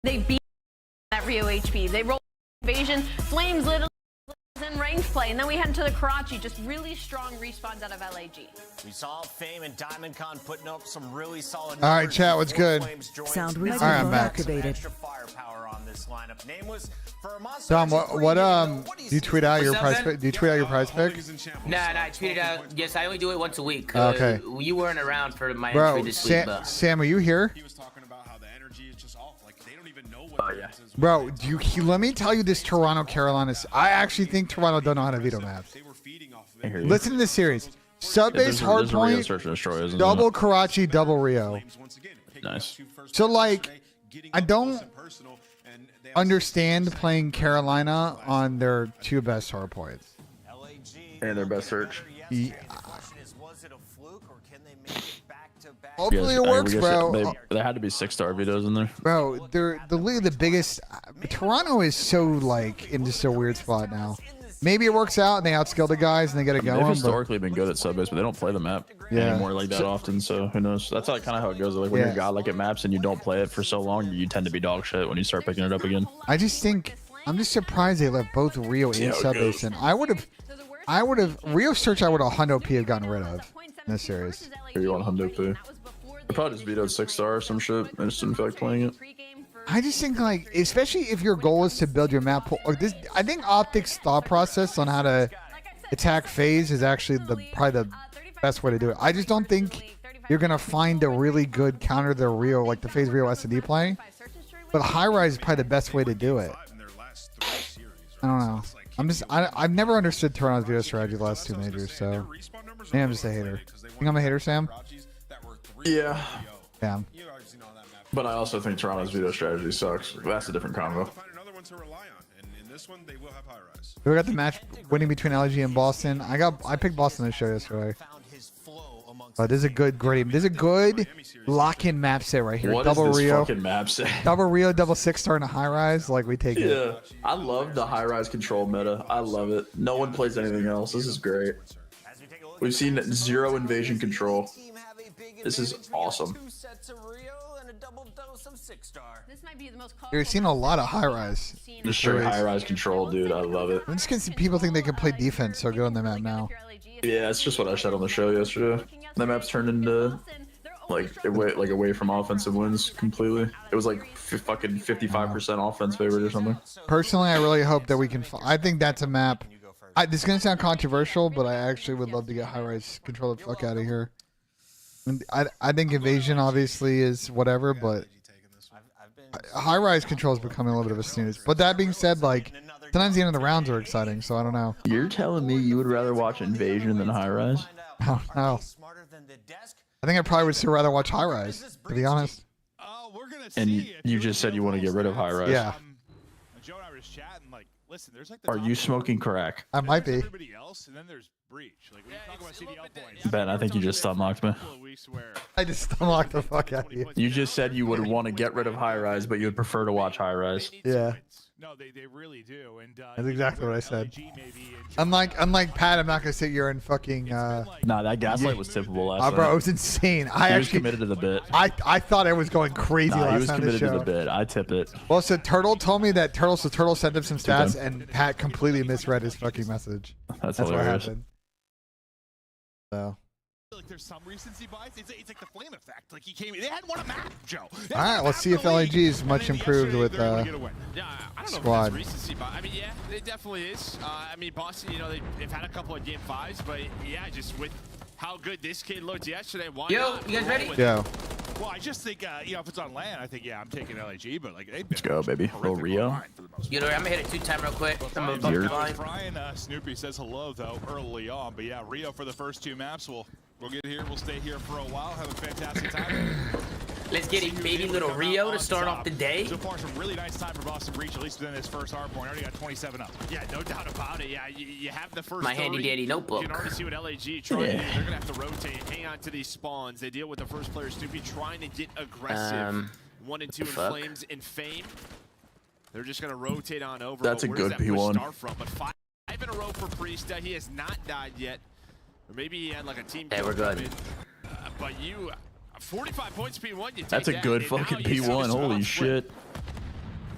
They beat that Rio HP. They rolled invasion, flames literally in range play, and then we head into the Karachi. Just really strong respawns out of LAG. We saw Fame and Diamondcon putting up some really solid. All right, chat, what's good? Sound All right, I'm back. activated. Extra firepower on this lineup. Nameless for Dom, what do you tweet out your prize pick? Do you tweet out your prize pick? Nah, I tweeted out. Yes, I only do it once a week. Okay. You weren't around for my Bro, entry this week, but Sam, are you here? He was talking about how the energy is just off. Like they don't even know what. Oh, yeah. Bro, let me tell you this Toronto Carolina. I actually think Toronto don't know how to veto maps. They were feeding off of it. Listen to this series. Sub-base Hardpoint, double Karachi, double Rio. Nice. So, like, I don't understand playing Carolina on their two best hardpoints. And their best search. Yeah. Hopefully it works, bro. There had to be 6-star vetoes in there. Bro, they're the biggest. Toronto is so, like, in just a weird spot now. Maybe it works out and they outskill the guys and they get it going. They've historically been good at sub-base, but they don't play the map anymore like that often, so who knows. That's like kind of how it goes. Like when you're godlike at maps and you don't play it for so long, you tend to be dog shit when you start picking it up again. I'm just surprised they left both Rio and sub-base in. I would have Rio search I would have Hundo P have gotten rid of in this series. Here you want Hundo P. They probably just vetoed 6-star or some shit. I just didn't feel like playing it. I just think, like, especially if your goal is to build your map pool, like this, I think Optic's thought process on how to attack phase is actually probably the best way to do it. I just don't think you're gonna find a really good counter to the Rio, like the phase Rio S&D play. But high rise is probably the best way to do it. I don't know. I've never understood Toronto's veto strategy the last two majors, so maybe I'm just a hater. Think I'm a hater, Sam? Yeah. Yeah. But I also think Toronto's veto strategy sucks. That's a different combo. We got the match winning between LG and Boston. I picked Boston to show yesterday. But this is a good gradient. This is a good lock-in map set right here. What double is this Rio, fucking map set? double Rio, double 6-star and a high rise. Like we take it. Yeah, I love the high rise control meta. I love it. No one plays anything else. This is great. We've seen 0 invasion control. This is awesome. You're seeing a lot of high rise. Just straight high rise control, dude. I love it. I'm just gonna see people think they can play defense so good on the map now. Yeah, it's just what I said on the show yesterday. The map's turned into away from offensive wins completely. It was like fucking 55% offense favored or something. Personally, I really hope that we can. I think that's a map. This is gonna sound controversial, but I actually would love to get high rise control the fuck out of here. I think invasion obviously is whatever, but high rise control is becoming a little bit of a snooze. But that being said, like sometimes the end of the rounds are exciting, so I don't know. You're telling me you would rather watch invasion than high rise? No. I think I probably would still rather watch high rise, to be honest. And you just said you want to get rid of high rise. Yeah. Are you smoking crack? I might be. Ben, I think you just unlocked me. I just unlocked the fuck out of you. You just said you would want to get rid of high rise, but you would prefer to watch high rise. Yeah. No, they really do. And that's exactly what I said. Unlike Pat, I'm not gonna sit here and fucking. Nah, that gaslight was tippable last night. Bro, it was insane. He was committed to the bit. I thought I was going crazy last he was time. committed to the bit. I tip it. Well, so Turtle told me that Turtle sent him some stats, and Pat completely misread his fucking message. That's what hilarious. happened. So. Like there's some recency bias. It's like the flame effect. Like he came. They hadn't won a map, Joe. All right, let's see if LAG is much improved with Yeah, I don't squad. know if it's recency bias. I mean, yeah, it definitely is. I mean, Boston, you know, they've had a couple of game 5s, but yeah, just with how good this kid looked yesterday. Why not? You guys ready? Yeah. Well, I just think you know, if it's on land, I think I'm taking LAG, but like let's go, baby. Little Rio. I'm gonna hit a 2-time real quick. I'm above the line. Brian Snoopy says hello though early on, but yeah, Rio for the first 2 maps. We'll get here. We'll stay here for a while. Have a fantastic time. Let's get it, baby. Little Rio to start off the day. So far, some really nice time for Boston Breach, at least within his first hardpoint. Already got 27 up. Yeah, no doubt about it. Yeah, you have the first. My handy dandy notebook. You can already see what LAG trying to do. They're gonna have to rotate, hang on to these spawns. They deal with the first player, Snoopy, trying to get aggressive. 1 and 2 in Flames and Fame. They're just gonna rotate on over. That's a good P1. Start from? But 5 in a row for Priesta. He has not died yet. Or maybe he had like a team. Hey, we're good. But you, 45 points P1. You take That's a good fucking P1. Holy shit.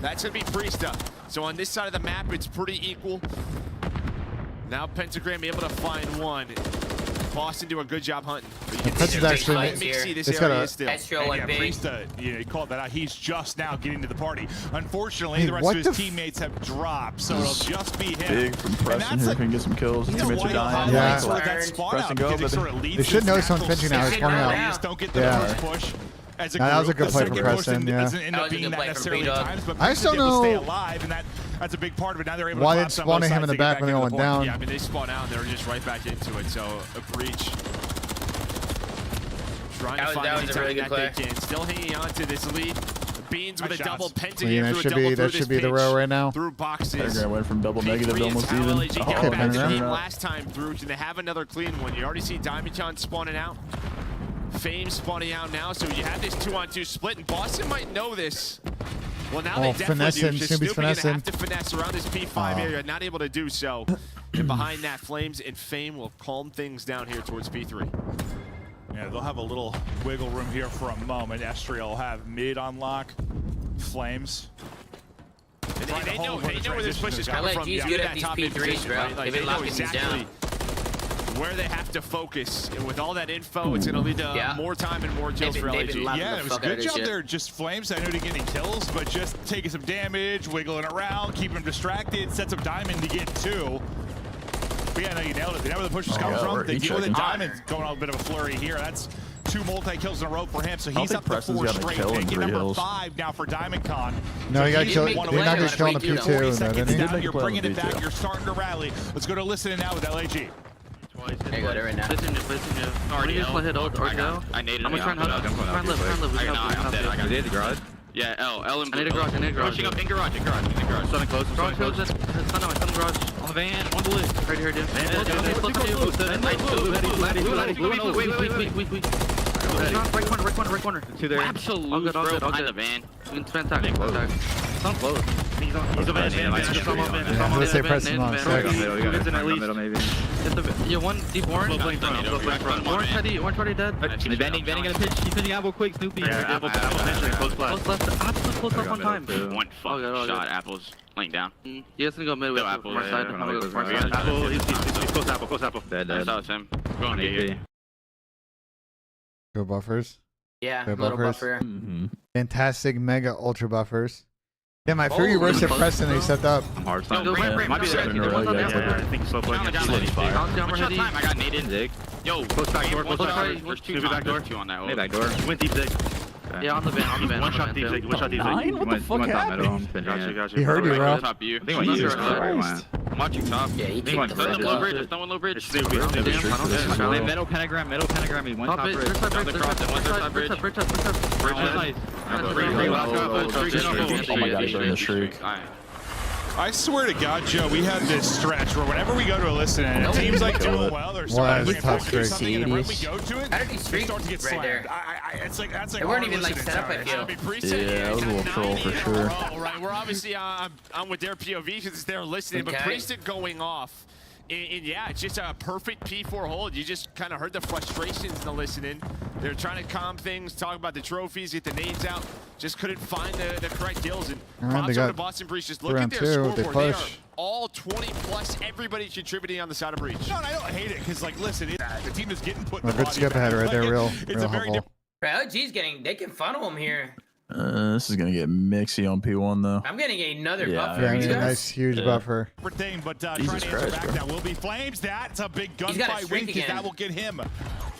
That's going to be Priesta. So on this side of the map, it's pretty equal. Now Pentagram able to find one. Boston do a good job hunting. Priest is actually. Mixy this It's got area a- still. Extra one Yeah, big. Priest, he called that out. He's just now getting to the party. Unfortunately, Hey, the rest what of the his teammates have dropped, so it'll just be him. Big from Preston here can get some kills. His teammates are dying. Yeah. That spawn Preston out go, because it but sort of leads they should to know this someone's natural pinching now. He's safety spawning where out. they just don't get the Yeah. first push. As a That was a group. good The play from second push Preston, yeah. doesn't end That up was a being good that play from necessarily B-Dog. at times, but I just Priest is don't able to stay know alive, and that's a big part of it. Now they're able why to they'd collapse on spawn both him in sides the to get back when they into went the point. down. Yeah, I mean, they spawn out and they were just right back into it, so a breach. Trying to find that any was a really time good that they can. Still hanging on to this lead. Beans with Nice a double shots. pentagram That through a should double be through this the pitch, row right now. through boxes. Pentagram went from double negative to P3 almost is how even. LAG got Okay, back to the Pentagram. game last time through, and they have another clean one. You already see Diamond spawning out. Fame spawning out now, so you have this 2-on-2 split, and Boston might know this. Well, now they definitely finessing. do. Just Snoopy's Snoopy gonna finessing. have to finesse around this P5 area, not able to do so. And behind that, Flames and Fame will calm things down here towards P3. Yeah, they'll have a little wiggle room here for a moment. Estria will have mid on lock. Flames. And they know where this push is coming from. LAG's Yeah, good that at these top mid P3s, position, bro. right? Like, They've they been know locking these exactly where they have to focus. And with all that info, it's going to lead to more time and more kills for they've been LAG. locking Yeah, the it was a fuck out of good this job shit. there. Just Flames, I know to getting kills, but just taking some damage, wiggling around, keeping him distracted, sets up Diamond to get two. But yeah, no, you nailed it. They know where the push is coming yeah, from. They he's deal with it. checking. Diamond's going on a bit of a flurry here. That's 2 multi-kills in a row for him, so he's think up to Preston's 4 got a straight. kill and Taking 3 number hills. 5 now for Diamond Con. No, he got he's killed. one They're not away. just killing the 40 P2, 40 though, seconds didn't he? down. make a You're play on bringing the it back. B2. You're starting to rally. Let's go to listening now with LAG. I got it right now. Already I need it. I'm gonna try and live. I'm dead. I got it. Garage. Yeah, L and blue. I need a garage. Rushing up in garage. Something close. Garage. Garage. On the van. One bullet. Right here, dude. Wait. Right corner. Two there. Absolutely, bro. Behind the van. We can spend time. Some close. He's a van. Yeah, let's say Preston on second. Yeah, one deep orange. Orange already dead. He's bending gonna pitch. He's pitching apple quick, Snoopy. Close left. Absolutely close left one time. One fucking shot. Apple's laying down. He has to go mid with Apple. more side. Apple. He's close. Apple. Dead. I saw him. Going to here. Go buffers. Yeah, Good little buffers. buffer. Fantastic mega ultra buffers. Yeah, my fury roasted Preston and he stepped up. I'm hard. Might be there. I think slow play. I got naded. Zig. Yo, Close back door. Where's two back door. Two on that. Hey, back door. Went deep Zig. Yeah, on the van. One shot deep Zig. What the fuck happened? Gotcha. He heard you, bro. Top you. I think when Jesus Christ. I'm watching top. Yeah, he They went kicked the further. fuck Low up. bridge. Someone low bridge. It's Snoopy. Middle pentagram. He went top bridge. Down the cross and one top bridge. Bridge is nice. Oh my god, he's doing the shriek. I swear to God, Joe, we have this stretch where whenever we go to a listen and it seems like doing well, there's Wow, somebody that's tough bringing streak. something, and when we go to it, How did he they streak start to get right slammed. there? It's like that's like They weren't hard even, like, listening set up, to I it. feel. I mean, Priest Yeah, it was a little troll for sure. Right, we're obviously I'm with their POV because it's their listening, but Okay. Priest going off. And yeah, it's just a perfect P4 hold. You just kind of heard the frustrations in the listening. They're trying to calm things, talk about the trophies, get the nades out. Just couldn't find the correct kills. And All right, they props over got to Boston Breach. Just look at round their two, scoreboard. they They are push. all 20 plus. Everybody contributing on the side of Breach. No, and I don't hate it because, like, listen, the team is getting put in A the good body skip bag. ahead right there, Like, real it's a helpful. very different. Bro, LG's getting, they can funnel him here. This is gonna get mixy on P1 though. I'm getting another Yeah, buffer. Yeah, You it's a guys- nice huge Yeah. buffer. Thing, but trying Jesus to answer Christ, back bro. that will be Flames. That's a big He's got a gunfight streak win because again. that will get him.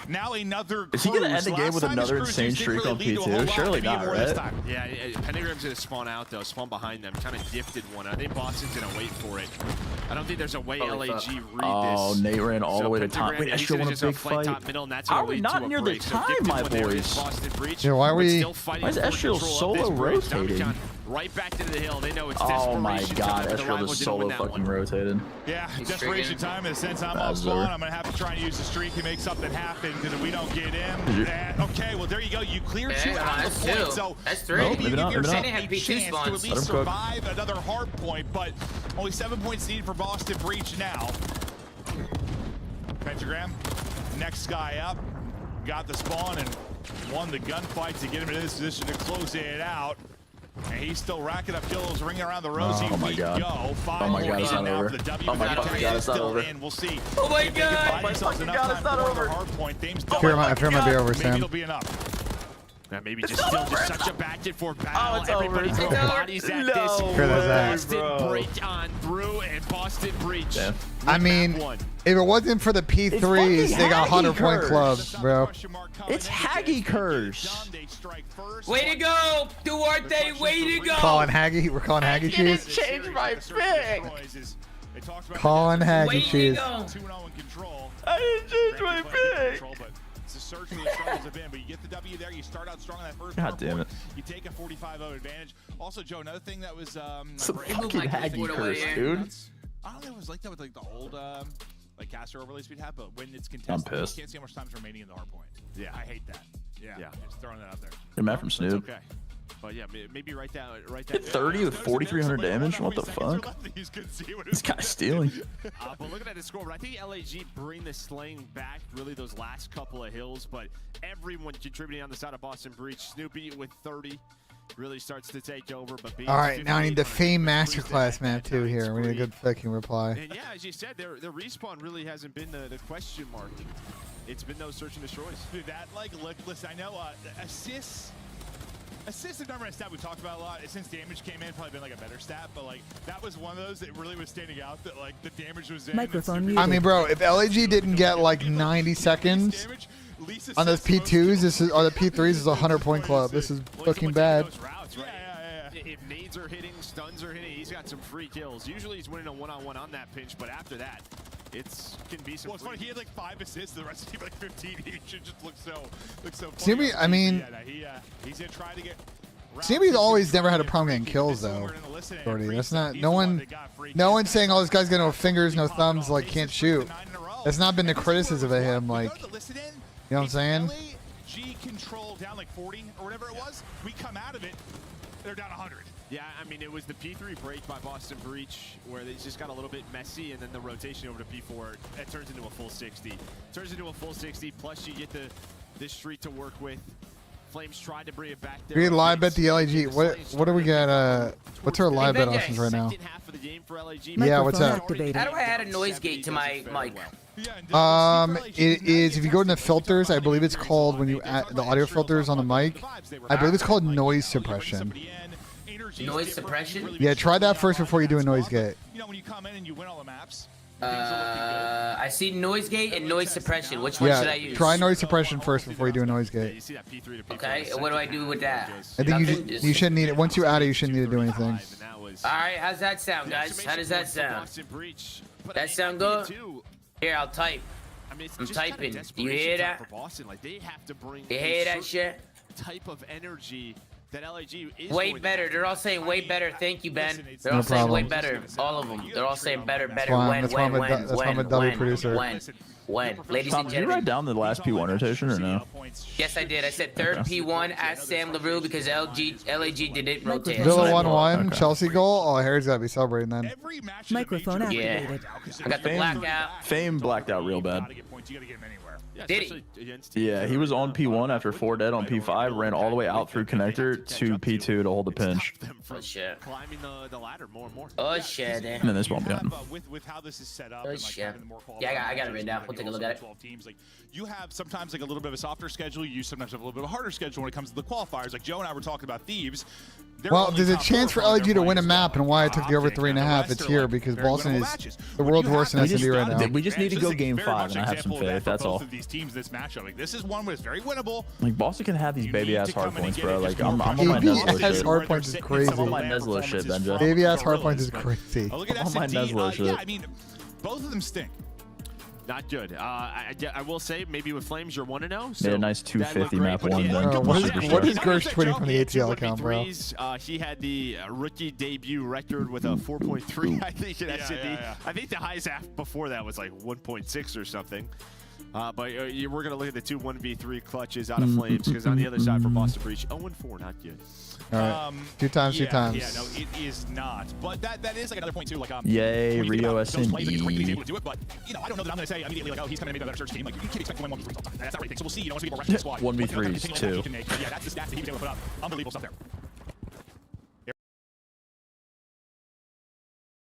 Now another Is he gonna cruise. end the game Last with time his another cruise insane didn't streak really on lead to a P2? whole lot, Surely maybe not, more this right? time. Yeah, Pentagram's gonna spawn out though, spawn behind them. Kind of gifted one. I think Boston's gonna wait for it. I don't think there's a way Holy LAG fuck. read Oh, this. Nate ran all the way to top. Pentagram, Wait, he's Estria gonna won a just big flank fight. top middle, and that's Are gonna we lead not to a near the break. So time, gifted my one there is boys? Boston Breach, Yeah, why are but we- still fighting Why is for Estria control of this solo bridge. rotating? Damachan right back into the hill. They know it's Oh my desperation god, time, but the Estria rival was didn't win solo that fucking one. rotated. Yeah, He's desperation streaking. time in the sense I'm Bad off spawn. zero. I'm going to have to try and use the streak to make something happen because if we don't get him, okay, well, there you go. You cleared Yeah, 2 out of that's the point. two. So That's three. maybe Maybe you not, give maybe yourself not. They a had P2 chance to at spawns. least Let 'em cook. survive another hard point, but only 7 points needed for Boston Breach now. Pentagram, next guy up, got the spawn and won the gunfight to get him into this position to close it out. And he's still racking up kills, ringing around the rosy. Oh my God. Oh my God, it's not over. Oh my fucking God, it's not over. We'll see. Oh my If they can God. buy themselves enough time to go on their hard point. Thames I fear it might be over, maybe Sam. it'll be enough. Now maybe just still just such a back and forth battle. Oh, it's over. Everybody It's throw over. bodies at No this. Sure, that's that. Boston bro. break on through and Boston breach. Damn. I mean, if it wasn't for the P3s, they got 100-point clubs, bro. It's Haggy curse. Way to go, Duarte. Way to go. Calling Haggy, we're calling Haggy cheese. Change my pick. Calling Haggy Way to cheese. go. 2-0 in control. I didn't change my pick. It's a search for the struggles have been, but you get the W there. You start out strong on that first. God damn it. You take a 45-0 advantage. Also, Joe, another thing that was It's a great- fucking Haggy curse, dude. I don't know if it was like that with like the old like caster overlays we'd have, but when it's I'm contested, you pissed. can't see how much time's remaining in the hard point. Yeah, I hate that. Yeah, Yeah. just throwing that out there. Good map from Snoop. Okay. But yeah, maybe write that. Hit 30 with 4,300 damage? What the fuck? This guy's stealing. But looking at the score, I think LAG bring the slaying back really those last couple of hills, but everyone contributing on the side of Boston Breach. Snoopy with 30 really starts to take over. But All right, now I need the Fame Masterclass map too here. We need a good fucking reply. And yeah, as you said, their respawn really hasn't been the question mark. It's been those search and destroys. Dude, that like look, listen, I know assists. Assists have never been a stat we talked about a lot. Since damage came in, probably been like a better stat, but like that was one of those that really was standing out. That like the damage was in. Microphone and muted. I mean, bro, if LAG didn't get like 90 seconds on those P2s, this is or the P3s is a 100-point club. This is fucking bad. If nades are hitting, stuns are hitting, he's got some free kills. Usually he's winning a one-on-one on that pinch, but after that, can be some. Well, it's funny. He had like 5 assists. The rest of the team like 15 each. It just looks so funny. Snoopy, I mean, he's gonna try to get. Snoopy's always never had a problem getting kills though. Shorty, that's not. No one's saying, "Oh, this guy's got no fingers, no thumbs, like can't shoot." That's not been the criticism of him. Like, you know what I'm saying? G control down like 40 or whatever it was. We come out of it, they're down 100. Yeah, I mean, it was the P3 break by Boston Breach where they just got a little bit messy, and then the rotation over to P4, it turns into a full 60. Turns into a full 60, plus you get this streak to work with. Flames tried to bring it back there. We live bet the LAG. What do we get? What's our live bet options right now? Second half of the game for LAG. Yeah, what's Microphone up? activated. How do I add a noise gate to my mic? It is if you go into filters, I believe it's called when you add the audio filters on the mic. I believe it's called noise suppression. Noise suppression? Yeah, try that first before you do a noise gate. You know when you come in and you win all the maps. I see noise gate and noise suppression. Which one should I Yeah, use? try noise suppression first before you do a noise You gate. see that P3 to P4. Okay, and what do I do with that? I think you shouldn't need it. Once you add it, you shouldn't need to do anything. Alright, how's that sound, guys? How does that sound? That sound good? Here, I'll type. I'm typing. You hear that? You hear that shit? Type of energy that LAG is Way going to better. have. They're all saying way better. Thank you, Ben. They're No all saying way problem. better. All of them. They're all saying better, better. fine. When, That's why I'm a W producer. When. Ladies Tom, and did you write gentlemen. down the last P1 rotation or no? Yes, I did. I said third P1 at Sam LaRue because LAG didn't rotate. Villa what I 1-1, Okay. Chelsea goal. Oh, Harry's gotta be celebrating then. Microphone Yeah. activated. I got the blackout. Fame blacked out real bad. Yeah, Did he? especially against teams Yeah, that he are was on really P1 after 4 dead on P5, ran all the way out through connector to P2 to hold the pinch. stop them from Oh, shit. climbing the ladder more and more. Oh, shit. And then this one behind. With how this is set up. Oh, and, like, shit. having the more Yeah, I got it written down. We'll take a look at it. 12 teams, like, you have sometimes like a little bit of a softer schedule. You sometimes have a little bit of a harder schedule when it comes to the qualifiers. Like Joe and I were talking about Thieves. They're Well, only there's a top chance for 4 LAG to they're win a playing map, and why I took the over Optic, 3.5. and It's the here rest are, because very Boston winnable is matches. the When world's you worst in have S&D right now. We just need to go game 5 and I have some example of that faith. for That's both all. of these teams, this matchup. Like, this is one where it's very winnable. Like Boston can have these You baby need ass to hard come in and points, get bro. it. Like Just I'm more on my baby Neslo ass shit. hard points is crazy. I'm on my Neslo shit, Benja. Baby ass hard points is crazy. Look at I'm on my S&D. Neslo shit. Yeah, I mean, both of them stink. Not good. I will say, maybe with Flames, you're 1-0. Made a nice 250 map one then. Oh, what is Gersh tweeting from the ATL account, bro? He had the rookie debut record with a 4.3, I think, in S&D. yeah. I think the highest half before that was like 1.6 or something. But we're going to look at the 2 1v3 clutches out of Flames because on the other side for Boston Breach, 0-4, not good. All right. Two times. Yeah, no, it is not. But that is like another point too. Like, Yay, when you think Rio about those plays, like, it's great that he's S&D. able to do it, but you know, I don't know that I'm going to say immediately like, oh, he's coming to make a better search team. Like, you can't expect to win 1v3s all the time. That's not right. So we'll see. You know, once we get more rest of the squad, 1v3s he can make. But yeah, that's the stats that he was able to put up. Unbelievable stuff there.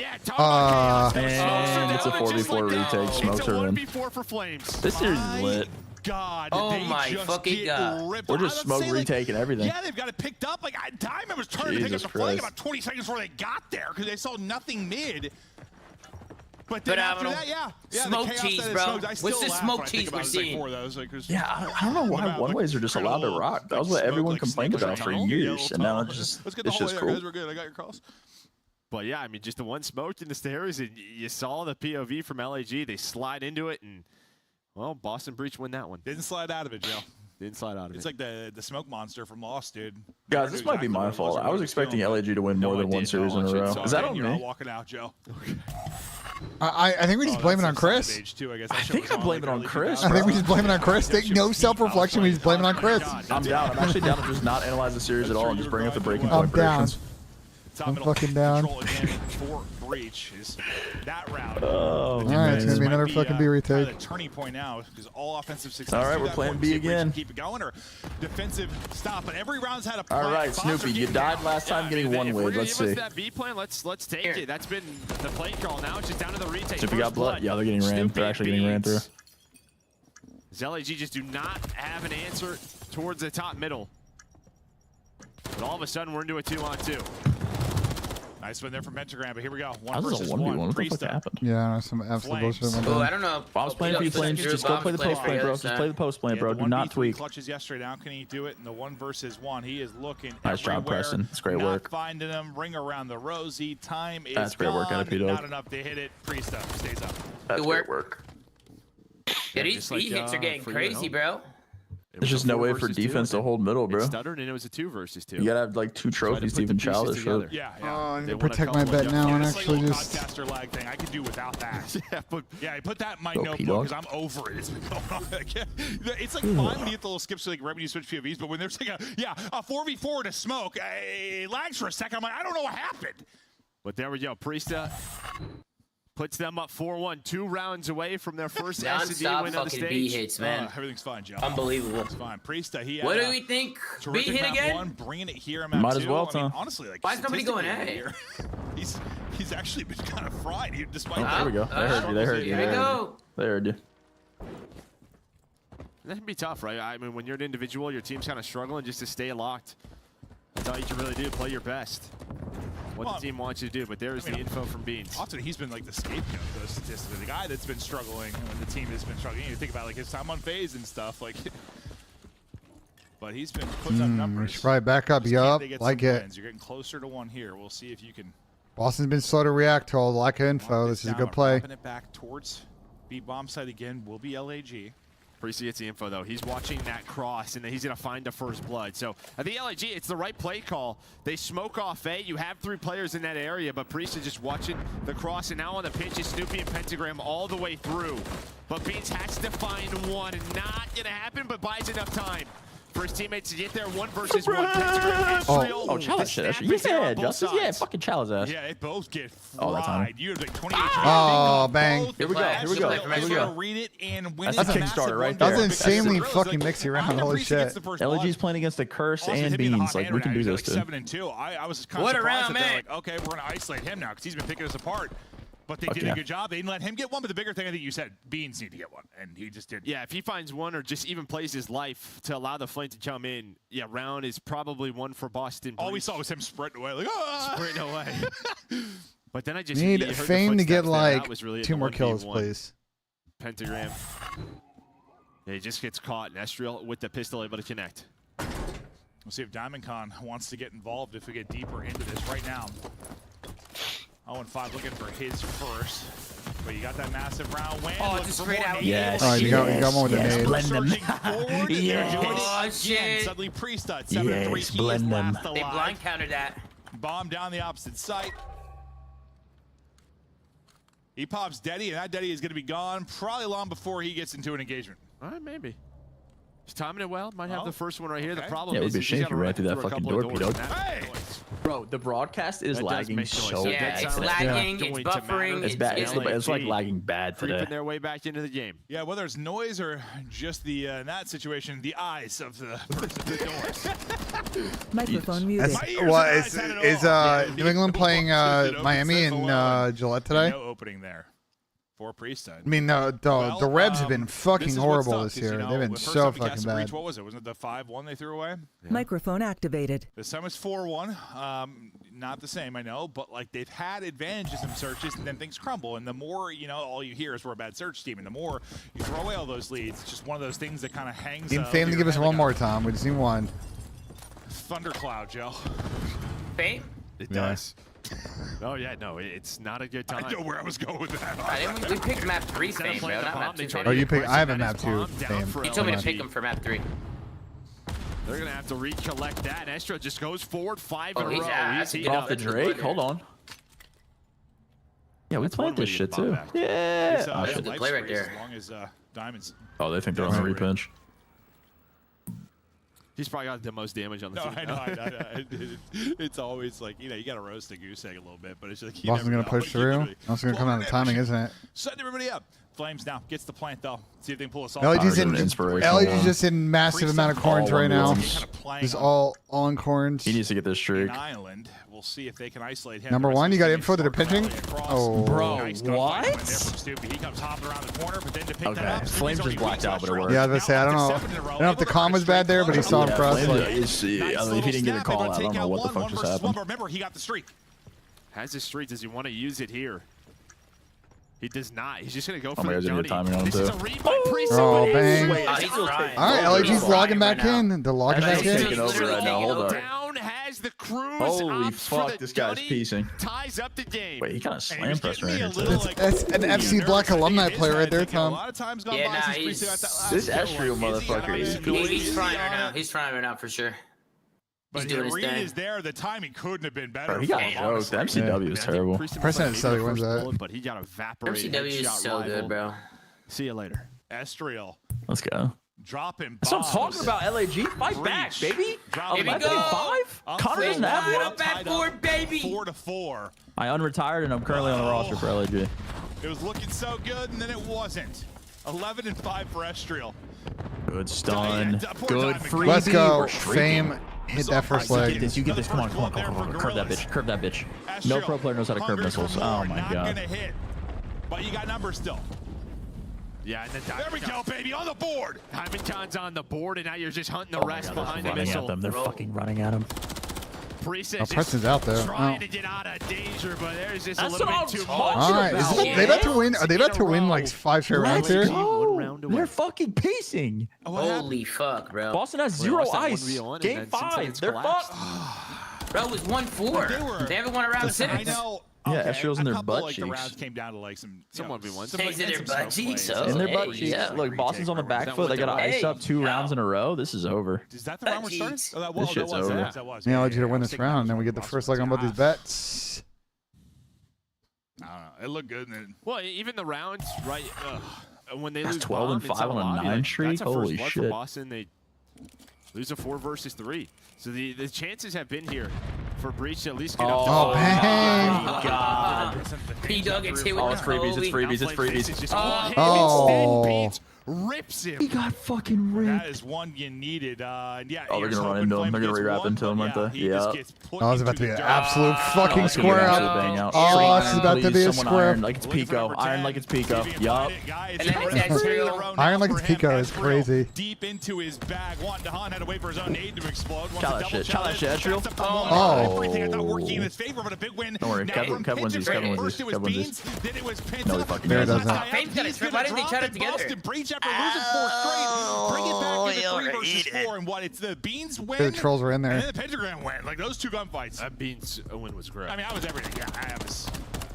Yeah, talk about chaos. And it's a 4v4 retake. Smokes It's a are in. 1v4 for Flames. This series is lit. God. Oh they my just fucking get God. ripped. Or I just would smoke say, retake and everything. Yeah, they've got it picked up. Like Diamond was trying to pick up the flank Jesus about 20 seconds before they got there because they saw nothing mid. But then after that, yeah, Smoke the chaos cheese, that is bro. smoked, I still What's the laugh smoke when I think cheese about we're it. It's like seeing? four of those, like, Yeah, I don't know why one-ways are just allowed to rock. That was what everyone complained about for years, and now it's just cool. Guys, we're good. I got your calls. But yeah, I mean, just the one smoked in the stairs, and you saw the POV from LAG. They slide into it, and, well, Boston Breach win that one. Didn't slide out of it, Joe. Didn't slide out of it. It's like the smoke monster from Lost, dude. Guys, this might be my fault. I was expecting LAG to win more than one series in a row. Is that on You're all me? walking out, Joe. I think we just blame it on Chris. I think I blame it on Chris. I think we just blame it on Chris. Take no self-reflection. We just blame it on Chris. I'm down. I'm actually down to just not analyze the series at all and just bring up the breaking I'm point down. predictions. I'm fucking down. For Breach is that round. Oh, All right, it's gonna be another fucking B retake. The turning point now because all offensive success. All right, we're playing B again. Keep it going or defensive stop. But every round's had a. All right, Snoopy, you died last time getting one wave. Let's see. That B plan, let's take it. That's been the play call. Now it's just down to the retake. Snoopy got blood. Yeah, they're getting ran. They're actually getting ran through. LAG just do not have an answer towards the top middle. But all of a sudden, we're into a 2-on-2. Nice one there from Pentagram, but here we go. One That was versus a 1v1. What the fuck Priest happened? Yeah, some absolute bullshit. went Oh, down. I don't know. Bob's playing for you, Flames. Just go play the post play, bro. Just play the post play, bro. Do not tweak. Clutches yesterday. Now can he do it in the 1 versus 1? He is looking. Nice job, Preston. It's great work. Not finding him. Ring around the rosy. Time is That's great work out of gone. P-Dog. Not enough to hit it. Priest up. Stays up. That's great work. Yeah, these speed hits are getting crazy, bro. There's just no way for defense to hold middle, bro. It stuttered, and it was a 2 versus 2. You gotta have like 2 trophies to even challenge. Yeah, Oh, yeah. I need They to won a protect my couple of bet now and It's like a actually little just. podcaster lag thing. I could do without that. Yeah, put that in my Go notebook P-Dog. because I'm over it. It's been going on. It's like fine when you get the little skips to like right when you switch POVs, but when there's like a 4v4 to smoke, it lags for a second. I'm like, I don't know what happened. But there we go. Priesta puts them up 4-1, 2 rounds away from their first S&D Non-stop win on the fucking B stage. hits, man. Everything's fine, Joe. Unbelievable. It's fine. Priesta, he What had do we think? B terrific hit map again? 1, bringing it here in map Might 2. as well, I mean, Tom. honestly, like Why is nobody going at statistically it? here, he's actually been kind of fried, despite Oh, that. there we go. They heard you. They heard you. Here we They heard you. go. They heard you. That can be tough, right? I mean, when you're an individual, your team's kind of struggling just to stay locked. That's all you can really do, play your best. What the team wants you to do, but there's the info from Beans. Often he's been like the scapegoat, though, statistically. The guy that's been struggling when the team has been struggling. You think about like his time on phase and stuff, like. But he's been putting up We numbers. should probably back up. Just Yup, can't they get like some it. wins? You're getting closer to 1 here. We'll see if you can. Boston's been slow to react to all the lack of info. This is a good play. Dropping it back towards B bomb site again will be LAG. Priesty gets the info, though. He's watching that cross, and then he's going to find the first blood. So at the LAG, it's the right play call. They smoke off A. You have 3 players in that area, but Priesty just watching the cross, and now on the pinch is Snoopy and Pentagram all the way through. But Beans has to find one, and not going to happen, but buys enough time for his teammates to get there 1 versus 1. Pentagram, Oh, Chalice shit. Yeah, Justice. Yeah, fucking Chalice ass. Yeah, they both get Oh, that's on fried. You have like 28. Oh, bang. Here we go. Here we go. Here we go. Read it and win That's it. a Kickstarter right That there. was insanely That's fucking mixy round. Holy shit. LG's playing against the Curse and Beans. Like, we can do this, dude. 7-2. I was kind of What a surprised round, that they're man. like, okay, we're going to isolate him now because he's been picking us apart. But they did a good job. They didn't let him get one. But the bigger thing, I think you said, Beans need to get one. And he just did. Yeah, if he finds one or just even plays his life to allow the flame to come in, yeah, round is probably one for Boston. All we saw was him sprinting away. Like, ah! Sprinting away. But then I just Need you heard the Fame to get footsteps there. That like was really 2 more kills, 1v1. please. Pentagram. Yeah, he just gets caught, and Estriel with the pistol able to connect. We'll see if Diamond Con wants to get involved if we get deeper into this right now. 0-5 looking for his first. But you got that massive round win. Oh, just straight out. Yes. All right, you got one with the nade. Blend them. Yes. Oh, shit. Suddenly Priest at 7-3. Yes, He blend is them. last They alive. blind countered that. Bomb down the opposite site. He pops Deddy, and that Deddy is going to be gone probably long before he gets into an engagement. All right, maybe. He's timing it well. Might have the first one right here. The okay. problem Yeah, it would is be a he's shame if gotta you ran run through that a fucking couple of door, doors, P-Dog. and that Hey! noise. Bro, the broadcast is That does lagging make noise. so Yeah, Yeah, bad. it's sound lagging, like it's going to buffering, matter. It's bad. It's like LAG lagging bad creeping today. their way back into the game. Yeah, whether it's noise or just the in that situation, the eyes of the doors. Microphone muted. My ears What and is eyes had it all. is Yeah, New England playing it opens Miami it and alone. Gillette today? No opening there for Priest. I mean, the Rebs have been fucking horrible this year. They've been so fucking bad. Breach, what was it? Wasn't it the 5-1 they threw away? Microphone activated. This time it's 4-1. Not the same, I know, but like they've had advantages in searches, and then things crumble. And the more all you hear is we're a bad search team, and the more you throw away all those leads, it's just one of those things that kind of hangs. Need Fame to give us one more time. We just need one. Thundercloud, Joe. Fame? It does. Oh yeah, no, it's not a good time. I know where I was going with that. We picked map 3 Fame, bro, not map 2 Fame. Oh, you pick? I have a map 2 Fame. He told me to pick him for map 3. They're gonna have to recollect that. Estro just goes forward 5 in a row. He's heating Off up. the Drake. Hold on. Yeah, we played this shit too. Yeah. It's a good play right there. As long as Diamonds. Oh, they think they're on a repinch. He's probably got the most damage on the team. I know. It's always like, you got to roast a goose egg a little bit, but it's just like, Boston's going to push through. That's going to come out of timing, isn't it? Setting everybody up. Flames now gets the plant, though. See if they can pull us off. LG's just in massive amount of corns right now. He's all on corns. He needs to get this streak. Island. We'll see if they can isolate him. Number 1, you got info that they're pinching? Oh. Bro, Nice what? He comes hopping around the corner, but then to pick Okay, that up, Flames just blacked out, but it worked. Yeah, I was going to say, I don't know if the comm was bad there, but he saw him cross. If he didn't get a call out, I don't know what the fuck just happened. Remember, he got the streak. Has his streak. Does he want to use it here? He does not. He's just going to go for my the God, Johnny. timing on him This is too. a read by Priest. Oh, bang. All All right, LG's logging back in. They're logging back LG's in. taking over right now. Hold on. Down has the cruise. Holy opts for fuck, the this guy's Johnny, piecing. Ties up the game. Wait, he kind of slam pressed right into That's an FC Black alumni player right there, Tom. Yeah, nah, this Estriel motherfucker is he's frying right now. He's frying right now for sure. But He's doing his the read thing. is there. The timing couldn't have been better. Bro, he got joked. The MCW is terrible. President Sully wins that. But he got evaporated. MCW is so good, bro. See you later. Estriel Let's go. dropping bombs. That's what I'm talking about, LAG. Fight back, baby. Here we 11 go. and 5? Connor doesn't have one. Up at 4, baby. 4-4. I unretired and I'm currently on the roster for LAG. It was looking so good, and then it wasn't. 11 and 5 for Estriel. Good stun. Good freebie. Let's go. We're streaking. Fame hit that first You leg. get this. You get this. Come on. Curve that bitch. Curve that bitch. No pro player knows how to curve missiles. Oh my Not god. gonna hit, but you got numbers still. Yeah, and then There we go, baby, on the board. Diamond Khan's on the board, and now you're just hunting the rest behind the Running missile. at them. They're fucking running at him. Priest Oh, Preston's out there. trying to get out of danger, but there's just That's a little what bit I'm too talking All right, about. they about to win? Are they about to win like 5 straight rounds here? Go. round away. They're fucking pacing. Holy fuck, bro. Boston has Well, zero lost that ice. 1v1 and Game then 5. Cincinnati's They're collapsed. fucked. Bro, it was 1-4. They haven't won a round Listen, I since. know. Yeah, Estriel's in a their couple, butt like, the cheeks. rounds came down to like some 1v1. Takes in their butt cheeks, In their butt Hey, cheeks. yeah. Look, Boston's on the back that foot. They what got to they're ice like? up 2 rounds in a row. This is over. Is that the round we're starting? Jeez. Oh, that This was, shit's that was, over. that was. Yeah, I'll let you to I win was this thinking round, that then we was get the one first of leg on both these ah. bets. I don't know. It looked good. And then Well, even the rounds, right? When they That's lose 12 and bomb, it's 5 on a lobby, 9 like, streak? That's a first Holy blood shit. For Boston, they lose a 4 versus 3. So the chances have been here for Breach to at least get up to Oh, bang. God. P-Dog gets hit with Oh, the it's freebies. It's holy- freebies. It's freebies. Just Oh. Beats, rips him. He got fucking ripped. that is one you needed. And yeah, Oh, they're here's gonna run hoping into him. Flames They're gonna gets rewrap one, into him, but aren't they? he just Yeah. gets put Oh, it's about to into be an the absolute dirt. fucking It's gonna square be an out. absolute bang out. Oh, this is about to Please, be a someone square. iron like it's Looking for Pico. number Iron 10. like it's Pico. Stevie Yup. invited, guys. And then it's Right Estriel. through the row Iron now like for it's him. Pico is Estriel crazy. Deep into his bag. Juan Dahan had to wait for his own nade to explode. Wants Try to that double shit. Try that it. shit, Estriel. That's a problem. Oh. Everything I thought working in his favor, but a big win. Don't worry, Now Kev from wins these, Pinterest. Kev wins First these, it was Kev wins Beans, these. then it was Pinta. No, he fucking There it doesn't. doesn't. Fame's got a He's trip. gonna Why didn't they drop try it and together? Boston Breach after losing 4 straight. Bring it back to the 3 versus 4, and what? It's the Beans win. The trolls were in there. And then the Pentagram win. Like those 2 gunfights. That Beans win was great. I mean, I was everything. Yeah,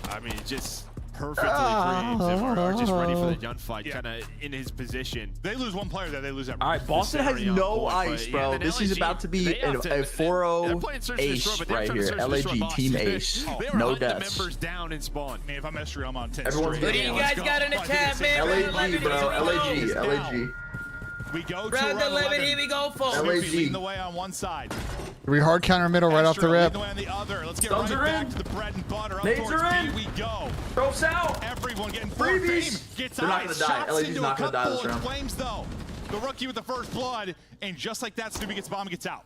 I mean, just perfectly framed or just ready for the gunfight, Yeah. kind of in his position. They lose one player, they lose everything. All right, Boston has Very on no point, but ice, yeah, bro. then This is LAG, about to be they a have to- 4-0 they're playing Search and Destroy, ace but they're right trying to here. search and destroy LAG Boston. team ace. They were No hunting the deaths. members down in spawn. Man, if I'm Estriel, I'm on 10 Everyone's straight. Who do you guys got in the tab, man? LAG, bro. LAG. LAG. We go to Round round 11, here we go, folks. LAG. leading the way on one side. We hard counter middle right off the Estriel rip. leading the way on the other. Let's get Stuns right are back in. to the bread and butter. Up Nades towards are B in. we go. Ropes out. Everyone getting full Freebies. Fame gets They're not eyes. gonna die. Shots LAG's into not a gonna die couple this of round. Flames though. The rookie with the first blood, and just like that, Snoopy gets bomb and gets out.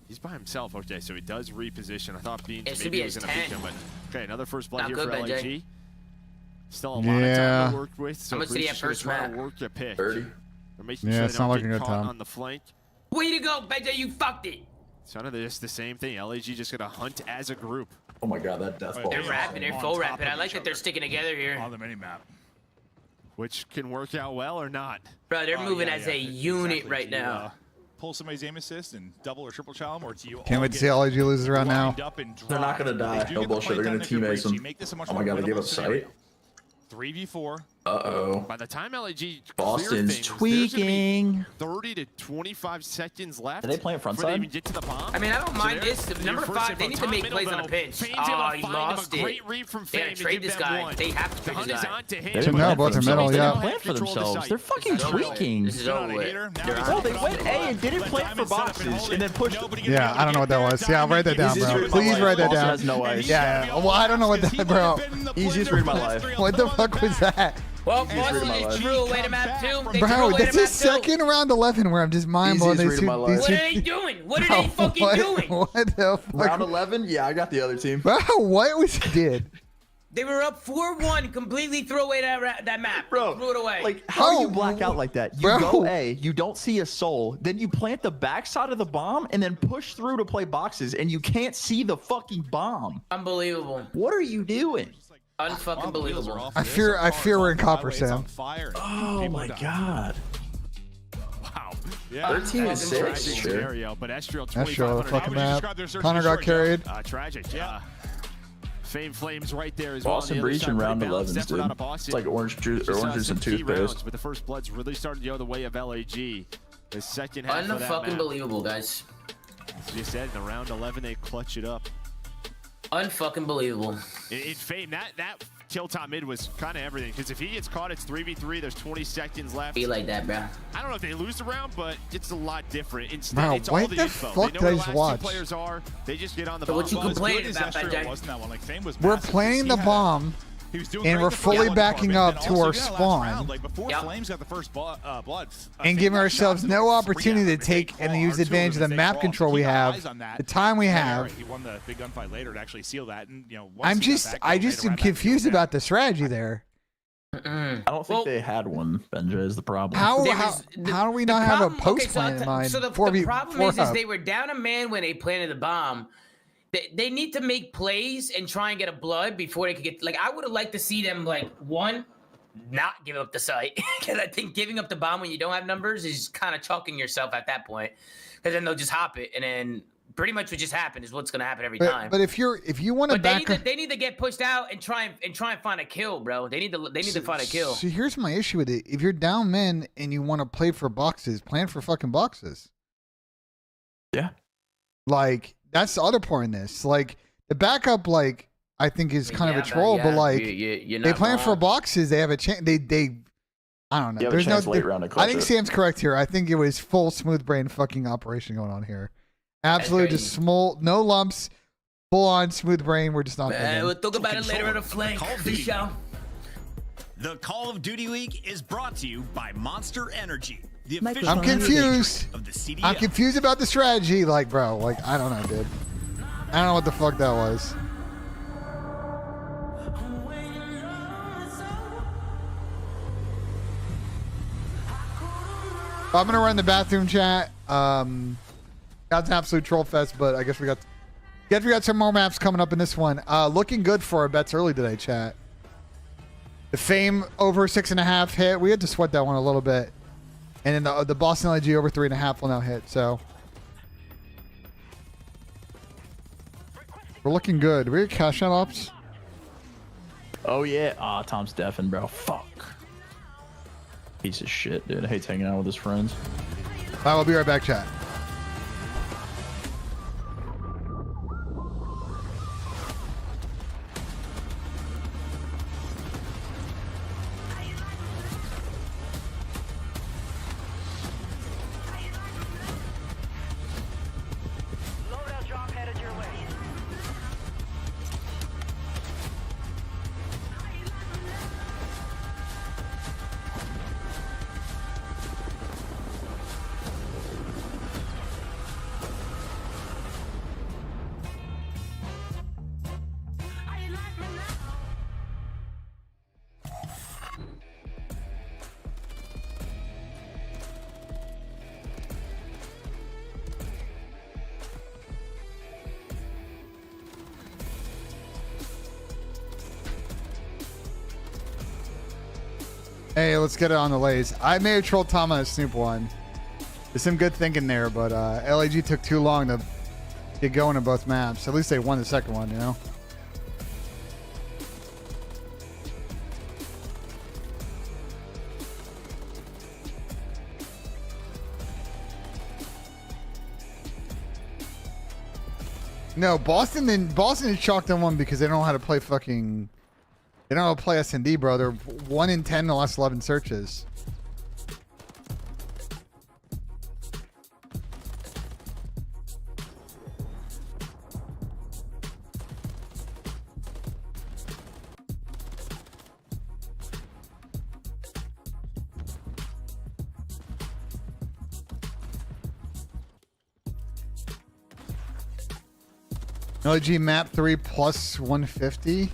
He's by himself. Okay, so he does reposition. I thought Beans It should maybe be was his going to beat 10. him, but okay, another first blood Not here good, for Ben J. LAG. Still a lot of time to work with. So How much did he have first map? work your pick. 30. Or making Yeah, sure it's they not don't looking get good, caught Tom. on the flank. Way to go, Benja, you fucked it. It's kind of just the same thing. LAG just gonna hunt as a group. Oh my god, that death ball. They're rapping, they're full rapping. I like that they're sticking together here. On the mini-map. Which can work out well or not. Bro, they're moving as a unit Exactly. right Do you, now. pull somebody's aim assist and double or triple chow them, or do you Can't wait to see LAG loses around now. They're not gonna die. No bullshit. They're gonna teammate them. Oh my god, they gave up sight. 3v4. Uh-oh. By the time LAG Boston's tweaking. 30 to 25 seconds left. Are they playing front before they side? even get to the bomb. I mean, I don't mind this. Number Your first 5, they need to make plays on a pinch. Fame's Oh, able he to find lost him a it. great read from They Fame gotta to trade give this them guy. one. They have to The trade hunt this is guy. on to him. They didn't No, plan both for are middle, themselves. They yeah. didn't plan for themselves. They're fucking tweaking. This is over with. They're Oh, on. they went A and didn't plan for boxes and then pushed. Yeah, I don't know what that was. Yeah, write that down, bro. Please write that Also down. has no ice. Yeah. Well, I don't know what that, bro. Easiest read of my life. What the fuck was that? Well, read my Boston life. threw away the map too. They threw Bro, away that's the the map too. second round 11 where I'm just mind blown. Easiest read of my life. What are they doing? What are they fucking doing? What the fuck? Round 11? Yeah, I got the other team. Bro, what was he did? They were up 4-1, completely threw away that map. Bro, They threw it away. Like, how do you Oh, black out like that? You bro. go A, you don't see a soul, then you plant the backside of the bomb and then push through to play boxes, and you can't see the fucking bomb. Unbelievable. What are you doing? Unfucking believable. I fear we're in copper, Sam. Oh my god. Wow. 13 and 6. Tragic Sure. scenario, but Estriel Estriel, the 2500. fucking How would you map. describe their search Connor and got destroy, carried. Tragic, yeah. Fame Flames right there as Boston well. on the other Breach side, in round pretty balanced 11s, effort dude. out of Boston. It's like orange juice or Just, orange juice some and key rounds, toothpaste. but the first bloods really started to go the way of LAG. The second half of that Unfucking map. believable, guys. As you said, in the round 11, they clutch it up. Unfucking believable. In Fame, that kill top mid was kind of everything. Because if he gets caught, it's 3v3. There's 20 seconds left. Be like that, bro. I don't know if they lose the round, but it's a lot different. Instead, Bro, it's what all the the info. fuck They did I know just where the last watch? two players are. They just get on the So what bomb. you Well, as complaining good as about, Estriel Benjay? wasn't that one. Like, Fame was We're massive. planting the He had- bomb, He was doing and great we're before fully that backing department, up and to also, our yeah, last spawn. round, like before Yep. Flames got the first blood, and giving ourselves no opportunity to take and use advantage of the map control we have, the time we have. He won the big gunfight later to actually seal that, and you know. once I'm he got just, back, I he just made a am right back confused field about the strategy there. I don't think they had one, Benja, is the problem. How There how was- the- how do we the not have a problem- post okay, so I'll plan in t- mind? So the 4v4 problem is up. they were down a man when they planted the bomb. They need to make plays and try and get a blood before they could get. Like, I would have liked to see them, like, one, not give up the site. Because I think giving up the bomb when you don't have numbers is kind of chalking yourself at that point. Because then they'll just hop it. And then pretty much what just happened is what's going to happen every time. But if you want to But they back need to, they need to get pushed out and try and find a kill, bro. They need to find a kill. So here's my issue with it. If you're down men and you want to play for boxes, plan for fucking boxes. Yeah. Like, that's the other part in this. Like, the backup, like, I think is kind of a troll, but like, you're they not plan for wrong. boxes. They have a chance. They I don't know. You have a There's chance no. late round to I clutch think it. Sam's correct here. I think it was full smooth brain fucking operation going on here. Absolutely, crazy. just small, no lumps, full on smooth brain. We're just not. thinking. We'll talk about it later on the flank. Call of Peace Duty. out. The Call of Duty Week is brought to you by Monster Energy, the official I'm confused. of the CDL. I'm confused about the strategy. Like, bro, like, I don't know, dude. I don't know what the fuck that was. I'm gonna run the bathroom chat. That's an absolute troll fest, but I guess we got some more maps coming up in this one. Looking good for our bets early today, chat. The Fame over 6.5 hit. We had to sweat that one a little bit. And then the Boston LG over 3.5 will now hit. So we're looking good. We got cash out ops. Oh yeah. Ah, Tom's deafened, bro. Fuck. Piece of shit, dude. Hates hanging out with his friends. I will be right back, chat. Hey, let's get it on the lays. I may have trolled Tom on a Snoop one. There's some good thinking there, but LAG took too long to get going in both maps. At least they won the second one, you know? No, Boston is chalked on one because they don't know how to play fucking. They don't know how to play S&D, bro. They're 1 in 10 in the last 11 searches. LG map 3 plus 150.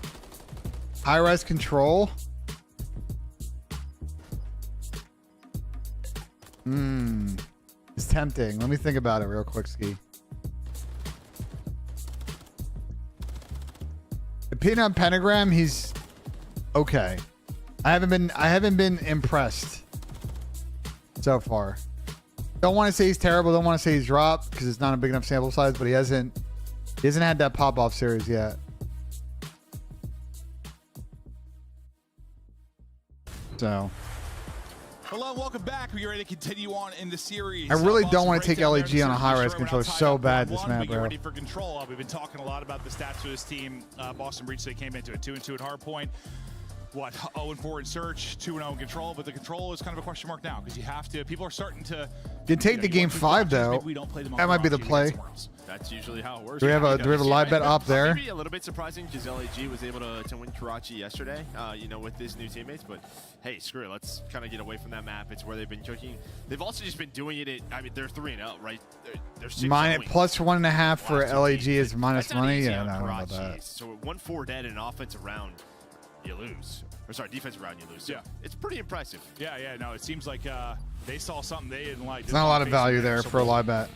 High res control. It's tempting. Let me think about it real quick, Ski. The Peanut Pentagram, he's okay. I haven't been impressed so far. Don't want to say he's terrible, don't want to say he's dropped because it's not a big enough sample size, but he hasn't had that pop-off series yet. So. Hello, welcome back. We're ready to continue on in the series. I really don't want to take LAG on a high-rise controller so bad this map, we get bro. ready for control. We've been talking a lot about the stats for this team. Boston Breach, they came into it 2-2 at Hardpoint. What, 0-4 in search, 2-0 in control, but the control is kind of a question mark now because you have to. People are starting to. You take the game 5 though. That might be the play. That's usually how it works. Do we have a live bet up there? Maybe a little bit surprising because LAG was able to win Karachi yesterday, you know, with his new teammates. But hey, screw it. Let's kind of get away from that map. It's where they've been cooking. They've also just been doing it. I mean, they're 3-0, right? They're 6-0. Plus 1.5 for LAG is minus money. Yeah, Yeah, no, I don't know about that. So 1-4 dead in an offensive round, you lose. Or sorry, defensive round, you lose. So yeah, it's pretty impressive. Yeah, no, it seems like they saw something they didn't like. There's not a lot of value there for a live bet.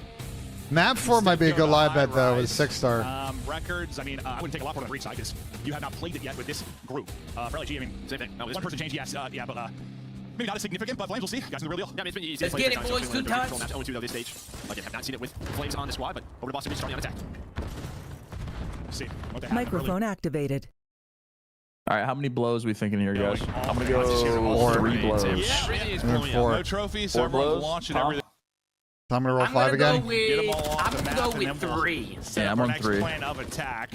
Map 4 might be a good live bet though with 6-star. Records, I mean, I wouldn't take a lot more on the Breach side because you have not played it yet with this group. For LG, I mean, same thing. No, one person changed, yes, yeah, but maybe not as significant, but Flames, we'll see. Guys, in the real deal. Yeah, I mean, it's been easy. Let's get it, boys. 2 times. 0-2 though this stage. Like, I have not seen it with Flames on the squad, but over to Boston Breach starting on attack. Let's see what they have. Microphone activated. All right, how many blows we thinking here, guys? I'm gonna go Four. 3 blows. Yeah, really is blowing Four. up. No trophies, Four so everyone's blows. launching Tom? everything. So I'm gonna roll 5 again. Get them all off the I'm map, gonna go and with then we'll 3. set Yeah, up I'm our on next 3. plan of attack.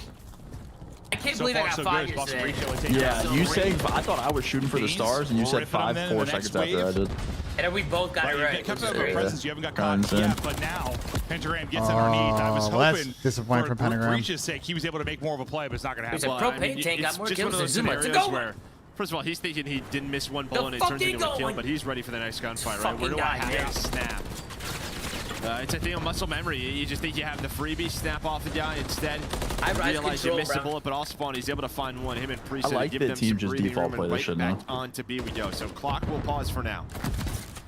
I can't So believe I far, got so 5 good. Boston yesterday. Breach, they take Yeah, that. you So saying I thought I was shooting for the stars, and you said ripping them 5 in 4 the next seconds after I did. And then we both got But it you right. kept which up is a great. presence. You haven't got Kinda caught insane. yet, but now Pentagram gets underneath. I was well, that's hoping disappointing for Pentagram. Breach's sake, he was able to make more of a play, but it's not going to He's happen. a propane tank, got more it's kills one of than those Zuma. It's a scenarios go. where, first of all, he's thinking he didn't miss one The bullet and it fuck turns he into a kill, going? but he's ready for the next gunfight, right? Where do I Fucking have guy, a snap? It's a thing of muscle memory. You just think you have the freebie, snap off the guy. Instead, I you rise realize you control, missed a bro. bullet, but off spawn, he's able to find one. Him and Priest I like give that them team some just breathing default room, play and this right shit back now. on to B we go. So clock will pause for now.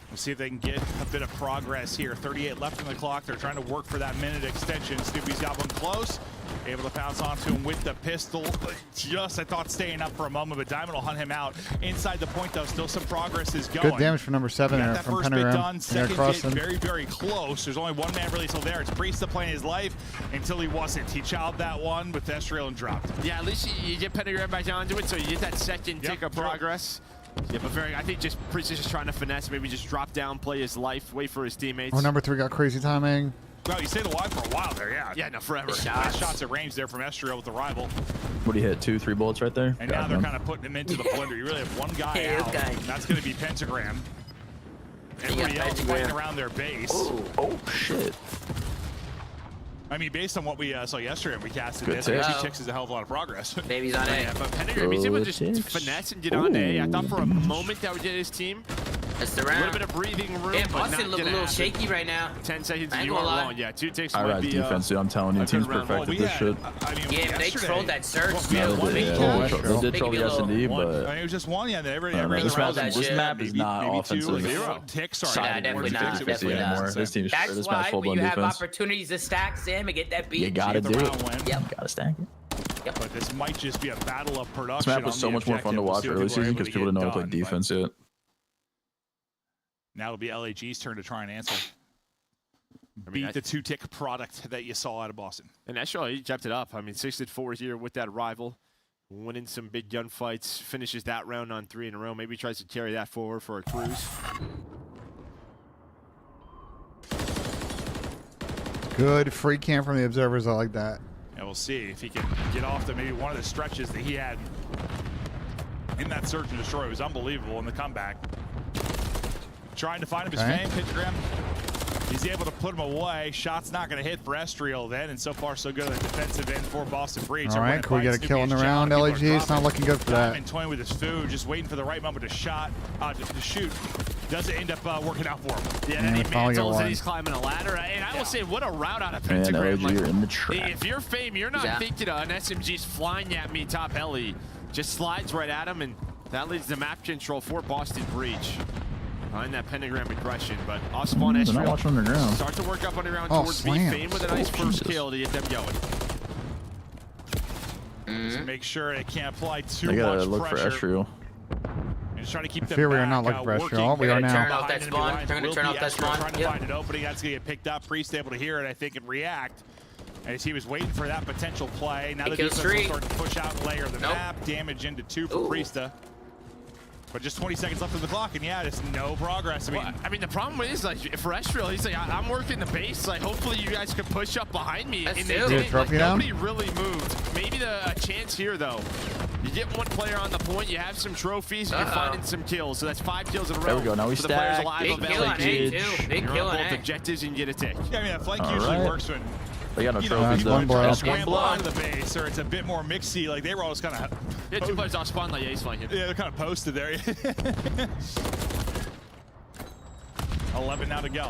We'll see if they can get a bit of progress here. 38 left on the clock. They're trying to work for that minute extension. Snoopy's got one close. Able to pounce onto him with the pistol. Just, I thought, staying up for a moment, but Diamond will hunt him out. Inside the point, though, still some progress is going. Good damage for number 7 Got there that from first bit Pentagram. done. Yeah, Second bit crossing. very, very close. There's only one man really still there. It's Priest playing his life until he wasn't. He chowed that one with Estriel and dropped. Yeah, at least you get Pentagram back onto it, so you get that second Yep, tick of true. progress. Yeah, but I think just Priest is just trying to finesse, maybe just drop down, play his life, wait for his teammates. Oh, number 3 got crazy timing. Well, you stayed alive for a while there, yeah. Yeah, no, forever. Nice shots at range there from Estriel with the rival. What do you hit? 2, 3 bullets right there? And now they're kind of putting him into the blender. You really have one guy Hey, out. okay. That's going to be Pentagram. Everybody else Pentagram. playing around their base. Oh shit. I mean, based on what we saw yesterday and we casted Good this, tick. 2 ticks is a hell of a lot of progress. Baby's on Yeah, A. but Pentagram, he's able to just Good ticks. finesse and get on A. I thought for a moment that would get his team. That's the A little round. bit of breathing room, Damn, but not Boston look a gonna little happen. shaky right now. 10 seconds, I ain't you gonna are lie. long. Yeah, 2 ticks I might rise be defense, dude. I'm telling you, a team's good round. perfect we at this had, shit. I mean, Yeah, but they yesterday, trolled that search. we had No, one they big did. kill. They did Make troll it the a little- S&D, One. but I mean, it was just one, yeah. Every I don't know, other this round map- was this map is maybe not 2, offensive. like Zero. ticks. Sorry, Nah, Side definitely more not, defensive definitely anymore. not. This team's That's this why match full when blown you have defense. opportunities to stack Sam and get that beat. You gotta the do round it. win. Yep. Gotta stack it. But this might just be a battle of production. This map was on so the much more fun to objective. We'll watch see what early people are season able because people didn't know how to play get done, but defense yet. Now it'll be LAG's turn to try and answer. Beat the two-tick product that you saw out of Boston. And Estrel, he kept it up. I mean, 6-4 here with that rival. Winning some big gunfights. Finishes that round on 3 in a row. Maybe tries to carry that forward for a cruise. Good free cam from the observers. I like that. And we'll see if he can get off to maybe one of the stretches that he had in that search and destroy. It was unbelievable in the comeback. Trying to find him his fame, Pictogram. He's able to put him away. Shot's not going to hit for Estriel then, and so far so good on the defensive end for Boston Breach. All right, cool. We got a kill in the round. LAG, it's not looking good for that. And toying with his food, just waiting for the right moment to shoot. Does it end up working out for him? Yeah, and he mantles and he's climbing a ladder. And I will say, what a route out of Pentagram. Like, you're in the trap. If you're Fame, you're not thinking an SMG's flying at me top heli. Just slides right at him, and that leads to map control for Boston Breach. Behind that pentagram aggression, but off spawn Estriel underground. Start to work up underground towards B. Fame with a nice first kill to get them going. Just make sure it can't apply too much They gotta pressure. look for Estriel. And just trying to keep them fear we are back, not looking for working. Estriel. We are now. Turn off that spawn. They're going to turn off that spawn. Trying to find an opening. That's going to get picked up. Priest able to hear it, I think, and react. As he was waiting for that potential play. Now the defense will start to push out and layer the map. Damage into 2 for Priesta. But just 20 seconds left of the clock, and yeah, just no progress. I mean, the problem is, like, for Estriel, he's like, I'm working the base. Like, hopefully you guys can push up behind me. And they didn't. Like, nobody really moved. Maybe a chance here, though. You get one player on the point, you have some trophies, and you're finding some kills. So that's 5 kills in a row. There we go. Now we for the players stack. alive Big of kill on LAG. A, too. Big You're kill on on both A. objectives, and you get a tick. Yeah, I mean, that flank usually works when They got no you trophies. one blow. scramble onto the base, or it's a bit more mixy. Like they were always kind of. Yeah, 2 players off spawn like Ace flanking. Yeah, they're kind of posted there. 11 now to go.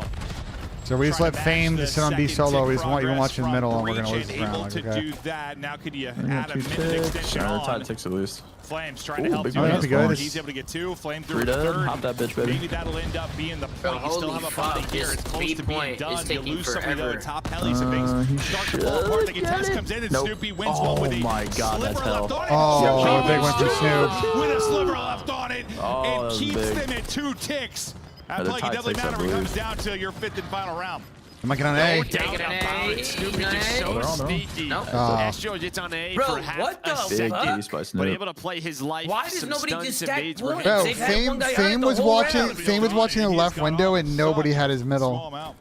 So we just let Fame to sit on B solo. He's even watching the middle, and we're gonna lose this round. Able Like, to okay. do that. Now could you add a minute extension on? Tied ticks at least. Flames trying to help big you one. out. Good. He's able to get 2. Flame through 3 the dead. 3rd. Hop that bitch, baby. Maybe that'll end up being the point. You still have a body here. It's close to being done. You lose somebody though. Top helis and things start to fall apart. The contest comes in and Snoopy wins one with a sliver left on it. Oh, big one for Snoop. With a sliver left on it. Oh, It that keeps was big. them at 2 ticks. That the play tie definitely ticks, I matter when it comes believe. down to your 5th and final round. Am I getting on A? Take it an A. Snoopy just so They're on. sneaky. Nope. Astro gets on A Bro, for half what the a Big second. piece by But Snoop. able to play his life. Why does some nobody stunts just and stack nades points? were Bro, They've had one guy Fame on it the was whole watching. round. Fame was watching the left window, and nobody had his Small middle. amount.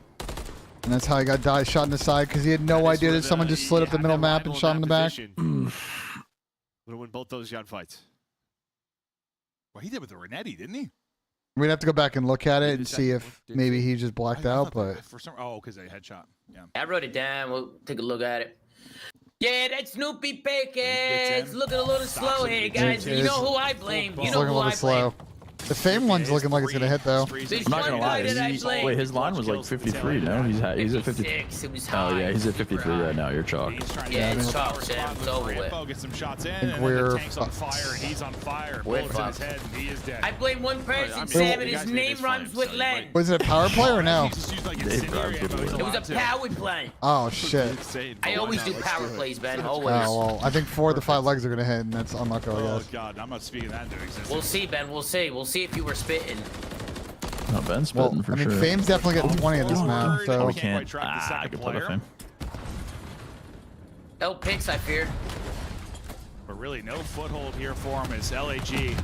And that's how he got shot in the side because he had no idea that someone just slid up the middle map and shot him in the back. Would have won both those gunfights. Well, he did with the Renetti, didn't he? We'd have to go back and look at it and see if maybe he just blacked out, but For some, because they headshot. Yeah. I wrote it down. We'll take a look at it. Yeah, that's Snoopy Pickens. Looking a little slow here, guys. You know who I blame. You it's know looking a who little I slow. blame. The Fame one's looking like it's gonna hit though. There's I'm not gonna one guy lie. that I blame. Wait, his line was like 53 now. He's at 50. 56. It was Oh high. yeah, he's at 53 right now. You're chalk. He's trying to Yeah, get it's power tough, Sam. spot It's for over with. info, get some shots in, think and then we're the tank's on fucked. fire, and he's on fire. We're Bullets in his fucked. head, and he is dead. I blame one person, I mean, Sam, you and his guys made name this rhymes fine, with so you Len. Was it a power play or no? He's just used like Dave incendiary Grimes ammo. He's with It was a allowed to. power play. Oh shit. I always do power plays, Ben. Always. Oh well, I think 4 of the 5 legs are gonna hit, and that's unlucky, I Oh guess. god, I'm not speaking that into existence. We'll see, Ben. We'll see. We'll see if you were spitting. No, Ben's Well, spitting for I mean, sure. Fame's definitely getting 20 in this map, so we Can't can't. quite track the second Good play by player. Fame. L picks, I fear. But really, no foothold here for him as LAG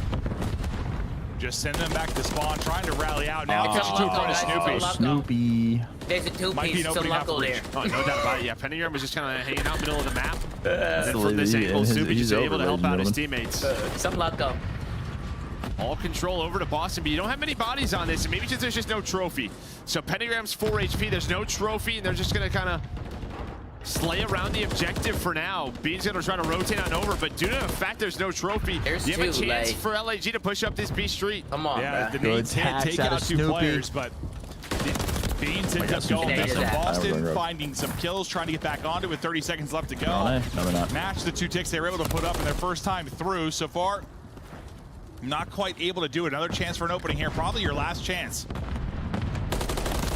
just sending them back to spawn, trying to rally out. Now It's catch a two in luck, front of guys. Snoopy. It's a luck. Snoopy. There's a Might be two-piece. an It's a opening luck up for there. Reach. Oh, no doubt about it. Yeah, Pentagram was just kind of hanging out middle of the map. And then the from this lead, angle, and Snoopy he's just able over, to help ladies out his and teammates. Some luck up. All control over to Boston, but you don't have many bodies on this, and maybe just there's just no trophy. So Pentagram's 4 HP, there's no trophy, and they're just gonna kind of slay around the objective for now. Bean's gonna try to rotate on over, but due to the fact there's no trophy, There's you have a two, chance like. for LAG to push up this B street. Come on, Yeah, bruh. the Good needs hit, tax take out out of 2 Snoopy. players, but Beans ends up going Snoopy. back to I was Boston, gonna- finding some kills, trying to get back onto it with 30 seconds left to go. No, they're not. Match the 2 ticks they were able to put up in their first time through so far. Not quite able to do it. Another chance for an opening here. Probably your last chance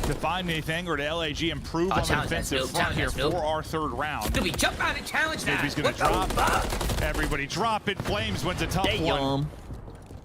to find anything or to LAG improve on the challenge that, defensive Snoop. front here Challenge that, for Snoop. our 3rd round. Snoopy, jump out and challenge that. Snoopy's gonna What the drop. fuck? Everybody drop it. Flames wins a tough one.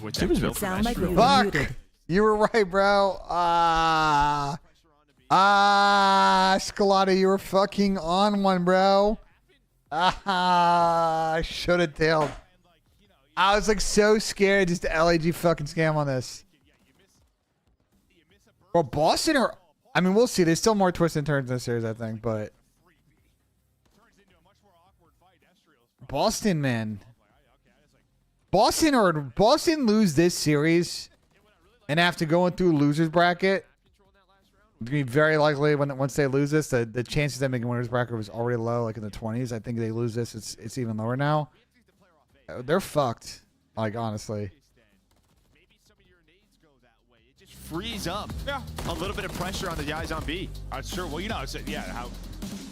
with She was that kill from Sound Astro. microphone Fuck. muted. You were right, bro. Scalata, you were fucking on one, bro. I should have tailed. I was like so scared just to LAG fucking scam on this. Well, Boston are. I mean, we'll see. There's still more twists and turns in this series, I think, but Boston, man. Boston lose this series and after going through losers bracket, It's gonna be very likely once they lose this, the chances of making winners bracket was already low, like in the 20s. I think they lose this, it's even lower now. They're fucked. Like honestly. Maybe some of your nades go that way. It just frees up a little bit of pressure on the guys on B. Sure. Well, you know, how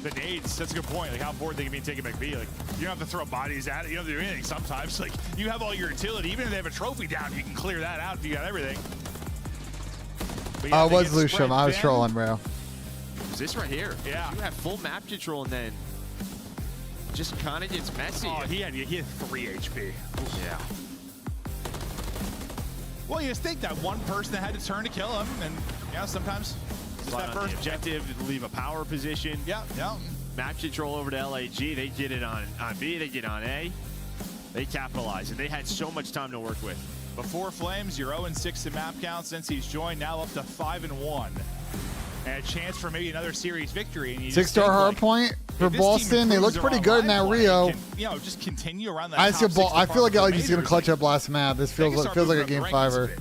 the nades. That's a good point. Like how bored they can be taking back B. Like you don't have to throw bodies at it. You don't have to do anything. Sometimes, like you have all your utility. Even if they have a trophy down, you can clear that out if you got everything. Oh, it was Lucian. I was trolling, bro. Is this right here? Yeah. You have full map control and then just kind of gets messy. Oh, he had 3 HP. Yeah. Well, you just think that one person that had to turn to kill him, and yeah, sometimes just that first objective, leave a power position. Yeah. Map control over to LAG. They get it on B. They get on A. They capitalize, and they had so much time to work with. Before Flames, you're 0-6 in map count since he's joined. Now up to 5-1, and a chance for maybe another series victory. And 6-star Hardpoint for Boston. They look pretty good in that Rio. Just continue around that. I feel like LAG's gonna clutch up last map. This feels like a game 5er.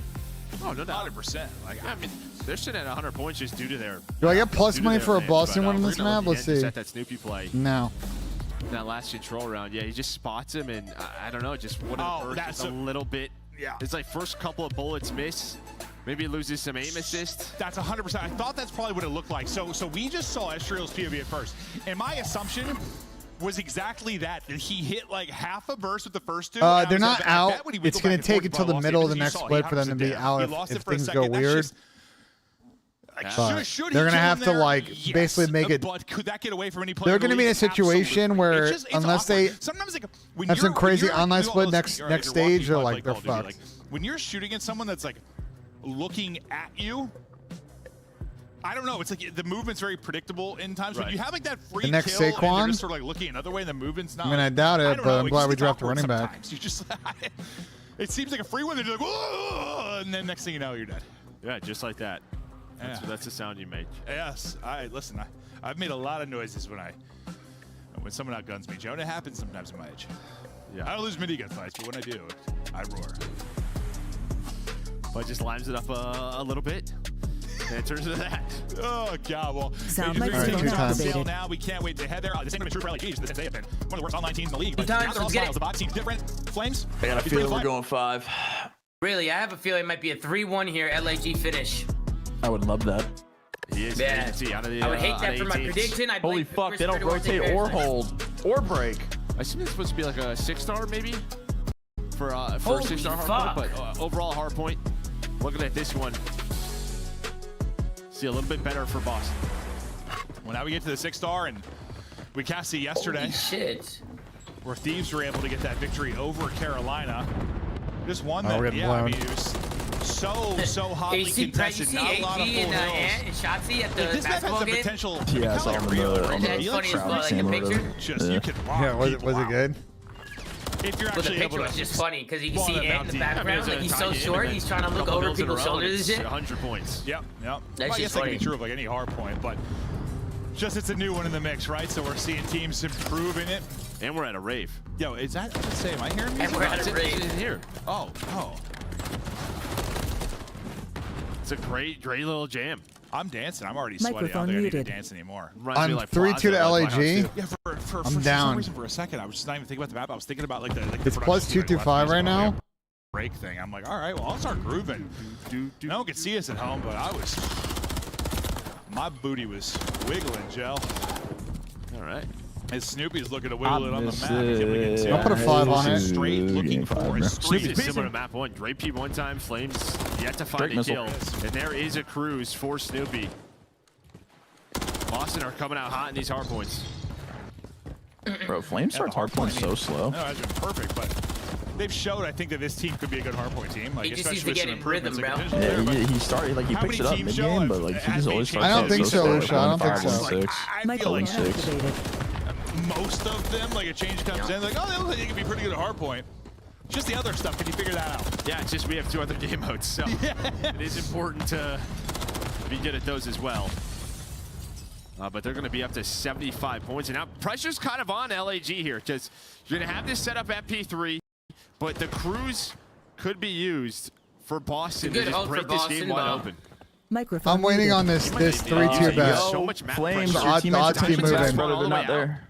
Oh, no doubt. 100%. Like I mean, they're sitting at 100 points just due to their. Do I get plus money for a Boston win on this map? Let's see. That Snoopy play. No. That last control round, yeah, he just spots him, and I don't know, just one of the first, a little bit. Yeah. It's like first couple of bullets miss. Maybe loses some aim assist. That's 100%. I thought that's probably what it looked like. So we just saw Estriel's POV at first, and my assumption was exactly that he hit like half a burst with the first two. They're not out. It's going to take until the middle of the next split for them to be out if things go weird. They're going to have to like basically make it. But could that get away from any player? They're going to be in a situation where it's unless they sometimes like have some crazy online split next stage, they're like they're fucked. Like, when you're shooting at someone that's like looking at you, I don't know. It's like the movement's very predictable in times. When you have like that free the next kill Saquon, and they're just sort of like looking another way and the movement's not. I mean, I doubt it, but I'm glad we dropped a running back. You just, it seems like a free one. They're like, whoa, and then next thing you know, you're dead. Yeah, just like that. That's the sound you make. Yes. Listen, I've made a lot of noises when someone outguns me. Jonah happens sometimes in my age. Yeah. I don't lose minigun fights, but when I do, I roar. But just lines it up a little bit. And it turns into that. Oh, God. Well, Sound now. We can't wait to head there. The same is true for LAG. They have been one of the worst online teams in the league. But now they're all styles. The box seems different. Flames? I got a feeling we're going 5. Really, I have a feeling it might be a 3-1 here, LAG finish. I would love that. He is I would hate that for my prediction. Holy fuck, they don't rotate or hold or break. I assume it's supposed to be like a 6-star maybe for a 6-star hardpoint, but overall hardpoint. Looking at this one, see a little bit better for Boston. Well, now we get to the 6-star, and we cast it yesterday. Holy shit. Where Thieves were able to get that victory over Carolina. Just one that, I mean, it was so hotly contested. Not a lot of full hills. And Shotzi at the this map has the game? potential. Yeah, I saw him on That's funny as well, like a picture. Just you can rock. Yeah, was it good? If you're Well, the actually picture able was to just funny because you can see spawn Ant in the background. Like he's so short, he's trying to look over people's shoulders and shit. 100 points. Yep. That's I guess just that funny. can be true of like any hard point, but just it's a new one in the mix, right? So we're seeing teams improving it. And we're at a rave. Yo, is that the same? Am I hearing music? And we're at a It's rave. in here. Oh. It's a great little jam. I'm dancing. I'm already sweaty. I don't Microphone think I need to muted. dance anymore. I'm 3-2 to LAG. Yeah, for I'm some down. reason, for a second, I was just not even thinking about the map. I was thinking about like the It's plus 225 right now. Break thing. I'm like, all right, well, I'll start grooving. No one could see us at home, but my booty was wiggling, Joe. All right. As Snoopy's looking to wiggle it on the map. I'll put a 5 on it. Straight looking for a Snoopy's street. similar to map 1. Drake P one time, Flames yet to find a kill. And there is a cruise for Snoopy. Boston are coming out hot in these hard points. Bro, Flame starts hardpoint so slow. No, that's been perfect, but they've showed, I think, that this team could be a good hardpoint team. Like, He just needs especially to with get some in rhythm, improvements. bro. Like, Yeah, he started, like, he How picks it many up teams mid-game, show but, like, he have just always made starts I don't think so, slow. Lucia. I don't think Like, so. 1-5, 1-6. I feel like 1-6. Activated. most of them, like a change comes in, like, oh, they look like they can be pretty good at hardpoint. Just the other stuff, can you figure that out? Yeah, it's just we have 2 other game modes, so it is important to be good at those as well. But they're going to be up to 75 points. And now pressure's kind of on LAG here because you're going to have this set up at P3, but the cruise could be used for Boston to just break this game wide open. Microphone I'm waiting muted. on this 3-tier bet. So much map Flames, pressure. your Odds teammates keep attention moving. brother, they're not there.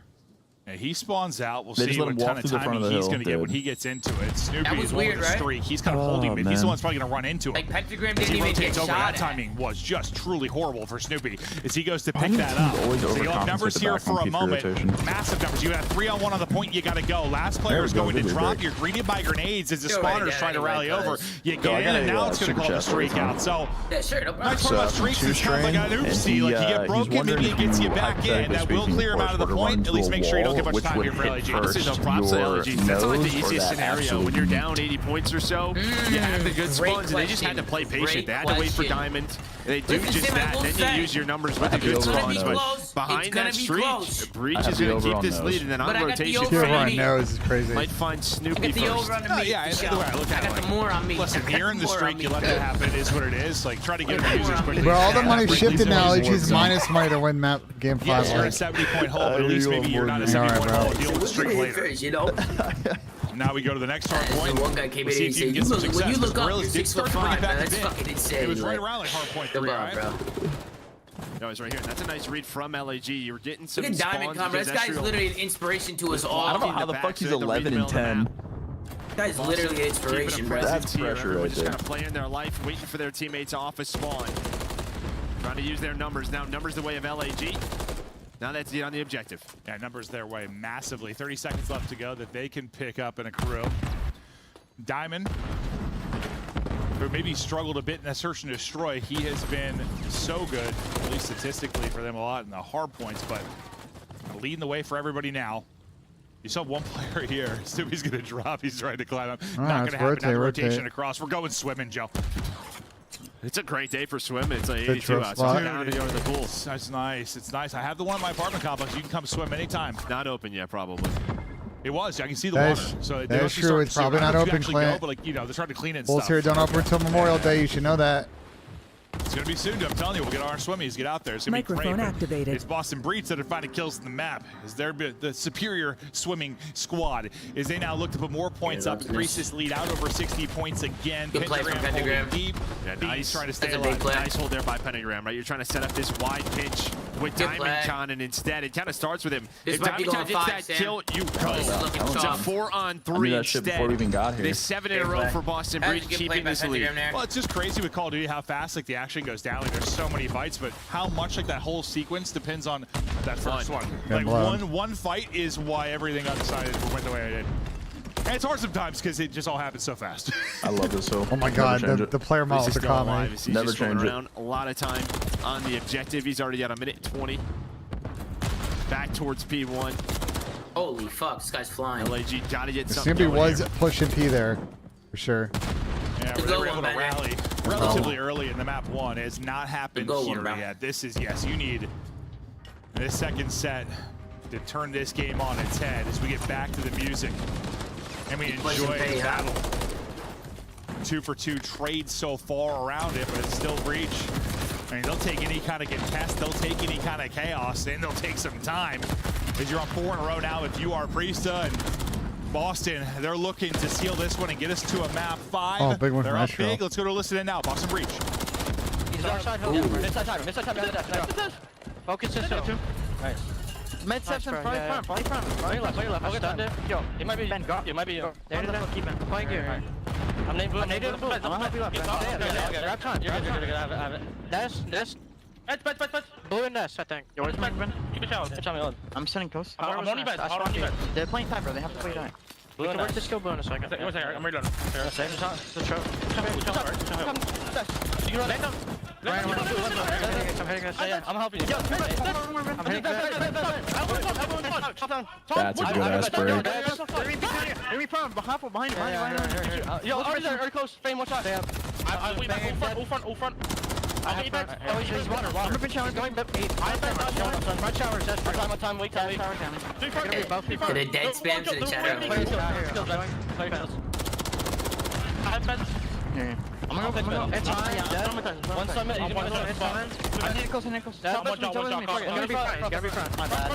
Yeah, he spawns out. We'll They see just let what him ton walk of through the front timing of the he's hill, going to get when dude. he gets into it. Snoopy was is weird, one with the right? streak. He's kind of holding him. He's the man. one that's probably going to run into him. Like Pentagram As didn't he even rotates get over, shot that at. timing was just truly horrible for Snoopy. As he goes to pick do that teams up. always So you'll have overcompensate numbers the here back for a on P3 moment. rotation? Massive numbers. You got 3-on-1 on the point. You got to go. Last player There is we go. going to Good drop. break. You're greeted by grenades as the You're right, spawner's yeah, trying to anyway, rally over. cuz. You get Yo, I in, got and a, now it's going to super call the chat for you, streak Tom. out. So Yeah, sure. No nice problem. one about streaks is kind of like an oopsie. Like you get broken, maybe it gets you back in. That will clear him out of the point. At least make sure you don't get much time here for LAG. Honestly, no props to LG. That's like the easiest scenario. When you're down 80 points or so, you have the good Great spawns, and they just had to play patient. Great They had to wait for question. diamonds. And they do Listen, just Sam, I that. will Then say, you use your numbers with the have the good over on spawns. those. But It's behind gonna that be streak, close. Breach I have is the going to over keep on this those. lead, and then But on I got the rotation, over Tier on one me. knows is crazy. might find I Snoopy got the over first. on the meat. Yeah, for it's sure. the way I look at I it. got the more on me. Listen, I got here in the more on streak, me. you let that happen. Is what it is. Like try to get a use as quickly. Bro, all the as money you can. shifted now. Breach LG's is minus money to win map game 5. Yes, you're a Like, 70-point hole, but at least maybe you're not a All right, 70-point bro. hole. Deal with the streak later. First, you know? Now we go to the next hard So point. one guy came We'll in see and if you said, can get some when you success. look up, Gorillas you're did 6 start foot to bring it 5, back man. a That's bit. fucking insane. It was right like, around like hard point Good 3, ball, right? bro. No, he's right here. And that's a nice read from LAG. You're getting some Look at Diamond spawns Combat. This because guy's Ezreal literally an inspiration to us all. I don't know in how the the back, fuck he's so they have to read 11 the and middle of the 10. map. This guy's literally an Keeping a inspiration, bro. presence That's here. pressure Everyone's right just there. kind of playing their life, waiting for their teammates off a spawn. Trying to use their numbers. Now numbers the way of LAG. Now that's it on the objective. Yeah, numbers their way massively. 30 seconds left to go that they can pick up in a crew. Diamond, who maybe struggled a bit in that search and destroy, he has been so good, at least statistically for them a lot in the hard points, but leading the way for everybody now. You saw one player here. Snoopy's going to drop. He's trying to climb up. All Not right, going to happen. rotate, Now rotation rotate. across. We're going swimming, Joe. It's a great day for swimming. It's like Good 82 trip outside. spot. Down to go to the pool. That's nice. It's nice. I have the one at my apartment complex. You can come swim anytime. Not open yet, probably. It was. I can see the That water. is- So that they is must be true. starting It's to see it. probably I don't not know if you open, actually Clint. go, but like, you know, they're starting to clean it and Bulls stuff. here don't open until Memorial Day. You should know that. It's going to be soon. I'm telling you, we'll get our swimmies. Get out there. It's going to be great. Microphone but activated. It's Boston Breach that are finding kills in the map. Is there the superior swimming squad? Is they now look to put more points up, increase this lead out over 60 points again. Good play from Pentagram. holding deep. Yeah, Bees nice. trying to stay That's a big alive. play. Nice hold there by Pentagram, right? You're trying to set up this wide pitch with Good Diamond play. Con, and instead it kind of starts with him. This If might be Diamond Con going gets 5, that Sam. kill, you go. This is looking It's a soft. 4-on-3 I knew that shit before we even got here. This 7 in a Good row play. for Boston That was Breach, a good play keeping by this lead. Pentagram there. Well, it's just crazy with Call of Duty how fast like the action goes down. Like there's so many fights, but how much like that whole sequence depends on that first one. Like one fight is why everything got decided went the way it did. And it's hard sometimes because it just all happens so fast. I love this hill. Oh my Never God, change the, it. the player He's model just to still alive. comment. He's Never just running change it. around a lot of time on the objective. He's already got 1:20. Back towards P1. Holy fuck, this guy's flying. LAG got to get something Snoopy going was here. pushing P there, for sure. Yeah, The they goal were able one, to man. rally relatively early in the map one. It has not happened The goal here one, bro. yet. This is, yes, you need this second set to turn this game on its head as we get back to the music and we Play some enjoy pay, the huh? battle. 2-for-2 trades so far around it, but it's still Breach. I mean, they'll take any kind of contest, they'll take any kind of chaos, and they'll take some time. As you're on 4 in a row now with UR Priesta and Boston, they're looking to seal this one and get us to a map 5. Oh, big one They're from up Ezreal. big. Let's go to listen in now. Boston Breach. Focus this hill. Nice. Mid section, play left. I'll get down there. Yo, it might be Ben. It might be. There, keep him. Playing here. I'm native. I'm native. I'm gonna help you up. Grab time. You're good. Have it. Nest. Blue and nest, I think. Yours, Ben. Keep it out. I'm sending close. I'm on you, Ben. They're playing Piper. They have to play down. We can work this skill blue in a second. I'm ready on. Same shot. The choke. You can run it. I'm helping you. That's a good ass break. Behind. Yo, already close. Fame, watch out. All front. I'll get you back. He's water. I'm ripping shower. Going back. Front shower. Just time. Wait time. To the dead spam to the chat early. I'm gonna go. It's fine. One summit. I need to close. It's gonna be front. My bad.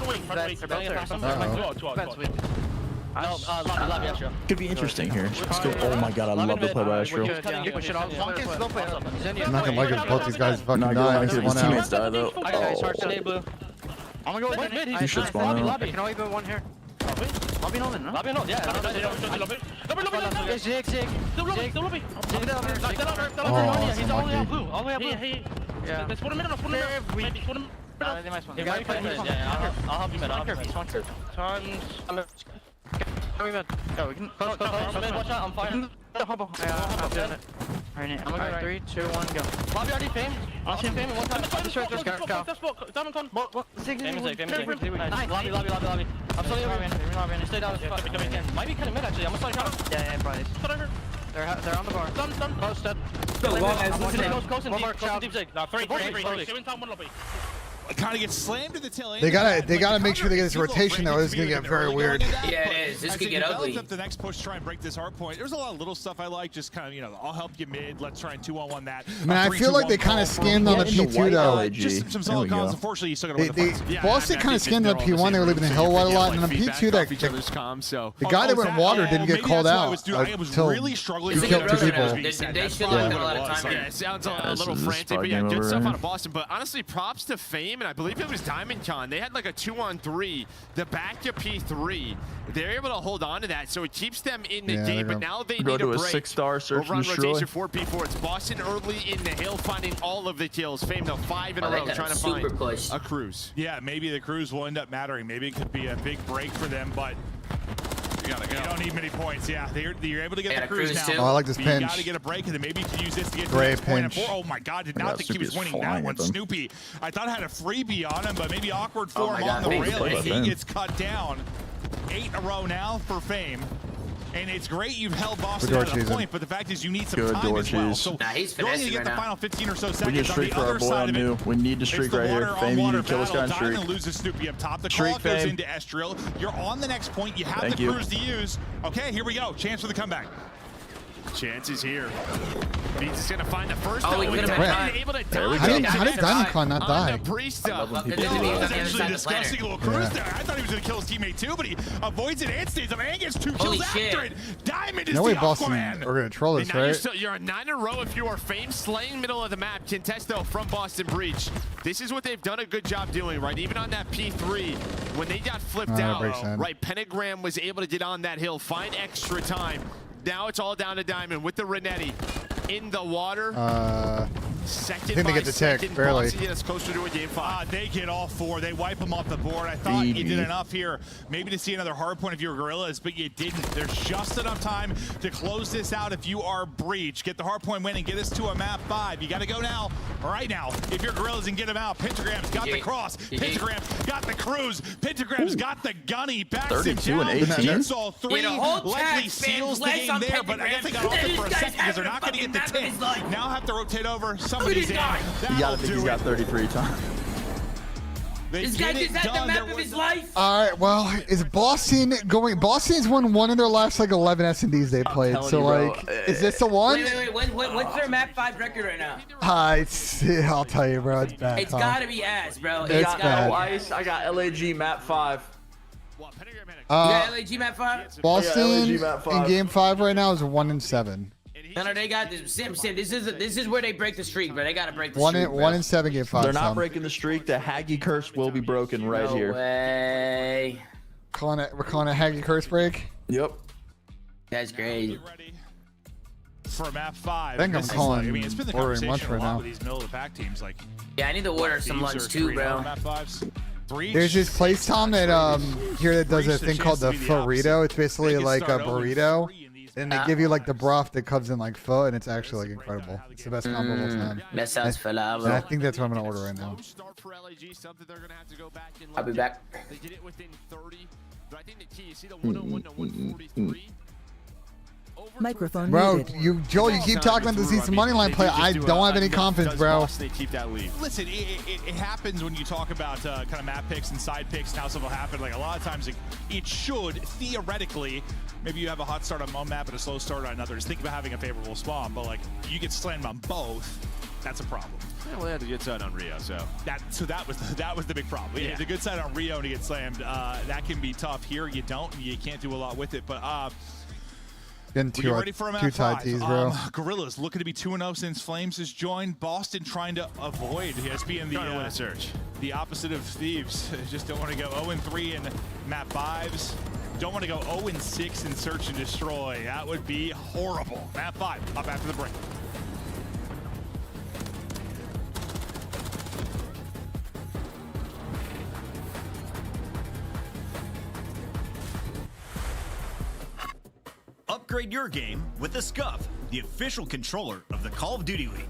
Could be interesting here. Let's go. Oh my god, I love the play by Astro. I'm not gonna like it. Both these guys fucking die. His teammates die though. I'm gonna go with mid. He should spawn out. Can I go one here? Lobby on, no? Lobby on, yeah. Zig. He's all the way up blue. All the way up blue. Yeah. Let's put him in. Maybe put him. You gotta play mid. Yeah, I'll help you mid. Go, we can. Close. Watch out, I'm firing. I'm doing it. I'm gonna go 3, 2, 1, go. Lobby already famed. I'll see him fame one time. Just go. Diamond con. What? Zig. Nice. Lobby. I'm still over. Stay down. Might be kind of mid actually. I'm gonna start shot. Yeah, probably. They're on the bar. Done. Close, dead. Close and deep Zig. No, 3. Doing top one lobby. Kind of gets slammed to the tail end. They gotta make sure they get this rotation though. This is gonna get very weird. Yeah, it is. This could get ugly. Up the next push, try and break this hard point. There's a lot of little stuff I like. Just kind of, I'll help you mid. Let's try and 2-on-1 that. I mean, I feel like they kind of scammed on the P2 though. Just some solid comms. Unfortunately, you still gotta win the fight. Boston kind of scammed on the P1. They were leaving the hill wide a lot, and on the P2, the guy that went water didn't get called out until really struggling he killed 2 people. They should have a lot of time. Yeah, it sounds a little frantic, but yeah, good stuff out of Boston. But honestly, props to Fame, and I believe it was Diamond Con. They had like a 2-on-3, the back to P3. They're able to hold on to that, so it keeps them in the game. But now they need a break. 6-star search over on rotation 4P4. It's Boston early in the hill, finding all of the kills. Fame though 5 in a row, trying to find a cruise. Yeah, maybe the cruise will end up mattering. Maybe it could be a big break for them, but you don't need many points. Yeah, you're able to get the cruise now. Oh, I like this pinch. You got to get a break, and then maybe you can use this to get to the Great next point. pinch. Oh my God, did not think he was winning that one. Snoopy, I thought I had a freebie on him, but maybe awkward for him on the rail, and he gets cut down. 8 in a row now for Fame. And it's great you've held Boston at a point, but the fact is you need some time as well. So you're only going to get the final 15 or so seconds. We need to streak for our boy on new. We need to streak right here. Fame, you need to kill this guy and streak. Diamond loses Snoopy up top. The call goes into Estrel. You're on the next point. You have the cruise to use. Okay, here we go. Chance for the comeback. Chance is here. Beats is gonna find the first. Oh, he could have been able to die. How did Diamond Con not die? That's actually a disgusting little cruise there. I thought he was gonna kill his teammate too, but he avoids it and stays up and gets 2 kills after it. Diamond is no way the Boston Aquaman. are gonna troll this, right? You're on 9 in a row if you are Fame, slaying middle of the map. Contest though from Boston Breach. This is what they've done a good job doing, right? Even on that P3, when they got flipped out, right? Pentagram was able to get on that hill, find extra time. Now it's all down to Diamond with the Renetti in the water. Second they get the tech, barely. Get us closer to a game 5. They get all 4. They wipe them off the board. I thought you did enough here, maybe to see another hard point if you were Gorillas, but you didn't. There's just enough time to close this out if you are Breach. Get the hard point win and get us to a map 5. You got to go now, right now. If you're Gorillas and get them out. Pentagram's got the cross. Pentagram's got the cruise. Pentagram's got the gunny. Backs him down. 32 and 18. All 3 likely seals the game there, but I guess they got off it for a second because they're not going to get the 10. Now have to rotate over. Somebody's in. You gotta think he's got 33 times. This guy just had the map of his life. All right, well, is Boston going? Boston's won 1 of their last like 11 S&Ds they played. So like, is this the one? Wait. What's their map 5 record right now? I'll tell you, bro. It's bad. It's gotta be ass, bro. It's bad. Ice. I got LAG map 5. You got LAG map 5? Boston in game 5 right now is 1-7. No, they got this. Sim. This is where they break the streak, bro. They gotta break the streak. streak. 1-7 game 5. They're not breaking the streak. The Haggy curse will be broken right here. No way. We're calling it Haggy curse break. Yep. That's great. For map 5. I think I'm calling. I mean, it's been the ordering lunch conversation right now. with these middle of the pack teams. Like, yeah, I need to order some lunch too, bro. Map 5s. There's this place, Tom, that here that does a thing called the burrito. It's basically like a burrito, and they give you like the broth that comes in like pho, and it's actually like incredible. It's the best combo of all time. That sounds phenomenal. I think that's what I'm gonna order right now. I'll be back. They did it within 30, but I think the key is see the 101 to 143. Microphone Bro, muted. Joel, you keep talking about this decent money line play. I don't have any confidence, bro. They keep that lead. Listen, it happens when you talk about kind of map picks and side picks and how stuff will happen. Like a lot of times, it should theoretically. Maybe you have a hot start on one map and a slow start on another. Just think about having a favorable spawn, but like you get slammed on both. That's a problem. Yeah, well, they had a good side on Rio, so That was the big problem. Yeah. The good side on Rio to get slammed, that can be tough. Here you don't, and you can't do a lot with it. But Getting we get ready for a two map tight 5. tees, bro. Gorillas looking to be 2-0 since Flames has joined. Boston trying to avoid being trying to win a search. the opposite of Thieves. Just don't want to go 0-3 in map 5s. Don't want to go 0-6 in Search and Destroy. That would be horrible. Map 5, up after the break. Upgrade your game with the Scuff, the official controller of the Call of Duty League.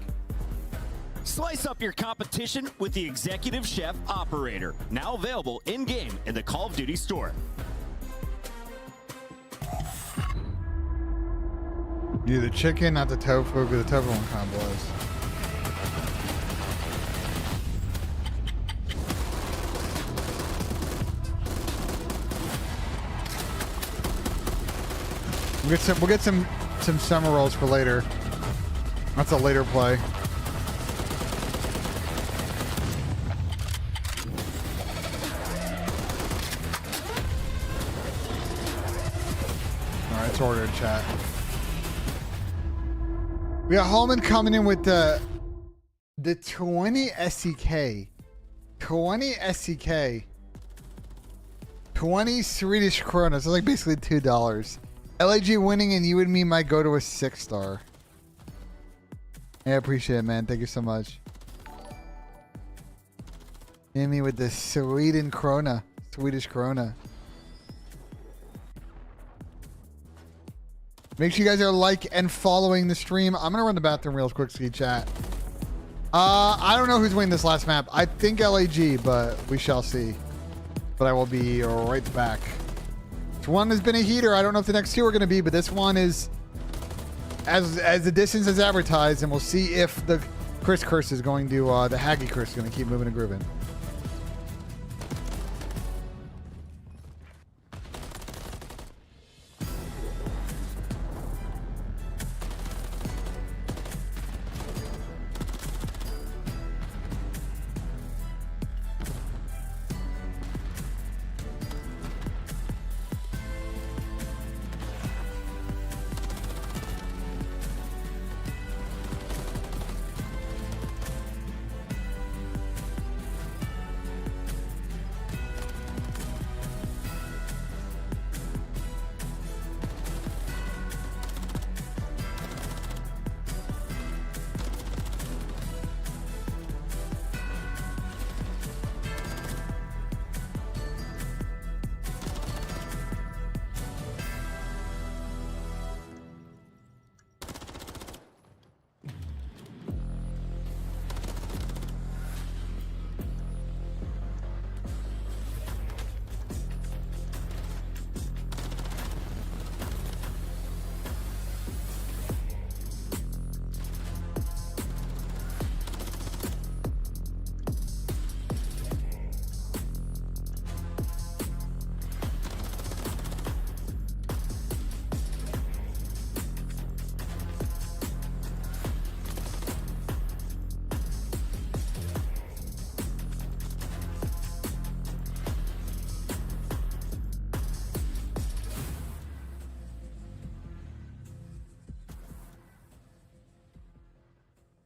Slice up your competition with the Executive Chef Operator, now available in-game in the Call of Duty store. Do the chicken, not the tofu, because the tofu one kind of blows. We'll get some summer rolls for later. That's a later play. All right, it's ordered, chat. We got Holman coming in with the 20 SEK. 20 SEK. 20 Swedish krona. So like basically $2. LAG winning and you and me might go to a 6-star. Yeah, I appreciate it, man. Thank you so much. Hit me with the Swedish krona. Make sure you guys are like and following the stream. I'm gonna run the bathroom real quick, ski chat. I don't know who's winning this last map. I think LAG, but we shall see. But I will be right back. This one has been a heater. I don't know if the next two are gonna be, but this one is as the distance is advertised, and we'll see if the Chris curse is going to the Haggy curse is gonna keep moving and grooving.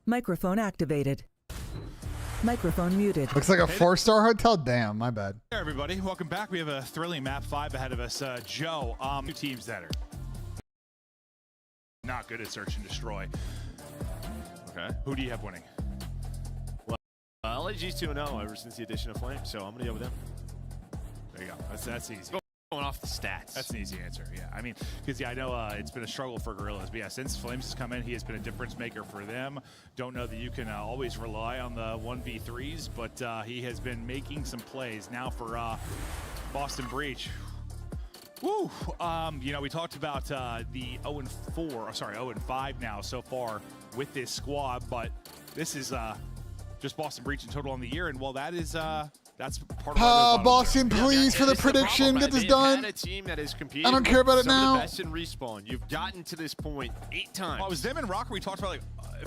Microphone activated. Microphone muted. Looks like a 4-star hotel. Damn, my bad. Hey everybody, welcome back. We have a thrilling map 5 ahead of us. Joe, 2 teams that are not good at Search and Destroy. Okay. Who do you have winning? Well, LAG's 2-0 ever since the addition of Flame, so I'm gonna go with them. There you go. That's easy. Going off the stats. That's an easy answer. Yeah, I mean, because I know it's been a struggle for Gorillas, but yeah, since Flames has come in, he has been a difference maker for them. Don't know that you can always rely on the 1v3s, but he has been making some plays now for Boston Breach. Woo! You know, we talked about the 0-5 now so far with this squad, but this is just Boston Breach in total on the year, and while that is that's part of Boston, please, for the prediction. Get this done. A team that is competing I don't care about it now. the best in Respawn. You've gotten to this point 8 times. Well, it was them and Rocker we talked about, like,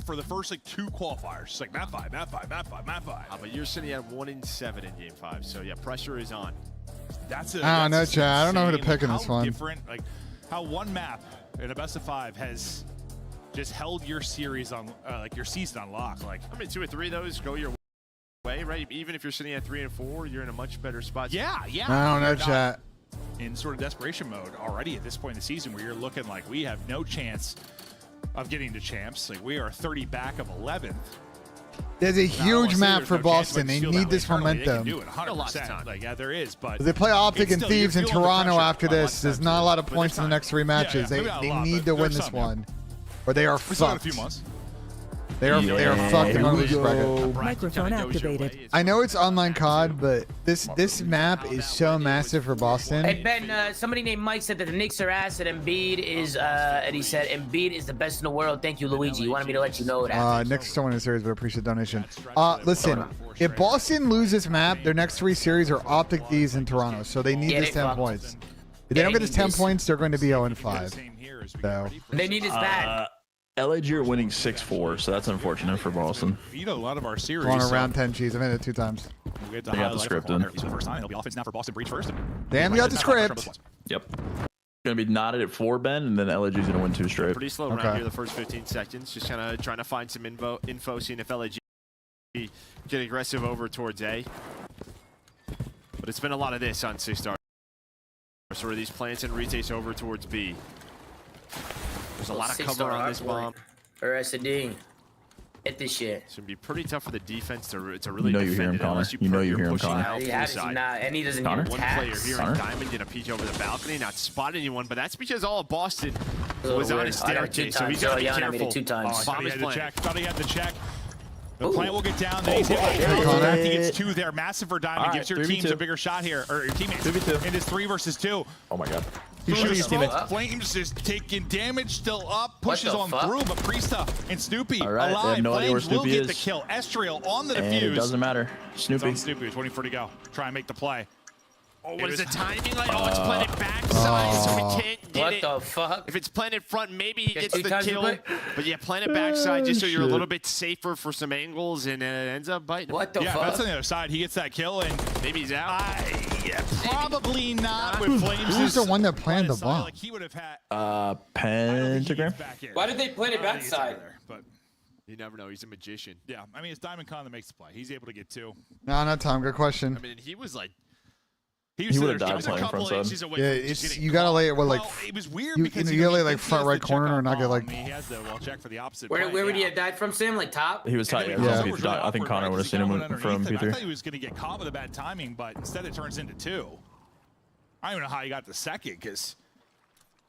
for the first like 2 qualifiers. It's like map 5, map 5, map 5, map 5. But you're sitting at 1 in 7 in game 5. So yeah, pressure is on. That's I don't know, Chad. I don't know who to pick in this one. Different, like how one map in a best of 5 has just held your series on, like your season on lock. Like, I mean, 2 or 3 of those go your way, right? Even if you're sitting at 3 and 4, you're in a much better spot. yeah. I don't know, Chad. In sort of desperation mode already at this point in the season, where you're looking like we have no chance of getting to champs. Like we are 30 back of 11th. There's a huge map for Boston. They need this momentum. They can do it 100%. Like, yeah, there is, but They play Optic and still, Thieves in you're feeling the Toronto pressure after a lot this. There's not a lot of points in the next 3 matches. maybe not a They lot, need but to win there's this some, one, or they are we still got a fucked. few months. They are fucked in this bracket. Microphone activated. I know it's online COD, but this map is so massive for Boston. Hey Ben, somebody named Mike said that the Knicks are ass and Embiid is, and he said Embiid is the best in the world. Thank you, Luigi. He wanted me to let you know that. Next still win the series, but appreciate the donation. Listen, if Boston loses this map, their next 3 series are Optic, Thieves, and Toronto, so they need this 10 points. If they don't get this 10 points, they're going to be 0-5. So They need this bad. LAG are winning 6-4, so that's unfortunate for Boston. You know, a lot of our series. on a round 10 cheese. I've hit it 2 times. We They got the script in. For the first time, it'll be offense now for Boston Breach first. Damn, you got the script. Yep. Gonna be knotted at 4, Ben, and then LAG's gonna win 2 straight. Pretty slow round here the first 15 seconds. Just kind of trying to find some info, seeing if LAG get aggressive over towards A. But it's been a lot of this on 6-star. Sort of these plants and retakes over towards B. There's a lot of cover on this bomb. Or SD. Hit this shit. It's gonna be pretty tough for the defense to really You know you hear defend him, it unless Connor. You know you hear him, pushing Connor. out He to the has side. not, and he doesn't Connor? hear One tax. player here in Diamond did a peek over the balcony, not spot anyone, but that's because all of Boston was on his staircase, so he's got to be careful. Two times. Bomb is planted. Thought he had the check. The plant will get down. Then he's able to kill. I think it's 2 there. Massive for Diamond. All Gives your right, teams 3v2. a bigger shot here, or your teammates. 3v2. It is 3 versus 2. Oh my god. He's shooting his teammates. Flames is taking damage, still up, pushes the on fuck? through, but Priesta and Snoopy All right, they alive. have no idea where Flames will Snoopy get the is. kill. Estriel on the And it defuse. doesn't matter. It's Snoopy. on Snoopy. 24 to go. Try and make the play. Oh, what is the timing like? Oh, it's planted backside, so we can't get What it. the fuck? If it's planted front, maybe he gets 2 the times kill. replay? But yeah, planted backside just so you're a shit. little bit safer for some angles, and it ends up biting. What the Yeah, fuck? that's on the other side. He gets that kill, and Maybe he's out. probably not with Flames. Who's the one that planted the side, bomb? Like he would have had. Pentagram. Why did they play it backside? But You never know. He's a magician. yeah, I mean, it's Diamond Con that makes the play. He's able to get 2. No, not Tom. Good question. I mean, he was like, He would've there. died He was a playing couple front side. inches away Yeah, from just it's getting you gotta caught. lay it with like Well, it was weird you because you gotta lay he like thinks front he has right the corner check or on not get like. bomb. He has the well check for the opposite. Where play, would he yeah. have died from, Sam? Like top? He was tight. Yeah, Yeah, Yeah. it was I think awkward, Connor right? would have 'Cause seen he him got one from underneath him. I P3. thought he was going to get caught with a bad timing, but instead it turns into 2. I don't even know how he got the second because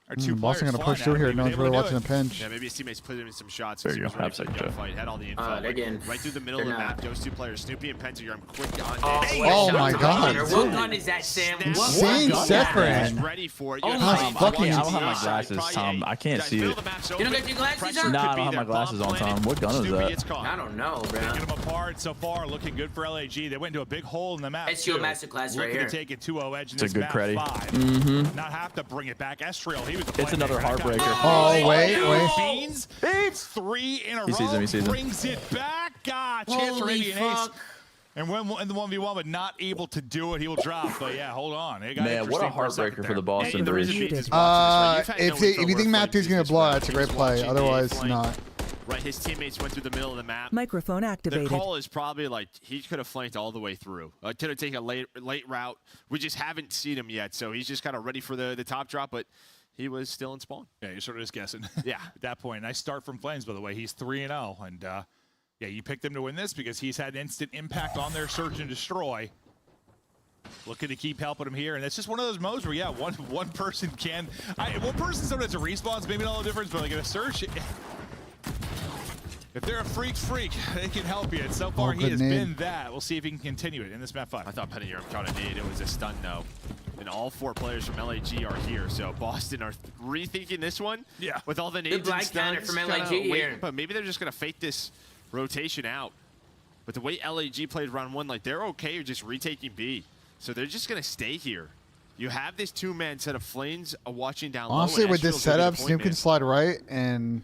our 2 Boston players gonna flying push through at here. him. No He one's was really able to watching do the it. pinch. yeah, maybe his teammates put him in some shots. There He you was go. ready Half for the second check. gunfight. Had all the info. they're Like, getting- right through the middle of the they're map. not. Those 2 players, Snoopy and Pentagram, quick on Oh, this. what a Oh shot my from God. Connor. What gun is that, Sam? Snap. What Insane gun is Separate. that? He's ready for it. Oh You're my right. God. Watching I don't have the my inside, glasses, probably Tom. A. I can't Guys, see middle it. of the map's You don't open. got your glasses Pressure on? could Nah, I be don't have there. my glasses Bomb on, Tom. planted. What gun is Snoopy that? gets caught. I don't know, bro. Picking them apart so far, looking good for LAG. They went into a big hole in the map. That's your too. masterclass right Looking here. to take it 2-0 edge in It's a this good map credit. 5. Not have to bring it back. Estriel, he was the It's another playmaker. That heartbreaker. guy- Oh, wait. Beans. Beans. 3 in a row. He sees him, he sees him. Brings it back. God, chance for Holy maybe an ace. fuck. And when in the 1v1, but not able to do it, he will drop. But yeah, hold on. It got Man, what a interesting for second heartbreaker there. for the Boston The reason Breach. Beans is watching this, right? You've had If no you info think where Matthew's Flames gonna is blow, right. that's a great He's play. watching Otherwise, the A-flank. not. Right, his teammates went through the middle of the map. Microphone The activated. call is probably like he could have flanked all the way through. Could have taken a late route. We just haven't seen him yet, so he's just kind of ready for the top drop, but he was still in spawn. Yeah, you're sort of just guessing. Yeah. At that point, nice start from Flames, by the way. He's 3-0, and yeah, you picked him to win this because he's had instant impact on their search and destroy. Looking to keep helping him here, and it's just one of those modes where, yeah, one person can. One person sometimes respawns, maybe not a difference, but like in a search, if they're a freak, they can help you. And so far, he has been that. We'll see if he can continue it in this map 5. I thought Pentagram caught a nade. It was a stun, though. And all 4 players from LAG are here, so Boston are rethinking this one. Yeah. With all the nades and black stuns. counter from kinda LAG waiting, here. but maybe they're just going to fake this rotation out. But the way LAG played round 1, like, they're okay with just retaking B. So they're just going to stay here. You have this 2-man set of Flames watching down low. Honestly, and with this Estriel's gonna be setup, the point Snoop can man. slide right, and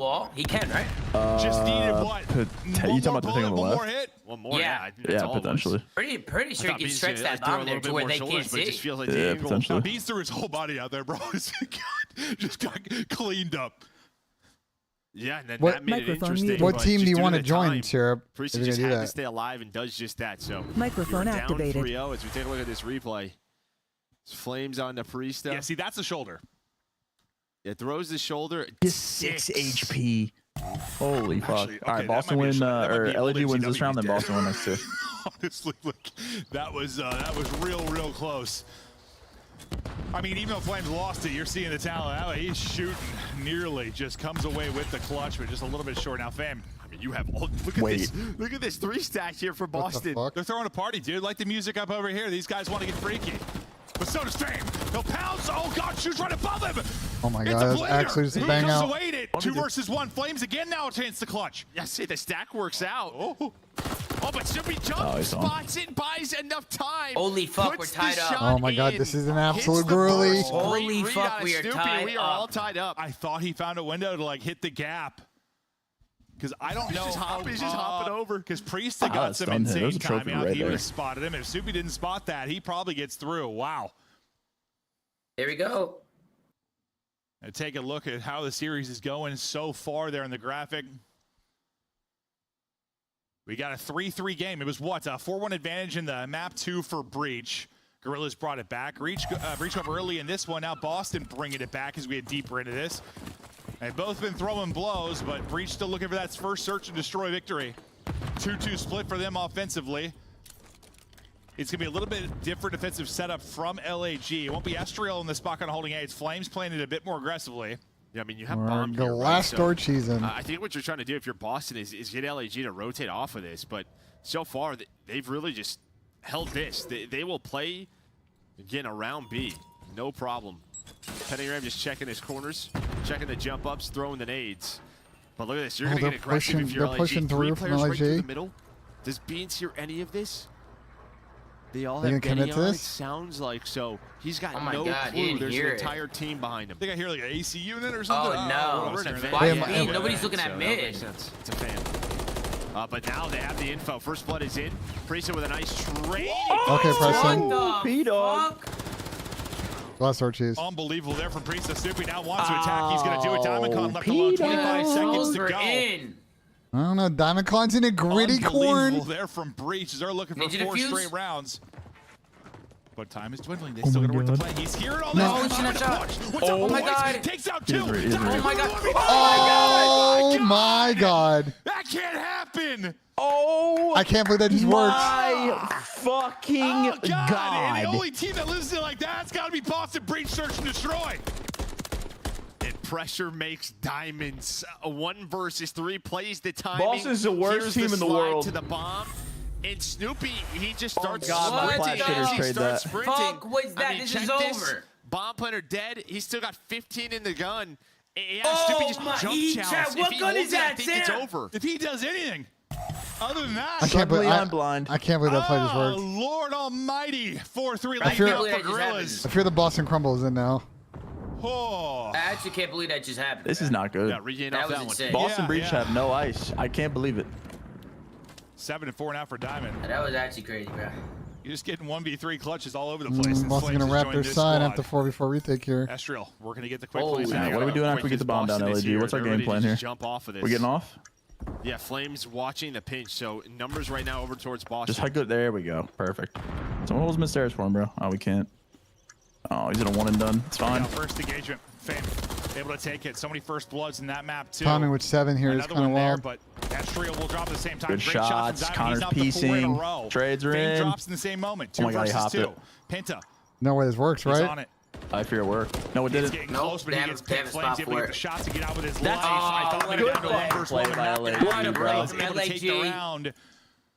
wall. He can, right? Just needed what? You talking about the thing on the one left? more hit. One more, Yeah. I think that's all it was. potentially. Pretty sure I you thought can Beans stretch did, that like, throw a bomb there little to bit where more they shoulders, can't but it just see. feels like Yeah, the angle. potentially. No, Beans threw his whole body out there, bro. Just got cleaned up. Yeah, and then What- that made it Microphone interesting. muted. What but team just do you due want to the join, time, Syrup? Priest if you're just gonna do had to that? stay alive and does just that. So Microphone you're activated. down 3-0 as we take a look at this replay. It's Flames on the Priesta. Yeah, see, that's a shoulder. It throws the shoulder. Just 6 HP. Holy fuck. Actually, All okay, right, Boston that might win, be that might or be old LG wins MCW this round, then dead. Boston win next two. Honestly, look, that was real close. I mean, even though Flames lost it, you're seeing the talent. That way, he's shooting nearly, just comes away with the clutch, but just a little bit short. Now, fam, I mean, you have all. Look at this. Look at this 3-stack here for Boston. Fuck? they're throwing a party, dude. Like the music up over here. These guys want to get freaky. But so does Fame. He'll pounce. Oh, God, shoots right above him. Oh my It's God, a that was blinger. actually just a He bang comes out. away at it. 2 versus 1. Flames again now a chance to clutch. Yeah, see, the stack works out. Oh. Oh, but Snoopy Oh, jumps, he's on. spots it, buys enough time. Holy fuck, puts we're tied the up. shot Oh my God, in, this is an hits absolute the gruelie. burst. Great Holy read fuck, out of we are Snoopy. tied We are all up. tied up. I thought he found a window to like hit the gap. Because I don't know. He's just hopping over. Because Priesta got that's some done hit. insane There's a trophy timeout. right He would there. have spotted him. If Soupy didn't spot that, he probably gets through. Wow. There we go. Now take a look at how the series is going so far there in the graphic. We got a 3-3 game. It was what? A 4-1 advantage in the map 2 for Breach. Gorillas brought it back. Breach up early in this one. Now Boston bringing it back as we get deeper into this. They've both been throwing blows, but Breach still looking for that first search and destroy victory. 2-2 split for them offensively. It's going to be a little bit different defensive setup from LAG. It won't be Estriel in the spot on holding A. It's Flames playing it a bit more aggressively. Yeah, I mean, you have We're bomb the here, last right? door cheesing. I think what you're trying to do if you're Boston is get LAG to rotate off of this. But so far, they've really just held this. They will play, again, around B. No problem. Pentagram just checking his corners, checking the jump ups, throwing the nades. But look at this. You're going to get aggressive if you're they're LAG. pushing 3 through from players right through LAG. the middle. Does Beans hear any of this? They all They have gonna commit Benny to on. It this? sounds like so. He's got Oh my no God, he clue. didn't There's hear an it. entire team behind him. I think I hear like an AC unit or something. Oh, no. We're in a Why van. Why am I- nobody's looking So at that makes mid? sense. It's a fan. But now they have the info. First blood is in. Priesta with a nice trade. Okay, Preston. What the P-Dog. fuck? Last door cheese. Unbelievable there from Priesta. Soupy now wants to attack. He's going to do it. Diamond Con left alone. 25 seconds to We're go. in. I don't know. Diamond Con's in a gritty Unbelievable corn. there from Breach. They're looking for Need you to 4 fuse? straight rounds. But time is dwindling. They still got to work the play. He's here at all this. No, time. he's in a Diamond shot. clutch. What's up, Oh my boys? God. Takes out He's 2. right, he's Diamond right. Oh my God. clutch. Oh my God. That can't happen. Oh, I can't believe that just worked. my fucking Oh, God. God. And the only team that lives it like that's got to be Boston. Breach, search, and destroy. And pressure makes diamonds. A 1 versus 3 plays the timing. Boston's the worst Here's team in the slide world. to the bomb. And Snoopy, he just starts God, my sprinting. flash As hitters he trade starts that. sprinting. Fuck was that? I mean, This check is over. Bomb planter dead. He's still got 15 in the gun. Yeah, Oh Snoopy just my- jump he- challenge. Chad, If what he gun holds is it, I that, think it's Sam? over. If he does anything other than that. I can't believe Suddenly I'm blind. I can't believe that play just Oh, worked. Lord Almighty. 4-3 I lead fear- now can't believe for that just Gorillas. I fear the Boston Crumble is in now. Oh. I actually can't believe that just happened. This is not good. Yeah, regain That off was that one. insane. Boston Yeah, Breach yeah. have no ice. I can't believe it. 7-4 now for Diamond. That was actually crazy, bro. You're just getting 1v3 clutches all over the place. and Boston's Flames gonna has wrap joined their this side squad. after 4v4 retake here. Estriel, we're going to get the quick Holy plays. cow. now. What are we doing after we get the bomb down, Boston is LAG? here. What's our They're game ready to plan just here? Jump off of this. We getting off? Yeah, Flames watching the pinch. So numbers right now over towards Boston. Just hike good. There we go. Perfect. Someone holds mid stairs for him, bro. Oh, we can't. Oh, he's in a one and done. It's fine. Now, first engagement. Fame able to take it. So many first bloods in that map, too. Timing with 7 here is Another kind of one there, wild. but Estriel will drop at the same time. Good Great shot shots. from Diamond. Connor's He's out the 4 in a piecing. row. Trades are Fame in. drops in the same moment. 2 Oh my God, he versus hopped 2. it. Penta. No way this works, He's right? on it. I fear it work. No, it He's didn't. getting Nope, close, but they he have gets a picked. spot Flames able to for get it. the shot to get out with his That's- life. I thought what they a were down to play. 1 versus Play 1. by Not LAG, gonna What a happen. bro. Gorillas play able from to take the LAG. round.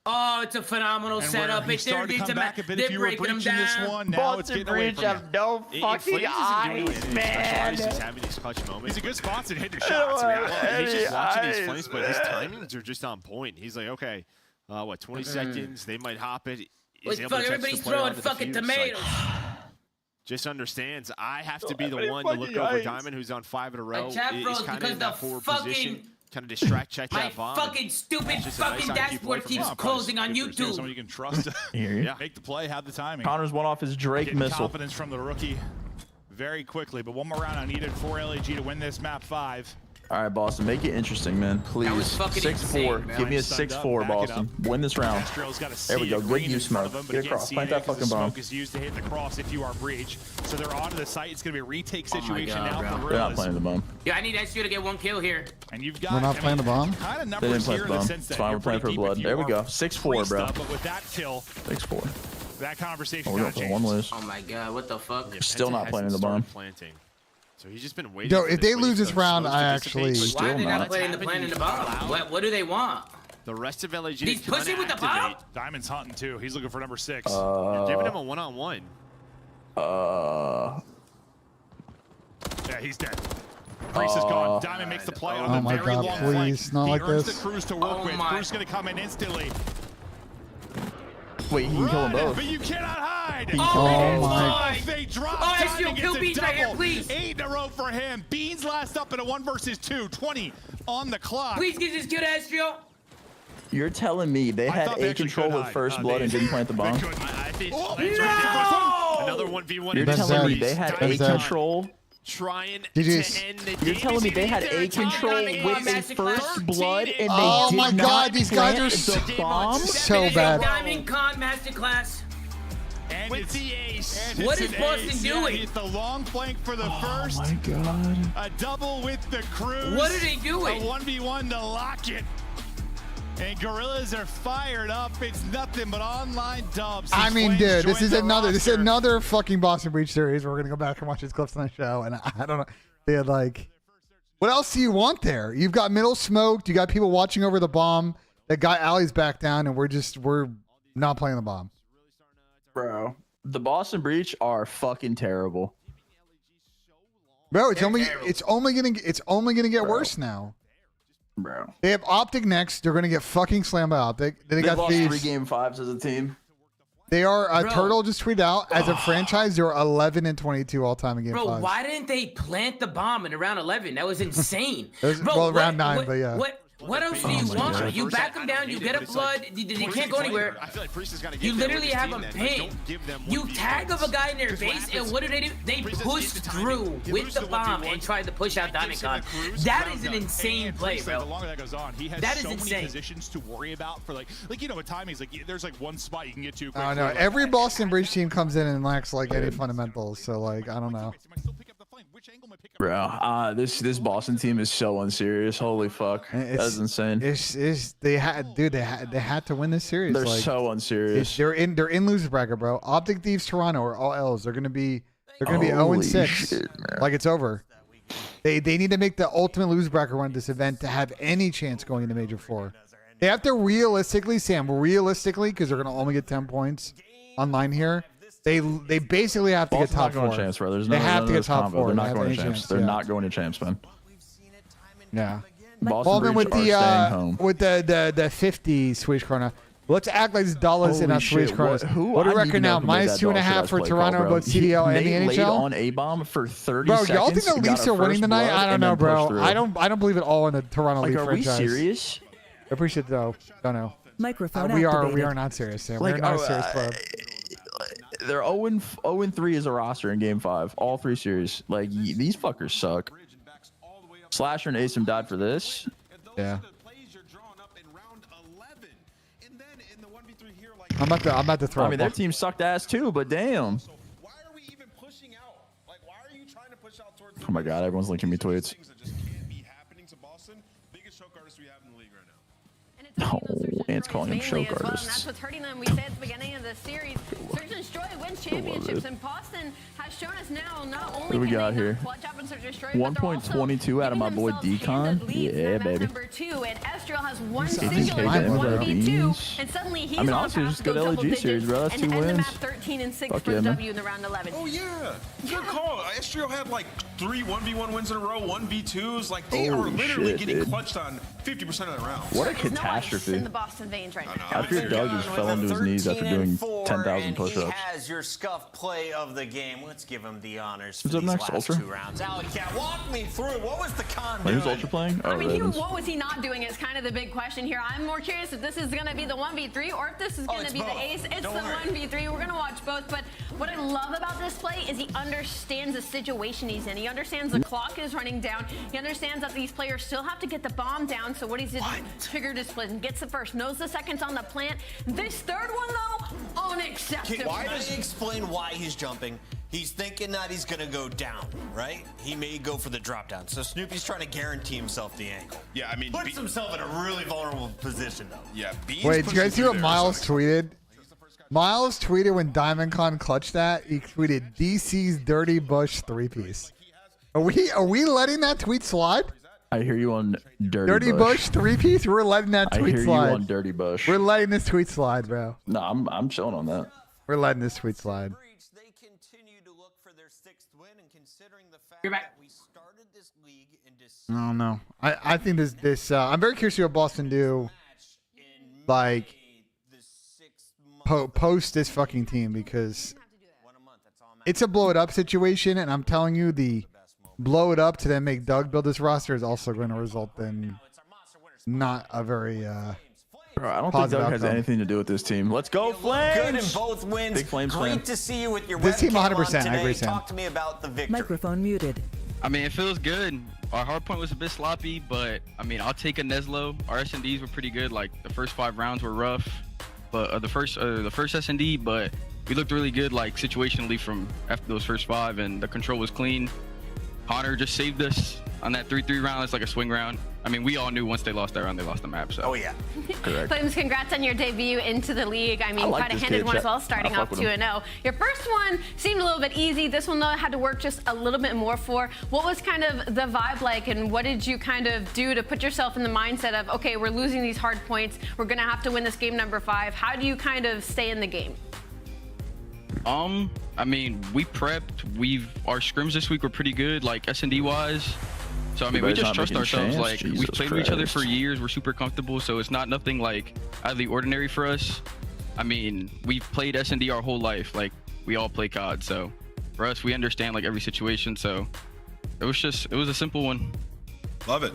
Oh, it's a phenomenal And setup. he It's started to they're come back a bit if they're you were breaking them breaching this down. one. Now it's getting away from you. no Flames isn't doing anything special. He's having these clutch moments. He's a good spot to hit the shots. man. Well, he's just watching these eyes, Flames, but his timings are just on point. He's like, okay, 20 seconds? They might hop it. He's Wait, able to fuck, touch the everybody's player throwing onto the fucking fuse. Like, tomatoes. just understands I have to be the many one to look fucking over eyes. Diamond, who's on 5 in a row. chat Is froze kind of because in that the forward fucking position Kind of distract check My that bomb. fucking stupid Just a nice fucking IQ play dashboard from keeps him. closing on Good for YouTube. someone you can trust to Here. make the play, have the timing. Connor's one off his Drake Getting missile. confidence from the rookie very quickly, but one more round I needed for LAG to win this map 5. All right, Boston, make it interesting, man. Please. was fucking 6-4. insane, man. Give me a Sunned up, 6-4, back it Boston. up. Win this round. Astriel's got a There we go. Good green in use, front of Smoke. him, but Get he across. can't see Plant it that 'cause fucking the bomb. smoke is used to hit the cross if you are breach. So they're onto the site. It's going to be a retake Oh my situation God, now bro. for They're not Gorillas. playing the bomb. Yeah, I need SU to get 1 kill here. And you've got We're not playing the bomb? kind of They numbers didn't play here the in the bomb. sense It's that fine. you're We're playing pretty for deep blood. if There we you go. are 6-4, creased bro. up, but with that kill, 6-4. that conversation Oh, we're got going for one changed. lose. Oh my God, what the fuck? Still not Penta playing hasn't the bomb. started Planting. So he's just been waiting. Yo, for if this they wave lose this of round, smokes I to actually- dissipate. Why are they not. not playing the plan in the bomb? What do they want? The rest of LAG He's is trying pushing to with the activate. bomb? Diamond's hunting too. He's looking for number 6. They're giving him a one-on-one. Yeah, he's dead. Priest is gone. Diamond makes the play on Oh the my very God, long please, flank. not He like earns this. the Cruz to work Oh with. my. Cruz is going to come in instantly. Wait, he can kill them Run, both. but you cannot hide. Oh my. They drop. Oh, Diamond SU, gets kill a Beans right here, double. please. 8 in a row for him. Beans last up in a 1 versus 2. 20 on the clock. Please get this kill to Astrio. You're telling me they I had thought they A actually control could with hide. first blood and They- didn't plant the bomb? they couldn't. I think Oh, no! another 1v1. You're That's telling me that. they had A That's that. control? Trying GG's. to end the You're game. telling me they had A control Diamond with Con a Masterclass. first blood and they Oh did my not God, these guys plant are the bomb? so bad. Diamond Con Masterclass. And With it's the ace. and What it's is an Boston ace. doing? Yeah, it's the long flank for the first. Oh my God. A double with the Cruz. What are they A doing? 1v1 to lock it. And Gorillas are fired up. It's nothing but online dubs. I These mean, Flames dude, this join is the another roster. fucking Boston Breach series. We're gonna go back and watch these clips on the show, and I don't know. They had like, what else do you want there? You've got middle smoked. You got people watching over the bomb. That guy Alley's back down, and we're not playing the bomb. Bro, the Boston Breach are fucking terrible. Bro, it's They're only terrible. it's only gonna get Bro. worse now. Bro. They have Optic next. They're gonna get fucking slammed by Optic. Then they got lost these. 3 game 5s as a team. They are Bro. Turtle just tweeted out as a franchise. They're 11-22 all time in game Bro, 5. why didn't they plant the bomb in round 11? That was insane. It was- Bro, well, round 9, but yeah. What else do Oh you my want? God. You back them down, you get a blood, they can't go anywhere. I feel like Priest is gonna get You there literally with his have team them then. Like, pinned. don't give them You 1v1s. tag up a guy in their 'Cause what base, and happens- what do? They Priest doesn't pushed get the timing. through He with loses the the bomb 1v1. and tried to push out Diamond Gives him Con. the Cruz, That round is an done. insane And play, Priest, like, the bro. longer that goes on, he has That is so many insane. positions to worry about for like you know, with timing, he's like there's like one spot you can get to. I don't know. quickly, like, Every Boston Breach team comes in and lacks like any fundamentals. So like I don't know. Bro, this Boston team is so unserious. Holy fuck. That's insane. They had to win this series. They're like, so unserious. they're in loser bracket, bro. Optic Thieves Toronto are all L's. They're gonna be 0-6. shit, man. Like it's over. They need to make the ultimate loser bracket run this event to have any chance going into Major 4. They have to realistically, because they're gonna only get 10 points online here. They basically have to get Boston's top not going 4. to champs, bro. There's They no, have none to of get this top combo. 4. They're to not have going any to champs. chance, They're yeah. not going to champs, man. Yeah. Boston Well, then Breach with are staying home. with the 50 Swedish krona. Let's act like it's dollars in Holy our Swedish shit, kronas. who- What do you I need to reckon know now? who made Minus that dog shit 2.5 ass for play Toronto, call, bro. both CDL and the They laid NHL. on A-bomb for 30 Bro, seconds. y'all think the got Leafs a are winning first tonight? blood, I don't and know, then bro. pushed through. I don't believe it all in the Toronto Like, Leaf are we franchise. serious? I appreciate it though. Don't know. Microphone We activated. are not serious, Sam. Like, We're not a serious club. They're 0-3 as a roster in Game 5. All 3 series. Like, these fuckers suck. Slasher and Asim died for this. Yeah. I'm about to throw. I mean, their team sucked ass too, but damn. Oh my god, everyone's linking me tweets. Oh, Ant's calling them Mainly choke as well, and artists. that's what's hurting them. We said at the beginning of the series, Search and Destroy wins championships, and Boston has shown us now not only What do we can got they here? not clutch up and Search and Destroy, but they're also 1.22 out of my giving boy themselves Decon. handed leads. Yeah, That's baby. number 2, and Estriel has one He's singular fine with that. 1v2, and suddenly he's I mean, on honestly, path just to go good double LG digits series, bro. That's and 2 end the wins. map 13-6 Fuck for yeah, the man. W in the round 11. Oh yeah, good call. Estriel had like 3 1v1 wins in a row, 1v2s. Like they are Holy literally shit, getting dude. clutched on 50% of the rounds. What a There's no other catastrophe. in the Boston veins right now. I fear Doug just fell into his knees after doing 10,000 push-ups. He has your scuff play of the game. Let's give him the honors for Who's up these next, last Ultra? 2 rounds. Alec, walk me through. What was the con Wait, who's doing? Ultra playing? Oh, I mean, Ravens. what was he not doing is kind of the big question here. I'm more curious if this is going to be the 1v3 or if this is going to be both. the ace. It's Don't the worry. 1v3. We're going to watch both. But what I love about this play is he understands the situation he's in. He understands the clock is running down. He understands that these players still have to get the bomb down. So what he's doing, triggered his split and gets the first, knows the seconds on the plant. This third one, though, unacceptable. Why does he explain why he's jumping? He's thinking that he's going to go down, right? He may go for the drop down. So Snoopy's trying to guarantee himself the angle. Yeah, I mean, Puts himself in a really vulnerable position, though. yeah. Beans Wait, did you guys see pushing what through Miles there is tweeted? Miles tweeted when DiamondCon clutched that. He tweeted DC's Dirty Bush 3-piece. Are we letting that tweet slide? I hear you on Dirty Bush 3-piece? We're letting that I tweet hear slide. you on Dirty Bush. We're letting this tweet slide, bro. No, I'm chilling on that. We're letting this tweet slide. They continue to look for their 6th win, and considering the fact You're back. that we started this league in I don't know. I think this I'm very curious to see what Boston do, like, post this fucking team, because it's a blow it up situation, and I'm telling you, the blow it up to then make Doug build this roster is also going to result in not a very Bro, I don't think Doug has anything to do with this team. Let's go, Flames! Good in both wins. Big Flames Great fan. to see you with your This team webcam 100%, on I agree, today. Sam. Talk to me about the victory. Microphone muted. I mean, it feels good. Our hardpoint was a bit sloppy, but I mean, I'll take a Neslo. Our S&Ds were pretty good. Like the first 5 rounds were rough, but the first S&D, but we looked really good, like situationally from after those first 5, and the control was clean. Connor just saved us on that 3-3 round. It's like a swing round. I mean, we all knew once they lost that round, they lost the map. So. Oh yeah. Correct. Flames, congrats on your debut into the league. I mean, I like quite a this handed kid, one as Chet. well, starting I off fuck with him. 2-0. Your first one seemed a little bit easy. This one, though, had to work just a little bit more for. What was kind of the vibe like, and what did you kind of do to put yourself in the mindset of, okay, we're losing these hard points. We're going to have to win this game number 5. How do you kind of stay in the game? I mean, we prepped. Our scrims this week were pretty good, like S&D wise. So I mean, we Everybody's just not trust making ourselves. chance? Like we Jesus played with each other for Christ. years. We're super comfortable, so it's not nothing like out of the ordinary for us. I mean, we've played S&D our whole life. Like we all play COD, so for us, we understand like every situation. So it was a simple one. Love it.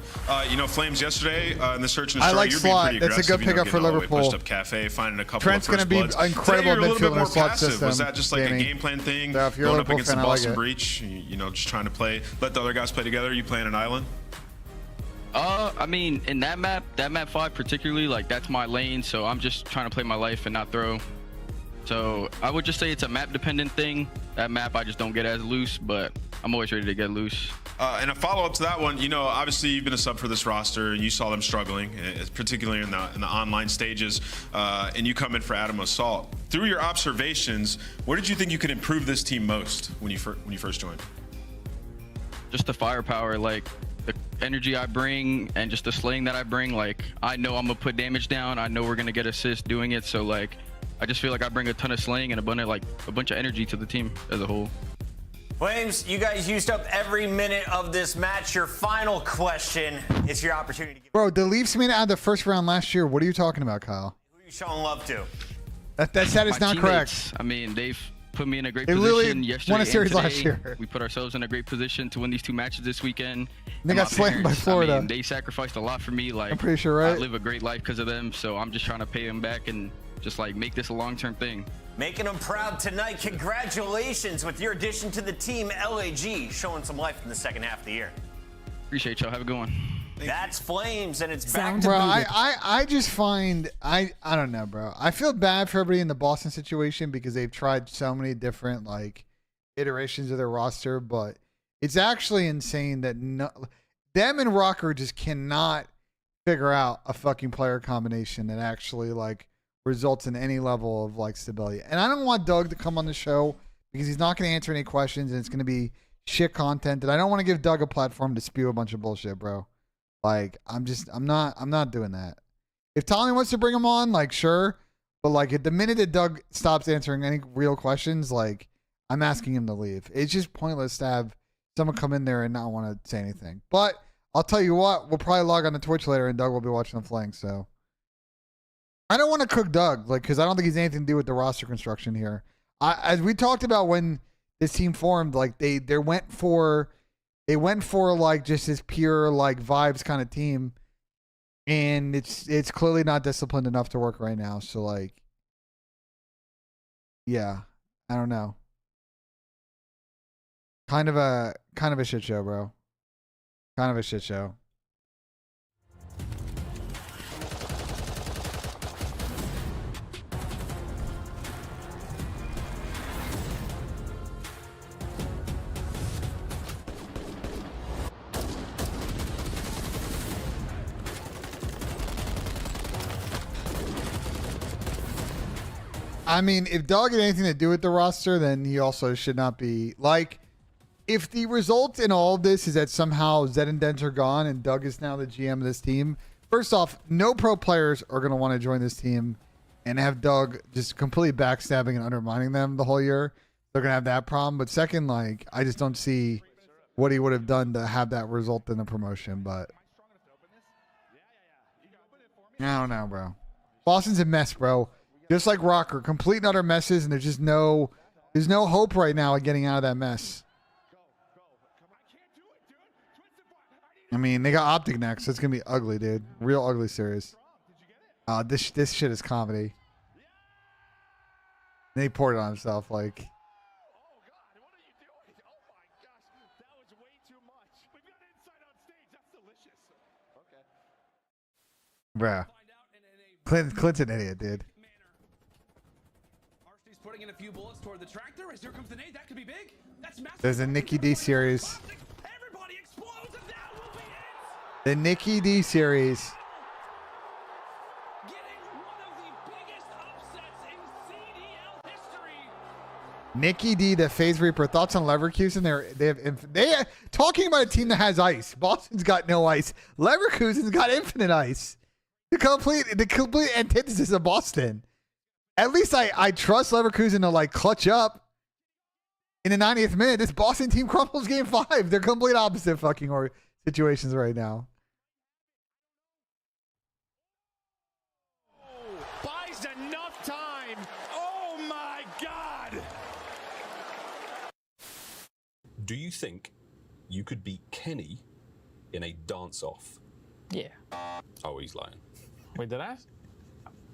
You know, Flames yesterday in the search and I destroy, like you're being Slot. pretty That's a aggressive. good pickup for getting all the way Liverpool. Pushed up cafe, finding a couple Trent's of going first to be bloods. incredible Today, you're a little bit midfielder more in slot passive. system. Was that just like Jamie. a game plan thing? So if you're a Going up Liverpool against the fan, I like Boston it. Breach, you know, just trying to let the other guys play together. You playing an island? I mean, in that map 5 particularly, like that's my lane. So I'm just trying to play my life and not throw. So I would just say it's a map dependent thing. That map I just don't get as loose, but I'm always ready to get loose. And a follow-up to that one, you know, obviously you've been a sub for this roster, and you saw them struggling, particularly in the online stages, and you come in for Adam Assault. Through your observations, where did you think you could improve this team most when you first joined? Just the firepower, like the energy I bring and just the slaying that I bring. Like I know I'm gonna put damage down. I know we're gonna get assists doing it. So like I just feel like I bring a ton of slaying and a bunch of energy to the team as a whole. Flames, you guys used up every minute of this match. Your final question. It's your opportunity to give. Bro, the Leafs made it out of the first round last year. What are you talking about, Kyle? Who are you showing love to? That is My not correct. teammates, I mean, they've put me in a great They position literally yesterday won a and series today. last year. We put ourselves in a great position to win these 2 matches this weekend. They And got my slammed by parents, Florida. I mean, they sacrificed a lot for me. Like I'm pretty sure, right? I live a great life because of them, so I'm just trying to pay them back and just like make this a long-term thing. Making them proud tonight. Congratulations with your addition to the team, LAG, showing some life in the second half of the year. Appreciate y'all. Have a good one. That's Flames, and it's back Sound to Bro, muted. I just find I don't know, bro. I feel bad for everybody in the Boston situation because they've tried so many different like iterations of their roster, but it's actually insane that them and Rocker just cannot figure out a fucking player combination that actually like results in any level of like stability. And I don't want Doug to come on the show because he's not going to answer any questions and it's going to be shit content. And I don't want to give Doug a platform to spew a bunch of bullshit, bro. Like I'm not doing that. If Tommy wants to bring him on, like sure, but like at the minute that Doug stops answering any real questions, like I'm asking him to leave. It's just pointless to have someone come in there and not want to say anything. But I'll tell you what, we'll probably log on to Twitch later and Doug will be watching the flank. So I don't want to cook Doug, like, because I don't think he's anything to do with the roster construction here. As we talked about when this team formed, like they went for like just this pure like vibes kind of team, and it's clearly not disciplined enough to work right now. So like, yeah, I don't know. Kind of a shit show, bro. Kind of a shit show. I mean, if Doug had anything to do with the roster, then he also should not be like. If the result in all of this is that somehow Zed and Dent are gone and Doug is now the GM of this team, first off, no pro players are going to want to join this team and have Doug just completely backstabbing and undermining them the whole year. They're going to have that problem. But second, like, I just don't see what he would have done to have that result in a promotion. But I don't know, bro. Boston's a mess, bro. Just like Rocker, complete and utter messes, and there's no hope right now of getting out of that mess. I mean, they got Optic next, so it's gonna be ugly, dude. Real ugly series. This shit is comedy. And he poured it on himself, like. Bruh. Clint's an idiot, dude. Putting in a few bullets toward the tractor as here comes the nade. That could be big. That's massive. There's a Nikki D series. Everybody explodes and that will be it. The Nikki D series. Getting one of the biggest upsets in CDL history. Nikki D, the FaZe Reaper. Thoughts on Leverkusen? They are talking about a team that has ice. Boston's got no ice. Leverkusen's got infinite ice. The complete antithesis of Boston. At least I trust Leverkusen to like clutch up in the 90th minute. This Boston team crumbles game 5. They're complete opposite fucking situations right now. Buys enough time. Oh my God. Do you think you could beat Kenny in a dance-off? Yeah. Oh, he's lying. Wait, did I?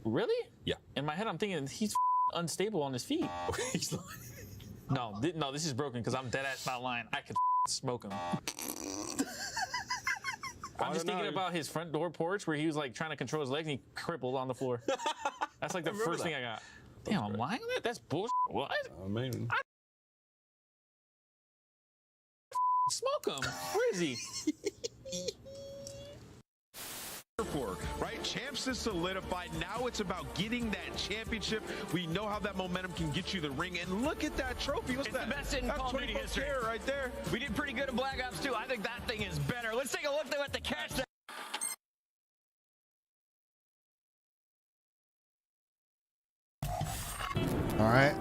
Really? Yeah. In my head, I'm thinking he's unstable on his feet. He's lying. No, this is broken because I'm dead ass not lying. I could smoke him. I'm just thinking about his front door porch where he was like trying to control his legs and he crippled on the floor. That's like the first thing I got. Damn, I'm lying on that? That's bullshit. What? I mean, smoke him. Where is he? Right, champs is solidified. Now it's about getting that championship. We know how that momentum can get you the ring, and look at that trophy. What's that? The best in Call of Duty history right there. We did pretty good in Black Ops 2. I think that thing is better. Let's take a look at the cash. All right,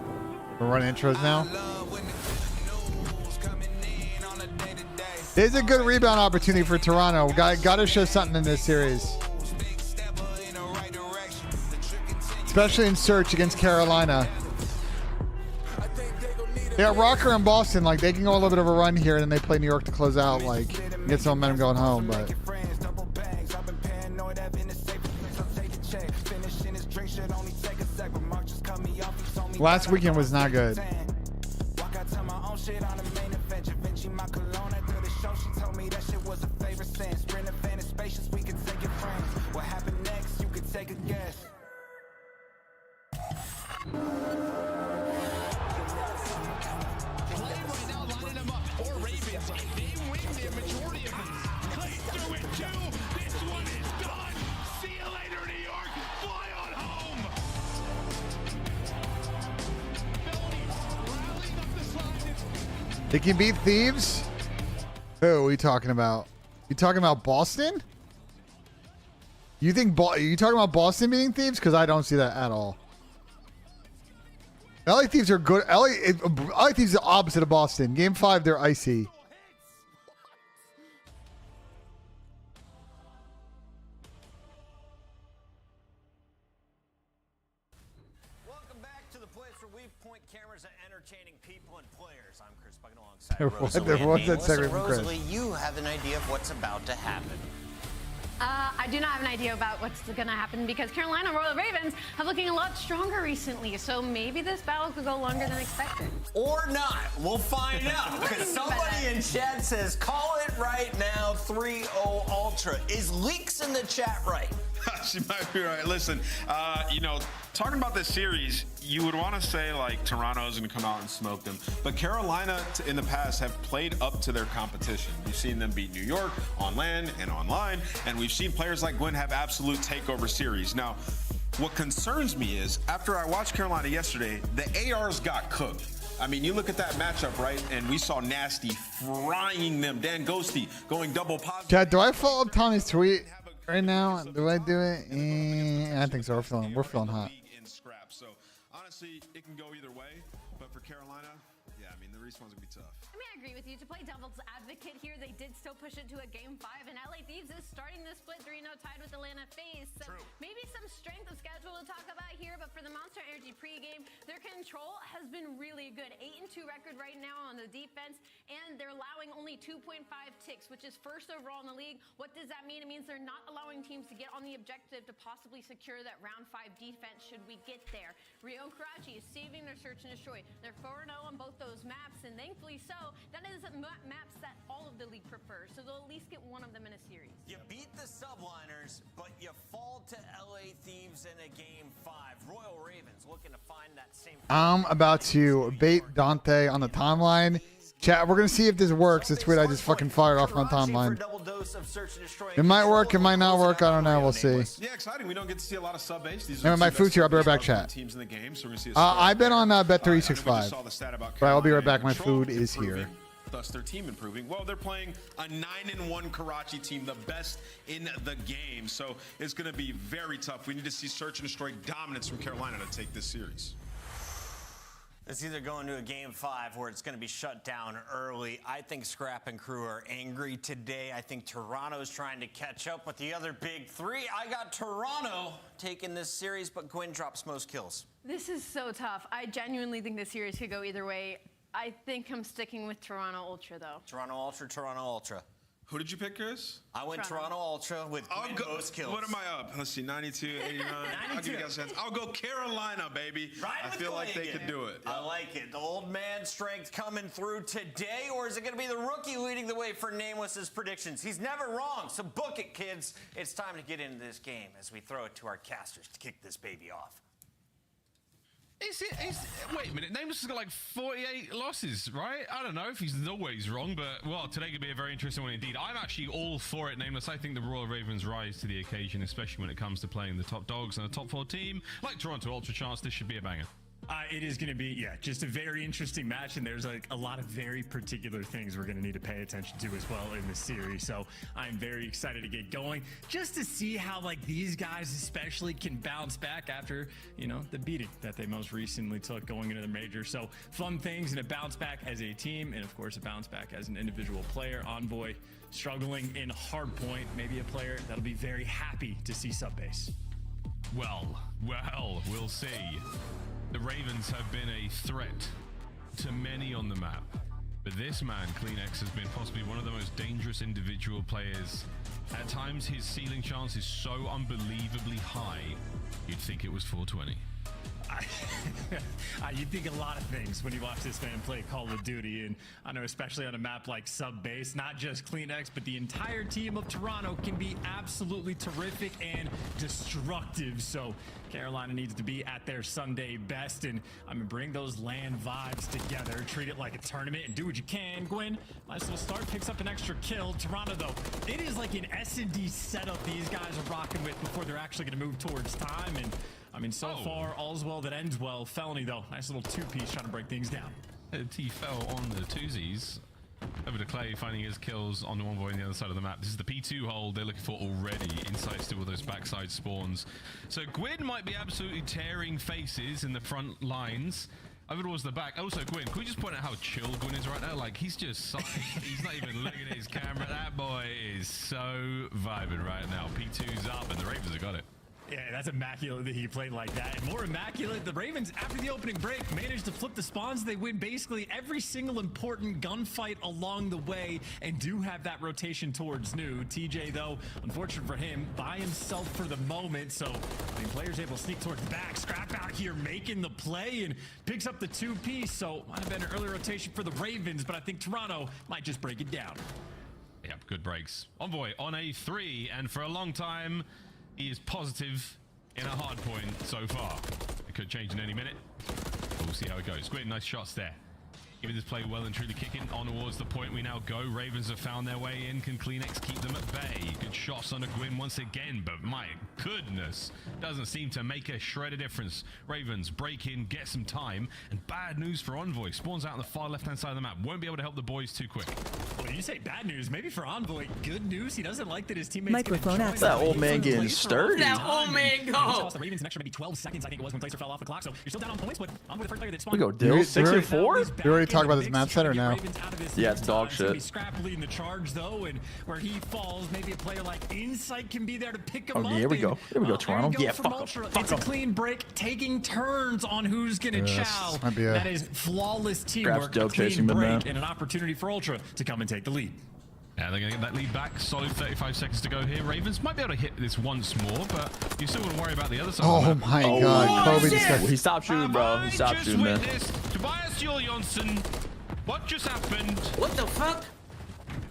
we're running intros now. There's a good rebound opportunity for Toronto. Got to show something in this series. Especially in search against Carolina. Yeah, Rocker and Boston, like, they can go a little bit of a run here, and then they play New York to close out, like, get some momentum going home, but... Last weekend was not good. What happened next? You could take a guess. They can beat Thieves? Who are we talking about? You talking about Boston? You think are you talking about Boston beating Thieves? Because I don't see that at all. LA Thieves are good. LA Thieves are the opposite of Boston. Game 5, they're icy. There was that segment from Chris. Rosalie, you have an idea of what's about to happen. I do not have an idea about what's going to happen because Carolina Royal Ravens have looking a lot stronger recently. So maybe this battle could go longer than expected. Or not. We'll find out. Because somebody in chat says, call it right now, 3-0 Ultra. Is Leaks in the chat right? She might be right. Listen, you know, talking about this series, you would want to say like Toronto's going to come out and smoke them, but Carolina in the past have played up to their competition. We've seen them beat New York on land and online, and we've seen players like Gwen have absolute takeover series. Now, what concerns me is after I watched Carolina yesterday, the ARs got cooked. I mean, you look at that matchup, right? And we saw Nasty frying them. Dan Ghosty going double positive. Chad, do I follow up Tommy's tweet right now? Do I do it? I think so. We're feeling hot. So honestly, it can go either way. But for Carolina, yeah, I mean, the respawn's gonna be tough. I mean, I agree with you. To play devil's advocate here, they did still push it to a game 5, and LA Thieves is starting the split 3-0 tied with Atlanta FaZe. So maybe some strength of schedule to talk about here, but for the Monster Energy pregame, their control has been really good. 8-2 record right now on the defense, and they're allowing only 2.5 ticks, which is first overall in the league. What does that mean? It means they're not allowing teams to get on the objective to possibly secure that round 5 defense should we get there. Rio Karachi is saving their search and destroy. They're 4-0 on both those maps, and thankfully so. That is maps that all of the league prefers, so they'll at least get one of them in a series. You beat the Subliners, but you fall to LA Thieves in a game 5. Royal Ravens looking to find that same. I'm about to bait Dante on the timeline. Chat, we're going to see if this works. This tweet I just fucking fired off my timeline. It might work, it might not work. I don't know. We'll see. Yeah, exciting. We don't get to see a lot of sub base. These Anyway, my food's here. I'll be right back, chat. Teams in the game, so we're gonna see I've been on Bet365. But I'll be right back. My food is here. Thus, their team improving. Well, they're playing a 9-1 Karachi team, the best in the game. So it's going to be very tough. We need to see search and destroy dominance from Carolina to take this series. It's either going to a game 5 where it's going to be shut down early. I think Scrap and crew are angry today. I think Toronto's trying to catch up with the other big 3. I got Toronto taking this series, but Gwen drops most kills. This is so tough. I genuinely think this series could go either way. I think I'm sticking with Toronto Ultra, though. Toronto Ultra. Who did you pick, Chris? I went Toronto Ultra with most kills. What am I up? Let's see, 92, 89. I'll give you guys a chance. I'll go Carolina, baby. I feel like they could do it. I like it. The old man strength coming through today, or is it going to be the rookie leading the way for Nameless's predictions? He's never wrong, so book it, kids. It's time to get into this game as we throw it to our casters to kick this baby off. Wait a minute, Nameless has got like 48 losses, right? I don't know if he's always wrong, but, well, today could be a very interesting one indeed. I'm actually all for it, Nameless. I think the Royal Ravens rise to the occasion, especially when it comes to playing the top dogs and a top 4 team. Like Toronto Ultra Chance, this should be a banger. It is going to be, just a very interesting match, and there's like a lot of very particular things we're going to need to pay attention to as well in this series. So I'm very excited to get going, just to see how like these guys especially can bounce back after, the beating that they most recently took going into the major. So fun things, and a bounce back as a team, and of course a bounce back as an individual player. Envoy struggling in Hardpoint, maybe a player that'll be very happy to see subbase. Well, we'll see. The Ravens have been a threat to many on the map, but this man, CleanX, has been possibly one of the most dangerous individual players. At times, his ceiling chance is so unbelievably high, you'd think it was 420. You think a lot of things when you watch this man play Call of Duty, and I know especially on a map like Subbase, not just CleanX, but the entire team of Toronto can be absolutely terrific and destructive. So Carolina needs to be at their Sunday best, and I'm gonna bring those LAN vibes together, treat it like a tournament, and do what you can. Gwen, nice little start, picks up an extra kill. Toronto, though, it is like an S&D setup these guys are rocking with before they're actually gonna move towards time. And I mean, so far, all's well that ends well. Felony, though, nice little 2-piece trying to break things down. T fell on the twosies. Over to Clay, finding his kills on the one boy on the other side of the map. This is the P2 hold they're looking for already. Inside still with those backside spawns. So Gwyn might be absolutely tearing faces in the front lines. Over towards the back. Also, Gwyn, can we just point out how chill Gwyn is right now? Like, he's just he's not even looking at his camera. That boy is so vibing right now. P2's up, and the Ravens have got it. Yeah, that's immaculate that he played like that. And more immaculate, the Ravens, after the opening break, managed to flip the spawns. They win basically every single important gunfight along the way and do have that rotation towards new. TJ, though, unfortunate for him, by himself for the moment. So, I mean, players able to sneak towards the back. Scrap out here making the play and picks up the 2-piece. So, might have been an early rotation for the Ravens, but I think Toronto might just break it down. Yep, good breaks. Envoy on a 3, and for a long time, he is positive in a hard point so far. It could change in any minute. We'll see how it goes. Great, nice shots there. Giving this play well and truly kicking on towards the point we now go. Ravens have found their way in. Can Kleenex keep them at bay? Good shots on a Gwyn once again, but my goodness, doesn't seem to make a shred of difference. Ravens break in, get some time, and bad news for Envoy. Spawns out on the far left-hand side of the map. Won't be able to help the boys too quick. Well, you say bad news, maybe for Envoy, good news. He doesn't like that his teammates. Microphone access. That old man getting sturdy. That old man go. The Ravens an extra maybe 12 seconds, I think it was, when Placer fell off the clock. So you're still down on points, but Envoy the first player that spawned. We go Dill 6-4. We already talked about this map set or no? Yeah, it's dog shit. Scrap leading the charge though, and where he falls, maybe a player like Insight can be there to pick him up. Here we go. Here we go, Toronto. Yeah, fuck him. It's a clean break, taking turns on who's gonna chow. That is flawless teamwork, a clean break, and an opportunity for Ultra to come and take the lead. Yeah, they're going to get that lead back. Solid 35 seconds to go here. Ravens might be able to hit this once more, but you still wouldn't worry about the other side. Oh my God, Kobe just got... He stopped shooting, bro. He stopped shooting, man. Tobias Johansson, what just happened? What the fuck?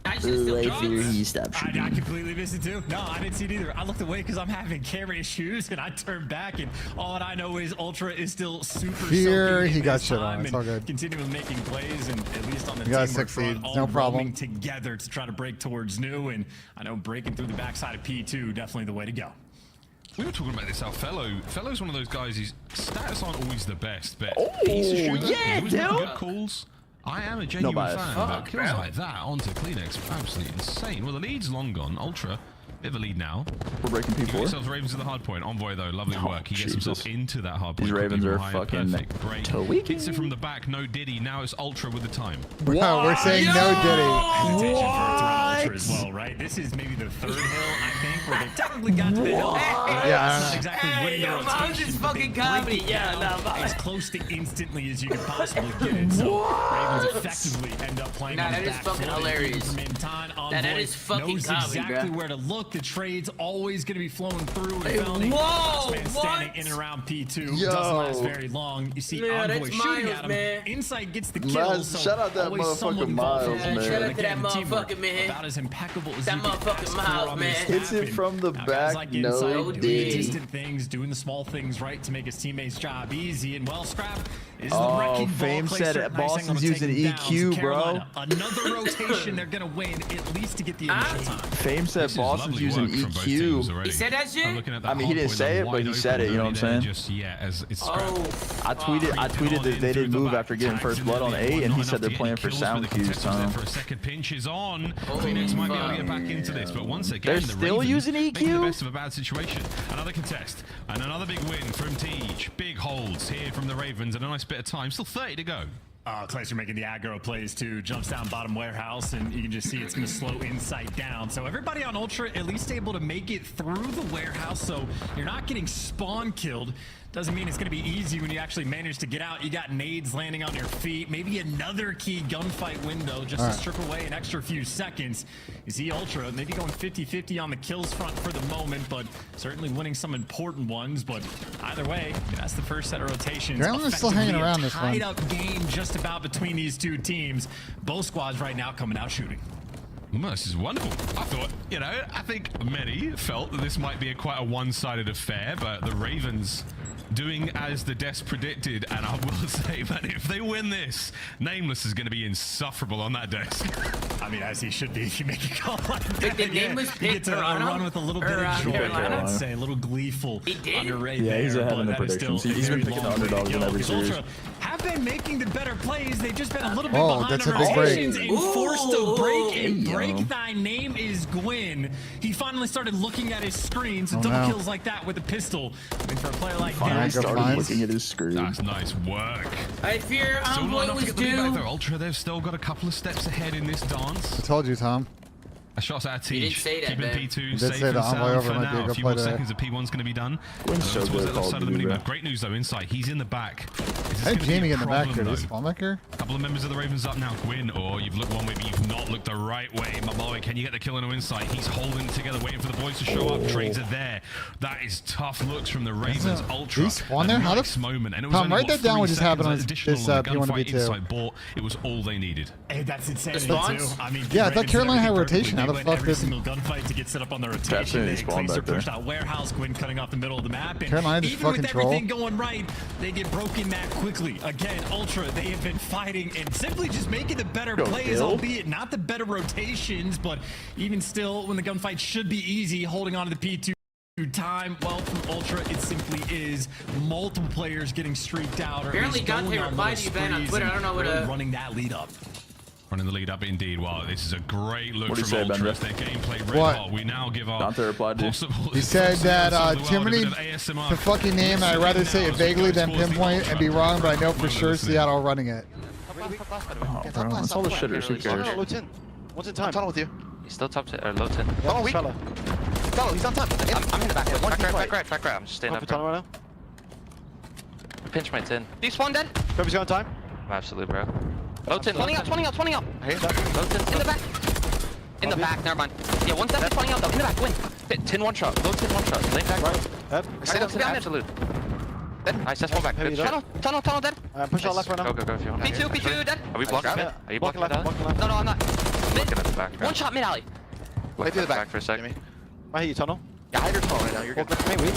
I he stopped shooting. I completely missed it too. No, I didn't see it either. I looked away because I'm having camera issues, and I turned back, and all I know is Ultra is still super here. He got shit on. It's all good. Continuing making plays, and at least on the team, front, all no problem. rolling together to try to break towards new. And I know breaking through the backside of P2 definitely the way to go. We were talking about this, our Fellow's one of those guys whose stats aren't always the best, but yeah, dude. Good calls. I am a genuine fan, but kills like that onto Kleenex, absolutely insane. Well, the lead's long gone. Ultra, bit of a lead now. We're breaking P4. Yourselves Ravens at the hard point. Envoy, though, lovely work. He gets himself into that hard point. These Ravens are fucking great. Hits it from the back, no Diddy. Now it's Ultra with the time. Wow, we're saying no Diddy. Ultra as well, right? This is maybe the third hill, I think, where they've technically got to the hill. Yeah, not exactly winning the rotation. This fucking comedy. Yeah, as close to instantly as you could possibly get it. So Ravens effectively end up playing on that is fucking hilarious. That is fucking knows comedy, exactly bro. where to look. The trade's always going to be flowing through. Hey, whoa! Standing in and around P2 doesn't last very long. You see Envoy shooting at him. Man. Insight gets the kill. So shout out that motherfucker Miles, man. Shout out to that motherfucker, man. About as impeccable as that you can motherfucking Miles, man. Hits it from the back. Like No doing distant things, doing the small things right to make his teammates' job easy. And well, Scrap is the wrecking ball. Fame said nice Boston's using EQ, bro. Another rotation, they're gonna win at least to get the initial time. Fame said Boston's using EQ. He said that shit? I mean, he didn't say it, but he said it. You know what I'm saying? I tweeted that they didn't move after getting first blood on A, and he said they're playing for sound cues. For a second, pinch is on. Kleenex might be able to get back into this, but once again, they're still using EQ. Making the best of a bad situation. Another contest and another big win from Tej. Big holds here from the Ravens and a nice bit of time. Still 30 to go. Clayster making the aggro plays too. Jumps down bottom warehouse, and you can just see it's going to slow Insight down. So everybody on Ultra at least able to make it through the warehouse, so you're not getting spawn killed. Doesn't mean it's going to be easy when you actually manage to get out. You got nades landing on your feet. Maybe another key gunfight window just to strip away an extra few seconds. You see Ultra maybe going 50-50 on the kills front for the moment, but certainly winning some important ones. But either way, that's the first set of rotations. Gremlin's still hanging around this one. Tied up game just about between these two teams. Both squads right now coming out shooting. Well, this is wonderful. I thought, I think many felt that this might be quite a one-sided affair, but the Ravens doing as the desk predicted, and I will say that if they win this, Nameless is going to be insufferable on that desk. I mean, as he should be if you make a call like that. The Nameless picked Toronto? Run with a little bit of joy, I'd say, a little gleeful. He did? Yeah, he's ahead in the predictions. He's been picking the underdogs in every series. Ultra have been making the better plays. They've just been a little bit behind that's on a big rotations break. and forced to break and break. Thy name is Gwyn. He finally started looking at his screen, so double kills like that with a pistol. I mean, for a player like that, he started looking at his screen. That's nice work. I fear Envoy was due. Ultra, they've still got a couple of steps ahead in this dance. I told you, Tom. A shot's out of You Teach. didn't say that, Keeping man. P2 Did safe say and the Envoy sound over for might be a now. A good few play more today. seconds of P1's going to be done. Quinn's so Towards good the at other Call side of of the Duty, mini-map. bro. Great news though, Insight. He's in the back. Is this Hey, gonna be Jamie a in the back here. problem, Is though? spawn back here? A couple of members of the Ravens up now. Gwyn, or you've looked one way, but you've not looked the right way. My boy, can you get the kill on Insight? He's holding it together, waiting for the boys to show up. Trades are there. That is tough looks from the Ravens. Ultra. Did he spawn there? How the nice moment. And it was Tom, only, write that down what just happened on this P1 P1v2. Insight bought. It was all they needed. Hey, that's insanity Spawns? too. I mean, Yeah, I thought Ravens did Carolina had everything rotation. How the perfectly. They fuck went every did- single gunfight to get set up on the That's rotation. it, he They spawned Glazer back there. pushed out Warehouse, Gwyn cutting off the middle of the map. And Carolina just even with fucking troll. everything going right, they get broken that quickly. Again, Ultra, they have been fighting and simply just making the better Go, plays, Bill. albeit not the better rotations, but even still, when the gunfight should be easy, holding on to the P2 time. Well, from Ultra, it simply is multiple players getting streaked out. Or at Apparently, least going Dante on replied little to you, Ben, on sprees Twitter. and I don't know what really running that lead up. Running the lead up indeed. Wow, this is a great look What did from he say, Ultra. Bender? As their gameplay red What? hot. We now give our Dante replied to you. possible. He said that too many ASMR. the fucking name. I'd rather say it vaguely than pinpoint and be wrong, but I know for sure Seattle running it. Oh, bro, that's all the shitters. Who cares? What's in time? Tunnel with you. He's still top 10 or low 10. Oh, weak. Fellow, he's on time. I'm in the back. Yeah, one Back right. I'm just staying Up up. for tunnel right now. Pinch my 10. Do you spawn dead? Kobe's going time. Absolutely, bro. Low 10. 20 up. I hear that. Low 10. In the back. In the back. Never mind. Yeah, one's dead. 20 out though. In the back. Win. 10 one shot. Low 10 one shot. Lane back. Right. Stay up. Absolute. Dead. Nice. That's one back. Heavy Good. Tunnel dead. Push out left right now. Go if you want. P2 dead. Are we blocking Grab mid? it. Are you blocking mid? Blocking left. No, I'm not. Looking at the back. Grab. One shot mid alley. Wait through the back for a sec. Jimmy. I hear you tunnel. Yeah, hide your tunnel right now. You're good. Walk left to me, weak.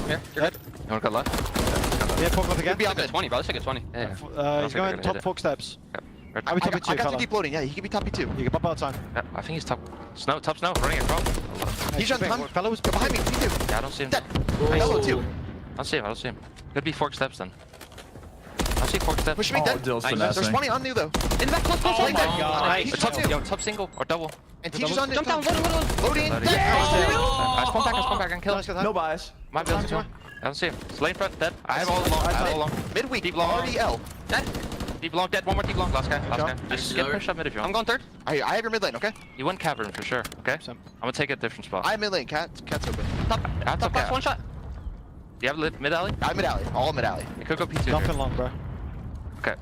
Here. You're good. You want to go left? Yeah, walk left again. Be out there 20, bro. Let's take it 20. Yeah. He's going top fork steps. I'll be top I two. got fella. you deep loading. Yeah, he can be top P2. You can pop out time. Yeah, I think he's top snow, running across. He's on time. Fellows behind me. P2. Yeah, I don't see him. Fellow two. I don't see him. Could be fork steps then. I see fork steps. Push me dead. Dill's There's finessing. 20 on new though. In the back, close. Oh my dead. God. Nice. Top single or double. And Teach is on Jump down, loading. Loading. I spawn back and kill. No bias. My build's kill. I don't see him. It's lane front, dead. I have all along. Midweek. Deep long. RDL. Dead. Deep long, dead. One more deep long. Last guy. Just get pushed up mid if you want. I'm going third. I have your mid lane, okay? You went cavern for sure, okay? I'm gonna take a different spot. I have mid lane. Cat's open. Top box, one shot. Do you have mid alley? I have mid alley. All mid alley. It could go P2. Nothing long, bro. Okay.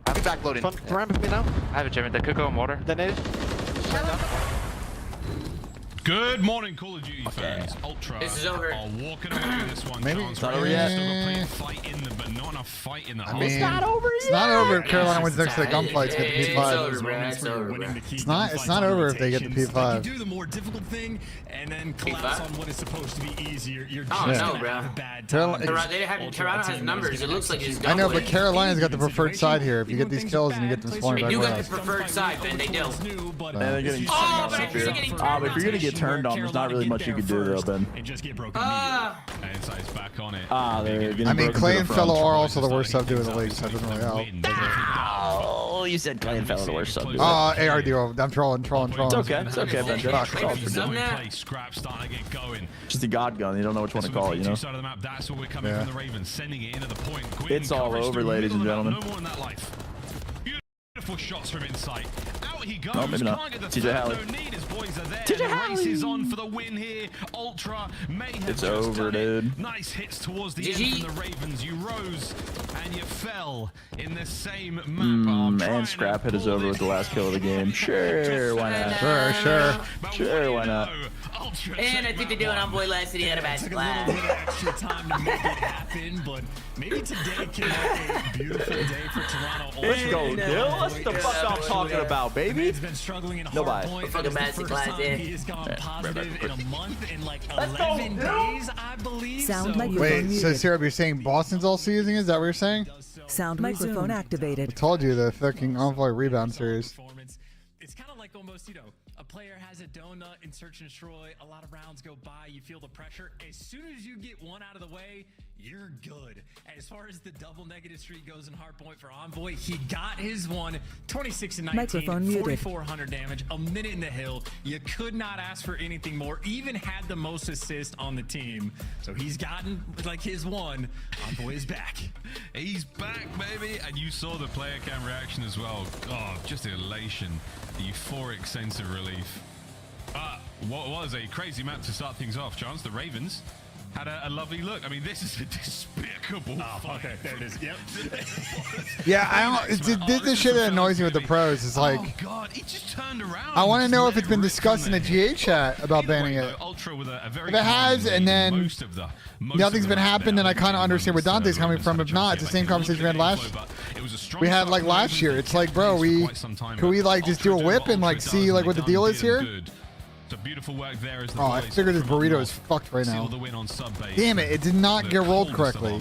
I'll be back loading. Front ramp with me now. I have a Jimmy. They could go in water. Detonated. Good morning, Call of Duty fans. Ultra This is over. are walking away with this one. Maybe Chance. it's not over Ravens yet. Still got plenty of fight in them, but not enough fight in the I mean, it's not over if Carolina wins next to the gunfights, get the It's P5. over, bro. It's over, bro. It's not over if they get the P5. Like you do the more difficult thing and then collapse on what is supposed to be easier. You're just Oh, no, gonna bro. have a bad Carolina- time. Toronto has numbers. It looks like it's I know, but doubling. Carolina's got the preferred side here. If you get these kills and you get them spawning They back do got the west. preferred side, Ben. They do. Man, they're getting Oh, but if you're getting but if you're gonna get turned on, there's not really much you can do though, Ben. And just get broken Insight's back on it. They're getting I mean, broken Clay to and the Fellow front. are also the worst sub in the league, so it doesn't really help. Oh, you said Clay and Fellow the worst sub. AR duo. I'm trolling. It's okay, Ben. Scrap starting to get going. Just a god gun. You don't know which one to call it, you know? Side of the map, that's where we're coming Yeah. from the Ravens, sending it into the point. It's all coverage over, through the ladies and middle of the map, gentlemen. No more in that life. Beautiful shots from Insight. Out he goes. No, maybe not. Can't get the TJ third, Halley. no need. His boys are there. TJ The race is on for the win here. Ultra may have It's just over, done it. dude. Nice hits towards the GG. end from the Ravens. You rose and you fell in the same map. And Scrap hit is over with the last kill of the game. Sure, why not? Sure, why not? And I think they're doing Envoy last and he had a bad Took a little bit of splash. extra time to make it happen, but maybe today can be a beautiful day for Toronto. Let's go, Dill. That's the fuck I'm talking about, baby. He's been struggling in No bias. Hardpoint. Fucking It's the Master first Class, time yeah. he has gone Yeah, positive in a month in like Let's go, 11 days, I believe. Sound so microphone Wait, so muted. Syrup, you're saying Boston's all season? Is that what you're saying? Sound microphone I activated. told you the fucking Envoy rebound series. It's kind of like almost, a player has a donut in Search and Destroy. A lot of rounds go by. You feel the pressure. As soon as you get one out of the way, you're good. As far as the double negative streak goes in Hardpoint for Envoy, he got his one. 26 and 19, Microphone muted. 4,400 damage, a minute in the hill. You could not ask for anything more. Even had the most assists on the team. So he's gotten like his one. Envoy is back. He's back, baby. And you saw the player cam reaction as well. God, just elation. The euphoric sense of relief. what was a crazy map to start things off, Chance. The Ravens had a lovely look. I mean, this is a despicable fight. Okay, there it is. Yep. Yeah, I don't. This is the shit that annoys me with the pros. It's like, oh god, he just turned around. I want to know if it's been discussed in the GA chat about banning it. Ultra with a very If it has, and then nothing's been happened, then I kind of understand where Dante's coming from. If not, it's the same conversation we had last last year. It's like, bro, could we like just do a whip and like see like what the deal is here? So beautiful work there as the I figured this burrito is fucked right now. Damn it, it did not get rolled correctly.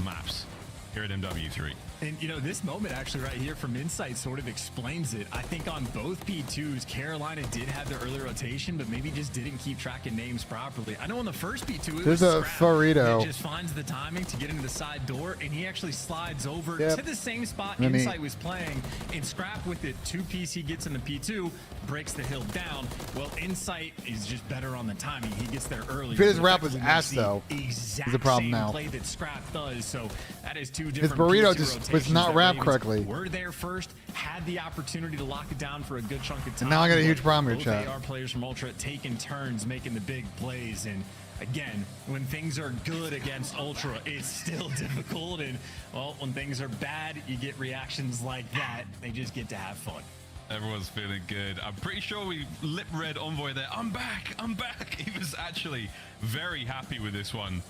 Here at MW3. And, you know, this moment actually right here from Insight sort of explains it. I think on both P2s, Carolina did have their early rotation, but maybe just didn't keep track of names properly. I know on the first P2, it there's was a Scrap burrito. that just finds the timing to get into the side door, and he actually slides over to the same spot Let me- Insight was playing. And Scrap with it, 2-piece he gets in the P2, breaks the hill down. Well, Insight is just better on the timing. He gets there early. His rap was ass though. Is the problem now. Play that Scrap does, so that is two His different burrito P2 just was rotations not that wrapped Ravens correctly. Were there first, had the opportunity to lock it down for a good chunk of time. And now I got a huge but problem here, both chat. AR players from Ultra taking turns making the big plays, and again, when things are good against Ultra, it's still difficult, and well, when things are bad, you get reactions like that. They just get to have fun. Everyone's feeling good. I'm pretty sure we lip read Envoy there. I'm back. I'm back. He was actually very happy with this one.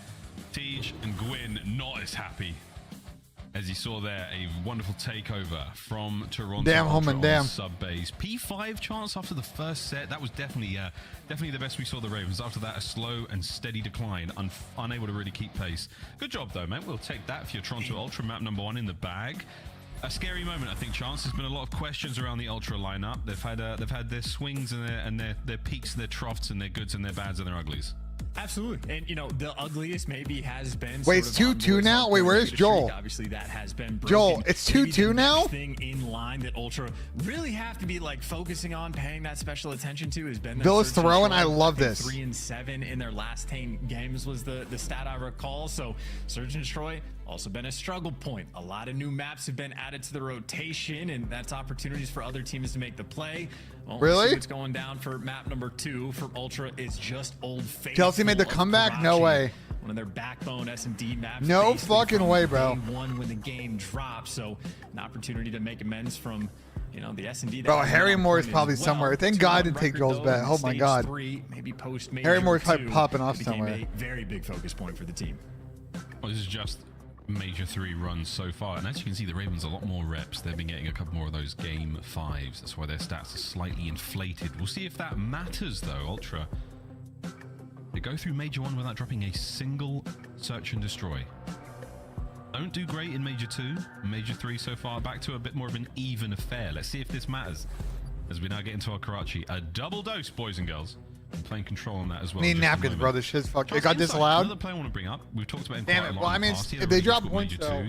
Tej and Gwyn not as happy. As you saw there, a wonderful takeover from Toronto. Damn, Ultra Holman, damn. on sub base. P5 chance after the first set. That was definitely the best we saw the Ravens. After that, a slow and steady decline, unable to really keep pace. Good job though, man. We'll take that for your Toronto Ultra map number 1 in the bag. A scary moment, I think, Chance. There's been a lot of questions around the Ultra lineup. They've had their swings and their peaks, their troughs, and their goods and their bads and their uglies. Absolutely, and you know the ugliest maybe has been. Wait, it's 2-2 now. Wait, where's Joel? Obviously, that has been broken. Joel, it's 2-2 now. Thing in line that Ultra really have to be like focusing on, paying that special attention to has been. Bill is throwing. I love this. 3 and 7 in their last 10 games was the stat I recall. So Surge and Destroy also been a struggle point. A lot of new maps have been added to the rotation, and that's opportunities for other teams to make the play. Well, really? What's going down for map number 2 for Ultra is just Old Faithful. Chelsea made the comeback? No way. One of their backbone SMD maps. No fucking way, bro. One when the game drops, so an opportunity to make amends from, you know, the S&D. Bro, Harry Moore is probably somewhere. Thank God to take Joel's bet. Oh my God. Maybe post Harry Moore is probably popping off somewhere. A very big focus point for the team. Well, this is just Major 3 runs so far, and as you can see, the Ravens a lot more reps. They've been getting a couple more of those game 5s. That's why their stats are slightly inflated. We'll see if that matters though. Ultra, they go through Major 1 without dropping a single search and destroy. Don't do great in Major 2, Major 3 so far. Back to a bit more of an even affair. Let's see if this matters as we now get into our Karachi. A double dose, boys and girls. I'm playing control on that as well. Need napkins, bro. This shit's fucked. It got disallowed. Another player I want to bring up. We've talked about him Damn quite it. a lot. Well, I mean, if they drop points, though,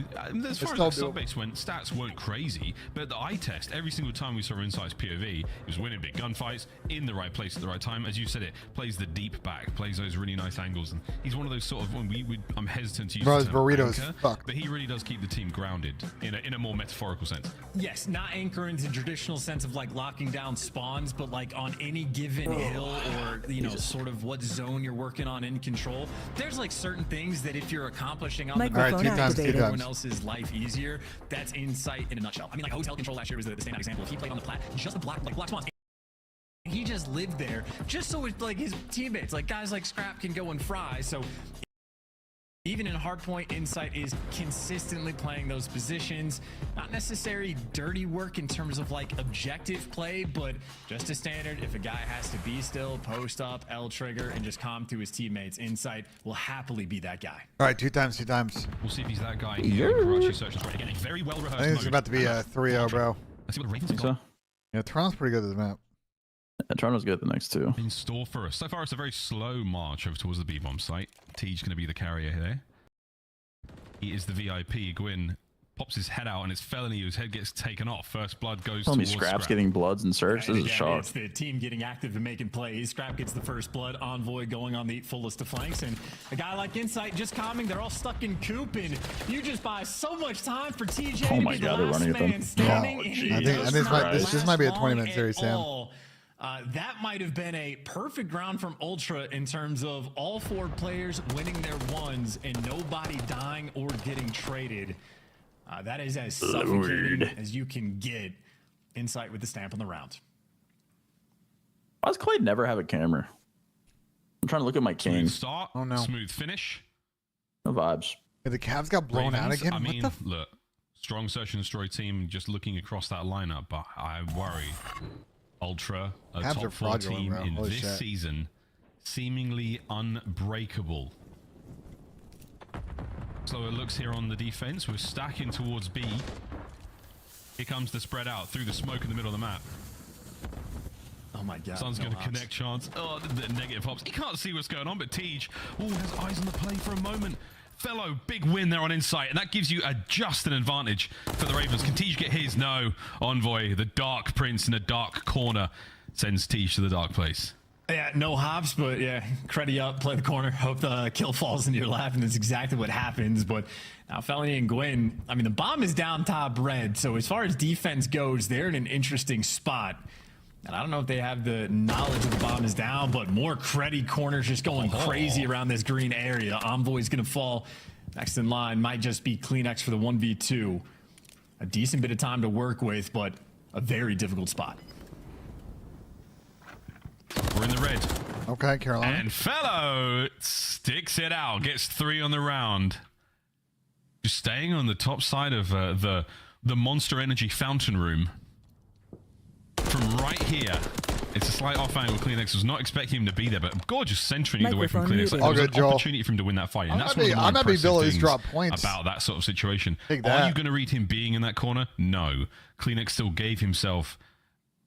as far as the subbase went, stats weren't crazy, but the eye test, every single time we saw Insight's POV, he was winning big gunfights in the right place at the right time. As you said it, plays the deep back, plays those really nice angles, and he's one of those sort of, I'm hesitant to use bro, the his term burritos anchor, fucked. but he really does keep the team grounded in a more metaphorical sense. Yes, not anchor in the traditional sense of like locking down spawns, but like on any given hill or, you know, sort of what zone you're working on in control. There's like certain things that if you're accomplishing on the ground, everyone else's life easier. That's Insight in a nutshell. I mean, like Hotel Control last year was the standout example. If he played on the plat, just the black spawns. He just lived there just so it's like his teammates, like guys like Scrap can go and fry. So even in Hardpoint, Insight is consistently playing those positions. Not necessarily dirty work in terms of like objective play, but just a standard. If a guy has to be still, post up, L trigger, and just calm to his teammates, Insight will happily be that guy. All right, 2 times. We'll see if he's that guy here. Karachi searches right again. A very well rehearsed. I think it's about to be a 3-0, bro. Let's see what the Ravens think so. Yeah, Toronto's pretty good at this map. Yeah, Toronto's good at the next 2. In store for us. So far, it's a very slow march over towards the B-bomb site. Tej going to be the carrier here. He is the VIP. Gwyn pops his head out, and it's Felony whose head gets taken off. First blood goes Tell me towards Scrap's getting bloods and Surge. This is a shock. It's the team getting active and making plays. Scrap gets the first blood. Envoy going on the fullest of flanks. And a guy like Insight just calming. They're all stuck in coop, and you just buy so much time for TJ. Oh my God, they're running at them. Standing, I think this might be a 20-minute series, Sam. That might have been a perfect round from Ultra in terms of all 4 players winning their ones and nobody dying or getting traded. That is as suffocating as you can get. Insight with the stamp on the round. Why does Clay never have a camera? I'm trying to look at my king. Smooth start. Oh, no. Smooth finish. No vibes. Yeah, the Cavs got blown out again. I What mean, the look, strong search and destroy team just looking across that lineup, but I worry. Ultra, a Cavs are top 4 fraudulent, team bro. in Holy this shit. season, seemingly unbreakable. So it looks here on the defense. We're stacking towards B. Here comes the spread out through the smoke in the middle of the map. Oh my god. Sun's no going to hops. connect chance. Oh, the negative hops. He can't see what's going on, but Tej has eyes on the play for a moment. Fellow, big win there on Insight, and that gives you just an advantage for the Ravens. Can Tej get his? No. Envoy, the Dark Prince in a dark corner, sends Tej to the dark place. Yeah, no hops, but yeah, credit up, play the corner, hope the kill falls into your lap, and that's exactly what happens. But now Felony and Gwyn, I mean, the bomb is down top red, so as far as defense goes, they're in an interesting spot. And I don't know if they have the knowledge of the bomb is down, but more credit corners just going crazy around this green area. Envoy's going to fall. Next in line might just be CleanX for the 1v2. A decent bit of time to work with, but a very difficult spot. We're in the red. Okay, Carolina. And Fellow sticks it out, gets 3 on the round. Just staying on the top side of the Monster Energy fountain room. From right here, it's a slight off angle. CleanX was not expecting him to be there, but gorgeous centering either way from Microphone CleanX. Like, muted. there was All an good, Joel. opportunity for him to win that fight, and I'm that's happy- one of the more I'm happy impressive Billy's things dropped points. about that sort of situation. Take Are that. you going to read him being in that corner? No. CleanX still gave himself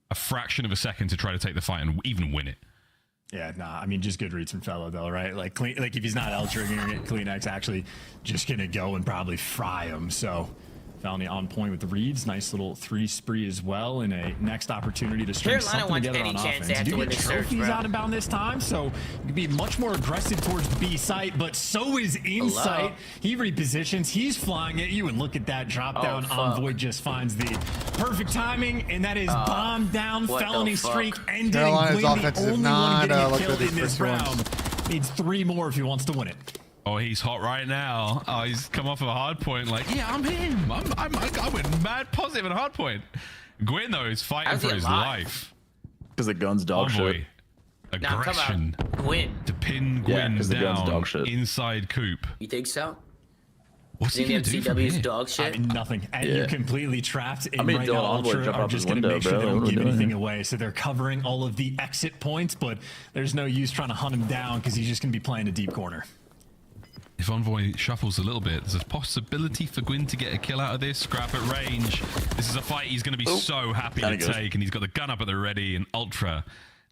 a fraction of a second to try to take the fight and even win it. Yeah, nah, I mean, just good reads from Fellow, though, right? Like if he's not L-triggering it, CleanX actually just going to go and probably fry him. So Felony on point with the reads. Nice little 3 spree as well, and a next opportunity to string Carolina something wants together any on chance offense. they have You to do win get this search, trophies bro. out about this time, so you can be much more aggressive towards the B site, but so is Insight. He repositions, he's flying at you, and look at that drop down. fuck. Envoy just finds the perfect timing, and that is bomb down. what the Felony fuck? streak ending. Carolina's Gwyn, offense the is only not, one getting look killed at these in this first ones. round. Needs 3 more if he wants to win it. Oh, he's hot right now. Oh, he's come off of a hard point. Like, yeah, I'm him. I went mad positive at a hard point. Gwyn, though, is fighting How's he for his alive? life. Because the gun's dog Envoy, shit. Now, come aggression on. Gwyn. to pin Yeah, Gwyn 'cause the gun's down dog shit. inside Coop. You think so? What's he Think going to do from MCW's here? dog shit? I mean, nothing. And Yeah. you're completely trapped. And I mean, right Dylan now, Envoy Ultra jumped are off just his going to window, make sure bro. they What don't are we give doing anything here? away. So they're covering all of the exit points, but there's no use trying to hunt him down because he's just going to be playing a deep corner. If Envoy shuffles a little bit, there's a possibility for Gwyn to get a kill out of this. Scrap at range. This is a fight he's going to be so happy to take, and he's got the gun up at the ready, and Ultra,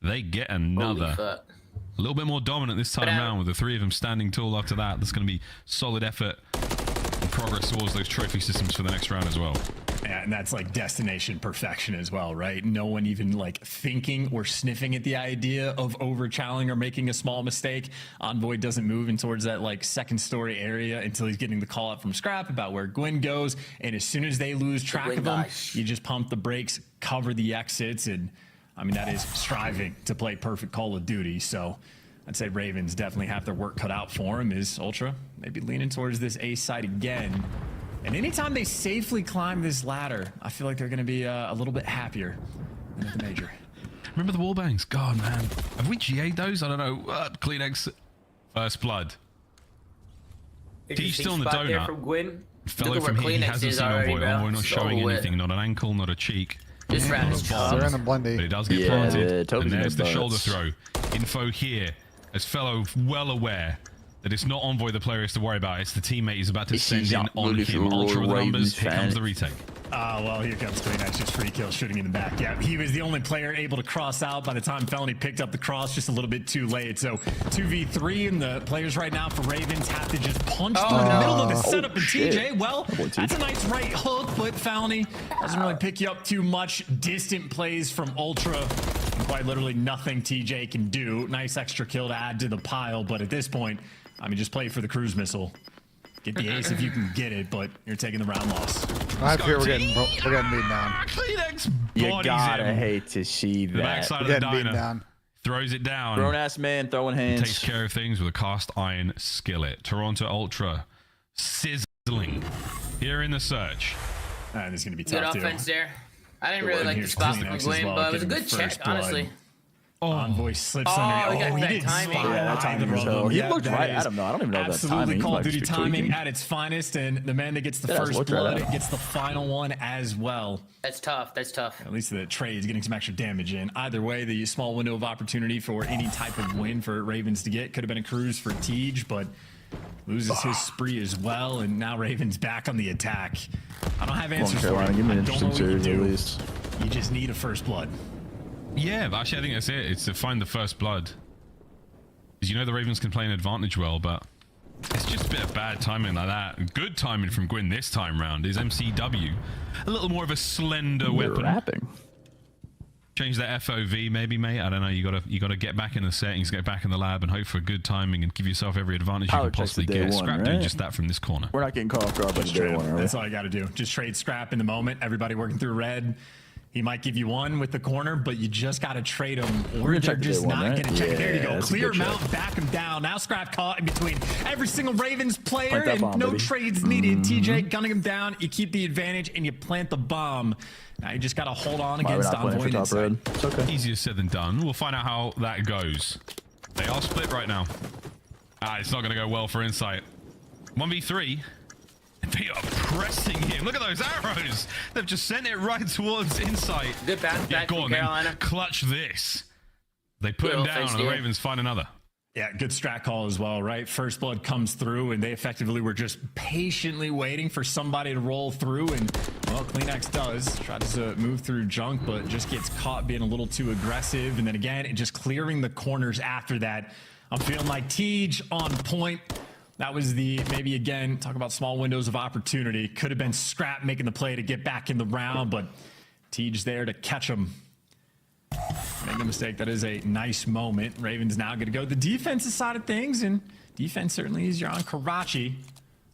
they get another. Holy fuck. A little bit more dominant this time around with the 3 of them standing tall after that. There's going to be solid effort and progress towards those trophy systems for the next round as well. Yeah, and that's like destination perfection as well, right? No one even like thinking or sniffing at the idea of over-challenging or making a small mistake. Envoy doesn't move in towards that like second story area until he's getting the call out from Scrap about where Gwyn goes. And as soon as they lose track of him, you just pump the brakes, cover the exits. And I mean, that is striving to play perfect Call of Duty. So I'd say Ravens definitely have their work cut out for him. Is Ultra maybe leaning towards this A side again. And anytime they safely climb this ladder, I feel like they're going to be a little bit happier than at the major. Remember the wall bangs? God, man. Have we GA'd those? I don't know. CleanX, first blood. He's still in the Spot there donut. from Gwyn. Fellow Look at from where here, he CleanX hasn't is seen already, Envoy. bro. Envoy not It's showing over with. anything. Not an ankle, not a cheek. Just not ran a his bomb. They're in a blendy. But it does get Yeah, planted. Toby's And in there's the the shoulder butts. throw. Info here, as Fellow well aware that it's not Envoy the player is to worry about. It's the teammate he's about to This send is in not on really him. for Ultra with the Ravens numbers. Here comes fans. the retake. Well, here comes CleanX, just free kill, shooting in the back. Yeah, he was the only player able to cross out by the time Felony picked up the cross just a little bit too late. So 2v3, and the players right now for Ravens have to just punch through the middle of the setup. And TJ, well, that's a nice right hook, but Felony doesn't really pick you up too much. Distant plays from Ultra, and quite literally nothing TJ can do. Nice extra kill to add to the pile, but at this point, I mean, just play for the cruise missile. Get the ace if you can get it, but you're taking the round loss. I fear we're getting beaten down. Kleenex You bodies gotta him. hate to see The that. backside of We're the getting beaten diner. down. Throws it down. Grown ass man throwing hands. Takes care of things with a cast iron skillet. Toronto Ultra sizzling here in the search. This is gonna be Good tough offense too. there. I didn't really like the Here's spot from Kleenex as Gwen, well, but it was a getting good check, first blood. honestly. Envoy slips Oh, under. we got He that didn't timing. spot Yeah, that timing either was of hell. them. He Yeah, looked that right is at him though. I don't even know if that's absolutely timing. He Call might of Duty just be timing tweaking. at its finest, and the man that gets the Yeah, first look right blood at him. gets the final one as well. That's tough. That's tough. At least the trade is getting some extra damage in. Either way, the small window of opportunity for any type of win for Ravens to get could have been a cruise for Tej, but loses his spree as well, and now Ravens back on the attack. I don't have answers for Carolina, you. give me I an don't know interesting what you series at do. least. You just need a first blood. Yeah, but actually I think that's it. It's to find the first blood. Because you know the Ravens can play an advantage well, but it's just a bit of bad timing like that. Good timing from Gwyn this time round is MCW. A little more of a slender weapon. Rapping. Change that FOV maybe, mate. I don't know. You gotta get back in the settings, get back in the lab, and hope for good timing and give yourself every advantage Power you can checks the possibly day get. one, Scrap right? doing just that from this corner. We're not getting caught off guard by the Just day trade one, him. are we? That's all you got to do. Just trade scrap in the moment. Everybody working through red. He might give you one with the corner, but you just got to trade him, or gonna they're check the just day one, not right? going to check. Yeah, There you go. that's a Clear good him out, check. back him down. Now scrap caught in between every single Ravens player, Plant that and bomb, no baby. trades needed. TJ gunning him down. You keep the advantage, and you plant the bomb. Now you just got to hold on Why are we against not playing Envoy for and top red? Insight. It's okay. Easier said than done. We'll find out how that goes. They are split right now. It's not going to go well for Insight. 1v3. They are pressing him. Look at those arrows. They've just sent it right towards Insight. Good bounce back go from on, then. Carolina. Clutch this. They put Good him down, offense and the there. Ravens find another. Yeah, good strat call as well, right? First blood comes through, and they effectively were just patiently waiting for somebody to roll through, and, well, Kleenex does. Tries to move through junk, but just gets caught being a little too aggressive, and then again, it just clearing the corners after that. I'm feeling like Tej on point. That was the, maybe again, talk about small windows of opportunity. Could have been Scrap making the play to get back in the round, but Tej there to catch him. Make no mistake, that is a nice moment. Ravens now going to go the defensive side of things, and defense certainly easier on Karachi.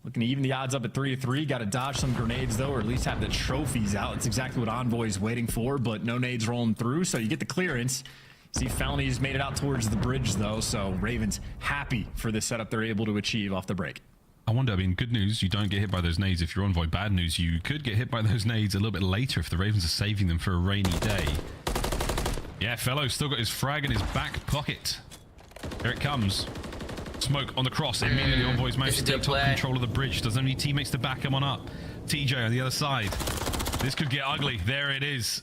Looking to even the odds up at 3-3. Got to dodge some grenades, though, or at least have the trophies out. That's exactly what Envoy's waiting for, but no nades rolling through, so you get the clearance. See, Felony's made it out towards the bridge, though, so Ravens happy for the setup they're able to achieve off the break. I wonder, I mean, good news, you don't get hit by those nades if you're Envoy. Bad news, you could get hit by those nades a little bit later if the Ravens are saving them for a rainy day. Yeah, Fellow's still got his frag in his back pocket. Here it comes. Smoke on the cross. Immediately Envoy's managed to take top control of the bridge. Doesn't need teammates to back him on up. TJ on the other side. This could get ugly. There it is.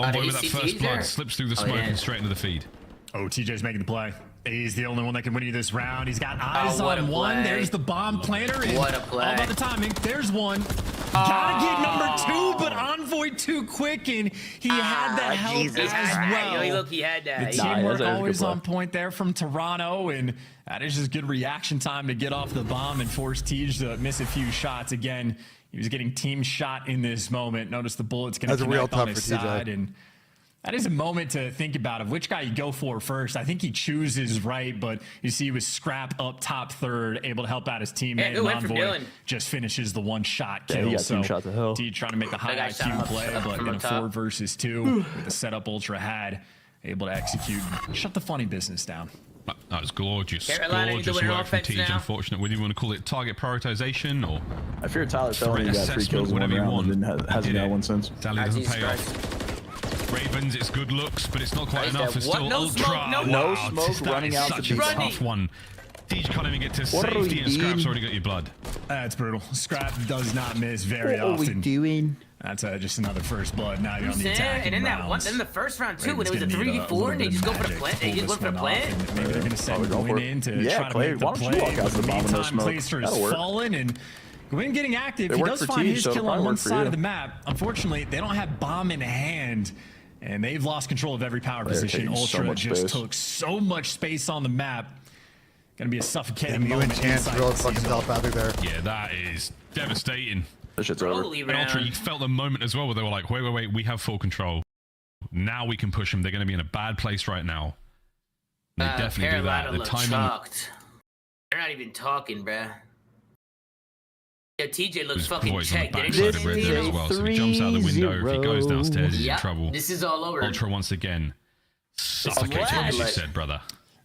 Envoy with that first blood. Slips through the smoke and straight into the feed. Oh, TJ's making the play. He's the only one that can win you this round. He's got eyes on one. There's the bomb planter. What a play. All about the timing. There's one. Gotta get number two, but Envoy too quick, and he had the help as well. He had that. The teamwork always on point there from Toronto, and that is just good reaction time to get off the bomb and force Tej to miss a few shots. Again, he was getting team shot in this moment. Notice the bullet's going to connect on his side, and that is a moment to think about of which guy you go for first. I think he chooses right, but you see with Scrap up top third, able to help out his teammate. And Envoy just finishes the one-shot kill. Yeah, he got so team shot to hell. T trying to make the high IQ play, but in a 4 versus 2 with the setup Ultra had, able to execute. Shut the funny business down. That was gorgeous. Carolina Gorgeous doing work from offense Tej. now. Unfortunate. Whether you want to call it target prioritization or I fear Tyler Felony got 3 kills in one whatever you round and want. hasn't got one since. Sadly, doesn't pay off. Ravens, it's good looks, but it's not quite enough. It's still ultra. No smoke running out such the a beat. tough one. Tej can't even get to What are we safety, and Scrap's doing? already got your blood. That's brutal. Scrap does not miss very What are we often. doing? That's just another first blood. Now you're on the attack. And then that one, then the first round too, when it was a 3v4, and they just go for the plant. They just went for the plant. Maybe they're going to send Gwyn in to try to Clay, make the why don't you play. walk out to the bomb with no smoke? Clayster is That'll work. fallen, and Gwyn getting active. It He worked does for find Tej, his so kill it'll on probably one work for side you. of the map. Unfortunately, they don't have bomb in hand, and they've lost control of every power position. taking so Ultra much just space. took so much space on the map. Going to be a suffocating You and moment. Chance inside really the fucking CDL. telepathic there. Yeah, that is devastating. This shit's over. Holy And Ultra, you round. felt the moment as well where they were like, wait, we have full control. Now we can push them. They're going to be in a bad place right now. They definitely do that. Carolina The looked timing. shocked. They're not even talking, bruh. Yeah, TJ looks His fucking boys on the checked. backside of Red Dead as well, so he jumps out the window. If he goes downstairs, he's in trouble. This is all over. Ultra once again suffocates what you said, brother.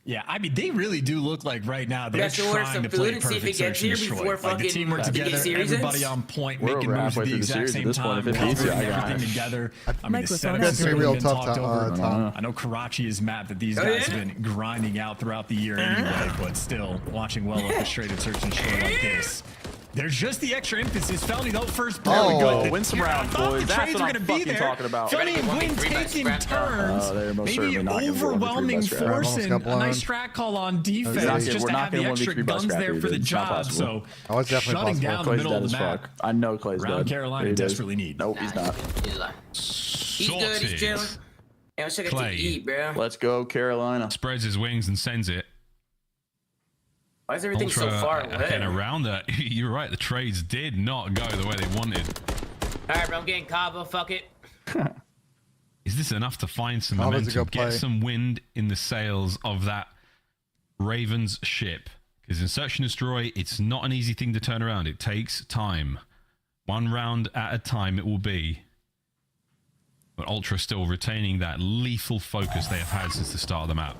Yeah, I mean, they really do look like right now they're trying to play perfect search and destroy. Like the team work together, everybody on point, making moves at the exact same time, covering everything together. I mean, the setup has been talked over. I know Karachi is map that these guys have been grinding out throughout the year anyway, but still, watching well orchestrated search and destroy like this. There's just the extra emphasis. Felony, though, first blood. There we go. Win some rounds, boys. That's what I'm fucking talking about. Felony and Gwyn taking turns. Maybe overwhelming force and a nice strat call on defense just to have the extra guns there for the job. So shutting down the middle of the map. I know Clay's dead. Carolina desperately need. Nope, he's not. He's good. He's chilling. Yeah, let's check Clay. to eat, bro. Let's go, Carolina. Spreads his wings and sends it. Why is everything so far away? And around that, you're right. The trades did not go the way they wanted. All right, bro. I'm getting Cabo. Fuck it. Is this enough to find some momentum, get some wind in the sails of that Ravens ship? Because in Search and Destroy, it's not an easy thing to turn around. It takes time. One round at a time it will be. But Ultra still retaining that lethal focus they have had since the start of the map.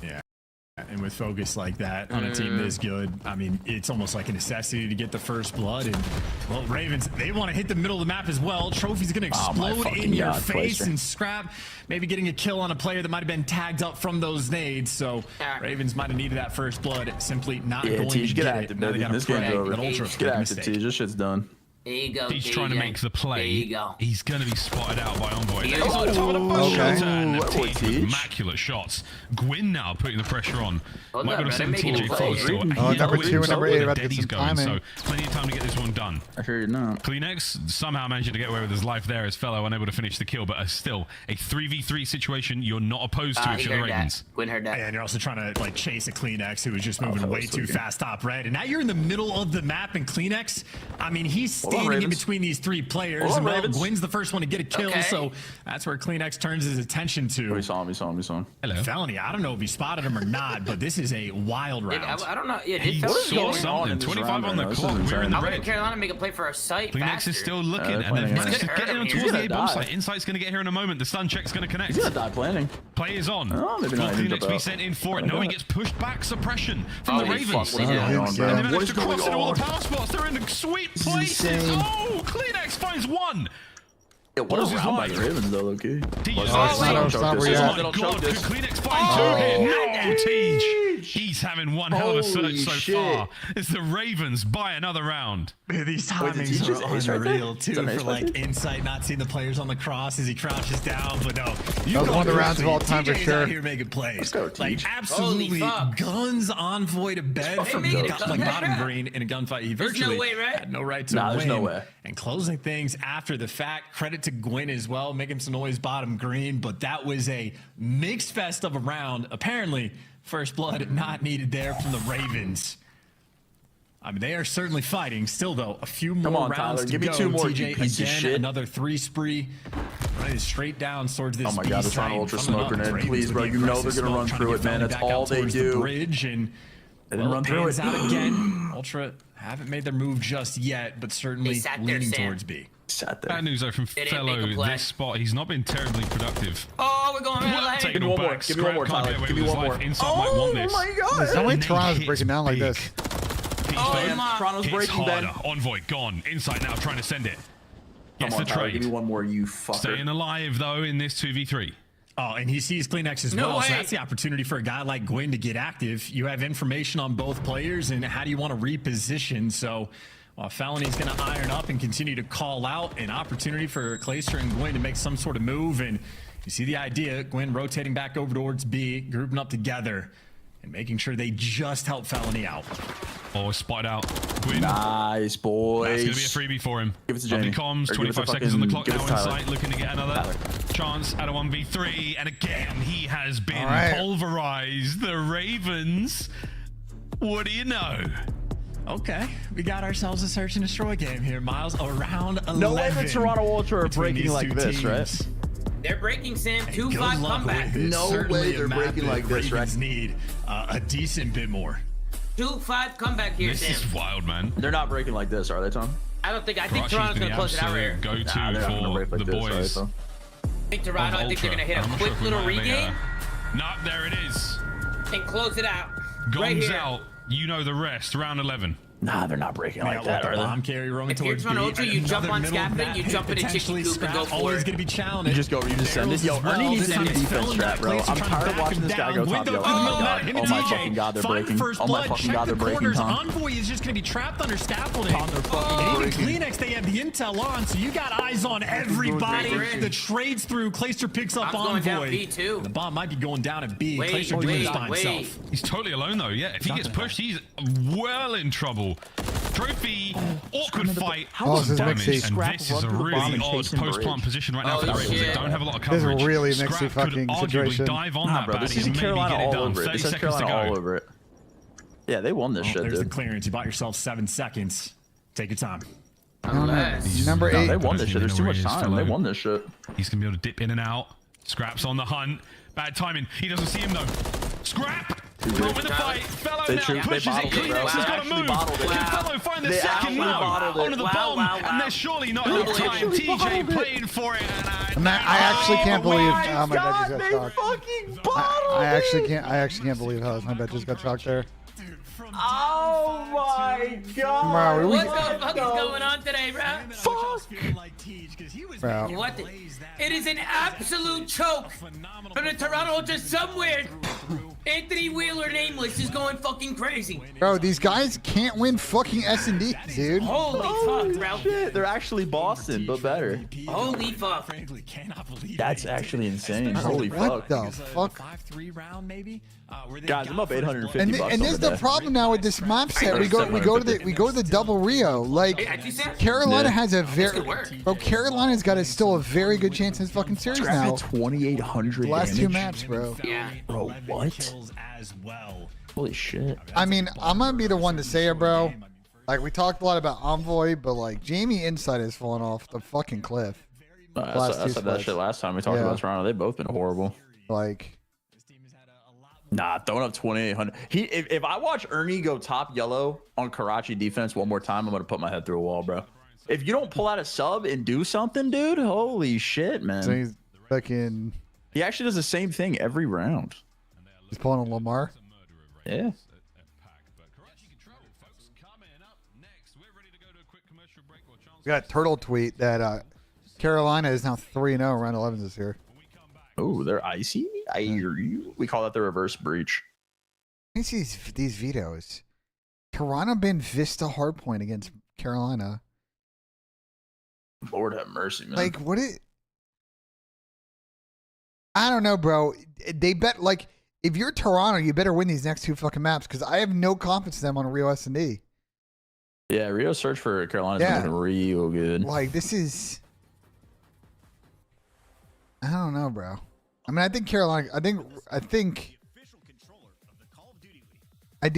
Yeah. And with focus like that on a team this good, I mean, it's almost like a necessity to get the first blood. And, well, Ravens, they want to hit the middle of the map as well. Trophy's going to explode in your face and scrap. Maybe getting a kill on a player that might have been tagged up from those nades. So Ravens might have needed that first blood. Simply not going to get active, it. Now this game's over. Get active, T. This shit's done. There you go. He's trying to make the play. There you go. He's going to be spotted out by Envoy. Immaculate shots. Gwyn now putting the pressure on. Might got to send TJ forward still. Number 2 and number 8 about to get some time in. So plenty of time to get this one done. I hear you now. Kleenex somehow managing to get away with his life there as fellow unable to finish the kill, but still a 3v3 situation you're not opposed to if you're the Ravens. Gwyn heard that. And you're also trying to like chase a Kleenex who was just moving way too fast top red. And now you're in the middle of the map, and Kleenex, I mean, he's standing in between these three players. And well, Gwyn's the first one to get a kill, so that's where Kleenex turns his attention to. We saw him. Hello. Felony, I don't know if he spotted him or not, but this is a wild round. I don't know. Yeah, he saw something. 25 on the clock. We're in the red. Carolina make a play for our site. Kleenex is still looking, and they've managed to get in on towards the A bomb site. Insight's going to get here in a moment. The stun check's going to connect. He's going to die planning. Play is on. Oh, Will Kleenex be sent in for it? No, he gets pushed back. Suppression from the Ravens. And they managed to cross into all the power spots. They're in sweet places. Oh, Kleenex finds one. Yeah, what is round by the Ravens though, okay? Oh my God, could Kleenex find two here? No, Tej. He's having one hell of a search so far. It's the Ravens by another round. These timings are unreal too for like Insight not seeing the players on the cross as he crouches down, but no. That was one of the rounds of all time for sure. Out here making plays. Like absolutely guns Envoy to bed from like bottom green in a gunfight. He virtually had no right to win. There's no way. And closing things after the fact. Credit to Gwyn as well, making some noise bottom green, but that was a mixed fest of a round. Apparently, first blood not needed there from the Ravens. I mean, they are certainly fighting. Still, though, a few more rounds to Give go. Me 2 more, TJ, piece of shit. Another 3 spree. Running straight down towards this. Oh my God, they're trying to ultra smoke grenade. Please, bro, you know they're going to run through it, man. That's all they do. The bridge and they didn't run through it. Out again. Ultra haven't made their move just yet, but certainly leaning towards B. Bad news though from fellow this spot. He's not been terribly productive. Oh, we're going well, give me one more. Give me one more, Tyler. Give me one more. Oh my God. How many Toronto's breaking down like this? Toronto's breaking, Ben. Envoy gone. Insight now trying to send it. Gets the trade. Give me one more, you fucker. Staying alive though in this 2v3. Oh, and he sees Kleenex as well, so that's the opportunity for a guy like Gwyn to get active. You have information on both players, and how do you want to reposition? So Felony's going to iron up and continue to call out an opportunity for Clayster and Gwyn to make some sort of move, and you see the idea. Gwyn rotating back over towards B, grouping up together, and making sure they just help Felony out. Oh, spotted out. Gwyn. Nice, boys. That's going to be a freebie for him. Give it to Jamie. Comms, 25 seconds on the clock now Insight, looking to get another chance at a 1v3. And again, he has been pulverized. The Ravens. What do you know? Okay, we got ourselves a search and destroy game here, Miles. Around 11. No way the Toronto Ultra are breaking like this, right? They're breaking, Sam. 2-5 comeback. No way they're breaking like this, right? Need a decent bit more. 2-5 comeback here, This Sam. is wild, man. They're not breaking like this, are they, Tom? I think Karachi's Toronto's been going to close it out here. Go-to Nah, they're not gonna for break like the this, boys. so. I think Toronto, I think they're going to hit a I'm not quick sure if we little might have regain No, there it is. and close it out. Right Guns here. out. You know the rest. Round 11. Nah, they're not breaking like that, are bomb they? carry rolling If you're towards Toronto B. Ultra, you jump Another on middle scaffolding, map, you jump in a chicken potentially coop and go Scrap for always it. going to be challenged. You just send it. Yo, Ernie needs to defense strat, bro. I'm tired of watching this guy go top yellow. Oh my fucking god, they're breaking. Oh my fucking god, they're breaking, Tom. Envoy is just going to be trapped under scaffolding. Tom, they're fucking And even breaking. Kleenex, they have the intel on, so you got eyes on everybody. The trades through. Clayster picks up I'm going down Envoy. B too. The bomb might be going down at B. Wait, Clayster doing this by wait. himself. He's totally alone, though. Yeah, if he gets pushed, he's well in trouble. Trophy, awkward fight. Oh, this is damage, mixy. and this is a really odd post-plant position right now for the Ravens. They don't have a lot of This is coverage. a really Scrap mixy fucking could arguably situation. dive on Nah, that bro, this baddie is and maybe Carolina get it all done. over it. 30 This is seconds to Carolina all go. over it. Yeah, they won this shit, There's the dude. clearance. You bought yourself 7 seconds. Take your time. Number No, 8. they won this shit. There's too much He knows where he is, time. They fellow. won this shit. He's going to be able to dip in and out. Scrap's on the hunt. Bad timing. He doesn't see him, though. Scrap! Not with the fight. Fellow They now true- they pushes it. bottled it, bro. Kleenex has They got to actually move. bottled it. Can Fellow find the They second actually no bottled it. onto the bomb? And there's surely not enough They time. actually TJ bottled it. playing for it. I actually can't believe how my bet God, just they got shocked. fucking bottled I actually can't believe how my bet just got shocked there. Oh my god. Bro, What the fuck is going on today, bro? Bro. What the? It is an absolute choke from the Toronto Ultra somewhere. Anthony Wheeler, nameless, is going fucking crazy. Bro, these guys can't win fucking S&D, dude. Holy fuck, bro. Shit, they're actually Boston, but better. Holy fuck. That's actually insane. Holy What fuck. the fuck? 5-3 round maybe. Guys, I'm up 850 And bucks and on this is the the day. problem now with this map set. We go to the double Rio. Like Carolina has a very Carolina's got still a very good chance in this fucking series Scrap now. at 2,800 The last 2 damage. maps, bro. Yeah. Bro, what? Holy shit. I mean, I'm gonna be the one to say it, bro. Like we talked a lot about Envoy, but like Jamie Inside has fallen off the fucking cliff. I said that shit last time we talked about Toronto. They've both been horrible. Like, nah, throwing up 2,800. If I watch Ernie go top yellow on Karachi defense one more time, I'm gonna put my head through a wall, bro. If you don't pull out a sub and do something, dude, holy shit, man. so he's fucking. He actually does the same thing every round. He's pulling a Lamar. Yeah. We got a Turtle tweet that Carolina is now 3-0 round 11 this year. Oh, they're icy. I hear you. We call that the reverse breach. Let me see these vetoes. Toronto banned Vista Hardpoint against Carolina. Lord have mercy, man. Like, what it? I don't know, bro. They bet, like, if you're Toronto, you better win these next 2 fucking maps because I have no confidence in them on Rio S&D. Yeah, Rio search for Carolina's looking real good. Like, this is. I don't know, bro. I mean, I think Carolina. I do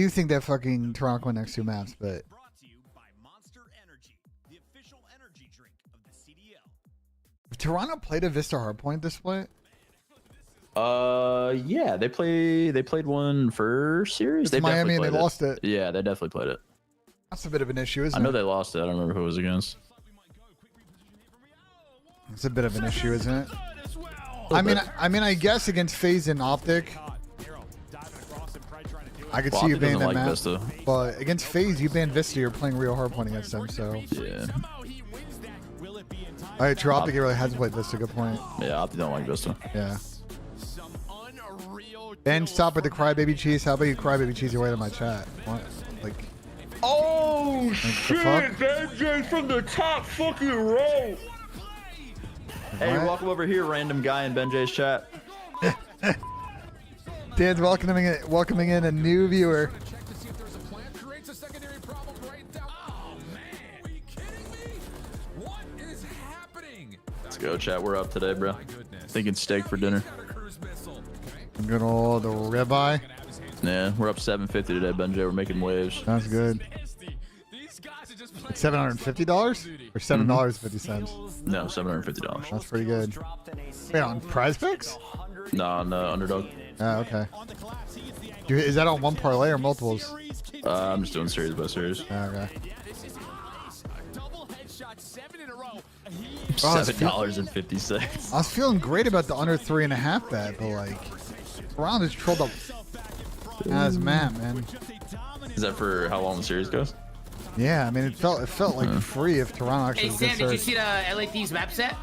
think that fucking Toronto win next 2 maps, but. Toronto played a Vista Hardpoint this split. Yeah, they played one first series. They Miami and they definitely lost it. Yeah, they definitely played it. That's a bit of an issue, isn't I know it? they lost it. I don't remember who it was against. It's a bit of an issue, isn't it? I mean, I guess against FaZe and Optic, I could see you banning that map. Vista. But against FaZe, you ban Vista. You're playing real hardpoint against them, so. Yeah. All right, true. Optic really hasn't played Vista. Good point. Yeah, Optic don't like Vista. Yeah. Ben, stop with the crybaby cheese. How about you crybaby cheese your way to my chat? What? Like. Oh shit! NJ from the top fucking row. Hey, welcome over here, random guy in BenJ's chat. Dan's welcoming in a new viewer. Let's go, chat. We're up today, bro. Thinking steak for dinner. Good old ribeye. Yeah, we're up 750 today, BenJ. We're making waves. Sounds good. $750 or $7.50? No, $750. That's pretty good. Wait, on Prize Picks? No, on Underdog. Oh, okay. Is that on one parlay or multiples? I'm just doing series by series. Okay. $7.50. I was feeling great about the under 3.5 bet, but like, Toronto just trolled up. As map, man. Is that for how long the series goes? Yeah, I mean, it felt like free if Toronto actually. Hey Sam, did you see the LA Thieves map set?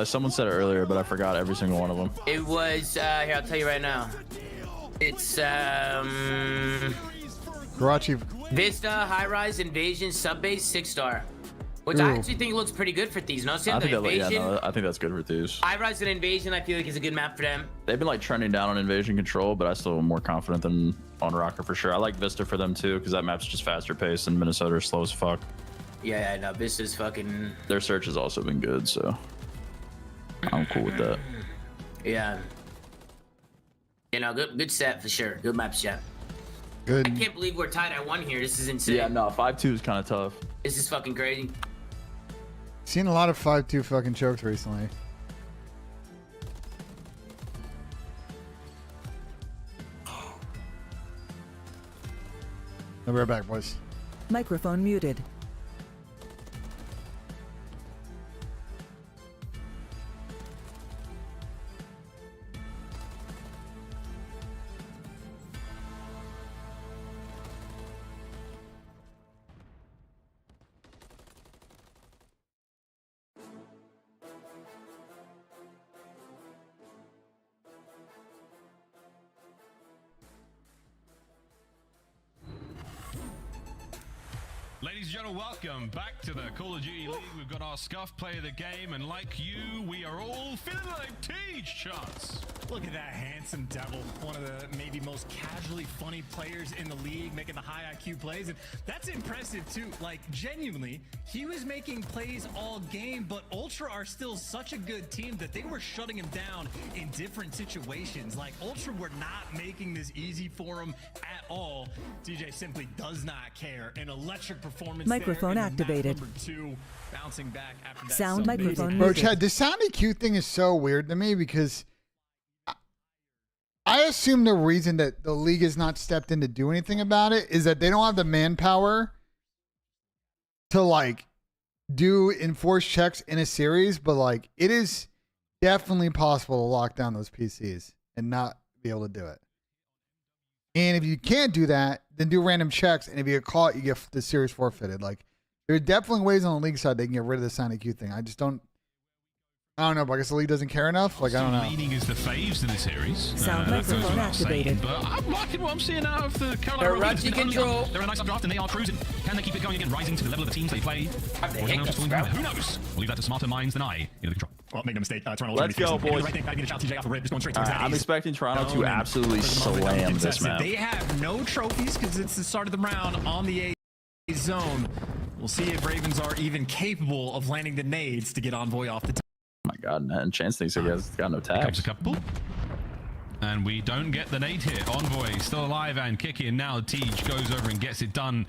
Someone said it earlier, but I forgot every single one of them. It was here. I'll tell you right now. It's Karachi. Vista, High Rise, Invasion, Subbase, 6-star. Which I actually think looks pretty good for Thieves. No, Sam, I think, Invasion. I think that's good for Thieves. High Rise and Invasion, I feel like is a good map for them. They've been like trending down on Invasion Control, but I still am more confident than on Rocker for sure. I like Vista for them too, because that map's just faster paced and Minnesota is slow as fuck. Yeah, I know. Vista's fucking. Their search has also been good, so I'm cool with that. Yeah. You know, good set for sure. Good map set. Good. I can't believe we're tied at 1 here. This is insane. Yeah, no, 5-2 is kind of tough. This is fucking crazy. Seen a lot of 5-2 fucking chokes recently. I'll be right back, boys. Microphone muted. Ladies and gentlemen, welcome back to the Call of Duty League. We've got our Scuff play of the game, and like you, we are all feeling like Teach shots. Look at that handsome devil, one of the maybe most casually funny players in the league, making the high IQ plays, and that's impressive too. Like genuinely, he was making plays all game, but Ultra are still such a good team that they were shutting him down in different situations. Like Ultra were not making this easy for him at all. DJ simply does not care. An electric performance. Microphone activated. Number 2, bouncing back after that. Sound microphone. Bro, Chad, the sound EQ thing is so weird to me because I assume the reason that the league has not stepped in to do anything about it is that they don't have the manpower to like do enforced checks in a series, but like it is definitely possible to lock down those PCs and not be able to do it. And if you can't do that, then do random checks, and if you get caught, you get the series forfeited. Like there are definitely ways on the league side they can get rid of the sound EQ thing. I don't know, but I guess the league doesn't care enough. Like, I don't know. Leading is the faves in the series. Sound microphone activated. But I'm liking what I'm seeing out of the Carolina Ravens. Control. They're a nice updraft and they are cruising. Can they keep it going again, rising to the level of the teams they play? Who knows? We'll leave that to smarter minds than I. In the control. Well, make no mistake. Toronto. Let's go, boys. Right thing, I need a shout TJ off the rip. Just going straight towards I'm expecting Toronto to absolutely slam this map. They have no trophies because it's the start of the round on the A zone. We'll see if Ravens are even capable of landing the nades to get Envoy off the team. Oh my god, and Chance thinks he has got no tags. Comes a couple. And we don't get the nade hit. Envoy still alive and kicking. Now Tej goes over and gets it done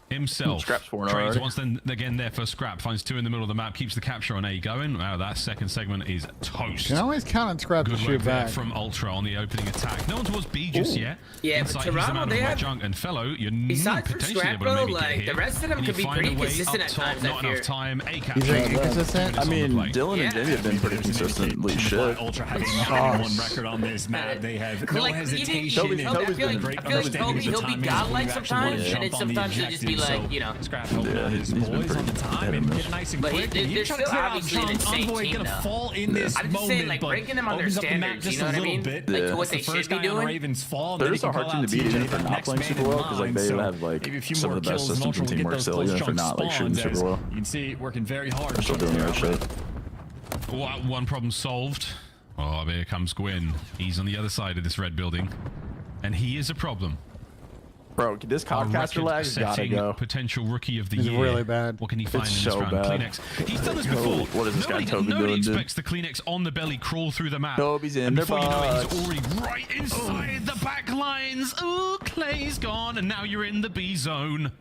himself. Scrap's for an Trades already. once then again there for Scrap. Finds 2 in the middle of the map. Keeps the capture on A going. Wow, that second segment is toast. You can always count on Scrap to Good shoot work there back. from Ultra on the opening attack. No one towards B just yet. Yeah, but Insight, he's Toronto, the man they of my have- junk and fellow. You're Besides for potentially Scrap, able to bro, maybe get like, here. the rest of them And could you be find pretty a way consistent up at top, times, I Not fear. enough time. A You capture. think inconsistent? I mean, Dylan and Jimmy have been pretty consistently shit. Ultra having one record on this map. They have no Like, hesitation. Toby, and I feel like, great I feel like understanding Toby, of the he'll be timing godlike when you actually sometimes, jump and then on the sometimes he'll just be objective. like, you know. Scrap helping out his he's been boys on the pretty time hit and and get miss. it nice and But quick. they're And you're still trying to clear out obviously an insane Envoy team, gonna though. fall in this I'm just moment, saying, like, but breaking them on their opens up the map standards, just you know a what I little mean? bit. Like, to Yeah. what they That's the should first be guy on the doing. Ravens fall. They're Then just they a can hard call team to out beat, TJ, even for the not next playing man super in well, because like line. they So have like maybe a few some more of the best kills and systems Ultra and will get teamwork those still, close even if they're chokes not like shooting spawns super as well. you can see working very hard. They're still doing the right shit. One problem solved. Oh, here comes Gwyn. He's on the other side of this red building. And he is a problem. Bro, this Codcaster lag's gotta record-setting go. potential rookie of the It's year. really bad. What can he find It's in this so round? bad. Kleenex. He's done this before. What is this guy Toby Nobody doing, dude? expects the Kleenex on the belly crawl through the map. Toby's in and their before you know it, butts. he's already right inside the back lines. Ooh, Clay's gone, and now you're in the B zone.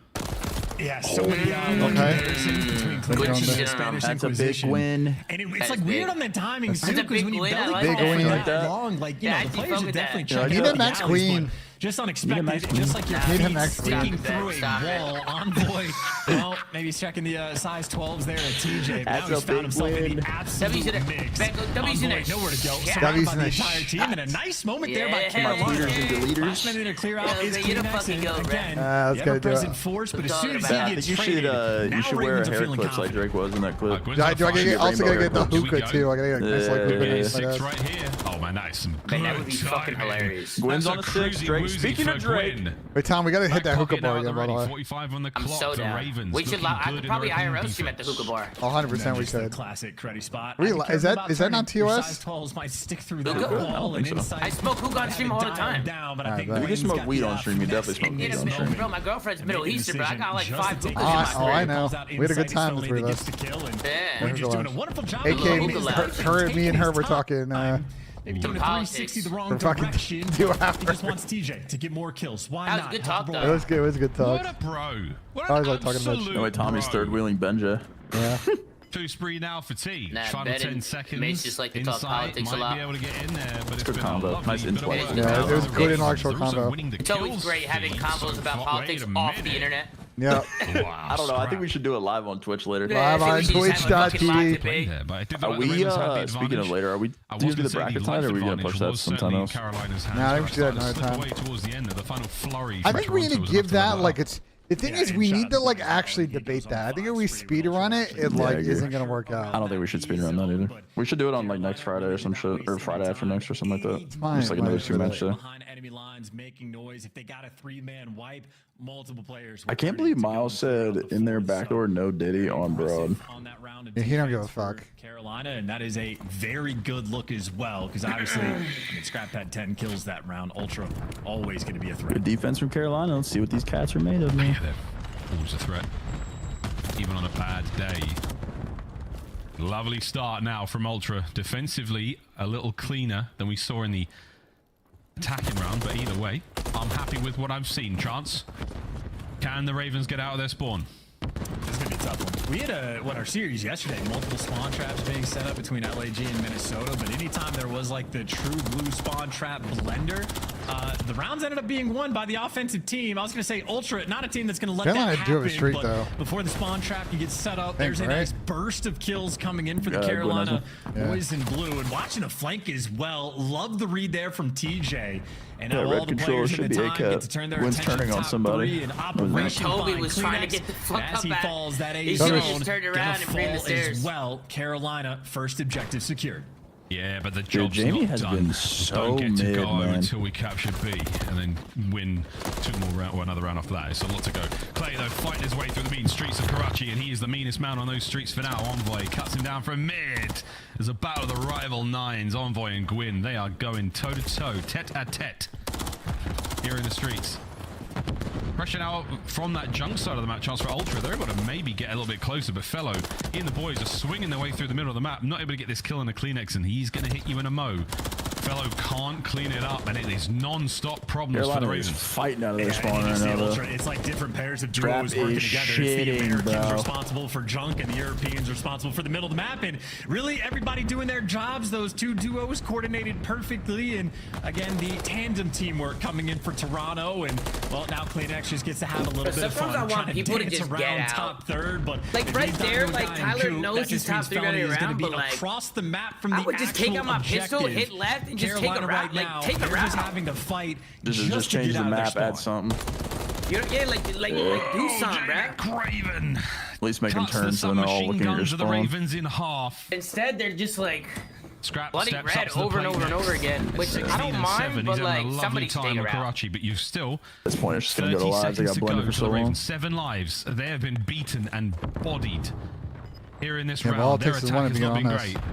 Yeah, so many comparisons between Cleveland and Spanish That's a big Inquisition. win. And it's like weird on the timing too, That's a because big when you win, I belly like crawl that. for Big that win. long, like, you Yeah, know, the I players fuck are with definitely that. checking Need out that the Max galleys, Queen. but just unexpected, just like your Need him feet next week. sticking through a wall. Envoy, well, maybe he's checking the size 12s there at TJ, but now he's found himself in the absolute mix. Envoy, nowhere to go. Surrounded by the entire team, and a nice moment there by Carolina. Last minute to clear out is Kleenex, and again, let's go do present it. force, but as soon as he I gets think you should wear a hair clips like Drake was in that clip. Do I also gotta get the hookah too? I gotta get a nice like hookah. Six right here. Oh man, that is some good that would be fucking hilarious. Gwen's on the 6, Drake. Speaking of Drake. Wait, Tom, we gotta hit that hookah bar again, by the way. 45 on the I'm clock. so The down. Ravens. We should probably IRL stream at the hookah bar. 100% we could. Classic credit spot. Is that not TOS? Size 12s might stick through the Hookah? wall and inside. I smoke hookah on stream all the time. Down, but I think If you can smoke weed on stream, you definitely smoke weed on stream. Bro, my girlfriend's Middle Eastern, but I got like 5 hookahs in my I crib. know. We had a good time with us. Yeah. Just doing a wonderful job. AK, me and her were talking. Maybe doing a 360 the wrong direction. He just wants TJ to get more kills. Why not? That was good talk, though. It was good. It was a good talk. What a bro. What I an was like talking about. No way, Tommy's third wheeling Benja. Yeah. Two spree now for T. Nah, Final betting 10 seconds. mates just like to talk Inside, politics a might lot. be able to get in there, but it's good been combo. a lovely Nice bit of intellect. work. Yeah, it was good intellectual combo. It's always great having combos about politics off the internet. Yeah. Wow, I don't know. I think we should do it live on Twitch later. Live on Twitch.tv. Yeah, but I did Are we, speaking of later, are we do the bracket tonight, or are we going to push that sometime else? Nah, I think we should do that another time. Towards the end of the final flurry. I think we need to give that like it's. The thing is, we need to like actually debate that. I think if we speed run it, it like isn't gonna work out. I don't think we should speedrun that either. We should do it on like next Friday or some shit, or Friday after next or something like that. It's fine. Just like another 2-match day. Behind enemy lines, making noise. If they got a 3-man wipe, multiple players. I can't believe Miles said in their backdoor no Diddy on Broad. Yeah, he don't give a fuck. Carolina, and that is a very good look as well, because obviously, Scrap had 10 kills that round. Ultra always going to be a threat. Good defense from Carolina. Let's see what these cats are made of, man. Yeah, they're always a threat, even on a bad day. Lovely start now from Ultra. Defensively, a little cleaner than we saw in the attacking round, but either way, I'm happy with what I've seen. Chance, can the Ravens get out of their spawn? It's gonna be a tough one. We had our series yesterday, multiple spawn traps being set up between LAG and Minnesota, but anytime there was like the true blue spawn trap blender, the rounds ended up being won by the offensive team. I was gonna say Ultra, not a team that's gonna let that happen, but before the spawn trap can get set up, there's a nice burst of kills coming in for the Carolina boys in blue, and watching a flank as well. Love the read there from TJ. And now all the players in the time get to turn their attention to top 3 and Operation Toby Find was Kleenex. trying to get the fuck As up he back. falls, that He A should've zone just turned around and ran the fall stairs. as well. Carolina, first objective secured. Yeah, but the job's Jamie not has done. been so Don't get to mid, go man. until we capture B and then win 2 more rounds or another round after that. It's a lot to go. Clay, though, fighting his way through the mean streets of Karachi, and he is the meanest man on those streets for now. Envoy cuts him down from mid. There's a battle of the rival nines. Envoy and Gwyn, they are going toe-to-toe, tete-a-tete here in the streets. Pressure now from that junk side of the map, chance for Ultra. They're able to maybe get a little bit closer, but Fellow and the boys are swinging their way through the middle of the map, not able to get this kill on a Kleenex, and he's going to hit you in a mo. Fellow can't clean it up, and it is non-stop problems for the Ravens. Fighting out of their spawn right now, though. It's like different pairs of Trap duos working is together. shitting, It's the Americans bro. responsible for junk, and the Europeans responsible for the middle of the map. And really, everybody doing their jobs. Those two duos coordinated perfectly. And again, the tandem teamwork coming in for Toronto. And well, now Kleenex just gets to have a little bit of fun. Sometimes I want trying people to dance just around get out. top third, but Like, if right he's down there, to a like, guy in Tyler Coop, knows that he's just top means 3 running Felony is gonna around, be but, like, across the map from the I would just take actual out my pistol, objective. hit left, and just take a Carolina route. right Like, now, take a they're route. just having to fight This is just to change get the out of their map, spawn. add something. Yeah, like do something, bruh. Craven. At least make them Cuts the turn so they're not all submachine looking at your guns of the spawn. Ravens in half. Instead, they're just like Scrap bloody steps red up to the over and plate over and next. over again, which I 16 don't and mind, 7. but He's having like a lovely somebody time take with her out. Karachi, but you've still At this point, it's just gonna go 30 to lives. They seconds got to go blended for to so the long. Ravens. 7 lives. They have been beaten and bodied here in this Yeah, but all round. it Their takes is one attack to has not be been honest. great.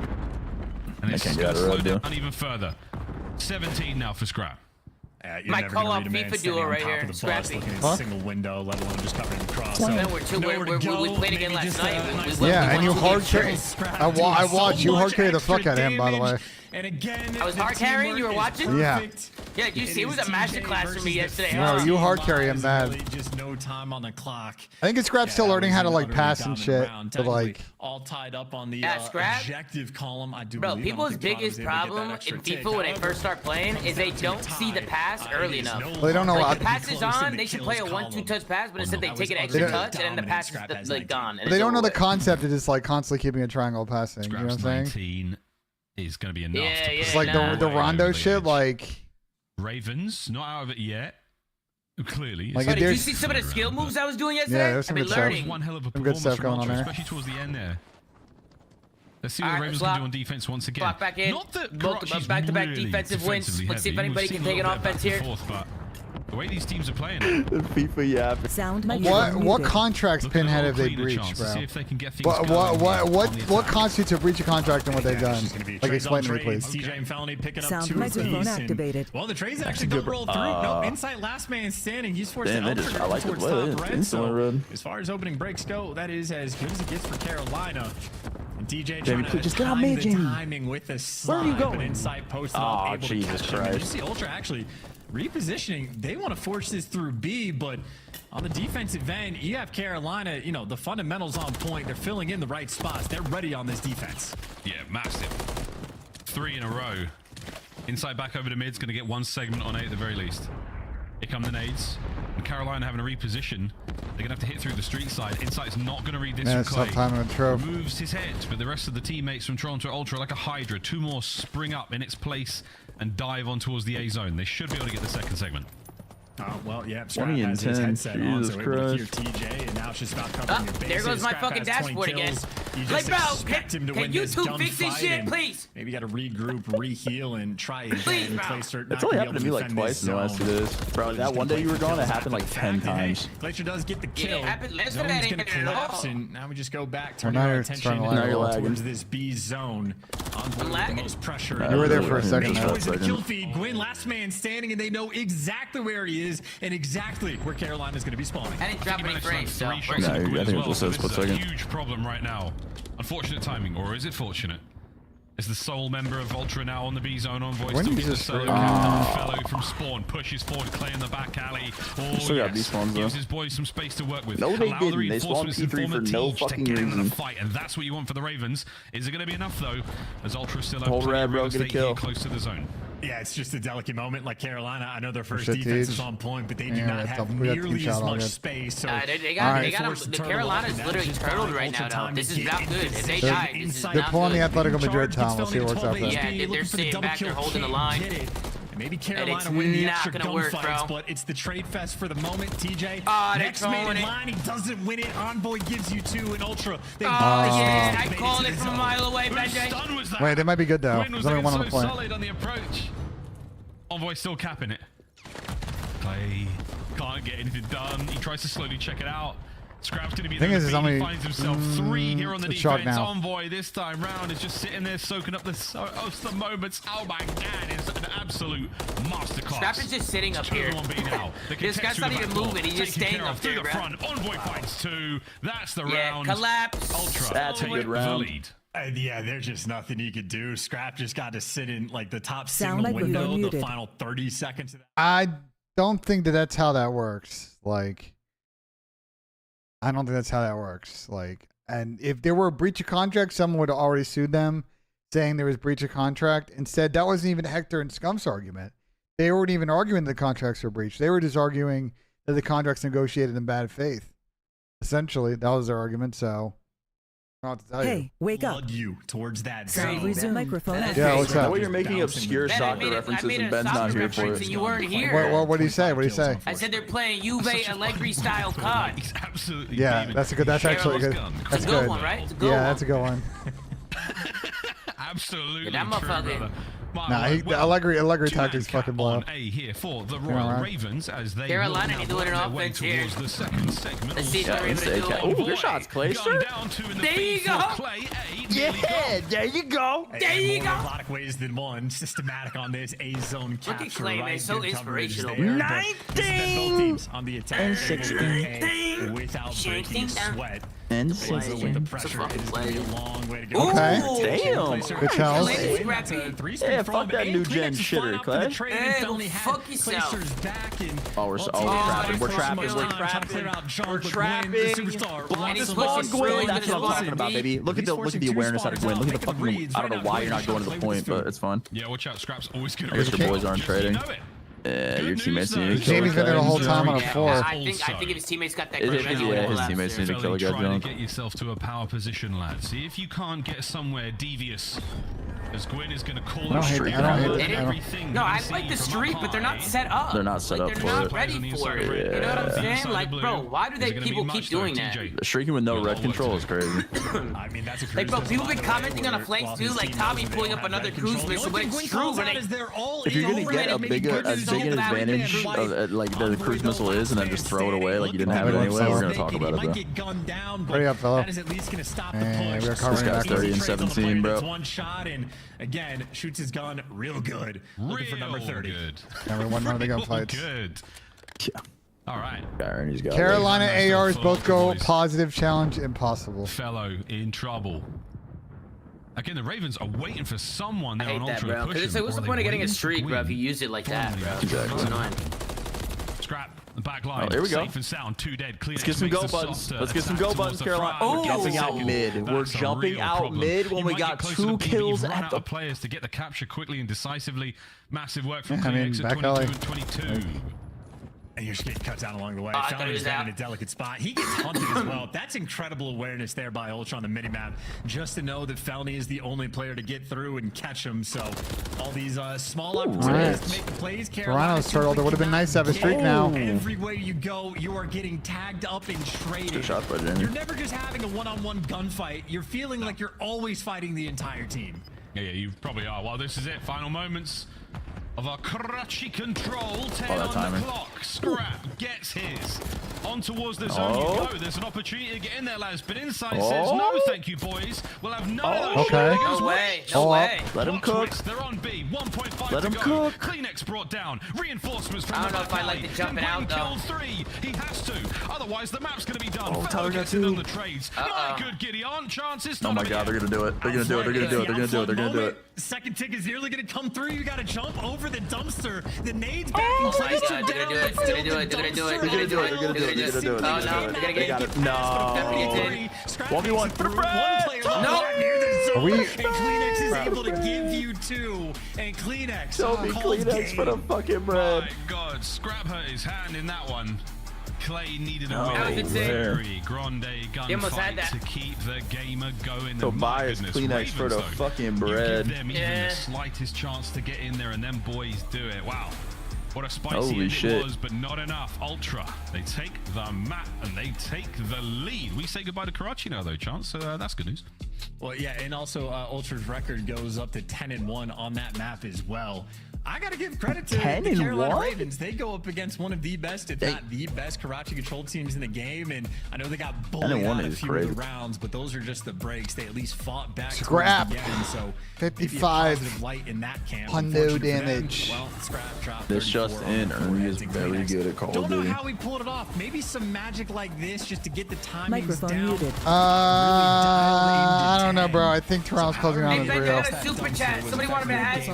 And They it's can't going get to out slow of red, down even further. 17 now for Scrap. You're My never gonna call-up read a man FIFA standing duo on right top here, of the bus Scrappy. looking at Huh? a single window, let alone just covering across. Well, So, then we played again maybe last just night. a nice We Yeah, won and you 2 hard games carry. straight. I watched you hard carry the fuck out of him, by the way. And again, I was hard carrying. You were watching? Yeah. Yeah, you see, it was a masterclass for me yesterday. No, you hard carry him bad. Just no time on the clock. I think it's Scrap's still learning how to like pass and shit. But like all tied up on the Scrap? objective column. I do Bro, believe. people's biggest problem in FIFA when they first start playing is they don't see the pass early enough. Well, they don't know like, what the pass is on, they should play a 1-2 touch pass, but instead they take an extra touch and then the pass is like gone. they don't know the concept of just like constantly keeping a triangle passing. You know what I'm saying? 19 is going to be enough. Yeah, to yeah, it's like the Rondo shit. Like Ravens, not out of it yet. Clearly. Like, did you see some of the skill moves I was doing yesterday? Yeah, there's some I've been good stuff. learning. One hell of a Some good stuff going on there. Especially towards the end there. Let's see what the Ravens can do on defense once again. Clock back in. Not that Back-to-back really defensive wins. defensively Let's see if heavy. anybody We've can seen take a an little bit offense back here. and forth, but the way these teams are playing, The FIFA yapping. Sound what microphone contracts look at Pinhead a have they cleaner breached, chance to bro? see if they can get things What going. constitutes a breach of contract and what they've done? Like explain to me, please. TJ and Felony picking up Sound 2 microphone apiece, activated. Well, the trades actually don't roll through. No, inside last man standing. He's forced to I like the towards play. top red. Instantly So, red. as far as opening breaks go, that is as good as it gets for Carolina. And DJ Jamie, trying please to just get on time me, the Jamie. timing with the slide. Where are you going? But inside posted Oh, up, able to Jesus catch him. And you Christ. see Ultra actually repositioning. They want to force this through B, but on the defensive end, you have Carolina, you know, the fundamentals on point. They're filling in the right spots. They're ready on this defense. Yeah, massive. 3 in a row. Inside back over to mid's going to get one segment on A at the very least. Here come the nades. And Carolina having a reposition. They're going to have to hit through the street side. Insight's not going to read this Yeah, from it's Clay. tough timing with Trove. Moves his head, but the rest of the teammates from Toronto Ultra, like a Hydra, 2 more spring up in its place and dive on towards the A zone. They should be able to get the second segment. Oh, well, yeah, Scrap 20 and has his 10. headset on, Jesus so able to hear Christ. TJ, and now it's just about covering your bases. There goes my Scrap fucking has 20 dashboard again. kills. You Like, just bro, expect him to can win you this two fix this gunfight, shit, and please? Maybe got to regroup, reheal, and try again. Please, bro. Glacier It's not only gonna happened to be me able like defend twice in the this last 2 zone. days. Bro, that one day you were gone, it happened like 10 times. Glacier does get the kill. it happened less than Zone's that gonna even at all. collapse, and now we just go back, Well, turning now our you're attention starting to lag a little. towards this B zone. On board with the most pressure. You were there for a second. H boys in the kill feed. Gwyn, last man standing, and they know exactly where he is and exactly where Carolina's going to be spawning. I didn't drop any frames, so. 3 shots No, on the I Gwyn think as it well, just so says this split is a second. huge problem right now. Unfortunate timing, or is it fortunate? Is the sole member of Ultra now on the B zone envoy? When Still you gets the just- solo kill. Fellow from spawn pushes forward, Clay in the back alley. Oh, Still got B yes. spawns, though. Gives his boys some space to work with. No, they Allow the didn't. They spawned reinforcements and P3 form for a no teach to fucking get into the reason. fight, and that's what you want for the Ravens. Is it going to be enough though? As Ultra still have Hold plenty red, of bro, real get a estate here kill. close to the zone. Yeah, it's just a delicate moment. Like Carolina, I know their first Shit, defense is Teach. on point, but they do Yeah, not that's have a- we got nearly Teach as out all much good. space. So They got forced to the turtle Carolina's up, and literally that's just turtled allowing right now, Ultra though. time This to is get not in good. If they position die, this is inside. They're not pulling the good. Atletico Madrid Charge time. gets We'll see what works Felony out in 12 there. Yeah, HP, they're looking for the sitting double back, they're kill, holding the can't line. get it. And maybe it's Carolina winning the not extra gonna work, gunfights, bro. but it's the trade fest for the moment. TJ, Oh, they're next man trolling in it. line, he doesn't win it. Envoy gives you 2, and Ultra. They Oh, both yes, made I to called the it from a zone. mile away, Whose Benji. stun was that? Wait, they might be good though. Gwyn was There's only looking one on the so point. solid on the approach. Envoy still capping it. Clay can't get anything done. He tries to slowly check it out. Scrap's going to be Thing there. is, He only- finds himself 3 here on the it's shot defense. now. Envoy this time round is just sitting there soaking up the moments. Oh my god, it's an absolute masterclass. Scrap is just sitting up here. This guy's not even moving. He's just staying up there, through the bro. front. Envoy finds 2. That's the Yeah, round. collapse. Ultra That's a take good round. the lead. Yeah, there's just nothing you could do. Scrap just got to sit in like the top Sound signal microphone window, the muted. final 30 seconds of that. I don't think that that's how that works. Like, I don't think that's how that works. Like, and if there were a breach of contract, someone would have already sued them, saying there was breach of contract. Instead, that wasn't even Hector and Scump's argument. They weren't even arguing the contracts were breached. They were just arguing that the contracts negotiated in bad faith. Essentially, that was their argument. So, I don't know what to tell you. Hey, wake up. Flood you towards that Sound zone. resume. Microphone That's activated. Yeah, what's The up? way you're making obscure Ben, I soccer made a references soccer and Ben's not here for reference it. and you weren't here. What did he say? What did he say? I said they're playing Juve Allegri style COD. He's absolutely Yeah, beaming. that's a good. That's actually good. It's That's a good good. one, right? It's a good Yeah, one. that's a good one. Absolutely Yeah, that true, motherfucker. brother. Nah, Allegri tactics fucking blow. On A here for the Royal Ravens as they Carolina be doing an offense here. The second segment. Let's see if they're able to do it. Ooh, good shots, Clay, sir. There you go. Yeah, there you go. There you go. Robotic ways than one. Systematic on this A zone capture. Look at Clay, man. So Good coverage inspirational. there, but this has been both teams on the attack. And 16. Without breaking sweat. And With the pressure, it is going to be a long way to go. Okay. Damn. Good tells. Yeah, fuck that new gen shitter, Clay. Hey, fuck yourself. Oh, we're trapping. We're trapping. We're trapping. Block this ball, Gwyn. That's what I'm talking about, baby. Look at the awareness out of Gwyn. Look at the fucking. I don't know why you're not going to the point, but it's fun. Yeah, watch out. Scrap's always good. I guess your boys aren't trading. Yeah, your teammates need to kill Jamie's been there the whole time on a 4. I think if his teammates got that his teammates need to kill a good Try jump. to get yourself to a power position, lad. See if you can't get somewhere devious. As Gwyn is going to call I don't hate it. I don't hate it. everything. No, I like the streak, but they're not set up. They're not set up They're for not it. ready for it. You know what I'm saying? Like, bro, why do people keep doing that? Streaking with no red control is crazy. I mean, that's a Like, bro, people been commenting on the flanks too, like Tommy pulling up another cruise missile, but it's true. But If you're gonna get as big an advantage of like the cruise missile is, and then just throw it away like you didn't have it anyway, we're gonna talk about it, bro. Hurry up, fella. That is at least going to stop the And push. we are covering This guy's back. 30 and 17, bro. One shot, and again, shoots his gun real good. Looking for number 30. Good. And we won one of the gunfights. Good. Yeah. All right. He's got Carolina ARs both go positive. Challenge impossible. Fellow in trouble. Again, the Ravens are waiting for someone I there on hate that, Ultra bro. to push Because it's like, what's the point of getting a streak, bro, if you use it like that, bro? It's annoying. Scrap the back line. Here we go. Safe and sound. 2 dead. Clean. Let's get some go buttons. Let's get some go buttons, Carolina. We're jumping out mid. We're jumping out mid when we got 2 kills at the players to get the capture quickly and decisively. Massive work from Yeah, I mean, Kleenex at back 22 alley. and 22. And you're just getting cut down along the way. I thought he Felony's was down out. in a delicate spot. He gets hunted as well. That's incredible awareness there by Ultra on the minimap. Just to know that Felony is the only player to get through and catch him. So all these small opportunities to make the plays. Toronto's turtle. It would have been nice to have a streak now. Everywhere you go, you are getting tagged up and traded. Good shot by Jamie. You're never just having a one-on-one gunfight. You're feeling like you're always fighting the entire team. Yeah, you probably are. Well, this is it. Final moments of our Karachi control. 10 that on timing. the clock. Scrap gets his. On towards the zone you go. There's an opportunity to get in there, lads. But Inside says, no, thank you, boys. We'll have none of those. Okay. No way. No way. Let him cook. They're on B. 1.5 Let to him go. cook. Kleenex brought down. Reinforcements from I don't the know if I like alley. the jumping out, though. Killed 3. He has to. Otherwise, the map's going to be done. Fellow Tyler got gets it 2. on the trades. My good Gideon. Chances. Oh my God, they're gonna do it. They're gonna do it. They're gonna do it. They're gonna do it. They're gonna do it. Second tick is nearly going to come through. You got to jump over the dumpster. The nades backing Oh my plays God, they're gonna do it. They're gonna do it. They're gonna do it. They're gonna do it. They're gonna do it. They're gonna do it. Oh no, they're gonna get it. No. 1v1 for the friend. No. Are we? And Kleenex is able to give you 2. And Kleenex. Show me called Kleenex game. for the fucking bread. My God, Scrap hurt his hand in that one. Clay needed a That was insane. very grande He almost had gunfight that. to keep the gamer going. So And buy my his goodness, Kleenex for the Ravens, though, fucking you bread. give them even Yeah. the slightest chance to get in there, and them boys do it. Wow. What a spicy Holy end shit. it was, but not enough. Ultra, they take the map and they take the lead. We say goodbye to Karachi now, though, Chance, so that's good news. Well, yeah, and also Ultra's record goes up to 10-1 on that map as well. I got to give credit to the 10-1? Carolina Ravens. They go up against one of the best, if not the best, Karachi control teams in the game. And I know they got bullied out a few of the rounds, but those are just the breaks. They at least fought back. Scrap. towards the end, so 55 maybe a positive light in that camp. hundo Unfortunate for them. damage. Well, Scrap dropped This 34 just on in. the Ernie is four very heads. good at Call of Don't know Duty. how he pulled it off. Maybe some magic like this just to get the timings Microphone down. muted. I don't know, bro. I think Toronto's closing on Hey, his Ben, real. I got a super chat. Somebody wanted me to ask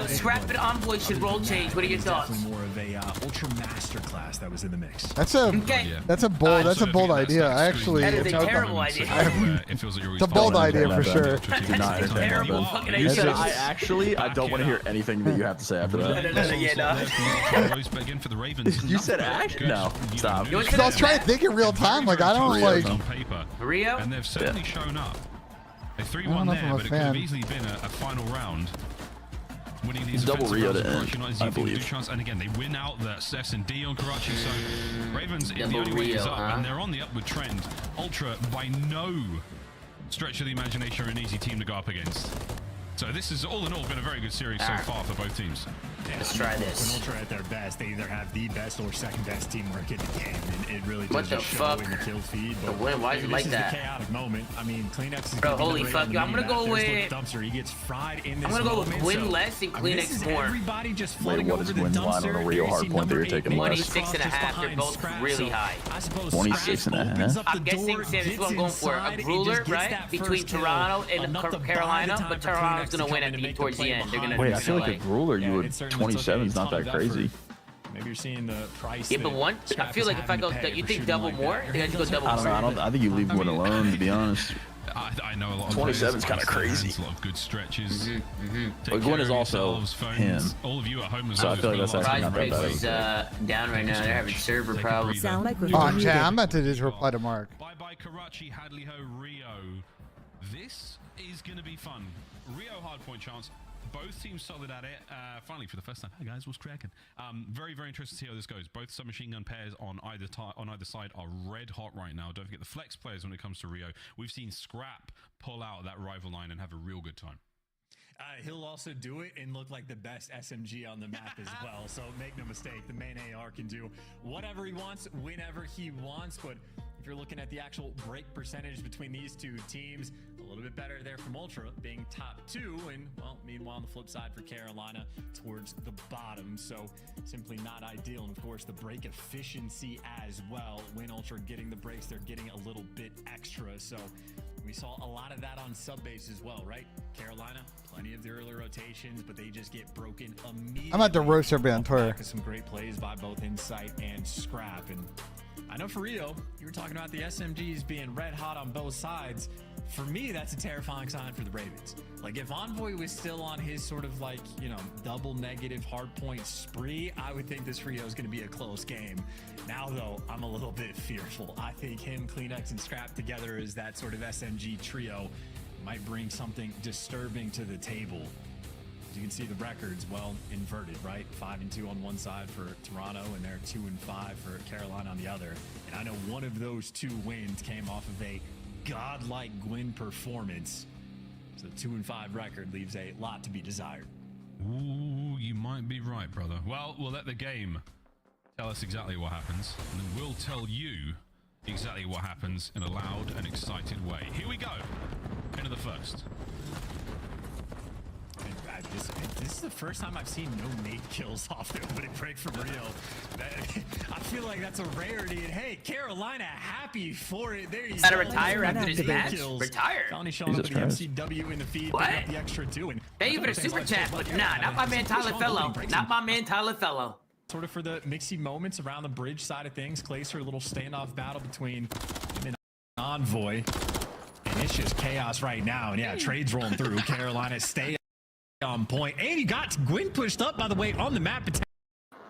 you, Scrap and Envoy should roll change. What are your thoughts? More of a ultra master class that was in the mix. That's a bold idea. I actually. That is a terrible idea. It's a bold idea for sure. Did not understand that, Ben. You said I don't want to hear anything that you have to say after that. You said actually? No. Stop. Because I was trying to think in real time. Like, I don't like. Rio? And they've certainly shown up. A I 3-1 don't know if there, I'm a but it could have fan. easily been a final round. Winning these Double offensive Rio rounds to of end, Karachi United, I you think believe. good chance. And again, they win out the S&D on Karachi, so Ravens in the Double only way is Rio, up, huh? and they're on the upward trend. Ultra, by no stretch of the imagination, are an easy team to go up against. So this has all in all been a very good series so far for both teams. Let's try this. When Ultra at their best, they either have the best or second best teamwork in the game, and it really What does the just show fuck? in the kill feed. The win, why is it like that? This is a chaotic moment. I mean, Kleenex is Bro, gonna be holy the rate fuck, on the yo, I'm main gonna go map. There's with- the dumpster. He gets fried in this I'm gonna go with moment, Gwyn so, less and I mean, this Kleenex is more. everybody just Wait, flooding what over is the Gwyn's line on a dumpster. real There you see Hardpoint that number you're 8 taking making less? 26 and a cross just half, they're behind both Scrap, really so high. I suppose 26 Scrap and a half. opens up the I'm guessing door, Sam is gets what I'm going for. inside, A and just ruler, gets right? that Between first kill. Toronto and Enough to buy Carolina, the time but for Toronto's Kleenex gonna come win in at and the make towards the play end. They're gonna behind. Wait, I feel like a ruler, you would 27 is not that crazy. Maybe you're seeing the price. Yeah, but that one, I Scrap feel is like if I having go, to pay you for think shooting double like more? that. I think I just go double I don't know. I think you leave Gwyn alone, to be honest. I know a lot of 27 is kind of crazy. A lot of good stretches. But Gwyn is also him. All of you at home as So well. I feel like that's actually not that Prize bad. Picks is down right now. They're having server problems. Sound Oh, microphone muted. I'm about to just reply to Mark. Bye-bye Karachi, Hadleyho, Rio. This is going to be fun. Rio Hardpoint chance. Both teams solid at it. Finally, for the first time. Hi guys, what's cracking? Very, very interested to see how this goes. Both submachine gun pairs on either side are red hot right now. Don't forget the flex players when it comes to Rio. We've seen Scrap pull out that rival line and have a real good time. He'll also do it and look like the best SMG on the map as well. So make no mistake, the main AR can do whatever he wants, whenever he wants. But if you're looking at the actual break percentage between these two teams, a little bit better there from Ultra, being top 2. And, well, meanwhile, on the flip side for Carolina, towards the bottom. So simply not ideal. And, of course, the break efficiency as well. When Ultra getting the breaks, they're getting a little bit extra. So we saw a lot of that on sub-base as well, right? Carolina, plenty of the early rotations, but they just get broken immediately. I'm about to roast everybody on Twitter. Some great plays by both Insight and Scrap. And I know for Rio, you were talking about the SMGs being red hot on both sides. For me, that's a terrifying sign for the Ravens. Like, if Envoy was still on his sort of like, you know, double negative hardpoint spree, I would think this Rio is going to be a close game. Now, though, I'm a little bit fearful. I think him, Kleenex, and Scrap together as that sort of SMG trio might bring something disturbing to the table. As you can see, the records, well, inverted, right? 5-2 on one side for Toronto, and they're 2-5 for Carolina on the other. And I know one of those 2 wins came off of a godlike Gwyn performance. So the 2-5 record leaves a lot to be desired. Ooh, you might be right, brother. Well, we'll let the game tell us exactly what happens, and then we'll tell you exactly what happens in a loud and excited way. Here we go. Into the first. This is the first time I've seen no nade kills off the opening break from Rio. I feel like that's a rarity. And hey, Carolina happy for it. There you go. Gotta retire after this match? Kills. Retire? Felony showing up with the MCW in the feed. What? Picking up the extra 2. And Thank you for the super chat, but nah, not my man Tyler Fellow. Not my man Tyler Fellow. Sort of for the mixy moments around the bridge side of things. Clayser, a little standoff battle between him and Envoy. And it's just chaos right now. And yeah, trades rolling through. Carolina stay on point. And you got Gwyn pushed up, by the way, on the map.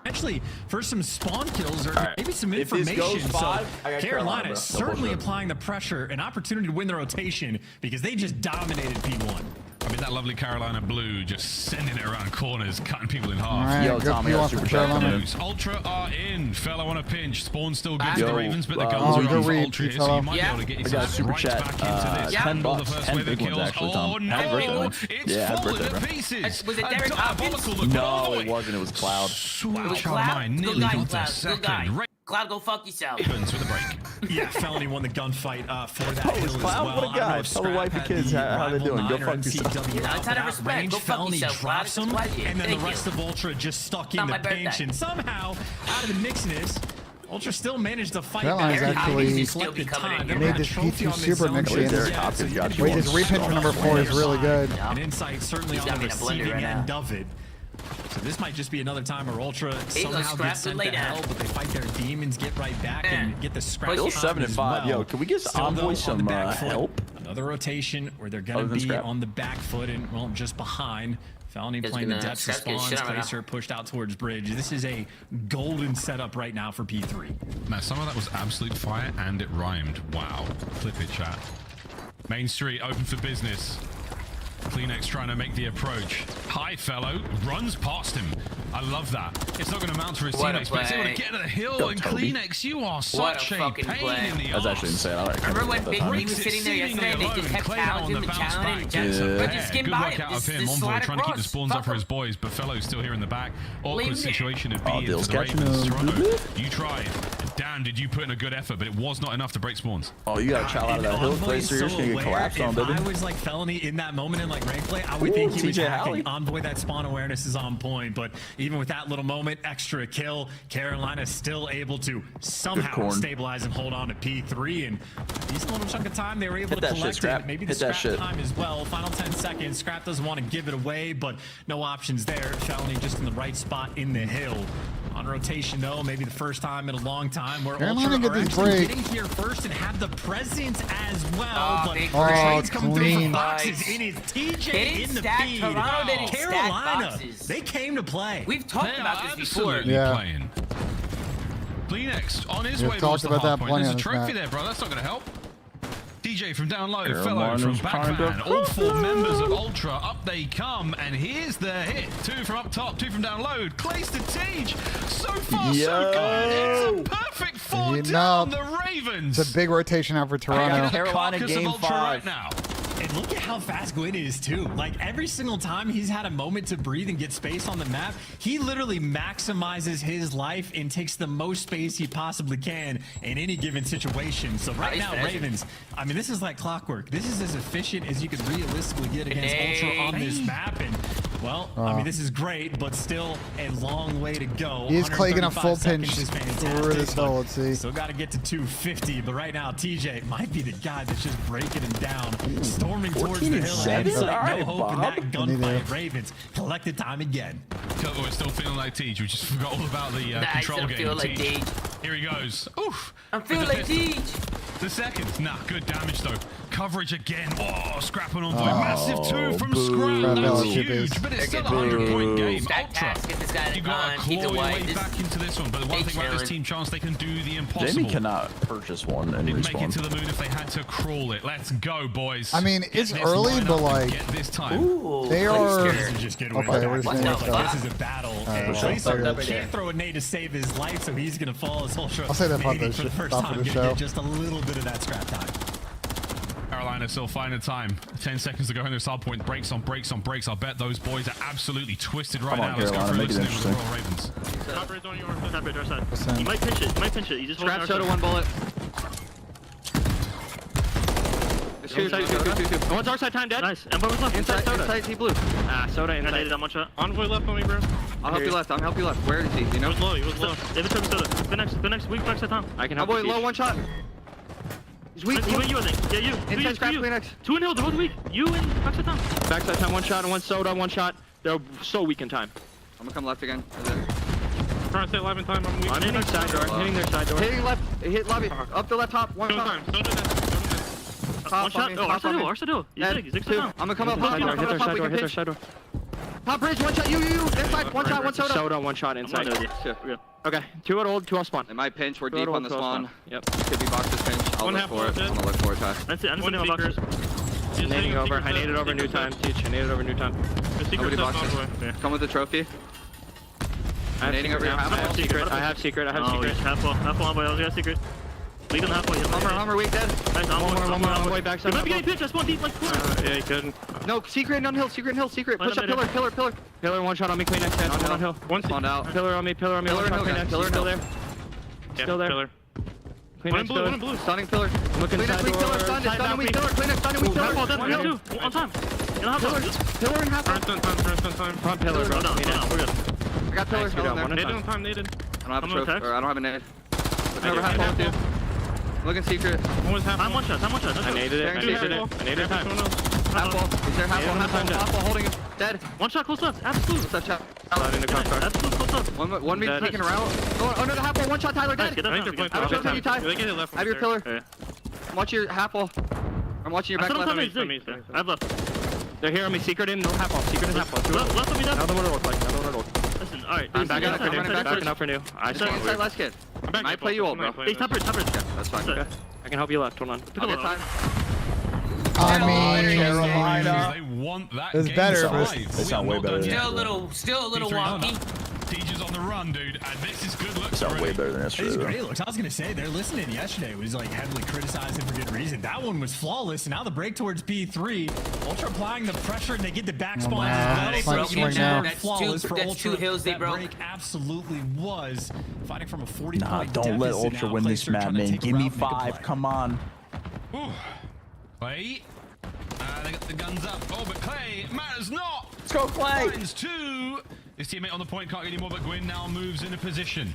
Potentially for some spawn kills or maybe some information. So Carolina certainly applying the pressure, an opportunity to win the rotation because they just dominated P1. I mean, that lovely Carolina blue just sending it around corners, cutting people in half. All right, Yo, Tommy, you I want super for chat. Carolina? Ultra are in. Fellow on a pinch. Spawn still good for Yo, the Ravens, but the guns oh, are you're on for read, Ultra, Pete so you Fellow. might be able to get I got yourself super right chat. back into this. $10, All the first 10 wave of big ones kills. actually, Oh Tom. no! Happy birthday, man. It's Yeah, happy falling birthday, to bro. pieces. Was it A Derek diabolical Hopkins? look No, all the it way. wasn't. It was Cloud. Sweet Cloud? mine, Good nearly guy, got Cloud. the Good guy. second. Cloud, go fuck yourself. Ravens with a break. Yeah, Felony won the gunfight for that Oh, hill it's as Cloud? well. What a I don't know guy. if Tell the Scrap wife and had kids the how they're rival doing. Go 9 or fuck yourself. MCW Yeah, out it's out of that respect. range. Go fuck Felony yourself, drops Cloud. him, It's quiet. and then Thank the rest you. of Ultra just stuck in Not the my birthday. pinch. And somehow, out of the mixness, Ultra still managed to fight Carolina's back. actually Collected time. made Got this trophy P2 on this super zone. mixy. Derek Hopkins so got you you Wait, can his do repin for stuff number on 4 is your really side. good. And Insight certainly He's on got the me in a blender receiving right end now. of it. So this might just be another time where Ultra you go, somehow Scrap. gets sent Lay to down. hell, but they fight their demons, get right back, and get the scratch. Still time 7 as and 5. well. Yo, can we get Still, Envoy though, on some the back foot. help? Another rotation where they're going Other to than be Scrap? on the back foot and, well, just behind. Felony He's playing the gonna- depths of Scrap's gonna spawns. shit on right now. Clayser pushed out towards bridge. This is a golden setup right now for P3. Now, some of that was absolute fire, and it rhymed. Wow. Clip it, chat. Main Street open for business. Kleenex trying to make the approach. Hi, fellow. Runs past him. I love that. It's not going to mount for his What a teammates, but he's able to play. get to the hill. Go, and Toby. Kleenex, you are What such a a fucking pain play. in the That's actually arse. insane. I like Remember when Big Breaks Lee was it sitting there seemingly yesterday and they just alone. kept Clay now on challenging the him and bounce challenging him and back. challenging him. Yeah. But just get Good by work him. out of Just him. Envoy slide trying to keep the across. spawns up Fuck for him. his boys, but Fellows still here in the back. Leave Awkward him. situation of Oh, being Dill's for the catching Ravens. him. Toronto, you tried. Dan, did you put in a good effort, but it was not enough to break spawns. Oh, you gotta chow out of that hill, Envoy is Glacier. You're so gonna get aware. collapsed on, If baby. I was like Felony in that moment in like rank play, I would Ooh, think he was TJ hacking. Howley. Envoy, that spawn awareness is on point, but even with that little moment, extra kill, Carolina still able to somehow corn. stabilize and hold on to P3. And a decent little chunk of time they were able Hit to that shit, collect Scrap. it. Maybe the Hit that scrap shit. time as well. Final 10 seconds. Scrap doesn't want to give it away, but no options there. Felony just in the right spot in the hill. On rotation though, maybe the first time in a long time where Carolina Ultra get are this actually break. getting here first and have the presence as well. Oh, but big trades break. come through clean. from boxes. Nice. It is TJ They didn't in the stack- feed. Toronto didn't stack Carolina, boxes. they came to play. We've talked They about are this before. absolutely Yeah. playing. Kleenex on his We've way talked towards the about that hardpoint. plenty There's on a this trophy map. there, bro. That's not going to help. DJ from down low, Fellow Carolina's from kind backman. of- All four members of Ultra, up they come, and here's the hit. 2 from up top, 2 from down low. Clays to Tej. So far, so good. It's a perfect 4 You down know, the Ravens. It's a big rotation out for Toronto. Carolina Carcass of game Ultra 5. right now. And look at how fast Gwyn is too. Like every single time he's had a moment to breathe and get space on the map, he literally maximizes his life and takes the most space he possibly can in any given situation. So right now, Ravens, I mean, this is like clockwork. This is as efficient as you could realistically get against Ultra on this map. And well, I mean, this is great, but still a long way to go. Is Clay gonna full 135 pinch seconds is through this fantastic, hole? but Let's see. Still got to get to 250, but right now TJ might be the guy that's just breaking him down, storming towards the hill. 14-7? It's like All right, no hope in Bob. that gunfight. Ravens collected time again. We're still feeling like Tej. We just forgot all about the control I game. feel like Tej. Tej. Here he goes. Oof. I'm feeling like Tej. The second. Nah, good damage though. Coverage again. Oh, Scrap and Envoy. Massive 2 from Scrap. That's huge. But it's still a 100-point game. Stack Ultra. pass, get this guy You got to on, keep claw the your way white. back into this one. But the one They thing about this chilling. team chance, they can do the impossible. Jamie cannot purchase one and They'd make it respawn. to the moon if they had to crawl it. Let's go, boys. I mean, Get it's this early, line but up and like get this time. they are. This is just getting Okay, we're just gonna go. This is a battle. And Glacier can't throw a nade to save his life, so he's gonna fall as Ultra. I'll say that part maybe of the for the sh- first part of time, the gonna show. get just a little bit of that scrap time. Carolina still finding time. 10 seconds to go in this hard point. Breaks on breaks on breaks. I'll bet those boys are absolutely twisted right Come on, now. Let's go Carolina, for make it listening with the interesting. Royal Ravens. Top bridge on your top bridge, our side. Listen. You might pinch it. You might pinch it. You just hold Scrap soda, 1 bullet. Inside, two. One's our side time dead. Nice. Envoy was left. Inside, soda. inside, he blue. Ah, soda inside. I needed that one shot. Envoy left on me, bro. I'll help you left. I'll help you left. Where is he? You He know? was low. He was low. David took soda. The next weak backside time. I can Oh help boy, you. low, 1 shot. He's weak. He went you, I think. Yeah, you. Inside, You, scrap, you. Kleenex. 2 in hill. They're both weak. You and backside time. Backside time, 1 shot and 1 soda, 1 shot. They're so weak in time. I'm gonna come left again. Trying to stay alive in time. I'm hitting their side door. Hitting their side door. Hitting left. Hit lobby. Up the left top. 1 top. One shot. Oh, Arsenal. He's big. He's 6 2. down. I'm gonna come up. I'm gonna come up top. We can pinch. Top bridge. 1 shot. You. Inside. 1 shot. 1 soda. Soda, 1 shot inside. Okay. 2 at old. 2 off spawn. They might pinch. We're deep on the spawn. Yep. Could be boxes pinch. I'll look for it. I'm gonna look for it, Ty. That's it. I'm just gonna boxes. Nading over. I naded over new time. Teach. I naded over new time. Nobody boxes. Come with the trophy. Nading over your half. I have secret. I have secret. Half wall on by. I got secret. Lead on halfway. Hummer weak dead. Nice. One more on the way back. He might be getting pitched. I spawned deep like corner. Yeah, he couldn't. No, secret on hill. Push up pillar. Pillar 1 shot on me. Kleenex head. On hill. One spawned out. Pillar on me. Pillar and hill. Pillar Still there. Still there. Pillar. One in blue. Stunning pillar. Looking Kleenex side weak pillar. door. Stunned. Side Stunning weak balcony. pillar. Kleenex stunning weak pillar. Half wall dead. On time. In a half wall. Pillar and half wall. First time. Front pillar, bro. We're good. I got pillar. Nated on time. Nated. I don't have a I'm on trophy. text. Or I don't have a nade. Look over half wall too. Looking secret. One was half wall. I'm one shot. I naded it. I naded time. Half wall. Is there half wall? Half wall holding him. Dead. One shot close left. Absolute. What's up, Slide into car. Absolute close left. One me taking around. Going under the half wall. 1 shot. Tyler dead. Get that down. I have a trophy. You Ty. They get it left. I have your pillar. I'm watching your half wall. I'm watching your back left. I have left. They're here on me. Secret in. No half wall. Secret in half wall. Left of me down. Another one to look like. Another one to look. Listen, alright. I'm backing up for new. Backing Backing up for new. I Just go inside last kid. Might play you old, bro. Hey, top bridge. Yeah, that's fine. Okay. I can help you left. Hold on. I'll get time. I mean, Carolina. They want that It's game better, to but survive. They sound way better than Still a little wonky. run, dude. And this is good looks. Sound way better than It's yesterday. great looks. I was gonna say they're listening. Yesterday was like heavily criticized and for good reason. That one was flawless. And now the break towards P3. Ultra applying the pressure and they get the back spawn as well. So right now. flawless for That's Ultra. two hills they that broke. break absolutely was fighting from a 40 Nah, point don't let deficit. Ultra Now win this Clayster map, trying to man. take a Give me route, make a 5. play. Come on. Ooh. Clay. They got the guns up. Oh, but Clay matters not. Let's go, Clay. Finds 2. His teammate on the point can't get any more, but Gwyn now moves into position.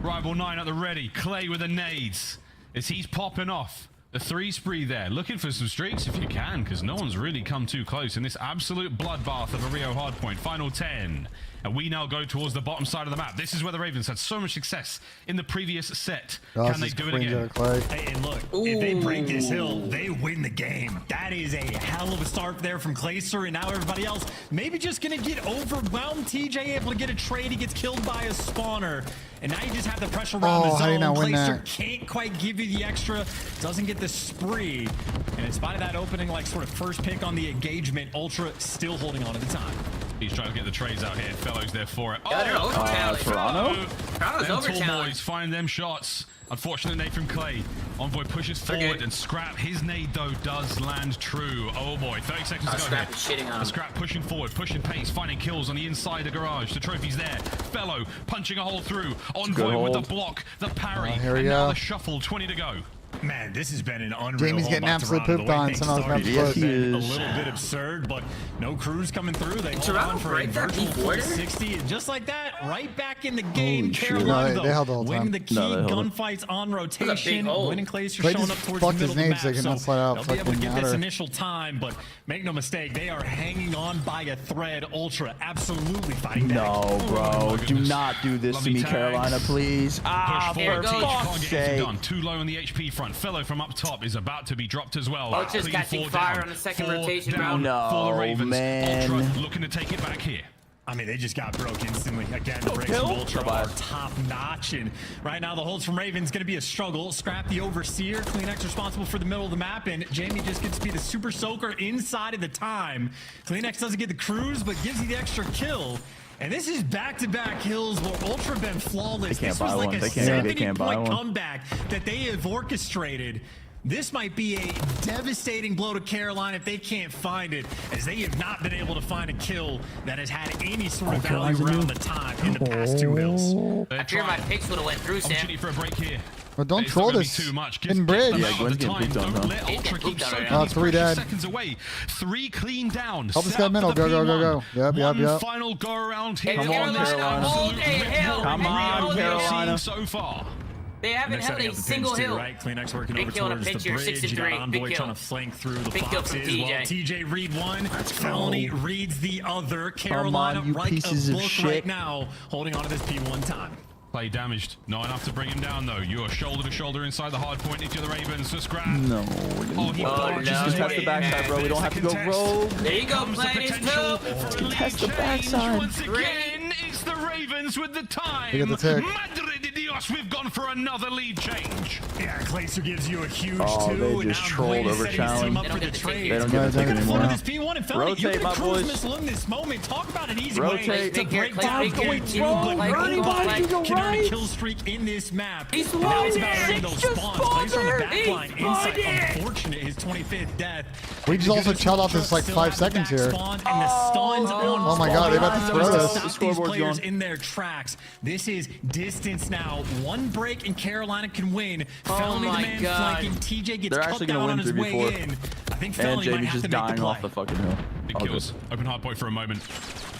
Rival 9 at the ready. Clay with the nades as he's popping off. The 3 spree there. Looking for some streaks if you can, because no one's really come too close in this absolute bloodbath of a Rio Hardpoint. Final 10. And we now go towards the bottom side of the map. This is where the Ravens had so much success in the previous set. Can they do it again? Hey, and look, if they break this hill, they win the game. That is a hell of a start there from Clayster, and now everybody else maybe just gonna get overwhelmed. TJ able to get a trade. He gets killed by a spawner. And now you just have the pressure around the how do you zone. not win Clayster that? can't quite give you the extra. Doesn't get the spree. And in spite of that opening, like sort of first pick on the engagement, Ultra still holding on at the time. He's trying to get the trades out here. Fellows there for it. Yeah, they're overtalent. Toronto? Toronto's Them tall overtalent. boys find them shots. Unfortunate nade from Clay. Envoy pushes forward and Scrap. His nade, though, does land true. Oh, boy. 30 seconds to go Scrap here. is shitting on him. Scrap pushing forward, pushing pace, finding kills on the inside of the garage. The trophy's there. Fellow punching a hole through. Envoy with the block, the parry. Here we and now go. the shuffle. 20 to go. Man, this has been an unreal. Jamie's hold getting by absolute Toronto. pooped The way on. things Somehow started it's has not been a close. little bit absurd, but no crews coming through. They hold Toronto on for a break that virtual before? 60, and just like that, right back in the game. Holy shit. Carolina, No, they held the whole winning time. the key No, they held it. gunfights on big rotation. hole. Winning Clayster Clay showing just up towards the fucked his middle of the nades map, so they could so not slide out they'll be able to fucking get this outer. initial time, but make no mistake, they are hanging on by a thread. Ultra absolutely fighting back. No, bro. Do goodness. not do this Lovely to me, tags. Carolina, please. Ah, Push for forward. Teach fuck's can't get anything sake. done. Too low on the HP front. Fellow from up top is about to be dropped as well. Ultra's Clean catching 4 fire down. on the second 4 rotation, down bro. for the No, Ravens. man. Ultra looking to take it back here. I mean, they just got broke instantly. Again, the breaks kill. from Ultra Bye-bye. are top-notch. And right now, the holds from Ravens going to be a struggle. Scrap the Overseer. CleanX responsible for the middle of the map. And Jamie just gets to be the Super Soaker inside of the time. CleanX doesn't get the cruise, but gives you the extra kill. And this is back-to-back kills where Ultra been flawless. They can't This was buy like one. a They can't buy 70-point one. comeback that they have orchestrated. This might be a devastating blow to Carolina if they can't find it, as they have not been able to find a kill that has had any sort of value around the time in the past 2 hills. I fear my picks would have went through, Sam. Opportunity for a break here. Well, don't It's troll not gonna be this too much. hidden Get bridge. them Yeah, out Gwen's of the getting time. peeked on, Don't huh? let Ultra keep peeked on soaking right now. these 3 precious dead. seconds away. 3 clean down. Help us Set get up middle. for the Go, go, go, P1. go. Yep, yep, One yep. final go around here. Come on, Carolina. Hold a hill. Come on, Hold a hill. Carolina. So far. They haven't They're held setting a up the single pinch too, hill. right? CleanX working Big over kill on a towards the pinch here, bridge. 6 and You got 3. Big Envoy kill. trying to flank through the Big kill from foxes. Well, TJ. TJ read one. Felony reads the other. Carolina, you like pieces a of book shit. right now, holding on to this P1 time. Play damaged. Not enough to bring him down, though. You are shoulder to shoulder inside the hard point if you're the Ravens. Just grab. No. Oh, he barges no. his Just test way the in backside, there. bro. We don't have to go rogue. There you go, Comes the playing his potential move. for a lead Test the change. backside. Once again, it's the Ravens with the time. They get the tick. Madre de Dios, we've gone for another lead change. Yeah, Clayster gives you a huge Oh, 2. they and just now trolled Gwyn is over setting his team challenge. up They for don't the get the trade. tick. They don't No, get they the don't ticket get One it. of anymore. this P1 and Felony. Rotate, You can my cruise boys. missile in this moment. Talk about an easy Rotate. way to Big here, break Clay, down big here. going You rogue. like Ernie go Bond right. can earn a kill streak in this map. He's And now it's about spawned earning there. those Just spawns. spawned Plays on the there. back line. He's spawned Insight, there. unfortunate, his 25th death. We just also Because chilled off Ultra this like still 5 have the seconds back here. spawn and the stuns on Oh my God, they about to spawn. throw Stop this. these Scoreboard's players gone. in their tracks. This is distance now. One break and Carolina can win. Oh Felony the my man God. flanking. TJ gets They're cut actually down gonna on win his way 3v4. in. I think And Felony might Jamie have just to make the dying off play. the fucking hill. Big All kills. Open hard point for a moment.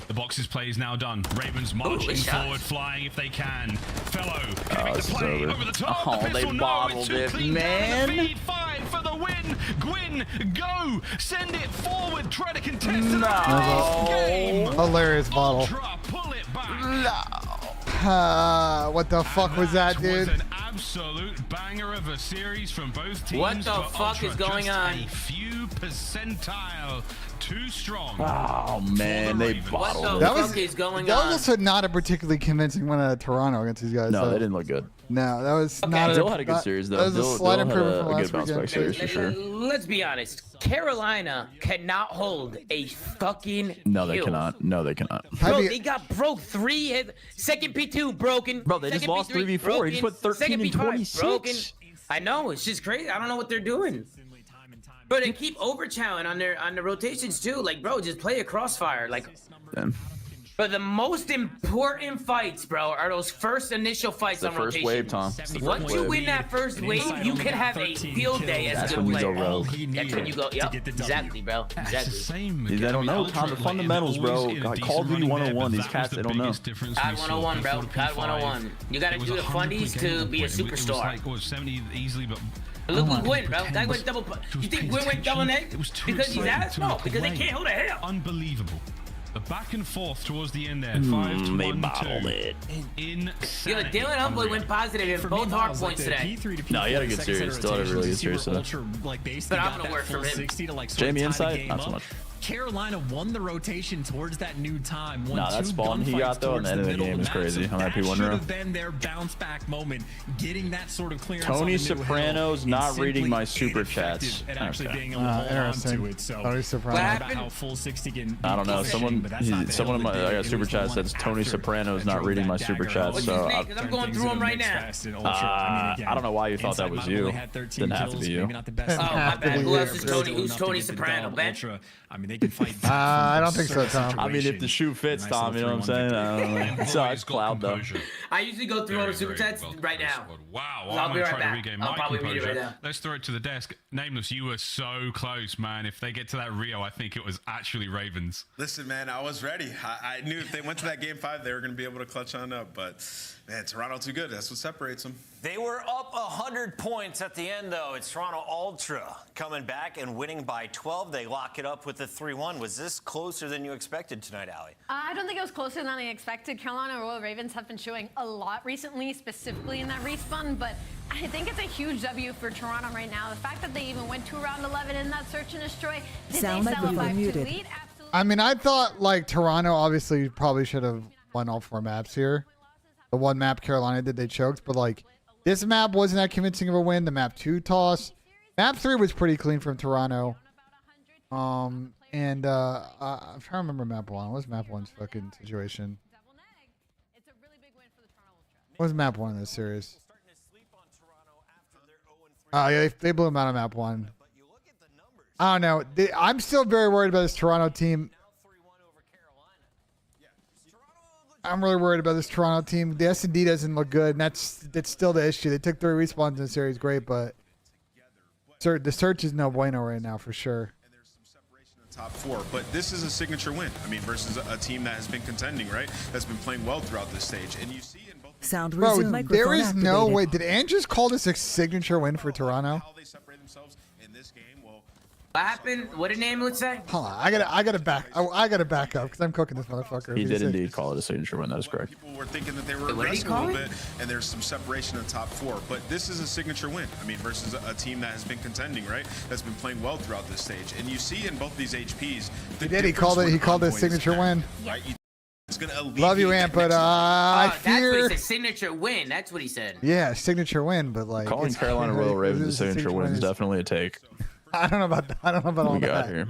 The box's play is now done. Ravens marching shot. forward, flying if they can. Fellow Oh, giving the this is play over. over the top. Oh, the they pistol, no, bottled it's too it, clean man. down. The feed, 5 for the win. Gwyn, go. Send it forward. Try to contest it. Game. Hilarious bottle. Ultra, pull it back. What the fuck was that, Was dude? an absolute banger of a series from both teams. What the but fuck Ultra is going just on? A few percentile too strong. Oh man, they bottled That it. was also not a particularly convincing win out of Toronto against these guys. No, so. they didn't look good. No, that was not. Dill had a good series though. That was a slight improvement from last good bounce back weekend. series for sure. Let's be honest. Carolina cannot hold a fucking No, they kill. cannot. No, they cannot. Bro, they got broke 3. Second P2 broken. Bro, they just Second lost P3 3v4. broken, He just put 13 second and P5 26. broken. I know, it's just crazy. I don't know what they're doing. But they keep overchowing on the rotations too. Like, bro, just play a crossfire. Like, but the most important fights, bro, are those first initial fights on first rotation. wave, Tom. It's the first Once you wave. win that first wave, you can have a field day as a good player. That's when you go, yep, exactly, bro. Exactly. They don't know, Tom. The fundamentals, bro. Like, Call of Duty 101. These cats, they don't know. COD 101, bro. COD 101. You gotta do the fundies to be a superstar. It was 70 easily, but Look who Gwyn, bro. That went double. You think Gwyn went double neck? Because he's ass? No, because they can't hold a hell. Unbelievable. The back and forth towards the end there. 5 to they 1 bottled 2. it. Insane. Yo, Dylan Humphrey went positive in both hard points today. No, he had a good series. Still had a really good series today. But I'm gonna work for him. Jamie Insight, not so much. Carolina won the rotation towards that new time. Nah, that spawn he got though in the end of the game is crazy. I'm happy one should row. have been their bounce back moment, getting that sort of clearance. Tony on the new Soprano's hill, not and simply reading my super chats. ineffective at actually Okay. being able to hold on Interesting. to it. So Tony Soprano. what happened? How full 60 can I don't know. positioning, Someone, but that's not the someone in hill my that I did. got It super was the chat one says Tony after Soprano's that not drove reading that my super dagger chats. home. So What's his name? 'Cause I'm going through them right now. I don't know why you thought that was you. Didn't have to be you. Oh, my bad. Who else is Tony? Who's Tony Soprano, Ben? I mean, they can fight. I don't think so, Tom. I mean, if the shoe fits, Tom, you know what I'm saying? I don't know. It's alright, it's Cloud though. I usually go through all the super chats right now. Wow, I'll I'm be going to right try to back. regain I'll my probably read it composure. right now. Let's throw it to the desk. Nameless, you were so close, man. If they get to that Rio, I think it was actually Ravens. Listen, man, I was ready. I knew if they went to that game 5, they were going to be able to clutch on up. But, man, Toronto too good. That's what separates them. They were up 100 points at the end, though. It's Toronto Ultra coming back and winning by 12. They lock it up with a 3-1. Was this closer than you expected tonight, Allie? I don't think it was closer than I expected. Carolina Royal Ravens have been showing a lot recently, specifically in that respawn, but I think it's a huge W for Toronto right now. The fact that they even went to round 11 in that search and destroy, did Sound they sell a microphone 5-2 muted. lead? I mean, I thought like Toronto obviously probably should have won all 4 maps here. The one map Carolina did, they choked, but like this map wasn't that convincing of a win. The map 2 toss, map 3 was pretty clean from Toronto. I'm trying to remember map 1. What was map 1's fucking situation? What was map 1 in this series? Oh yeah, they blew him out of map 1. I don't know. I'm still very worried about this Toronto team. I'm really worried about this Toronto team. The S&D doesn't look good, and that's still the issue. They took 3 respawns in the series, great, but the search is no bueno right now for sure. Top 4, but this is a signature win. I mean, versus a team that has been contending, right? That's been playing well throughout this stage, and you see in both. Sound Bro, resumed. there Microphone is no activated. way. Did Andrews call this a signature win for Toronto? How they separate themselves in this game, well, What happened? What did name would say? Hold on, I gotta back up because I'm cooking this motherfucker. He did indeed call it a signature win. That is correct. people were thinking that they were What did he aggressive a call little it? bit, and there's some separation in the top 4. But this is a signature win. I mean, versus a team that has been contending, right? That's been playing well throughout this stage, and you see in both these HPs. He did. He called it a signature win. Right? It's gonna Love you, Ant, but I That's what fear. he said. Signature win. That's what he said. Yeah, signature win, but like Calling Carolina Royal Ravens a signature win is definitely a take. I don't know about that. I don't know about all We got that. here.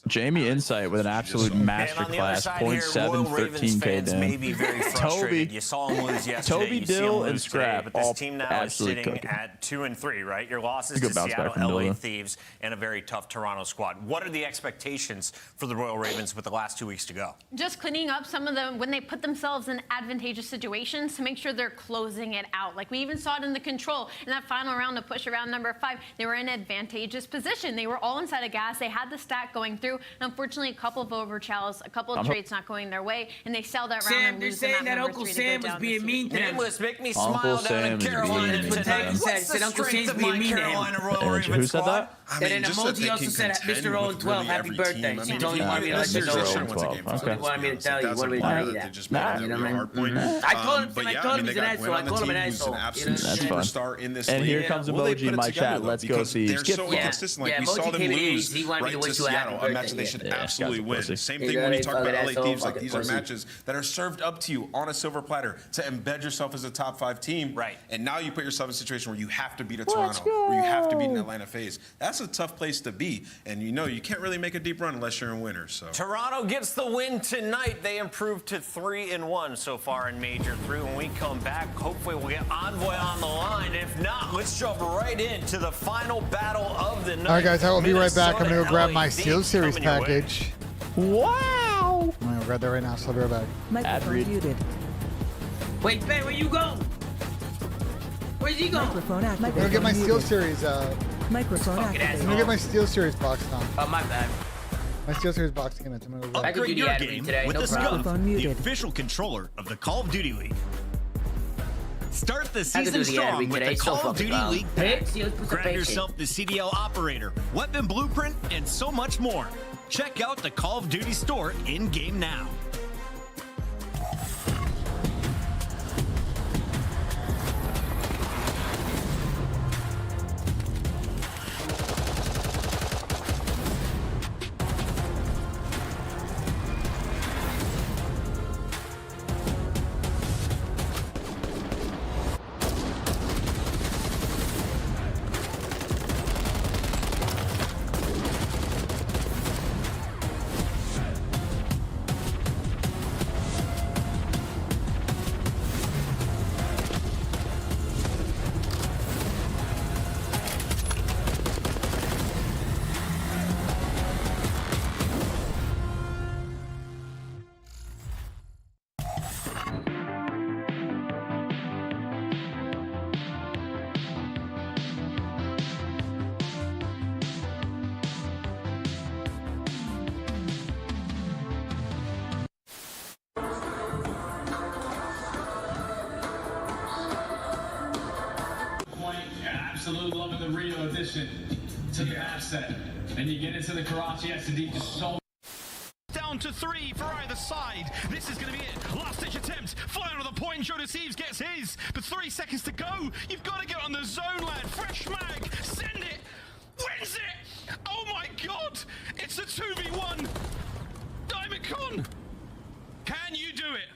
Jamie Insight with an absolute And on the other masterclass. side here, Royal 0.7, Ravens 13K fans may down. be very frustrated. You saw them lose yesterday. Toby, you see them Dill, lose and today, Scrap but this all team now is absolutely sitting cooking. at 2-3, right? Your losses Good to bounce back Seattle, from Dill, LA though. Thieves, and a very tough Toronto squad. What are the expectations for the Royal Ravens with the last 2 weeks to go? Just cleaning up some of them when they put themselves in advantageous situations to make sure they're closing it out. Like we even saw it in the control in that final round to push around number 5. They were in an advantageous position. They were all inside of gas. They had the stack going through. And unfortunately, a couple of overchalls, a couple of trades not going their way, and they sell that round Sam, and they're lose them saying at that number Uncle 3 to go Sam was down being this mean to them. Nameless, make me Uncle smile down Sam in is Carolina being mean to today. them. Said What's the Uncle strength Sam's of being my mean to him. Carolina Royal Who Ravens said squad? that? I And mean, then just emoji that they also can said, contend Mr. Owen with 12, really happy every birthday. team. I He mean, told me he wanted me to let this you is know. a Owen shame with the 12, game. okay. Let's be Wanted me to honest. tell you, That's wanted me a to tell player you that that. they just made Nah, up you know for what I mean? Hardpoint. I told him, But I yeah, told I him mean, he's they an got Gwyn asshole. I on the called him an team who's asshole. an absolute You know what I'm saying? superstar in this And league. here comes Will they emoji put in it my together, chat. though? Let's go, Because Thieves. they're Get so Yeah. consistent. Like Yeah, we saw emoji them came in lose He wanted me right to to wish you a happy Seattle. A birthday. match that they should absolutely Guys are win. pussy. Same You thing know when they you talk fucking about LA asshole, Thieves. Like fucking these are pussy. matches that are served up to you on a silver platter to embed yourself as a top 5 team. Right. And now you put yourself in a situation where you have to beat a Toronto, where you have to beat an Atlanta FaZe. That's a tough place to be. And you know you can't really make a deep run unless you're in winners. So Toronto gets the win tonight. They improved to 3-1 so far in Major 3. When we come back, hopefully we'll get Envoy on the line. If not, let's jump right into the final battle of the night. All right, guys, I will be right back. I'm Minnesota going to go grab LA my Thieves Steel Series coming your way. package. Wow. I'm going to grab that right now, so I'll be right back. Microphone muted. Wait, Ben, where you go? Where's he going? Microphone I'm activated. going to get my Steel Muted. Series. Microphone Fucking activated. I'm asshole. going to get my Steel Series box now. Oh, my bad. My Steel Series box came in. So I'm going to go I grab could Upgrade do the your admin game today, with no the problem. Scum, Microphone the muted. official controller of the Call of Duty League. Start the I could season do the strong ad with today. the So Call of fucking Duty loud. League Hey, pack. see, let's put some Grab bass in. yourself the CDL Operator, Weapon Blueprint, and so much more. Check out the Call of Duty store in-game now. Absolutely loving the Rio addition to the asset. And you get into the Karachi SD just so Down to 3 for either side. This is going to be it. Last ditch attempt. Flying on the point. Joe Deceives gets his. But 3 seconds to go. You've got to get on the zone, lad. Fresh mag. Send it. Wins it. Oh my god. It's a 2v1. Diamond Con. Can you do it?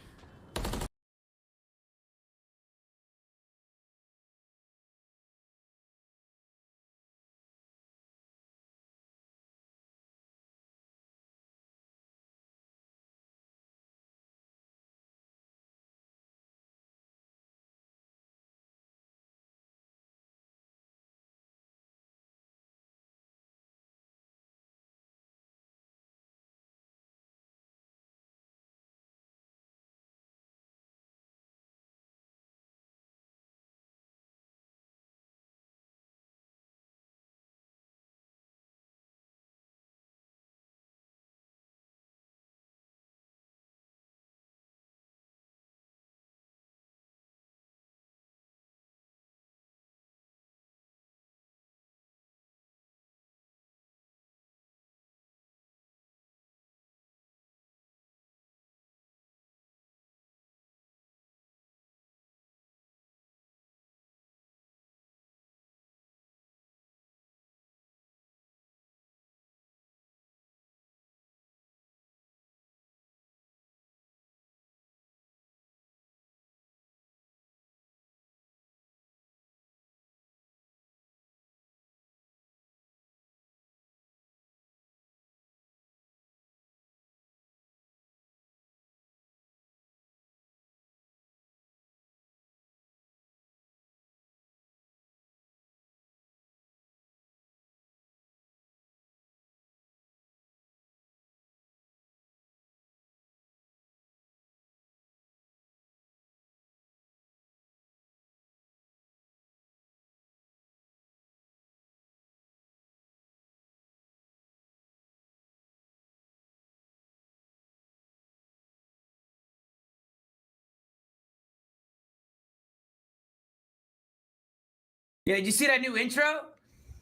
Yeah, did you see that new intro?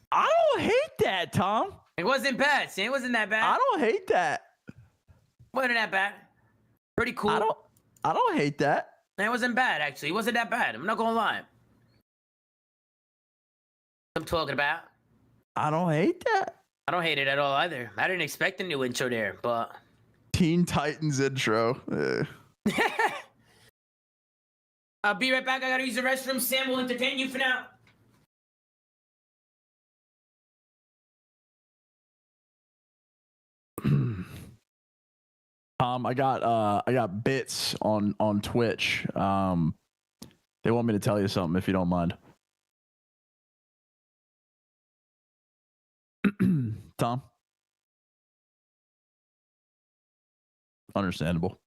I don't hate that, Tom. It wasn't bad. See, it wasn't that bad. I don't hate that. Wasn't that bad. Pretty cool. I don't hate that. It wasn't bad, actually. It wasn't that bad. I'm not gonna lie. I'm talking about. I don't hate that. I don't hate it at all either. I didn't expect a new intro there, but Teen Titans intro. I'll be right back. I gotta use the restroom. Sam will entertain you for now. I got bits on Twitch. They want me to tell you something if you don't mind. Tom? Understandable.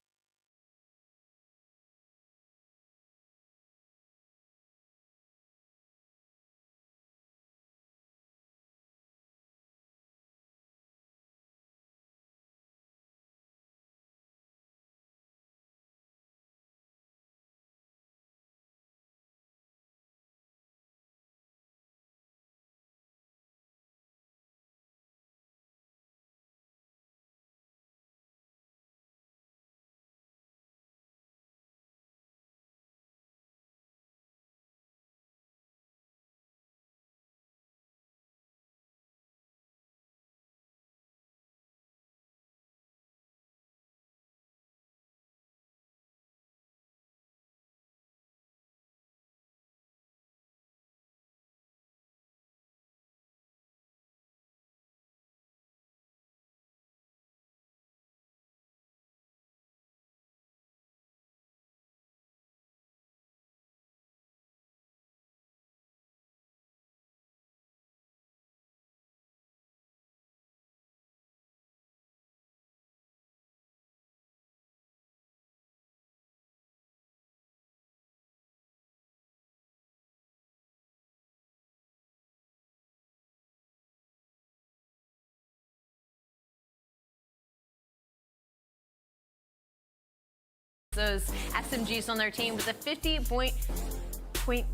Those SMGs on their team with a 50-point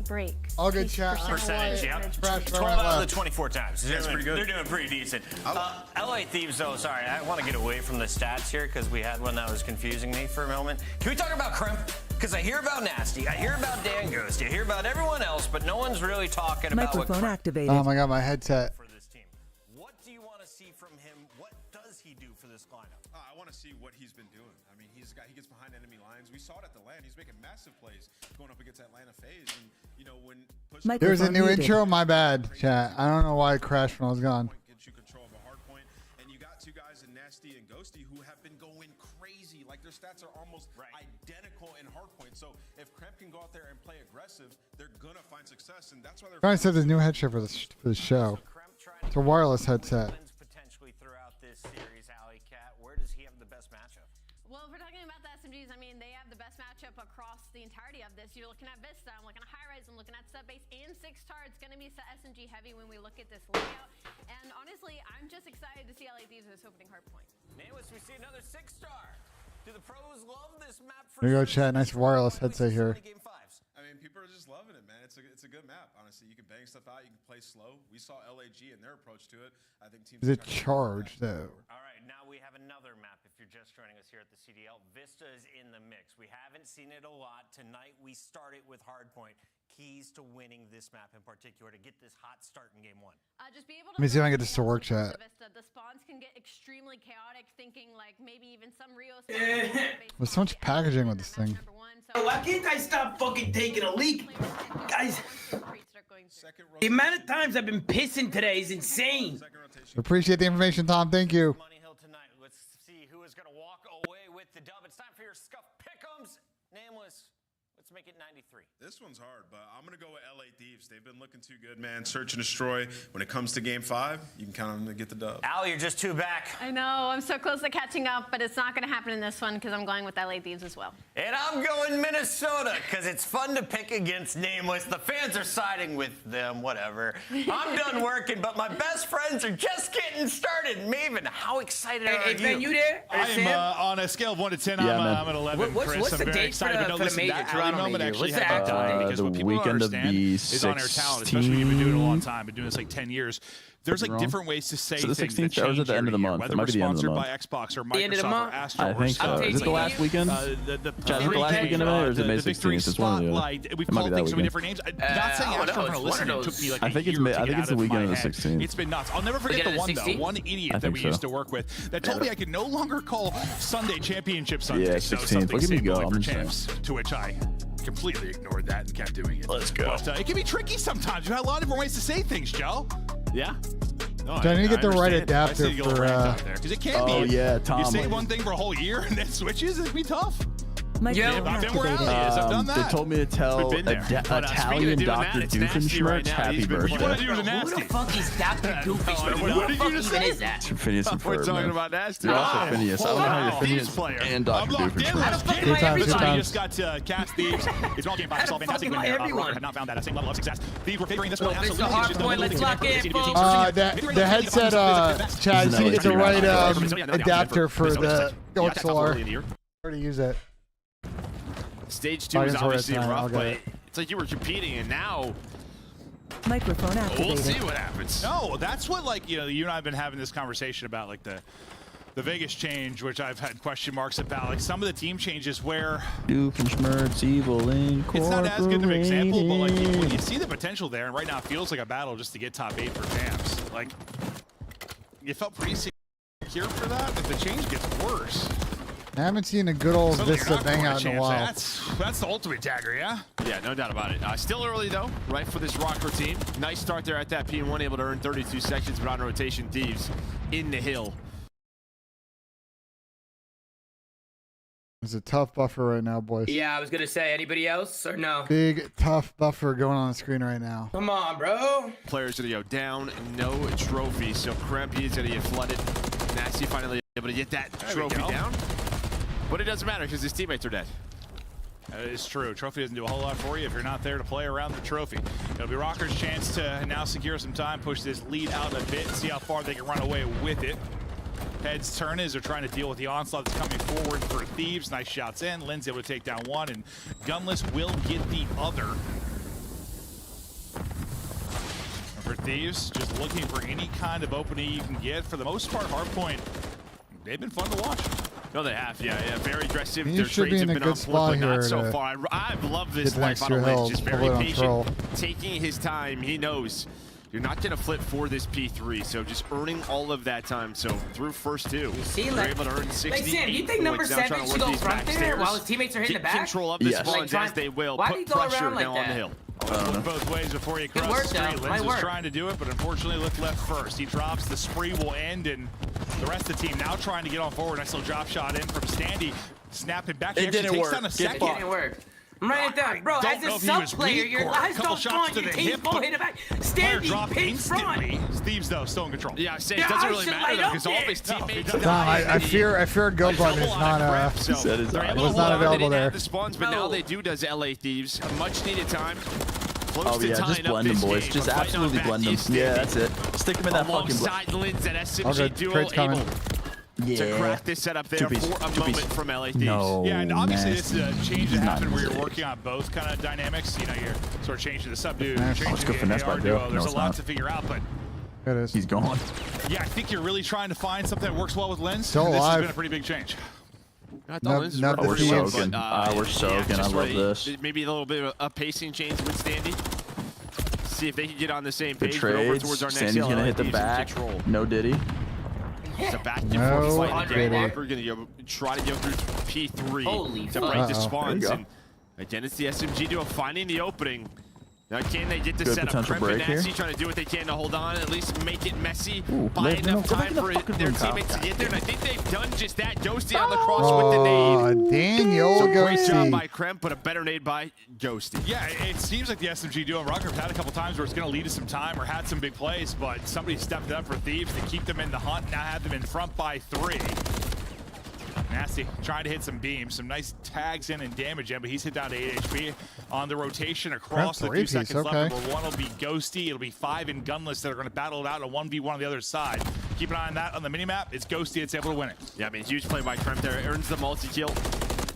break. All good chat. Percentage, yeah. 12 out of the 24 times. That's pretty good. They're doing pretty decent. LA Thieves, though, sorry, I want to get away from the stats here because we had one that was confusing me for a moment. Can we talk about Crimp? Because I hear about Nasty, I hear about Dan Ghosty, I hear about everyone else, but no one's really talking about what Microphone activated. Oh my god, my headset. for this team. What do you want to see from him? What does he do for this lineup? I want to see what he's been doing. I mean, he gets behind enemy lines. We saw it at the LAN. He's making massive plays going up against Atlanta FaZe. And, you know, when There's a new intro. My bad, chat. I don't know why it crashed when I was gone. Gets you control of a hard point. And you got two guys in Nasty and Ghosty who have been going crazy. Like, their stats are almost identical in hardpoint. So if Cramp can go out there and play aggressive, they're going to find success. And that's why they're Trying to set this new headset for the show. It's a wireless headset. Potentially throughout this series, Alley Cat, where does he have the best matchup? Well, if we're talking about the SMGs, I mean, they have the best matchup across the entirety of this. You're looking at Vista, I'm looking at High Rise, I'm looking at Subbase, and 6-star. It's going to be SMG heavy when we look at this layout. And honestly, I'm just excited to see LA Thieves this opening hardpoint. Nameless, we see another 6-star. Do the pros love this map? There you go, chat. Nice wireless headset here. I mean, people are just loving it, man. It's a good map, honestly. You can bang stuff out. You can play slow. We saw LAG and their approach to it. I think teams. Is it charged though? All right, now we have another map. If you're just joining us here at the CDL, Vista is in the mix. We haven't seen it a lot tonight. We started with Hardpoint. Keys to winning this map in particular to get this hot start in game one. Just be able to Let me see if I can get this to work, chat. The spawns can get extremely chaotic, thinking like maybe even some Rios. There's so much packaging with this thing. Why can't I stop fucking taking a leak? Guys, the amount of times I've been pissing today is insane. Appreciate the information, Tom. Thank you. Money Hill tonight. Let's see who is going to walk away with the dub. It's time for your Scuff Pick'ems. Nameless. Let's make it 93. This one's hard, but I'm going to go with LA Thieves. They've been looking too good, man. Search and destroy. When it comes to game 5, you can count on them to get the dub. Al, you're just 2 back. I know, I'm so close to catching up, but it's not going to happen in this one because I'm going with LA Thieves as well. And I'm going Minnesota because it's fun to pick against Nameless. The fans are siding with them, whatever. I'm done working, but my best friends are just getting started. Maven, how excited are you? Ben, you there? I am on a scale of 1 to 10. I'm an 11. What's Chris, the I'm very date excited. for the major? Toronto moment major? actually What's the happened Sunday. Because what people don't understand is on air talent, especially when you've been doing it a long time, been doing this like 10 years. There's like different ways to say so the things 16th, or was it the end of the month? Whether it might we're be the end of the sponsored month. by Xbox or The end of the Microsoft or month? Astro. I think so. Is it the last weekend? Is it the last weekend of May, or is it May 16th? It's one of the other. We've It might be called that things so many weekend. different names. Not saying Astro for listening. It took me like I think a it's year May. to I think get it's the out of weekend of my the head. 16th. It's been nuts. I'll never forget the one though. One idiot that we used to work with that told me I could no longer call Sunday Championship Sunday. Yeah, So 16th. something Look at me same go. going I'm for just champs. To which I completely ignored that and kept doing it. Let's go. But it can be tricky sometimes. You have a lot of different ways to say things, Joe. Yeah. No, Do I need to get the right adapter for? Because it can be. Oh yeah, Tom. You say one thing for a whole year and then switches. It'd be tough. Yeah, I've been where Ali is. I've done that. They told me to tell Italian Dr. Doofenshmirtz happy birthday. You want to do the Who nasty? the fuck is Dr. Doofenshmirtz? What did Who you the just fuck even say? is that? Phineas and We're Ferb, talking man. about nasty. You're also Phineas. I don't know how you're Phineas and Dr. Doofenshmirtz. Good times, good You times. just got cast Thieves. It's all game by itself. Fantastic win there. Rocker had not found that same level of success. Thieves were favoring this one. It's the Absolutely. Hardpoint. Let's lock in, folks. The headset, Chad, you need to get the right adapter for the XLR. Already use it. Stage 2 is Biden's worth obviously time. I'll rough, get but it. it's like you were competing, and now Microphone we'll activated. see what happens. No, that's what, like, you know, you and I have been having this conversation about, like, the Vegas change, which I've had question marks about. Like, some of the team changes where Doofenshmirtz, evil incorporated. it's not as good of an example, but, like, when you see the potential there, and right now it feels like a battle just to get top 8 for champs. Like, you felt pretty secure for that, but the change gets worse. I haven't seen a good old Suddenly Vista you're not bang going out to in a champs. while. That's the ultimate dagger, yeah? Yeah, no doubt about it. Still early, though, right, for this Rocker team. Nice start there at that P1, able to earn 32 seconds, but on rotation, Thieves in the hill. It's a tough buffer right now, boys. Yeah, I was gonna say, anybody else or no? Big, tough buffer going on the screen right now. Come on, bro. Players gonna go down, no trophy, so Kremp is gonna get flooded. Nasty finally able to get that trophy down. But it doesn't matter because his teammates are dead. That is true. Trophy doesn't do a whole lot for you if you're not there to play around the trophy. It'll be Rocker's chance to now secure some time, push this lead out a bit, and see how far they can run away with it. Heads turn as they're trying to deal with the onslaught that's coming forward for Thieves. Nice shots in. Lynn's able to take down one, and Gunless will get the other. For Thieves, just looking for any kind of opening you can get. For the most part, Hardpoint, they've been fun to watch. No, they have. Yeah, very aggressive. You Their should be trades in have a been on good point, but spot not here so to far. I've loved this get the life next on two a ledge. hills, Just put very it on patient, troll. taking his time. He knows you're not going to flip for this P3, so just earning all of that time. So through first two, See, they're like, able to earn 60. like Sam, you think number 7 should go front there while his teammates are hitting the back? Control of the spawns Like, as they will. why do Put you go pressure around like down on the that? hill. Look both ways before you cross work, the street. though. Lenz Might is work. trying to do it, but unfortunately looked left first. He drops, the spree will end, and the rest of the team now trying to get on forward. Nice little drop shot in from Standy. Snapping back. He It actually didn't takes work. down a Get second. fucked. It didn't work. I'm writing it down. Bro, Don't as know a if he sub was player, weak your or a eyes couple don't shots front, to your the team's hip, full but hit the back. Player Standing, dropped pink front. instantly. Thieves, though, still in control. Yeah, it Yeah, doesn't I really should matter light though, up because all of there. his teammates Tom, I fear GoBun is not was not available there. The spawns, but now they do does LA Thieves. A much needed time. Close Oh to yeah, tying just up blend them, this boys. game, Just but fighting on absolutely back blend them. is Yeah, Standy. that's it. Stick them in that fucking blend. Alongside Lynn's that Okay, SMG duo trade's coming. able to crack this setup there Two-piece, for a two-piece. moment from LA Thieves. No. Yeah, and obviously nasty. this is a change that happened where you're Nasty. working on both kind of dynamics. You know, you're sort of changing the sub dude, Nasty. changing Let's go the finesse AR by duo. Joe. There's No, a it's lot not. to figure out, but It is. He's gone. yeah, I think you're really trying to find something that works well with Lens. Still This has alive. been a pretty big change. I thought No- Lynn's not were the pretty Thieves. good, soaking. We're soaking. just I love this. Maybe a little bit of a pacing change with Standy. See if they can get on the same Good page. But over trades. towards our next Sandy's hill, gonna LA hit the Thieves in back. control. No Diddy. It's a back and No forth fight again. Diddy. Walker gonna go, try to go through P3 Holy to fuck. break the Uh-oh. spawns. There you And again, it's the SMG duo finding the opening. Now, can they get the Good setup? potential Kremp and break here. Nasty trying to do what they can to hold on, at least make it messy, Ooh, buy no, enough go back time in the for fucking their room, Kyle. teammates to get there. And I think they've done just that. Ghosty on the cross with the nade. Oh, Daniel So great job by Ghosty. Kremp, but a better nade by Ghosty. Yeah, it seems like the SMG duo and Rucker have had a couple times where it's going to lead to some time or had some big plays, but somebody stepped up for Thieves to keep them in the hunt, now have them in front by 3. Nasty trying to hit some beams, some nice tags in and damage in, but he's hit down to 8 HP on the rotation across the few three-piece, seconds okay. left. Number 1 will be Ghosty. It'll be 5 in Gunless that are going to battle it out in a 1v1 on the other side. Keep an eye on that on the minimap. It's Ghosty that's able to win it. Yeah, I mean, huge play by Kremp there. Earns the multi-kill.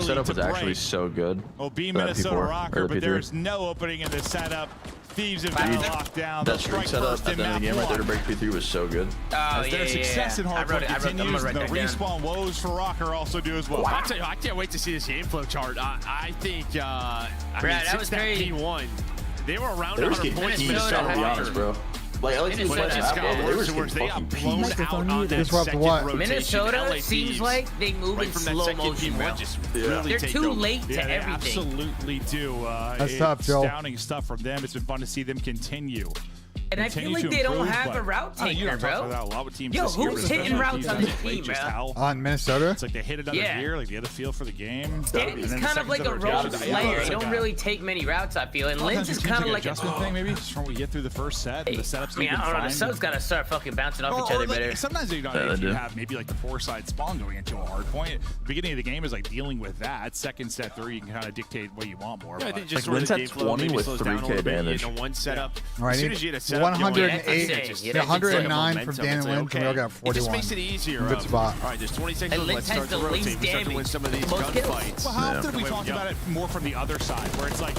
literally setup to was actually break. so good. Well, B for that Minnesota P4, Rocker, or the but P3. there's no opening in the setup. Thieves have been locked down. They'll That streak strike setup first at in the end of map the game right there to 1. break P3 was so good. As their success in Hardpoint continues, I'm the gonna write that down. respawn woes for Rocker also do as well. I'll tell you, I can't wait to see this game flow chart. I think, I mean, Brad, that since was that crazy. P1, they were around They were 100 getting points. keys, Minnesota to be honest, bro. Like, at least Minnesota But it just got they were worse just and worse. They getting got fucking blown keys. out on that Disrupt second what? rotation. Minnesota LA seems Thieves, like they move right in from that slow second motion, P1, bro. just Yeah. really They're take too over. late to Yeah, they everything. absolutely do. That's It's tough, Joe. astounding stuff from them. It's been fun to see them continue And I feel like they don't have a route taker, bro. A lot with teams Yo, this year, who's hitting routes on this team, bro? On Minnesota? It's like they hit another gear, like they had a feel for the game. Danny's kind of like a role player. He don't really take many routes, I feel. And Linz is kind of like adjustment thing, maybe. Just from what we get through the first set, and the setups. I mean, I don't know. The subs gotta start fucking bouncing off each other better. Sometimes you have maybe like the 4-side spawn going into a hard point. The beginning of the game is like dealing with that. Second set 3, you can kind of dictate what you want more. Yeah, I think just like Linz had 20 with 3K damage. One setup. All right, as soon as you hit a setup, 108, 109 from Dan and Lynn. We all got 41. It just makes it easier. Good spot. All right, there's 20 seconds. Let's start to rotate. We start to win some of these gunfights. Well, how often have we talked about it more from the other side, where it's like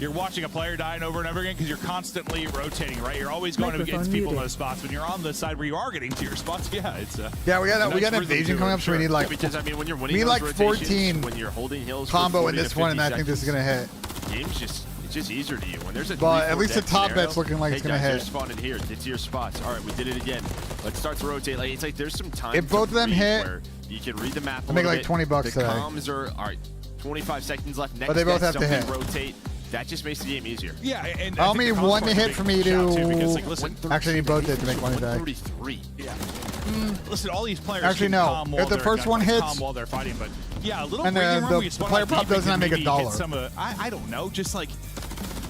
you're watching a player dying over and over again because you're constantly rotating, right? You're always going against people in those spots. When you're on the side where you are getting to your spots, yeah, it's yeah, we got an invasion coming up, so we need like because I mean when you're winning, we need like 14 when you're holding hills combo in this one, and I think this is gonna hit. Game's just it's easier to you when there's a. But at least the top bet's looking like it's gonna hit. You're spawning here. Get to your spots. All right, we did it again. Let's start to rotate. Like it's like there's some time. If both of them hit, you can read the map. I make like $20 the today. comms are all right. 25 seconds left. Next but they both have to hit. Rotate. That just makes the game easier. Yeah, and I'll need one to hit for me to. Because, like, listen, actually, need both hit to make money back. 33. Yeah. Listen, all these players. Actually, no. If the first one hits, while they're fighting, but yeah, a little and the player prop doesn't make $1. I don't know, just like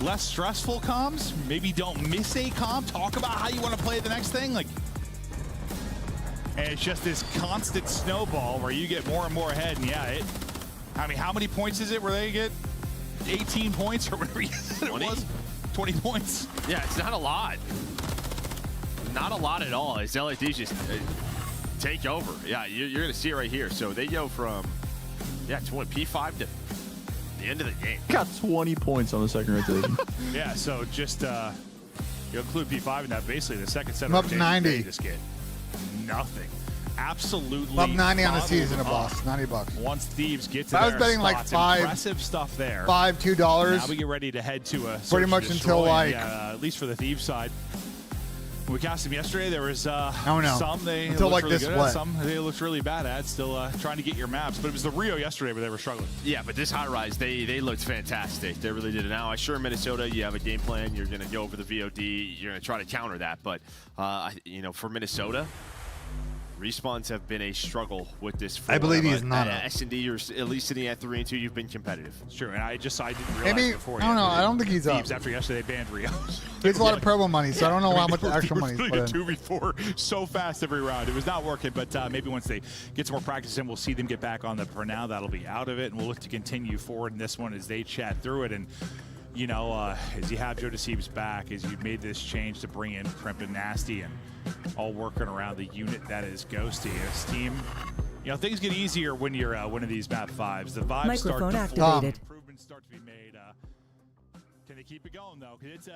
less stressful comms. Maybe don't miss a comm. Talk about how you want to play the next thing, like. And it's just this constant snowball where you get more and more ahead, and yeah, I mean, how many points is it where they get 18 points or whatever it was? 20 points. Yeah, it's not a lot. Not a lot at all. It's LADs just take over. Yeah, you're going to see it right here. So they go from, 20 P5 to the end of the game. Got 20 points on the second rotation. Yeah, so just you include P5 in that, basically the second set I'm up 90. They just get nothing. Absolutely. Up 90 on the season, a boss. $90. Once Thieves get to I was betting like impressive stuff there. $2. Now we get ready to head to a pretty much until like at least for the Thieves side. When we cast them yesterday, there was some they until looked like really this good what? at, some they looked really bad at. Still trying to get your maps, but it was the Rio yesterday where they were struggling. Yeah, but this high rise, they looked fantastic. They really did it. Now, I'm sure in Minnesota, you have a game plan. You're going to go over the VOD. You're going to try to counter that. But for Minnesota, respawns have been a struggle with this. I believe he's not. S&D, you're at least sitting at 3-2. You've been competitive. It's true, and I didn't realize maybe before. I don't know. I don't think he's up. Thieves after yesterday banned Rio. He has a lot of promo money, so I don't know how much actual money he's put in. 2v4 so fast every round. It was not working, but maybe once they get some more practice in, we'll see them get back on the. For now, that'll be out of it, and we'll look to continue forward in this one as they chat through it. And you know, as you have Joe DeCeiv's back, as you made this change to bring in Crimp and Nasty, and all working around the unit that is Ghosty. His team, you know, things get easier when you're winning these map 5s. The vibes Microphone start to activated. Improvements start to be made. Can they keep it going though? Because it's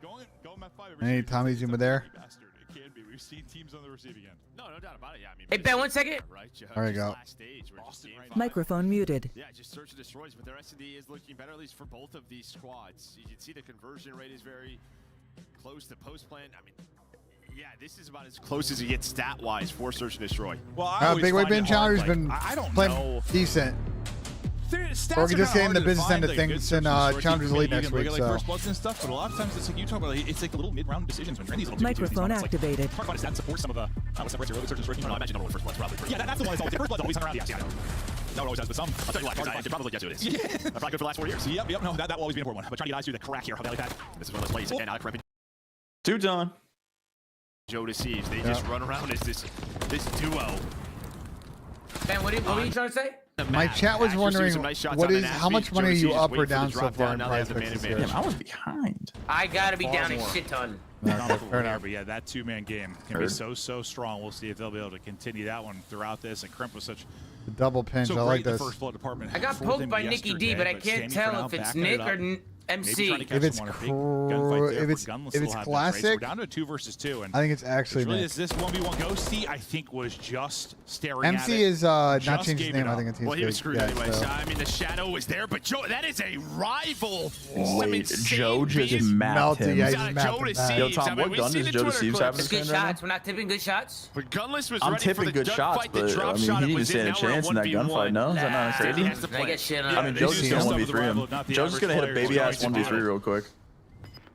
going map 5. Any Tommy Zuma there? It can be. We've seen teams on the receiving end. No doubt about it. Yeah, I mean, hey, Ben, 1 second. Right, there you go. Microphone muted. Yeah, just search and destroys, but their S&D is looking better, at least for both of these squads. You can see the conversion rate is very close to post plan. I mean, yeah, this is about as close as it gets stat-wise for search and destroy. Well, Big Way Ben Challenger's been playing know. decent. Or we can just get in the business end of things and Challengers Elite next week. Like so. first bloods and stuff, but a lot of times it's like you talk about, it's like the little mid-round decisions when you're in these little Microphone activated. Hard to find a stat and support some of the what separates your early search and destroy. I imagine number one first bloods probably. Yeah, that's the one that's always first bloods always around. Yeah, I know. That always has, but some. I'll tell you what, I could probably guess who it is. Yeah. That's probably good for the last 4 years. Yep, no, that will always be an important one. But trying to get eyes through the crack here, how they like that. This is one of those plays again. Out of Crimp. Two done. Joe DeCeives, they just run around as this duo. Ben, what are you trying to say? My chat was wondering how much money are you up or down so far in prize picks this year? I was behind. I gotta be down a shit ton. Fair enough. But yeah, that two-man game can be so strong. We'll see if they'll be able to continue that one throughout this. And Crimp was such the double pinch. I like this. First blood department. I got poked by Nicky D, but I can't tell if it's Nick or MC. If it's classic, we're down to a 2 versus 2. And I think it's actually really this 1v1 Ghosty. I think was just staring MC at it. is not changed his name. I think it's well, he was screwed anyway. So. I mean, the shadow was there, but Joe, that is a rival. Wait, Joe just mapped him. Yeah, just mapped him. Yo, Tom, what gun does Joe DeCeives have? Good shots. We're not tipping good shots. But Gunless was I'm tipping good shots, but I mean, he didn't even stand a chance in that gunfight. No, is that not a safety? I get shit on. I mean, Joe's just gonna 1v3 him. Joe's just gonna hit a baby ass 1v3 real quick.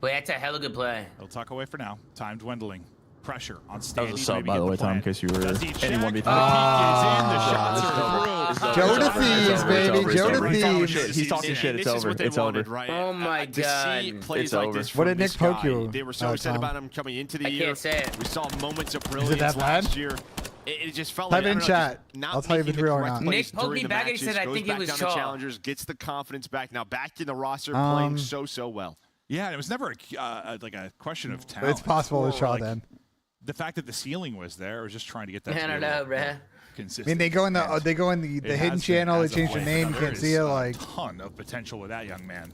Wait, that's a hella good play. He'll tuck away for now. Time dwindling. Pressure on That Standy. was a sub, by the way, Tom, in case you were anyone be Joe to Thieves, baby. Joe to Thieves. He's talking shit. It's over. It's over. Oh my god. See plays It's like over. this What from did Nick this poke guy. you? They were so excited about him coming into the year. Can't say it. We saw moments of it brilliance that bad? last year. It just felt Type like in chat. I'll tell you if it's real or not. Nick poked me back and he said, I think it was Shaw. Challengers, gets the confidence back. Now back in the roster, playing so well. Yeah, and it was never like a question of talent. It's possible to Shaw then. The fact that the ceiling was there, I was just trying to get that. I don't know, bruh. I mean, they go in the hidden channel. They change the name. You can't see it. Like ton of potential with that young man.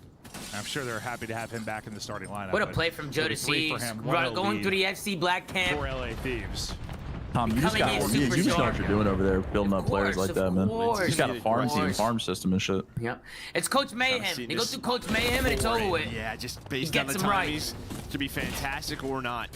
I'm sure they're happy to have him back in the starting lineup. What a play from Joe to Thieves. Going through the FC Black camp. For LA Thieves. Tom, you just got you just know what you're doing over there, building up players like that, man. You just got a farm team, farm system and shit. Yep. It's Coach Mayhem. You go through Coach Mayhem and it's over with. Yeah, just based on the times, could be fantastic or not.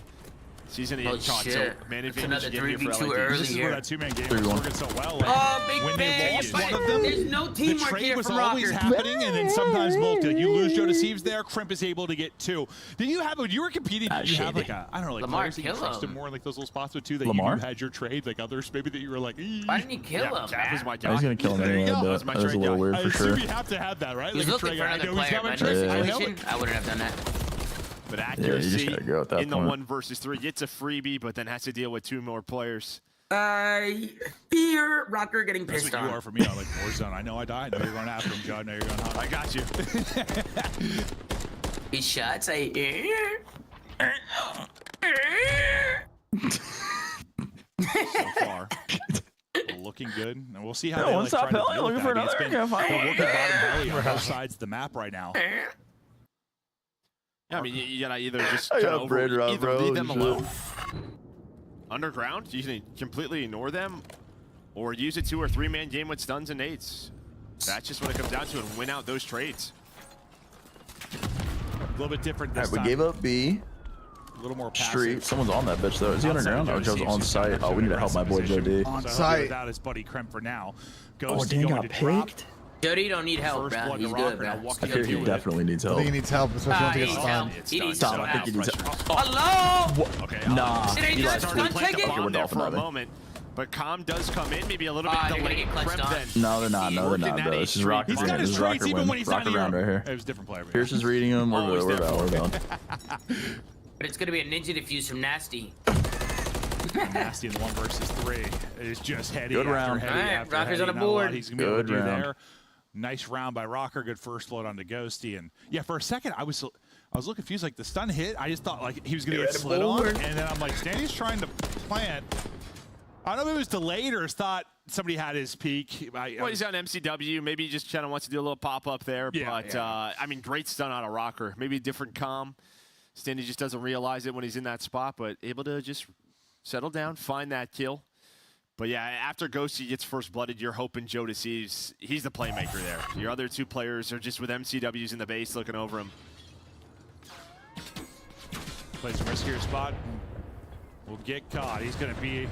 Season 8 shot, so man advantage again here for LA. Early This is where that two-man game was working so well. Big when they lost one of them, there's no teamwork the trade here was from always Rocker. happening, and then sometimes multi. Like you lose Joe Deceives there, Crimp is able to get 2. Did you have when you were competing? Did you have like a I don't know, like Lamar players that you kill trusted him. more in like those little spots with too that Lamar? you had your trade, like others maybe that you were like. Why didn't you kill him, That was man? my He's guy. gonna kill him There you anyway, go. but That's my that was a trade little guy. weird I for assume sure. you have to have that, right? He was Like a looking trade for guy. I another know he's player, coming. but in this I know situation, it. I wouldn't have done that. But you just accuracy gotta go at that in the point. 1 versus 3 gets a freebie, but then has to deal with 2 more players. Fear Rocker getting That's pissed what you on. are for me on like Warzone. I know I die. I know you're going after him, John. I know you're going hard. I got you. These shots, I. So far. Looking good, and we'll see how they one like stop try to heli, deal with looking for that. another. It's Can't find been one. working bottom heli on both sides of the map right now. Yeah, I mean, you gotta either just I kinda got bread rod, either bro. leave them Shit. alone. Underground, you can completely ignore them, or use a 2 or 3 man game with stuns and nades. That's just what it comes down to, and win out those trades. A little bit different All this right, we time. gave up B. A little more passive. Street. Someone's on that bitch though. Is he Outside underground? Joe Oh, Joe's Deceives, on he's site. got Oh, we need to help my boy Joe D. On So site. without his buddy Kremp for now. Oh, Ghost dang, going got to drop. picked. Jody don't need help, First bro. blood He's to good, Rocker. bro. Now what I can feel he he do? definitely needs I help. think he needs help, especially once he He gets needs help. stunned. He needs Tom, some I think he help. needs help. Hello? Okay, Nah. It ain't He just likes one to take it? bomb there We're for a dolphin moment, but Calm does come in, maybe a little bit They're gonna delayed. get clutched Kremp on. then. No, they're not. No, they're Working not, that bro. This is Rocker He's win. got This his is trades Rocker even win. when he's not Rocker round here. right here. It was a different player. Pierce is reading him. We're Always good. We're there down. for We're him. down. But it's gonna be a ninja defuse from Nasty. Nasty in the 1 versus 3. It's just heady Good after round. heady All right, after Rocker's heady. on the Not a lot board. He's gonna be able to Good do round. there. Nice round by Rocker. Good first blood onto Ghosty. And yeah, for a second I was a little confused. Like the stun hit, I just thought like he was gonna get slid on, and then I'm like, Standy's trying to plant. I don't know if it was delayed or thought somebody had his peak. Well, he's on MCW. Maybe he just kind of wants to do a little pop up there. Yeah, but yeah. I mean, great stun out of Rocker. Maybe a different Calm. Standy just doesn't realize it when he's in that spot, but able to just settle down, find that kill. But yeah, after Ghosty gets first blooded, you're hoping Joe Deceives. He's the playmaker there. Your other 2 players are just with MCWs in the base looking over him. Plays a riskier spot. Will get caught. He's going to be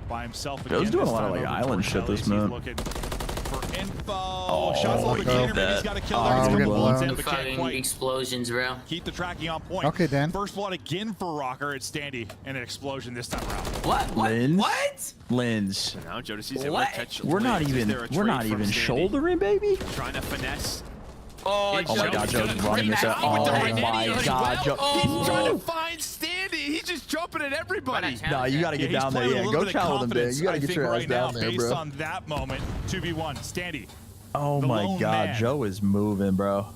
by himself again. Joe's doing this a lot of time like over island towards shit this Ellies. He's man. looking for info. Oh, Shots all look the at gator. Maybe he's got a kill that. there. He's Oh, got we're bullets getting in, but can't Fucking quite explosions, bro. keep the tracking on point. Okay, Dan. First blood again for Rocker at Standy, and an explosion this time around. What? Lens? What? Lens. So now Joe Deceives able What? to catch We're not Lens. Is even. there a We're trade not from even Standy? shouldering, baby. Trying to finesse. Oh, Oh my God, Joe's running this out. With the Oh Renetti my as God, well. Joe. He's trying to find Standy. He's just jumping at everybody. No, you got to get he's down there. playing Yeah, a go little bit of chow with him, man. confidence, You got I to get think, your ass right down now, there, based bro. on that moment, 2v1, Standy. Oh the my lone God, man. Joe is moving, bro.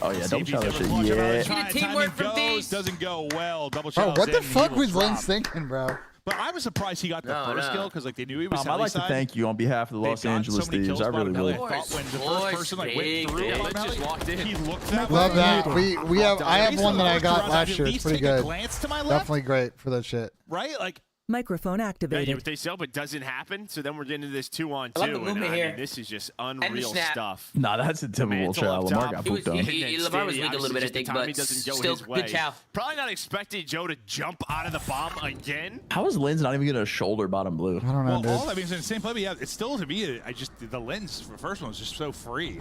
Oh yeah, double chow that shit. Yeah. Teamwork from goes, these. doesn't go well. Double Bro, chow's what the in, he fuck will was drop. Lens thinking, bro? But I was surprised he got the first kill because like they knew he was I'd like to thank you on behalf of the Los Angeles Thieves. I really would. I thought when the first person like went through, just walked in. he looked that Love way. that. We have. I have one that I got last At year. It's least pretty take a good. glance to my left, Definitely great for that shit. right? Like Microphone Yeah, activated. they sell, but doesn't happen. So then we're getting into this 2-on-2. I love the and movement I here. mean, this is just unreal snap. stuff. Nah, that's a typical Mantle chow. up Lamar top. got He was, pooped on. Lamar was weak a little bit, I Just the think, timing but doesn't go still his way. good chow. Probably not expecting Joe to jump out of the bomb again. How is Lynn's not even getting a shoulder bottom blue? I don't know, well, dude. all that means in the same play, but yeah, it's still to me. I just the lens for the first one was just so free.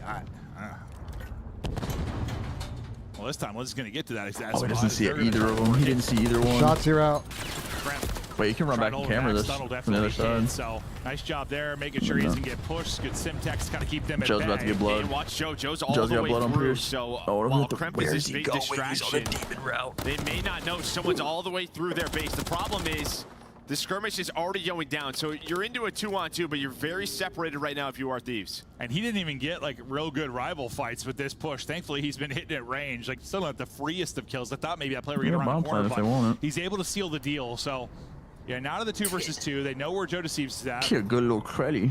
Well, this time, Lynn's going to get to that. Oh, he doesn't see either of them. He didn't see either one. Shots, you're out. Wait, you can run back and camera this from the other side. So nice job there, making sure he doesn't get pushed. Good Simtex, kind of keep them at bay. Joe's about to get blood. And watch Joe. Joe's all the way blood on through. Pierce. So Oh, while the, Kremp where is is this he big going? distraction, He's on the demon route. they may not know someone's all the way through their base. The problem is the skirmish is already going down. So you're into a 2-on-2, but you're very separated right now if you are Thieves. And he didn't even get like real good rival fights with this push. Thankfully, he's been hitting at range. Like still not the freest of kills. I thought maybe that player would get around the corner, but he's able to seal the deal. So yeah, now to the 2 versus 2. They know where Joe Deceives is at. A good little credit.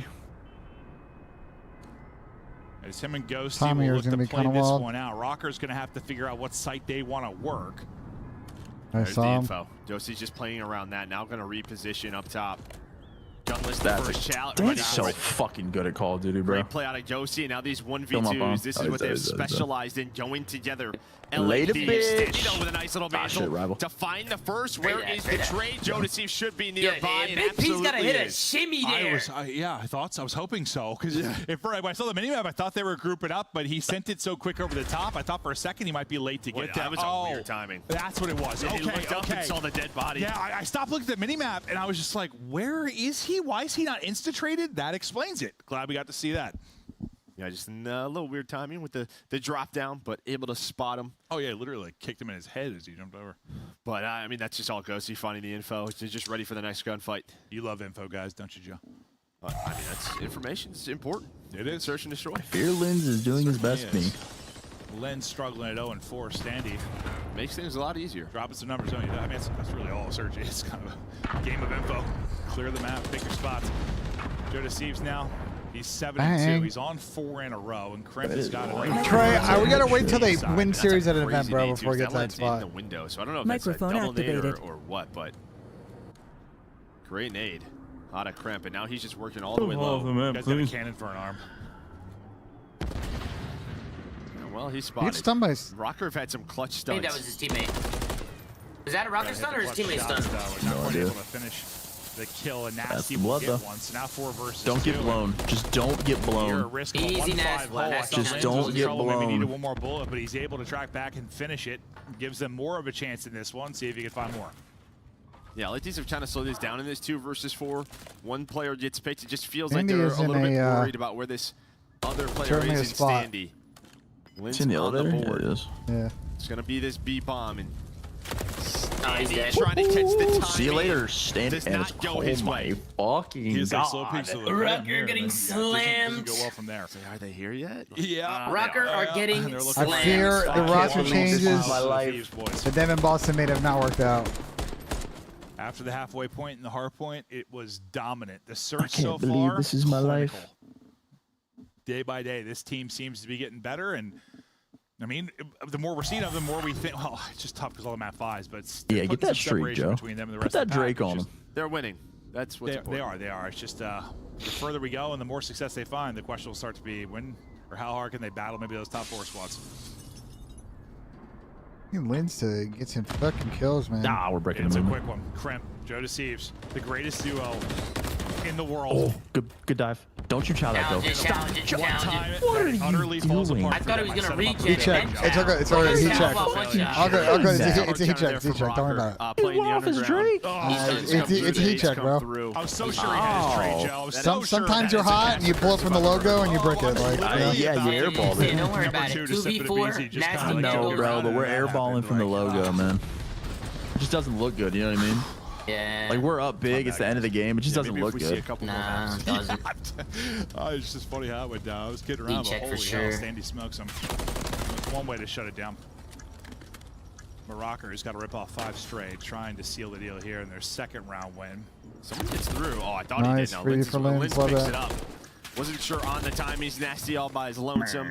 As him and Ghosty Tommy will is look gonna to be play kinda this wild. one out. Rocker's going to have to figure out what site they want to work. There's the saw him. info. Josie's just playing around that. Now going to reposition up top. Gunless the That's first challenge. Dan's so fucking good at Call of Duty, bro. Great play out of Josie, and now these Film up 1v2s. on. This Oh, is he's what dead, they've he's dead. specialized in, going together. Later, Thieves bitch. standing with a nice little shit, rival. to find the first. Where is the trade? Joe Deceive should be Yeah, nearby. and Big P's got to absolutely hit a is. shimmy there. I thought so. I was hoping so. Because when I saw the minimap, I thought they were grouping up, but he sent it so quick over the top. I thought for a second he might be late to get it. That was a weird timing. That's what it was. He Okay, looked up okay. and saw the dead body. Yeah, I stopped looking at the minimap, and I was just like, where is he? Why is he not insta-traded? That explains it. Glad we got to see that. Yeah, just a little weird timing with the drop down, but able to spot him. Oh, yeah, literally kicked him in his head as he jumped over. But, I mean, that's just all Ghosty finding the info. He's just ready for the next gunfight. You love info, guys, don't you, Joe? I mean, that's information. It's important. It is. Search and destroy. Fear Lens is doing his best for me. Len's struggling at 0-4. Standy makes things a lot easier. Dropping some numbers on you. I mean, that's really all Search is. Kind of a game of info. Clear the map, pick your spots. Joe Deceives now. He's 7-2. He's on 4 in a row, and Kremp has got it. Trey, we gotta wait till they win series at an event, bro, before we get to that spot. In the window, so I don't know if Microphone that's a double nade activated. or what, but great nade out of Kremp, and now he's just working all the way low. Guy's got a cannon for an arm. Yeah, well, he's He spotted. gets stunned by. Rocker had some clutch I stunts. think that was his teammate. Was that a rocket stun or his teammate stun? Not quite able to finish the kill, and Nasty the will blood, get though. one. So now 4 versus 2. Don't get blown. Just don't get You're blown. a risk of a Easy, 1-5 hole. Nasty. Just don't get Maybe blown. needed one more bullet, but he's able to track back and finish it. Gives them more of a chance in this one. See if he can find more. Yeah, like these have kind of slowed this down in this 2 versus 4. One player gets picked. It just feels like Indy they're is a in little bit a, worried about where this other player certainly is a in spot. Standy. It's in the on elevator? board. Yeah, it is. Yeah. It's going to be this B bomb, and He's dead. trying to catch the timing. See you later, Stand. Does And not go oh his my way. fucking He's like slow god. peeks to the Rocker getting slammed. Doesn't go well from there. Are they here yet? Yeah. Rocker are getting They're looking slammed. I fear the roster believe this changes. is my life. Thieves, boys. The Devin Boston made have not worked out. After the halfway point and the hard point, it was dominant. The search I can't so believe far, this is my clinical. life. Day by day, this team seems to be getting better, and I mean, the more we're seeing of them, the more we think. Well, it's just tough because all the map 5s, but it's Yeah, get putting that some streak, separation Joe. between them and the Put rest that of the pack. Drake on It's them. They're winning. That's what's They important. are. It's just the further we go and the more success they find, the question will start to be when or how hard can they battle maybe those top 4 spots. Lynn's to get some fucking kills, man. Nah, we're breaking It's a them. quick one. Kremp, Joe Deceives, the greatest duo in the world. Oh, good dive. Don't you chow that though. Challenge it. What are you utterly falls doing? apart I for thought he them. was gonna set him up reach for He it. the checked. jump. It's okay. It's alright. He First checked. half, one shot. I'll go. It's a he Down check. there He from check. Don't worry Rocker, about it. playing the off his underground. Drake. It's a heat check, bro. I was so sure he had his trade, Joe. I was so sure Sometimes that you're is a hot catch and you pull it from the logo and you brick it. Like, Yeah, you airballed it. Don't worry Number about 2 it. to sip it 2v4, easy, just nasty kinda No, kills. bro, but we're That airballing happened, from the like, logo, man. It just doesn't look good, you know what I mean? Yeah. Like, we're up big, it's the end of the game, it just doesn't Maybe look if we see a good. couple more Nah, maps. it doesn't. It's just funny how it went down. I was kidding around, but check for holy sure. hell, Standy smokes him. That's one way to shut it down. Rocker has got to rip off 5 straight, trying to seal the deal here in their second round win. Someone gets through. Oh, I thought Nice, he did. Now, free Linz for Linz, love picks that. it up. Wasn't sure on the time. He's nasty all by his lonesome.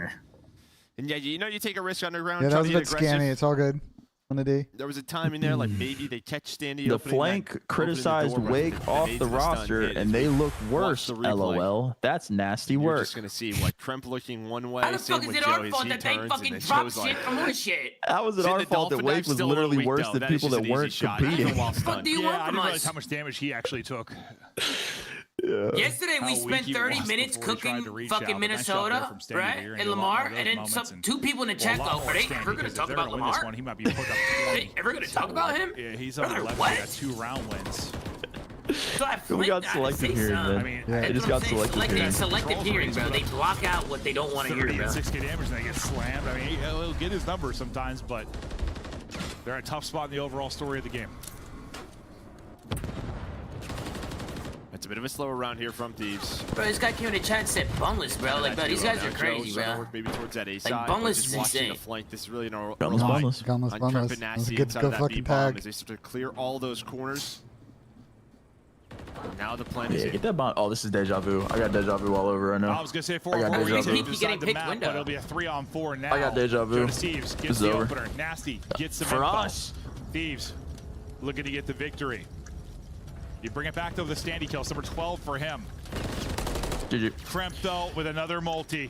And yeah, you know you take a risk underground. yeah, that try was a to bit get aggressive. scanny. It's all good. On the D. There was a time in there, like maybe they catch Standy. The opening flank opening criticized the door, Wake but off nades the and stun roster, hit. and they look Watch worse, the replay. LOL. That's nasty You're work. just going to see what Kremp looking one way. How the same fuck is with it Joe. our His fault heat that they turns, fucking and then drop Joe's shit like, from our shit? That was Sitting our the fault that dolphin Wake dive's was still a little literally weak, worse though. than That is people just that an easy weren't shot, competing. even while What the fuck stunned. do you Yeah, want I from didn't realize us? how much damage he actually took. Yesterday we spent 30 minutes cooking fucking Minnesota, right? And Lamar, and then two people in the chat go, are they ever going to talk about Lamar? He might be put up 20. Are they ever going to talk about him? Yeah, he's on the left. He got 2 round wins. So We got selective hearing, man. I mean, They just got selective hearing. Selective hearing, bro. They block out what they don't want to hear, 30 bro. and 6K damage, and they get slammed. I mean, he'll get his numbers sometimes, but they're in a tough spot in the overall story of the game. It's a bit of a slower round here from Thieves. Bro, this guy came in the chat and said bungless, bro. Like, bro, these guys are crazy, bro. Maybe towards that A Like, side, bungless just is watching insane. the flank. This is really no Bungless. That's That's a good fucking tag. as they start to clear all those corners. Now the plan is Yeah, get that bomb. Oh, this is deja vu. I got deja vu all over right now. I was gonna say 4 I got on 4 deja vu. inside the map, but it'll be a 3-on-4 now. I got deja vu. Joe Deceives This gets is the over. opener. Nasty gets some For info. us. Thieves looking to get the victory. You bring it back to the standy kills. Number 12 for him. GG. Kremp though with another multi.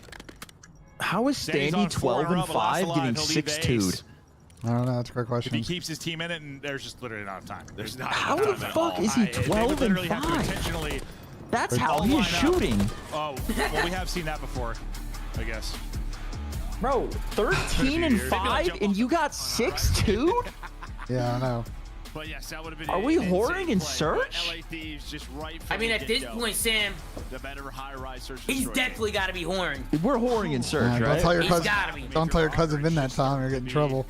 How is Standy's on Standy 4 in 12 a row, and but lost 5 a lot. getting He'll leave the 6-2'd? ace. I don't know. That's a great If question. he keeps his team in it, and there's just literally not enough time. There's not How enough the time at fuck all. is he They would 12 and literally have to 5? intentionally That's how all he's line up. shooting. Oh, well, we have seen that before, I guess. Bro, 13 and 5 and you got 6-2? Yeah, I know. But yes, that would have been. Are we whoring in search? LA Thieves just right. I mean, at this point, Sam, the better high-rise search. he's definitely got to be horned. We're whoring in search, Don't right? tell your He's cousin. gotta be. Don't tell your cousin Vin that time. You're getting in trouble.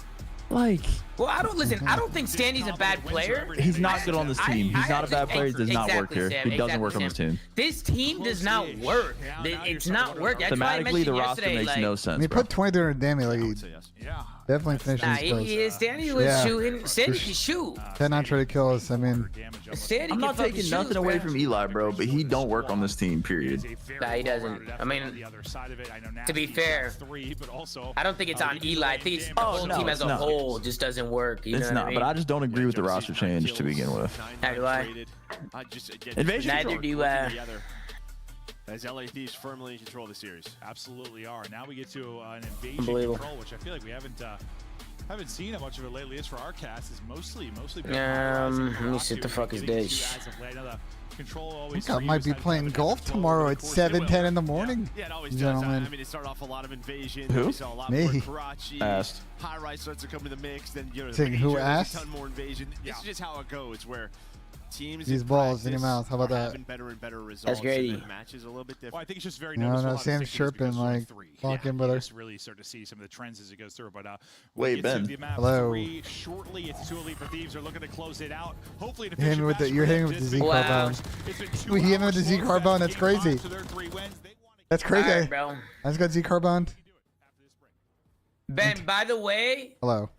Like, Well, I don't listen. I don't think Standy's a bad player. he's not good on this team. He's not a bad player. He does not work Exactly, here. Sam, He doesn't exactly, work on this Sam. team. This team does not work. It's not work. That's why I Thematically, mentioned the roster yesterday, makes like, no I sense, mean, bro. put 2300 damage. Like, he definitely finished Nah, his kills. Standy was Yeah. shooting. Standy can shoot. Cannot try to kill us. I mean, Standy I'm not can taking fucking nothing shoot, away bro. from Eli, bro, but he don't work on this team, period. Nah, he doesn't. I mean, to be fair, I don't think it's on Eli. I think it's the whole no, team as it's a not. whole just doesn't work. You It's know not, what I but mean? I just don't agree with the roster change to begin with. Neither do I. Invasion Neither control. do I. As LA Thieves firmly in control of the series. Absolutely are. Now we get to an invasion Unbelievable. control, which I feel like we haven't seen that much of it lately. Is for our cast is mostly. Let me see what the fuck is this. Control I think I might be playing golf tomorrow at 7:10 in the morning, Yeah, it always does. gentlemen. I mean, it started off a lot of invasion. Who? We saw a lot Me. more Karachi. Asked. High rise starts to come to the mix. Then Saying who there's asked? a ton more invasion. This is just how it goes. Where teams These in balls in your practice mouth. How about are that? having better and better results. great. And then matches a little bit different. Well, I think it's just very No, noticeable. no, how Sam's the stickiness chirping goes through like, three. fucking You brother. just really start to see some of the trends as it goes through. But Wait, we get to Ben. the map Hello. 3 shortly. It's too elite for Thieves. They're looking to close it out. Hopefully, to You're hitting me with the- you're hitting me with the Z carbone. We hit him with the Z carbone. That's crazy. That's crazy. All right, bro. I just got Z carbone. Ben, by the way, Hello.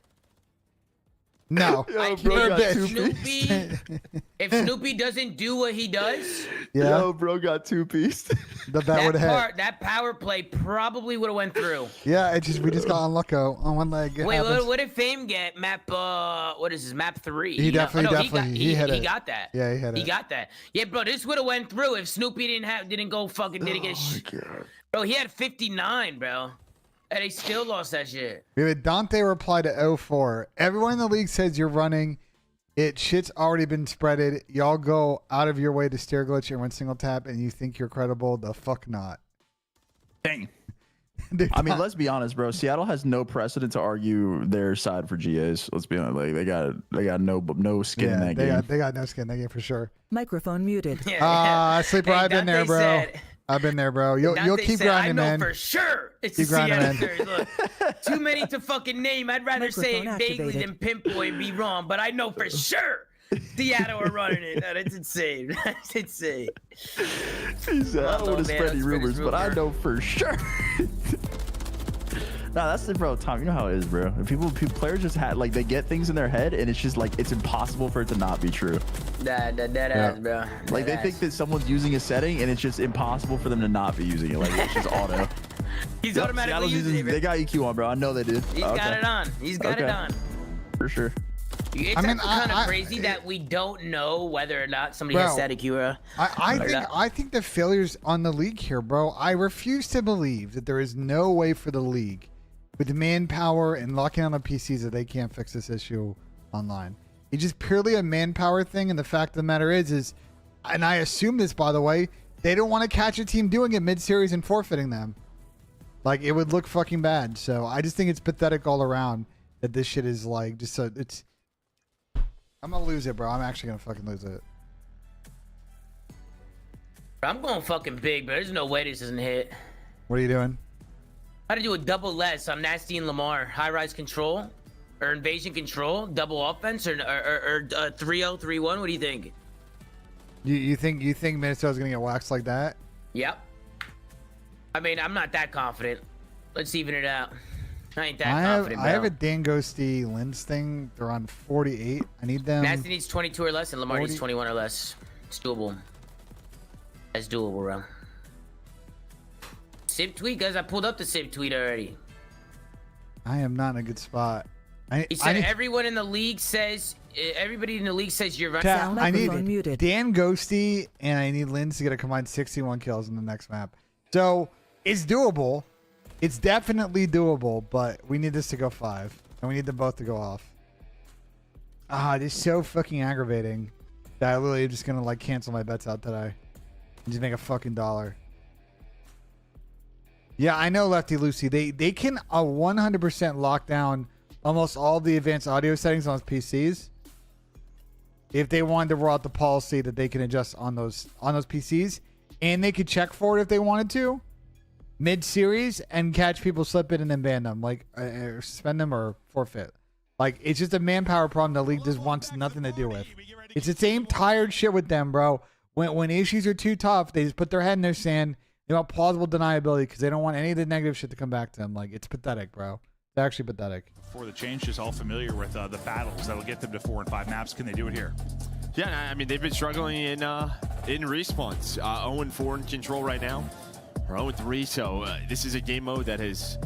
No. I bro, think got if 2 Snoopy, if Snoopy doesn't do what he does, Yeah. Yo, bro got 2-piece. The bat would have hit. that power play probably would have went through. Yeah, we just got unlucky on one leg. It Wait, happens. what did Fame get? Map, what is this? Map 3. He definitely he hit he it. got that. Yeah, he hit He it. got that. Yeah, bro, this would have went through if Snoopy didn't go fucking didn't get. Bro, he had 59, bro, and they still lost that shit. We had Dante reply to 04. Everyone in the league says you're running. Shit's already been spreaded. Y'all go out of your way to steer glitch and run single tap, and you think you're credible? The fuck not. Dang. Dude, I mean, let's be honest, bro. Seattle has no precedent to argue their side for GAs. Let's be honest. Like they got no skin in that game. they got no skin in that game for sure. Microphone muted. Sleeper, I've been there, bro. I've been there, bro. You'll keep grinding, man. I know for sure it's Keep the Seattle grinding, series. Look, too many to fucking name. I'd rather say it Microphone vaguely activated. than pinpoint and be wrong, but I know for sure Seattle are running it. No, that's insane. That's insane. He said, I don't want to spread any rumors, but I know for sure. Nah, that's the bro, Tom. You know how it is, bro. If players just like they get things in their head, and it's just like it's impossible for it to not be true. That ass, bro. Like they think that someone's using a setting, and it's just impossible for them to not be using it. Like it's just auto. He's Yep, automatically Seattle's using it. They got EQ on, bro. I know they did. He's got it on. He's got it on. For sure. It's actually kind of crazy that we don't know whether or not somebody has Bro, static Cura. I think the failures on the league here, bro. I refuse to believe that there is no way for the league, with the manpower and locking on the PCs, that they can't fix this issue online. It's just purely a manpower thing, and the fact of the matter is, and I assume this, by the way, they don't want to catch a team doing it mid-series and forfeiting them. Like, it would look fucking bad. So I just think it's pathetic all around that this shit is like just so it's. I'm gonna lose it, bro. I'm actually gonna fucking lose it. I'm going fucking big, but there's no way this isn't hit. What are you doing? How to do a double less? I'm Nasty and Lamar. High rise control, or invasion control, double offense, or 3-0, 3-1. What do you think? You think Minnesota's gonna get waxed like that? Yep. I mean, I'm not that confident. Let's even it out. I ain't that confident, bro. I have a Dangosty Lens thing. They're on 48. I need them. Nasty needs 22 or less, and Lamar needs 21 or less. It's doable. That's doable, bro. Sip tweet, guys. I pulled up the Sip tweet already. I am not in a good spot. He said everyone in the league says, everybody in the league says you're running. Chat, I need Dangosty and I need Lens to get a combined 61 kills in the next map. So it's doable. It's definitely doable, but we need this to go 5. And we need them both to go off. Ah, this is so fucking aggravating that I literally am just going to like cancel my bets out today. And just make a fucking $1. Yeah, I know, Lefty Lucy. They can 100% lock down almost all the advanced audio settings on PCs. If they wanted to roll out the policy that they can adjust on those PCs. And they could check for it if they wanted to. Mid-series and catch people slipping and then ban them, like or suspend them or forfeit. Like, it's just a manpower problem the league just wants nothing to do with. It's the same tired shit with them, bro. When issues are too tough, they just put their head in their sand. They want plausible deniability because they don't want any of the negative shit to come back to them. Like, it's pathetic, bro. It's actually pathetic. For the change, just all familiar with the battles that'll get them to 4 and 5 maps. Can they do it here? Yeah, I mean, they've been struggling in respawns. 0-4 in control right now. Or 0-3, so this is a game mode that has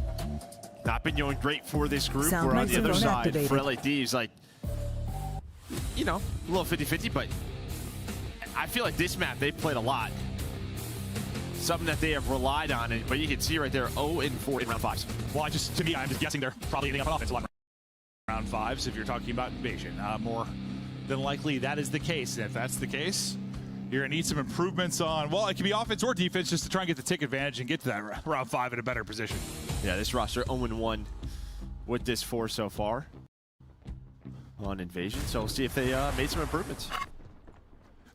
not been going great for this group. We're on the other side for LADs, like, you know, a little 50-50, but I feel like this map, they've played a lot. Something that they have relied on, but you can see right there, 0-4 in round 5s. Well, to me, I'm just guessing they're probably ending up on offense a lot round 5s if you're talking about invasion. More than likely, that is the case. And if that's the case, you're going to need some improvements on, well, it can be offense or defense just to try and get the tick advantage and get to that round 5 in a better position. Yeah, this roster 0-1 with this 4 so far on invasion. So we'll see if they made some improvements.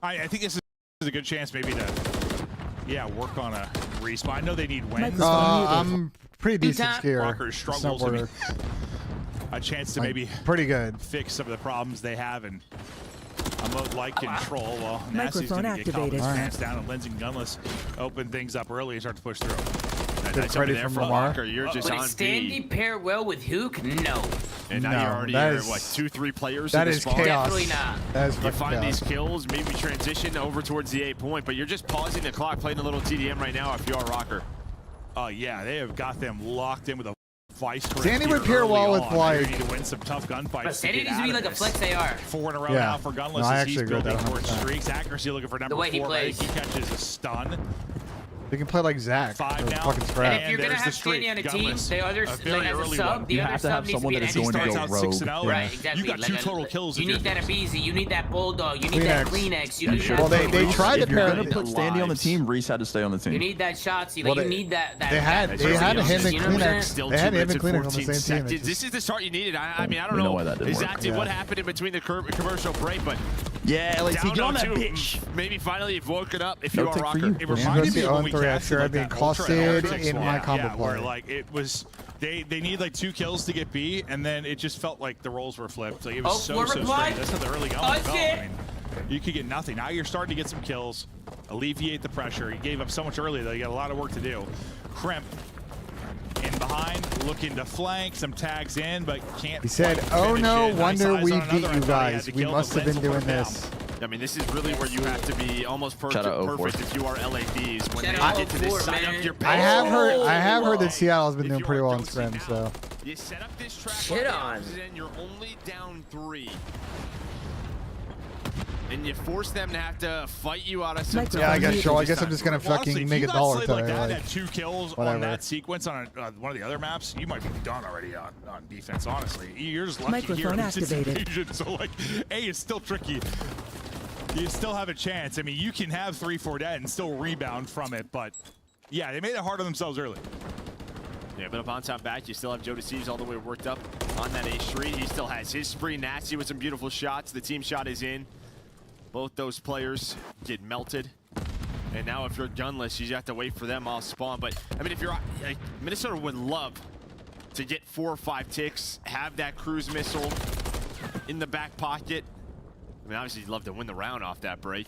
I think this is a good chance maybe to, work on a respawn. I know they need wins. I'm pretty decent here. Rockers struggles. A chance to maybe pretty good fix some of the problems they have and a mode like control. Well, Nasty's going to get confidence pants down and Lens and Gunless open things up early and start to push through. That's over there for Walker. You're just on Standy pair well with Hook? No. And now you're already here, what, 2-3 players that in the is spawn? chaos. Definitely not. That is you find chaos. these kills, maybe transition over towards the 8 point, but you're just pausing the clock, playing a little TDM right now if you are Rocker. Oh, yeah, they have got them locked in with a vice grip. Sandy would pair well with like. Need to win some tough gunfights. Sandy needs to be like a flex AR. 4 in a row now for Gunless. No, I as he's actually agree with building that towards streaks. Accuracy looking for number 4. He plays. He catches a stun. They can play like Zach. 5 now. Fucking scrap. And if you're going to have Sandy on a team, the other like, as a sub, the other sub needs to be an going to go rogue. Right, exactly. You got 2 total kills. You need that Abizi, you need that Bulldog, you need that Kleenex, you need that... Well, they tried to pair. If you're going to put Standy on the team, Reese had to stay on the team. You need that Shotzzy, like, you need that... They had him and Kleenex. They had him and Kleenex on the same team. This is the start you needed. I mean, I don't know exactly what happened in between the commercial break, but... Yeah, LAC, get on that bitch. Maybe finally you've woken up if you are Rocker. It reminded me when we casted like being that Ultra costed in my combo play. where like it was, they need like 2 kills to get B, and then it just felt like the roles were flipped. Like it was so strange. That's how the early going felt. I mean, you could get nothing. Now you're starting to get some kills, alleviate the pressure. He gave up so much earlier that you got a lot of work to do. Crimp in behind, looking to flank, some tags in, but can't. He said, "Oh no, wonder we beat you guys. We must have been doing this." I mean, this is really where you have to be almost perfect if you are LADs. When they get to this side up your I have heard that Seattle has been doing pretty well in scrim, so. You set up this track Shit on. and you're only down 3. And you force them to have to fight you out of some time. Yeah, I guess I'm just gonna fucking make $1 today. Like that, had 2 kills on that sequence on one of the other maps, you might be done already on defense. Honestly, you're just lucky Microphone here. activated. So like, A is still tricky. you still have a chance. I mean, you can have 3-4 dead and still rebound from it, but yeah, they made it hard on themselves early. Yeah, but upon top back, you still have Joe DeCeves all the way worked up on that A Street. He still has his spree. Nasty with some beautiful shots. The team shot is in. Both those players get melted. And now if you're gunless, you have to wait for them all spawn. But, I mean, if you're... Like, Minnesota would love to get 4 or 5 ticks, have that cruise missile in the back pocket. I mean, obviously, you'd love to win the round off that break.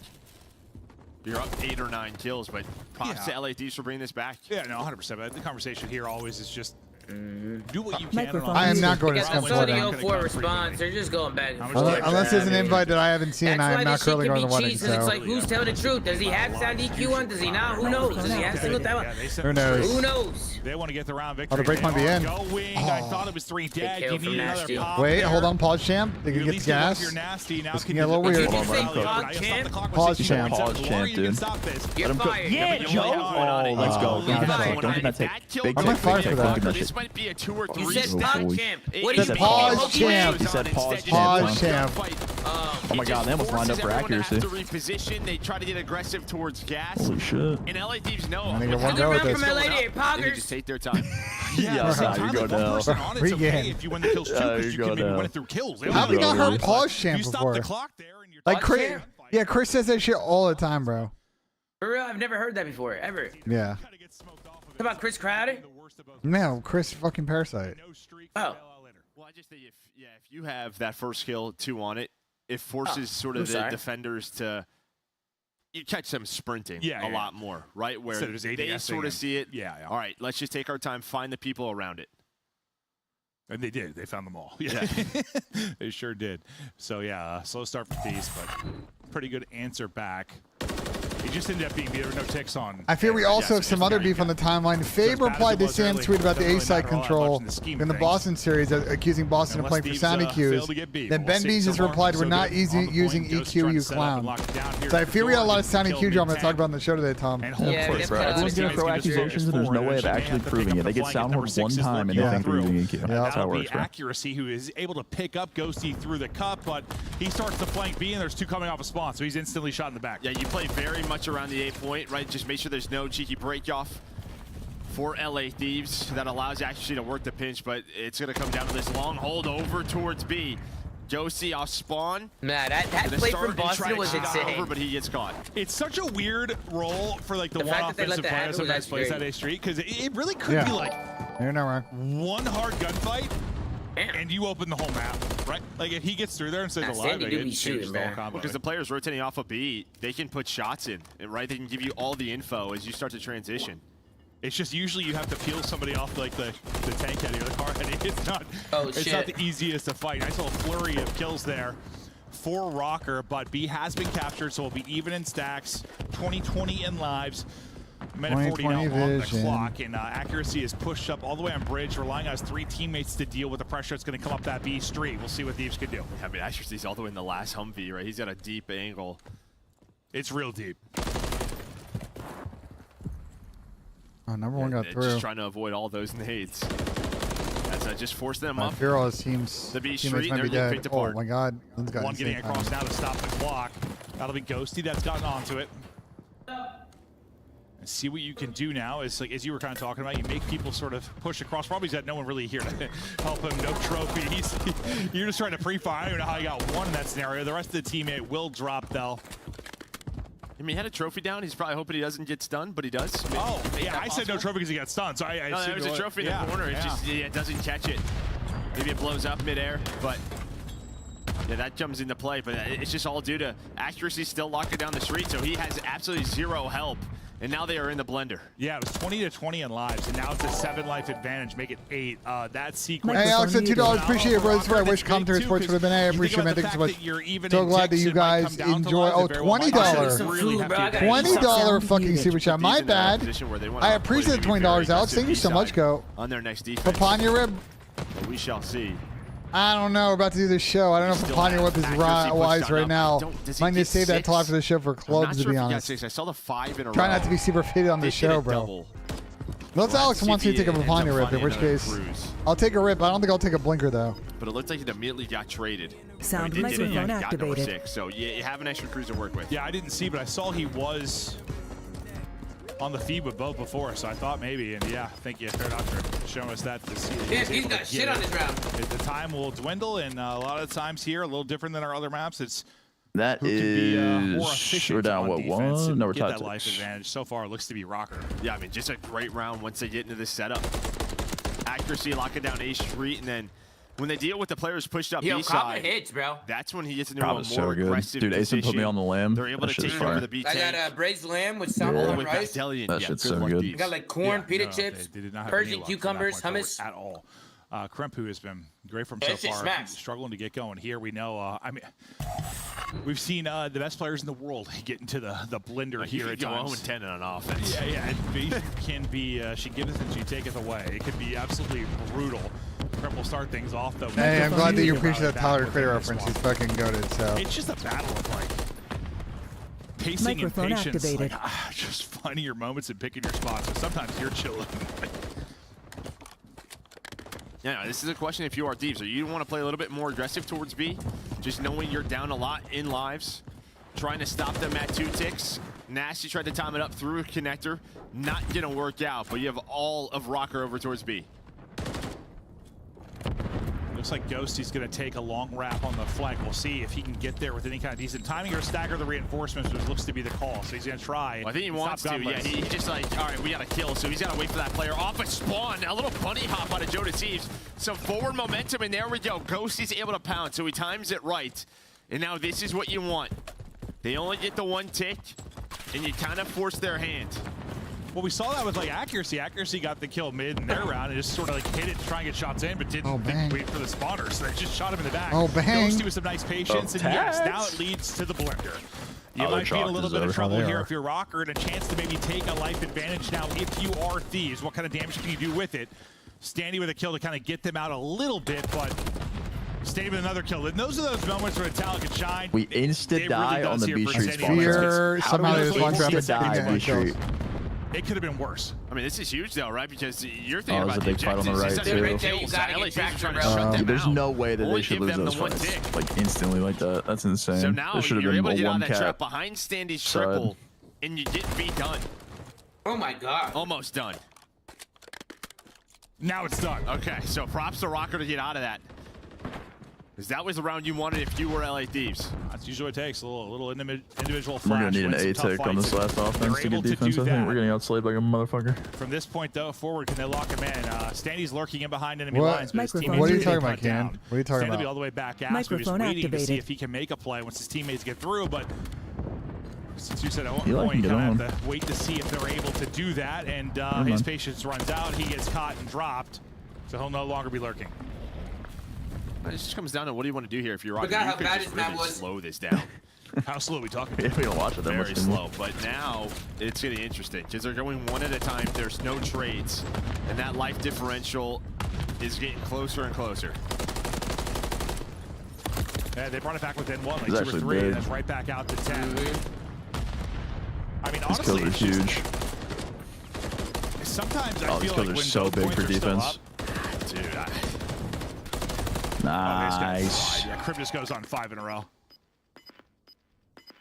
You're up 8 or 9 kills, but props to LA Thieves for bringing this back. Yeah, no, 100%. But the conversation here always is just do what you can. I am not going to scum for that. 0-4 response. They're just going back and forth. Unless there's an invite that I haven't seen, I am not curling on the wedding. So. It's like, who's telling the truth? Does he have sound EQ on? Does he not? Who knows? Does he have single time on? Who knows? Who knows? They want to get the round victory. Oh, the break might be in. Going. I thought it was 3 dead. You need another pop. Wait, hold on. Pause, champ. They can get the gas. This can get a little weird. Pause, champ. Pause, champ, dude. You're fired. Yeah, Joe. Oh, let's go. Don't get that take. Big I'm fired for that. This might be a 2 or 3. You said pause, champ. What He do said you pause, champ. He said pause, Pause, champ. Oh my god, they almost lined up for accuracy. To reposition, they try to get aggressive towards gas. Holy shit. And LA Thieves know. I think I won't go with this. They can just take their time. Yeah, you go down. Okay if you win the kills too, because you can maybe win it through kills. How have we not heard pause, champ before? You stop the clock there and you're like Chris. Yeah, Chris says that shit all the time, bro. For real, I've never heard that before, ever. Yeah. What about Chris Crowder? No, Chris fucking Parasite. Oh. Well, I just think if you have that first kill 2 on it, it forces sort of the defenders to you catch them sprinting a lot more, right? Where they sort of see it. Yeah. All right, let's just take our time, find the people around it. And they did. They found them all. Yeah. They sure did. So, yeah, slow start for Thieves, but pretty good answer back. It just ended up being there were no ticks on. I fear we also have some other beef on the timeline. Fabe replied to Sam's tweet about the A-side control in the Boston series, accusing Boston of playing for sound EQs. Then Ben Bees has replied, we're not using EQ, you clown. So I fear we got a lot of sound EQ drama to talk about on the show today, Tom. Yeah, bro. Everyone's going to throw accusations and there's no way of actually proving it. They get sound horn one time and they think they're using EQ. That's how it works, bro. Accuracy, who is able to pick up Ghosty through the cup, but he starts to flank B and there's 2 coming off a spawn, so he's instantly shot in the back. Yeah, you play very much around the A point. Right, just make sure there's no cheeky break off for LA Thieves. That allows actually to work the pinch, but it's going to come down to this long hold over towards B. Josie off spawn. Man, that play from Boston was insane. Over, but he gets caught. It's such a weird role for like the one offensive player sometimes plays at A Street, because it really could be like one hard gunfight and you open the whole map, right? Like if he gets through there and stays alive, like, it changes the whole combo. Because the players rotating off a B, they can put shots in, right? They can give you all the info as you start to transition. It's just usually you have to peel somebody off like the tank heading or the car heading. It's not. It's not the easiest to fight. I saw a flurry of kills there for Rocker, but B has been captured, so it'll be even in stacks. 20-20 in lives. Minute 40 now on the clock, and accuracy is pushed up all the way on bridge, relying on his 3 teammates to deal with the pressure that's going to come up that B street. We'll see what Thieves can do. I mean, accuracy's all the way in the last Humvee, right? He's got a deep angle. It's real deep. Oh, number 1 got through. Just trying to avoid all those nades. As I just forced them up. I fear all his teams. The B teammates street, might be they're dead. picked Oh apart. my God. One getting across now to stop the clock. That'll be Ghosty that's gotten onto it. See what you can do now is, like, as you were kind of talking about, you make people sort of push across. Probably got no one really here to help him. No trophies. You're just trying to pre-fire. I don't even know how you got one in that scenario. The rest of the teammate will drop, though. I mean, he had a trophy down. He's probably hoping he doesn't get stunned, but he does. Oh, yeah, I said no trophy because he got stunned. So I no, there was a trophy in the corner. It just it doesn't catch it. Maybe it blows up midair, but yeah, that comes into play. But it's just all due to accuracy still locking down the street, so he has absolutely 0 help. And now they are in the blender. Yeah, it was 20-20 in lives, and now it's a 7 life advantage, make it 8. That sequence. Hey, Alex, at $2, appreciate it, bro. This is where I wish commentary sports would have been. I appreciate it. Thanks so much. So glad that you guys enjoy. Oh, $20. $20 fucking super chat. My bad. I appreciate the $20, Alex. Thank you so much, Go. On their next defense. Papania Rib. We shall see. I don't know. We're about to do this show. I don't know if Papania Whip is wise right now. Might need to save that till after the show for clubs, to be honest. I saw the 5 in a row. Try not to be super faded on the show, bro. Unless Alex wants me to take a Vipani rip, in which case I'll take a rip. I don't think I'll take a blinker though. But it looked like it immediately got traded. Sound Or it microphone got number activated. 6. So you have an extra cruise to work with. Yeah, I didn't see, but I saw he was on the feed with both before, so I thought maybe. And yeah, thank you, Fair Doctor, for showing us that. He's got shit on his round. The time will dwindle, and a lot of the times here, a little different than our other maps. It's That who can be more efficient we're down on what defense one? and No, we're get tied that to life advantage. So far, it looks to be Rocker. Yeah, I mean, just a great round once they get into this setup. Accuracy, locking down A Street, and then when they deal with the players pushed up Yo, B Copper side, hits, bro. that's when he gets into Cobb a is more so good. aggressive Dude, Asen position. put me on the limb. They're able That to shit's take fire. over the B I tank. got braised lamb with salmon and with rice. Battalion. That Yeah, shit's good so luck, good. Thieves. Got like corn, Yeah, pita no, chips, they did not have any Persian luck from that cucumbers, point hummus. forward at all. Kremp, who has been great from Yeah, so that shit far, smacks. struggling to get going here. We know, I mean, we've seen the best players in the world get into the blender here at Go times. 0-10 on offense. Yeah, and B can be, she giveth and she taketh away. It can be absolutely brutal. Kremp will start things off, though. Hey, I'm glad that you appreciate that Tyler Critter within this reference. one. He's fucking goated, so. It's just a battle of, like, pacing Microphone and patience. activated. Like, just finding your moments and picking your spots. So sometimes you're chilling. Yeah, this is a question if you are Thieves. So you want to play a little bit more aggressive towards B, just knowing you're down a lot in lives, trying to stop them at 2 ticks. Nasty tried to time it up through a connector. Not going to work out, but you have all of Rocker over towards B. Looks like Ghosty's going to take a long wrap on the flank. We'll see if he can get there with any kind of decent timing or stagger the reinforcements, which looks to be the call. So he's going to try. Well, I think he wants to. Stop Yeah, he's just like, all right, we got to kill. So he's got to wait for that player off a spawn. A little bunny hop out of Joe Thieves. Some forward momentum, and there we go. Ghosty's able to pound, so he times it right. And now this is what you want. They only get the 1 tick, and you kind of force their hand. Well, we saw that with like accuracy. Accuracy got the kill mid in their round and just sort of like hit it to try and get shots in, but didn't wait for the spawner. So they just shot him in the back. Oh, bang. Ghosty with some nice patience, and yes, now it leads to the blender. You might be in a little bit of trouble here if you're Rocker, and a chance to maybe take a life advantage now if you are Thieves. What kind of damage can you do with it? Standing with a kill to kind of get them out a little bit, but staying with another kill. And those are those moments where the talent can shine. We insta-die on the B Street spawn. Here, somehow they just launch up and die B Street. It could have been worse. I mean, this is huge, though, right? Because you're thinking there's about a big fight on the right, too. Right there, you gotta get traction, bro. There's no way that they should lose those fights fights like instantly like that. That's insane. So now there should have you're been able to get a out one of that trap cap behind Standy's side. triple, and you get B done. Oh my god. Almost done. Now it's done. Okay, so props to Rocker to get out of that. Because that was the round you wanted if you were LA Thieves. That's usually what it takes, a little individual We're flash. gonna need an win some A tough tick on this fights. last offense to They're get able defense. do I think that. we're getting outslayed like a motherfucker. From this point, though, forward, can they lock him in? Standy's lurking in behind enemy What? lines, but his Microphone. teammates What are you are talking getting about, cut Ken? down. What are you talking Standy will be about? all the way back out, so we're just Microphone waiting to see activated. if he can make a play once his teammates get through, but since you said at one Eli point, can you get kind on. of have to wait to see if they're able to do that, and his patience runs out, he gets caught and dropped, so he'll no longer be lurking. It just comes down to what do you want to do here if you're Rocker. Forgot You how could bad just his map really was. slow this down. How slow are we talking? Yeah, we don't watch it that much Very anymore. slow, but now it's getting interesting because they're going one at a time. There's no trades, and that life differential is getting closer and closer. Yeah, they brought it back within one, like He's 2 or actually 3, big. and that's right back out to 10. I mean, These honestly, kills are it's just- huge. sometimes I Oh, these feel kills like are when so both big points for are still defense. up, dude, Nice. Yeah, Crib just goes on 5 in a row.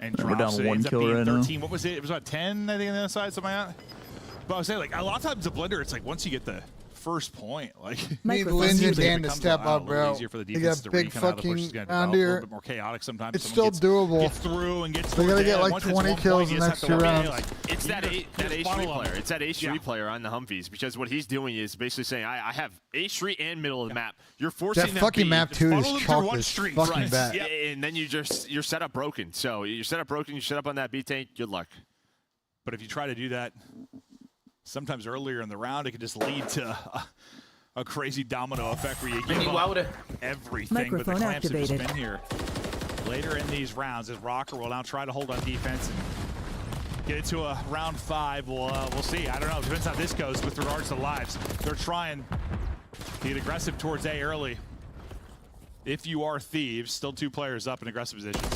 And We're drops down it. one Ends up kill being right now. 13. What was it? It was about 10, I think, on the other side, something like that. But I was saying, like, a lot of times the blender, it's like once you get the first point, like, Need Linz and Dan to becomes step a little up, bro. easier for the They defense got to big read kind of how the push is fucking gonna round develop, a here. little bit more chaotic sometimes. It's Someone still doable. Gets through and gets They gotta get like once it's 20 one kills point, in you the just next have 2 to win. rounds. Like, It's that A funnel Street them. player. It's that A Street player on the Humvees because what he's doing is basically saying, I have A Street and middle of the map. You're forcing That them fucking to map just 2 funnel is them through chalk one as street. fucking Right. bad. Yeah, and then you're set up broken. So you're set up broken. You set up on that B tank. Good luck. But if you try to do that sometimes earlier in the round, it could just lead to a crazy domino effect where you give up everything. Microphone but the clamps have activated. just been here later in these rounds as Rocker will now try to hold on defense and get it to a round 5. We'll see. I don't know. Depends how this goes with regards to lives. They're trying to get aggressive towards A early. If you are Thieves, still 2 players up in aggressive positions.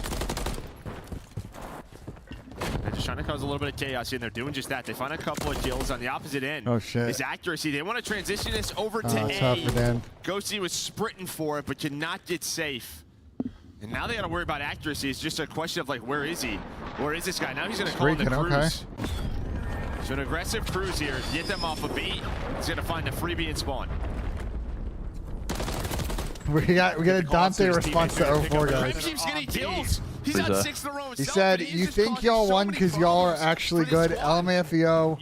They're just trying trying to cause a little bit of chaos here. They're doing just that. They find a couple of kills on the opposite end. Oh, shit. His accuracy. They want to transition this over to it's tough for Dan. Ghosty was sprinting for it, but cannot get safe. And now they got to worry about accuracy. It's just a question of, like, where is he? Where is this guy? Now he's going to call in the cruise. Okay. So an aggressive cruise here. Get them off a beat. He's going to find a freebie and spawn. We got a Dante response to 04, guys. Grim keeps getting kills. He's got 6 in a row. He said, "You think y'all won because y'all are actually good? LMAFEO.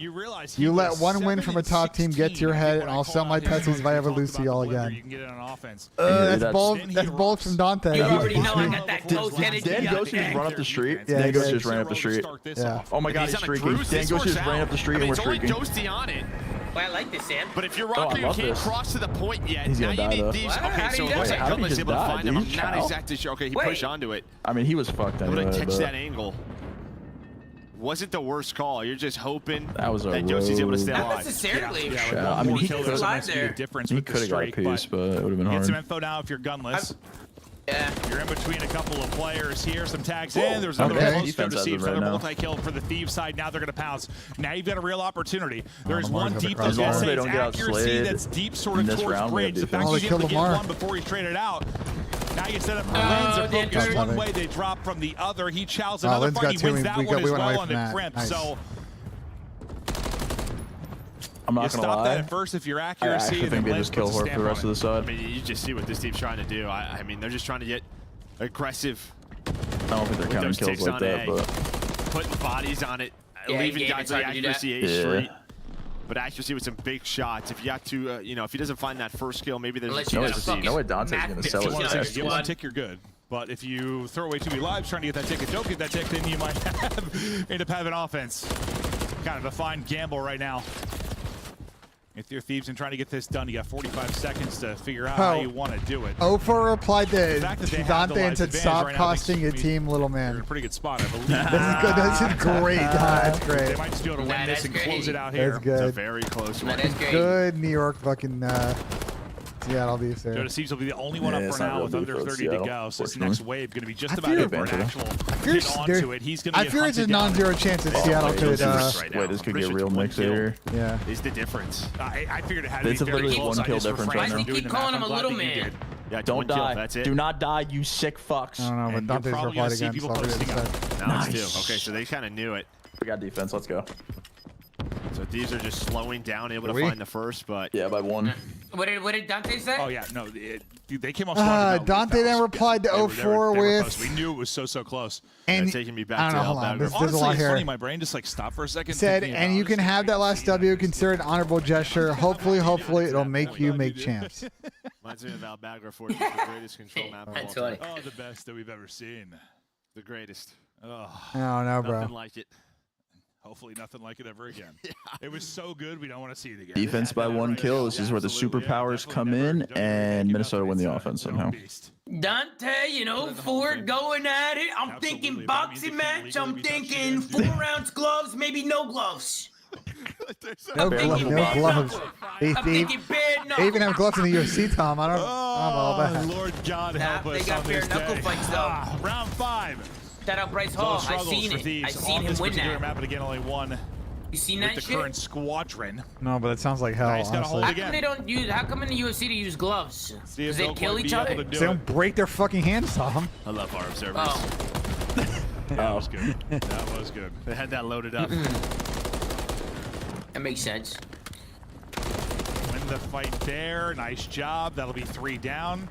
You let one win from a top team get to your head, and I'll sell my Teslas if I ever lose to y'all again." You can get it on offense. That's bold. That's bold from Dante. You already know I got that close energy. Dan Ghosty just run up the street. Yeah, Dan Ghosty just ran up the street. Yeah. Oh my God, he's streaking. Dan Ghosty just ran up the street and we're streaking. Ghosty on it. Well, I like this, Sam. But if you're rocking, you can't cross to the point yet. He's now gonna you die, need these. though. Okay, so it looks like Gunless able to find him. I'm not exactly sure. Okay, he pushed onto it. I mean, he was fucked anyway. Able to catch that angle. Wasn't the worst call. You're just hoping that Ghosty's able to stay alive. Not necessarily. Yeah, I mean, he could have got a piece, but it would have been Get hard. some info now if you're gunless. Yeah. You're in between a couple of players here. Some tags in. There's another close to receive. Another multi-kill for the Thieves side. Now they're going to pounce. Now you've got a real opportunity. There's one deep as long as they it's don't get accuracy outslid that's deep sort of in this towards round, we have bridge. The fact defense. you get to get one before he's traded out. Now you set up for Lens. They're focused one way. They drop from the other. He chows another fight. He wins that one as well on the crimp. So I'm not you gonna stop lie. that at first if your I accuracy. actually think they just kill her for the rest of the side. I mean, you just see what this team's trying to do. I mean, they're just trying to get aggressive. I don't think they're counting kills like that, but putting bodies on it, leaving guys like accuracy A street. But accuracy with some big shots. If you have to, you know, if he doesn't find that first kill, maybe there's a chance to see. No way Dante's gonna sell it. If you get one tick, you're good. But if you throw away 2 lives trying to get that tick and don't get that tick, then you might end up having offense. Kind of a fine gamble right now. If you're Thieves and trying to get this done, you got 45 seconds to figure out how you want to do it. 04 replied to Dante and said, advantage "Stop right now costing your makes team, little You're in man." a pretty good spot, I believe. This is good. This is great. That's great. They might just be able to win this and close it out here. That's good. It's a very close one. Good New York fucking Seattle Beefs there. Joe Seems will be the only one up for now with under 30 to go. So this next wave going to be just about it for an actual hit onto it. He's going to I fear it's a non-zero chance that Seattle could. Wait, this could get real mixed here. Yeah. Is the difference. I figured it had to It's be very literally close. one kill difference right now. I keep calling him a little man. Yeah, Don't die. That's it. Do not die, you sick fucks. I don't know, but Dante's replied again. So Now it's 2. Okay, so they kind of knew it. We got defense. Let's go. So these are just slowing down, able to find the first, but yeah, by 1. What did Dante say? Oh yeah, no, they came off strong. Dante then replied to 04 with. We knew it was so close. And taking me back I don't to know. Hold on. There's a lot Honestly, it's here. funny. My brain just like stopped for a second. Said, thinking and about you can have that last W. Consider an honorable gesture. Hopefully, it'll make you make champs. Reminds me of Albagra Force, the greatest control map of all time. Oh, the best that we've ever seen. The greatest. Oh, I don't know, bro. Nothing like it. Hopefully nothing like it ever again. It was so good, we don't want to see it again. Defense by 1 kill. This is where the superpowers come in, and Minnesota win the offense somehow. Dante, you know, Ford going at it. I'm thinking boxing match. I'm thinking 4-ounce gloves, maybe no gloves. No gloves. They even have gloves in the UFC, Tom. I don't know about that. Lord God help us. They got bare knuckle fights though. Round 5. Shout out Bryce Hall. I seen it. I seen him win that. Map, but again, only one. You seen with that the shit? current squadron. No, but it sounds like hell. He's gotta hold Honestly. How come they don't use? How come in the UFC they use gloves? Because they kill each other. They don't break their fucking hands, Tom. I love our observers. Oh. That was good. That was good. They had that loaded up. That makes sense. Win the fight there. Nice job. That'll be 3 down.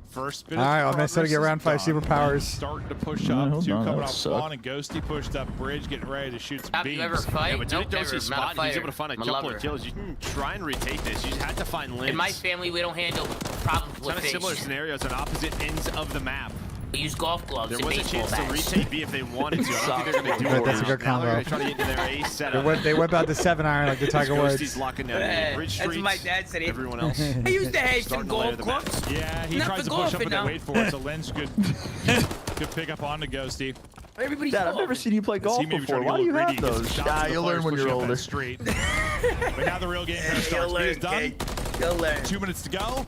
First bit. All right, I'm Minnesota get round 5 superpowers. Starting to push up. 2 coming off spawn, and Ghosty pushed up bridge, getting ready to shoot some beams. You ever fight? Yeah, but Nope, Ghosty spot, he's able to find a couple lover. of kills. You can try and retake this. You just have to find limbs. In my family, we don't handle problems with kind of fish. similar scenarios on opposite ends of the map. We use golf gloves There and was a baseball chance bats. to retake B if they wanted to. I don't think they're going to do it. That's a good Now they're combo. going to try to get into their ace setup. They whip out the 7-iron like the Tiger Ghosty's Woods. locking down the bridge That's streets. what my dad said. Everyone else. I used to have some starting to layer golf the map. clubs. Yeah, he Not tries for to push golf, up, but they now. wait for it. So Lens could pick up on the Ghosty. Everybody's Dad, I've never seen you play golf before. Why do you have those? Ah, you'll learn when you're older. Street. But now the real game starts. B is done. 2 minutes to go.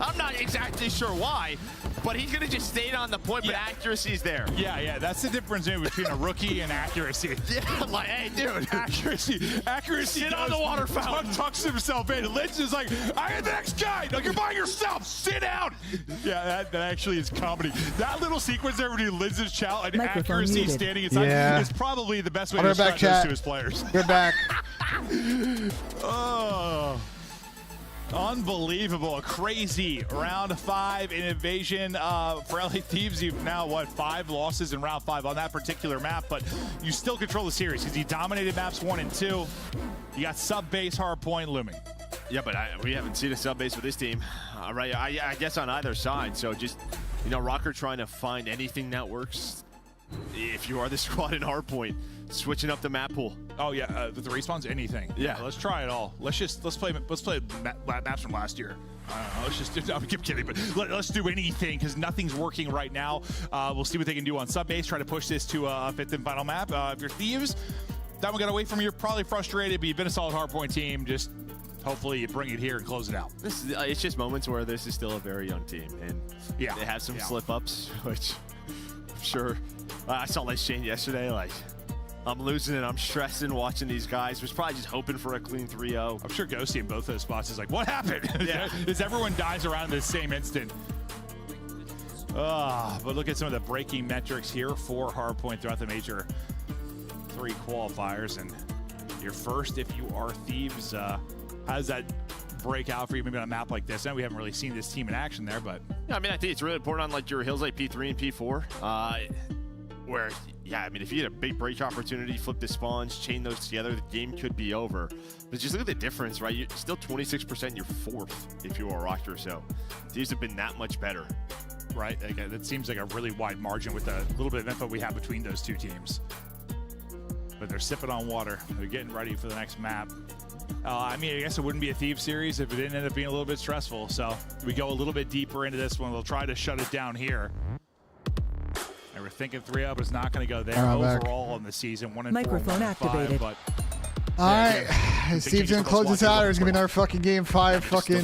I'm not exactly sure why, but he's going to just stay on the point, but accuracy's there. Yeah, that's the difference between a rookie and accuracy. Yeah, like, hey, dude. Accuracy. Sit on the water fountain. Tucks himself in. Lynch is like, I am the next guy. No, you're by yourself. Sit down. Yeah, that actually is comedy. That little sequence there between Lynch's chow and accuracy standing inside is probably the best way to describe those to his players. We're back. Oh. Unbelievable. A crazy round 5 in Invasion. For LA Thieves, you've now, 5 losses in round 5 on that particular map, but you still control the series because you dominated maps 1 and 2. You got sub-base Hardpoint looming. Yeah, but we haven't seen a sub-base with this team. Right, I guess on either side. So just, Rocker trying to find anything that works. If you are the squad in Hardpoint, switching up the map pool. Oh yeah, with the respawns, anything. Yeah, let's try it all. Let's play maps from last year. Let's just do, I'm kidding, but let's do anything because nothing's working right now. We'll see what they can do on sub-base. Try to push this to a 5th and final map. If you're Thieves, that one got away from you. You're probably frustrated, but you've been a solid Hardpoint team. Just hopefully you bring it here and close it out. It's just moments where this is still a very young team, and they have some slip-ups, which I'm sure. I saw Les Shane yesterday, like, I'm losing it. I'm stressing watching these guys. Was probably just hoping for a clean 3-0. I'm sure Ghosty in both those spots is like, what happened? Yeah. As everyone dies around the same instant. But look at some of the breaking metrics here for Hardpoint throughout the major 3 qualifiers. And you're first if you are Thieves. How does that break out for you maybe on a map like this? And we haven't really seen this team in action there, but. Yeah, I mean, I think it's really important on like your hills like P3 and P4. Where, yeah, I mean, if you get a big break opportunity, flip the spawns, chain those together, the game could be over. But just look at the difference, right? You're still 26%, you're 4th if you are Rocker. So these have been that much better. Right, like, that seems like a really wide margin with the little bit of info we have between those two teams. But they're sipping on water. They're getting ready for the next map. I mean, I guess it wouldn't be a Thieves series if it didn't end up being a little bit stressful. So we go a little bit deeper into this one. We'll try to shut it down here. And we're thinking 3-0, but it's not going to go there overall in the season. 1-4, Microphone 1-5, activated. but all right, Steve's gonna close this out. There's gonna be another fucking game 5. Fucking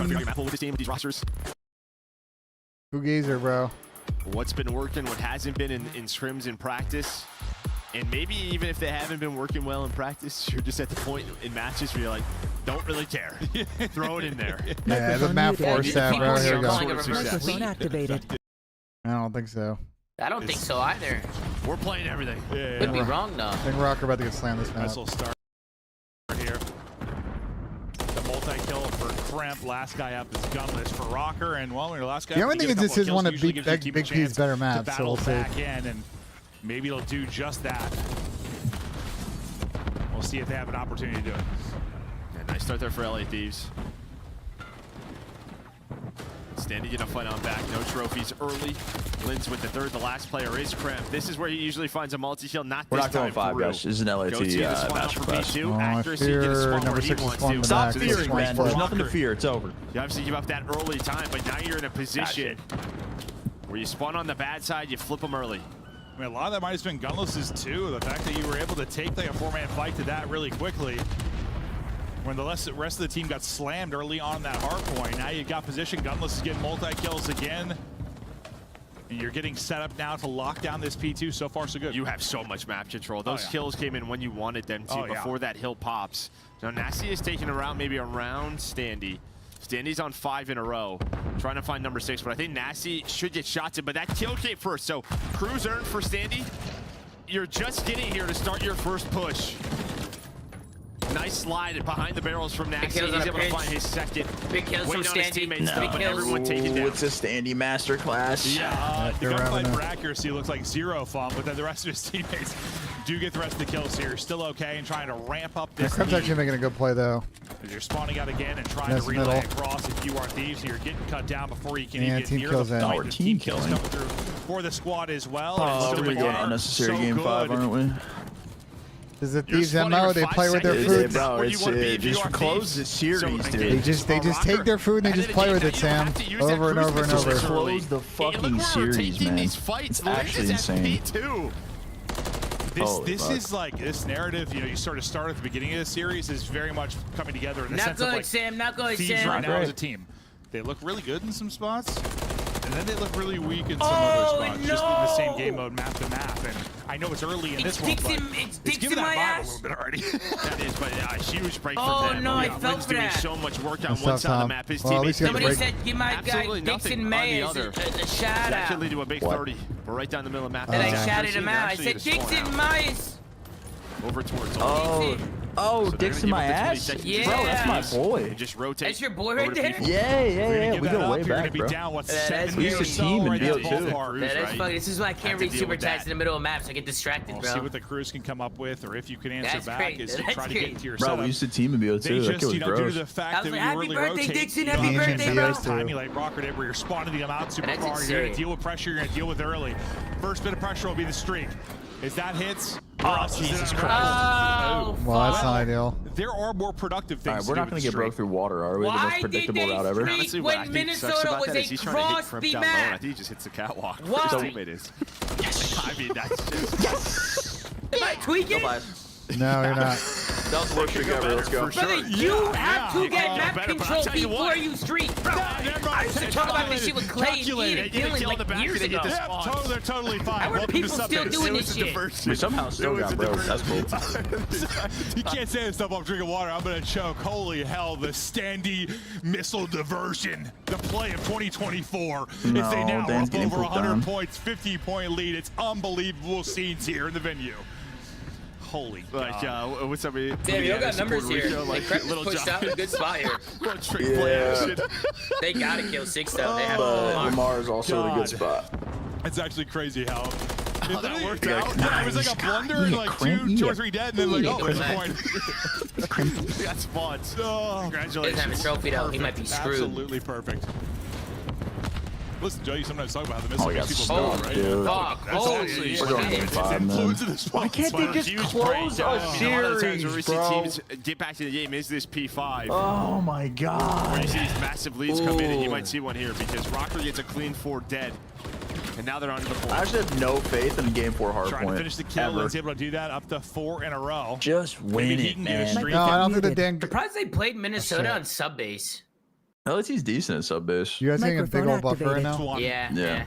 who gazer, bro? What's been working, what hasn't been in scrims in practice. And maybe even if they haven't been working well in practice, you're just at the point in matches where you're like, don't really care. Throw it in there. Yeah, the map 4 stat, bro. Here we go. Microphone activated. I don't think so. I don't think so either. We're playing everything. Could be wrong though. I think Rocker about to get slammed this map. Nice little start here. The multi-kill for Kremp. Last guy up is gunless for Rocker, and well, your last guy. The only thing is this is one of Big P's better maps, so we'll see. Back in, and maybe it'll do just that. We'll see if they have an opportunity to do it. Yeah, nice start there for LA Thieves. Standing in a fight on back, no trophies early. Lynn's with the 3rd. The last player is Kremp. This is where he usually finds a multi-kill. Not We're this not going time. 5, guys. This is an LAT match for us. Accuracy, get a spawn where he wants to. Stop fearing, man. There's nothing to fear. It's over. You obviously give up that early time, but now you're in a position where you spawn on the bad side, you flip them early. I mean, a lot of that might have been gunlesses too. The fact that you were able to take like a 4-man fight to that really quickly. When the rest of the team got slammed early on that Hardpoint, now you've got position. Gunless is getting multi-kills again. And you're getting set up now to lock down this P2. So far, so good. You have so much map control. Those kills came in when you wanted them to before that hill pops. Now, Nasty is taking a route maybe around Standy. Standy's on 5 in a row, trying to find number 6, but I think Nasty should get shots in, but that kill came first. So Cruz earned for Standy. You're just getting here to start your first push. Nice slide behind the barrels from Nasty. He's able to find his second. Big kills from Standy. But everyone taken down. It's a Standy masterclass. Yeah, the gunfight for accuracy looks like 0 fun, but then the rest of his teammates do get the rest of the kills here. Still okay and trying to ramp up this Kremp's actually making a good play, though. You're spawning out again and trying to relay across if you are Thieves. You're getting cut down before you can even get near the fight. Our team kills coming through for the squad as well. Oh, we're going unnecessary game 5, aren't we? This is a Thieves MO. They play with their food. Bro, it's just close the series, dude. They just take their food and they just play with it, Sam. Over and over and over. Close the fucking series, man. It's actually insane. This is like this narrative. You know, you sort of start at the beginning of the series is very much coming together in the sense of like Sam. Not good, Thieves Sam. right now as a team. They look really good in some spots, and then they look really weak in some other spots. No. Just in the same game mode, map to map. And I know it's early in this one, but it's giving my that vibe a ass. little bit already. That is, but a huge break Oh, from them. no, I fell Lynn's for doing that. so much work on That's one tough, side of the Tom. map. His Well, at least teammates. he had a Somebody break. said, give my Absolutely guy nothing Dixon on May the a other. shout That could out. lead to a big 30. We're right down the middle of the map. And I Accuracy shouted him out. I actually said, to spawn Dixon out. Myers. over towards Oh, Dick's in my ass? Yeah. Bro, that's my boy. Just rotate. That's your boy right there? Yeah. We go way back, bro. We used to team in BO2. That's funny. This is why I can't read super chats in the middle of maps. I get distracted, We'll bro. see what the crews can come up with, or if you can answer That's back, great. is to That's try to great. get into your Bro, setup. we used to team in BO2. They That just, kid was due gross. to the fact I was that like, you happy really birthday, rotate, Dixon, you happy don't birthday, have bro. timing like Rocker did, where you're spawning them out super That's far. You're going to insane. deal with pressure. You're going to deal with early. First bit of pressure will be the streak. If that hits, Jesus Christ. Oh, Well, that's not ideal. there are more productive things. All right, we're not going to get broke through water, are we? The most Why did predictable they route ever. streak Honestly, what I when think sucks Minnesota about was that is he's a trying to hit cross from the down low, and I map? think he just hits the catwalk. Why? His teammate is. Yes. I mean, that's just. Am I tweaking? No, you're not. That was the worst streak ever. Let's go. Brother, you have to get map control before you streak. Bro, I used to talk about this shit with Clay and Ian and Dylan like years ago. They're totally fine. How are Welcome to people still Subbase. doing this shit? We somehow still got broke. That's cool. You can't say this stuff while I'm drinking water. I'm going to choke. Holy hell, the Standy missile diversion. The play of 2024 is they now are up over 100 points, 50-point lead. It's unbelievable scenes here in the venue. Holy God. What's up? Damn, you all got numbers here. Like, Crep is pushed out in a good spot here. They gotta kill 6 though. They have Lamar is also in a good spot. It's actually crazy how that worked out. Yeah, it was like a blunder and like two or three dead, and then like, oh, there's a point. That's fun. Oh, Doesn't congratulations. have his trophy though. He might be screwed. Absolutely perfect. Listen, Joe, you sometimes talk about the missile. Oh, Makes people yeah. smell, right? Dude. Fuck. That's Holy actually shit. We're going game 5, man. Why can't they just close a A lot of times where we series, see bro? teams get back to the game is this P5. Oh my Where God. you see these massive leads come in, and you might see one here because Rocker gets a clean 4 dead. And now they're on the board. I actually have no faith in game 4 hardpoint. Trying to finish the kill, ever. and is able to do that up to 4 in a row. Just win Maybe he it, can get a man. streak. No, I don't think the dang. Surprised they played Minnesota on sub base. LT's decent at sub base. You guys taking a big old buffer right now? One. Yeah.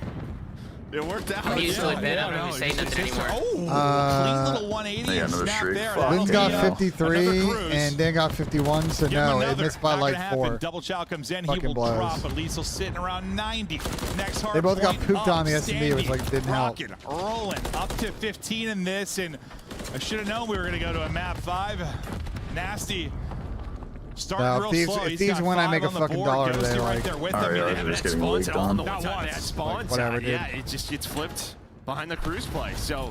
It worked out. I'm used to it, man. I don't even say nothing anymore. Oh, clean little 180 They got and another snap streak. there. Fuck. Lynn's That'll got be, 53 cruise. and Dan got 51, so Give him no, it another. missed by Not like gonna happen. 4. Double chow comes in. He Fucking will blows. drop. At least he'll sitting around 90. Next hard They both got point pooped up, on the S&D, which like didn't help. Rocking, rolling up to 15 in this, and I should have known we were going to go to a map 5. Nasty. Starting real Thieves, slow. if He's Thieves got win, I 5 make a on the fucking board. dollar Ghosty today. right Like, there with All them. right, They I was haven't just getting spawns leaked at all. on. No, Not time once. that spawns. Whatever, dude. Yeah, it just gets flipped behind the cruise play. So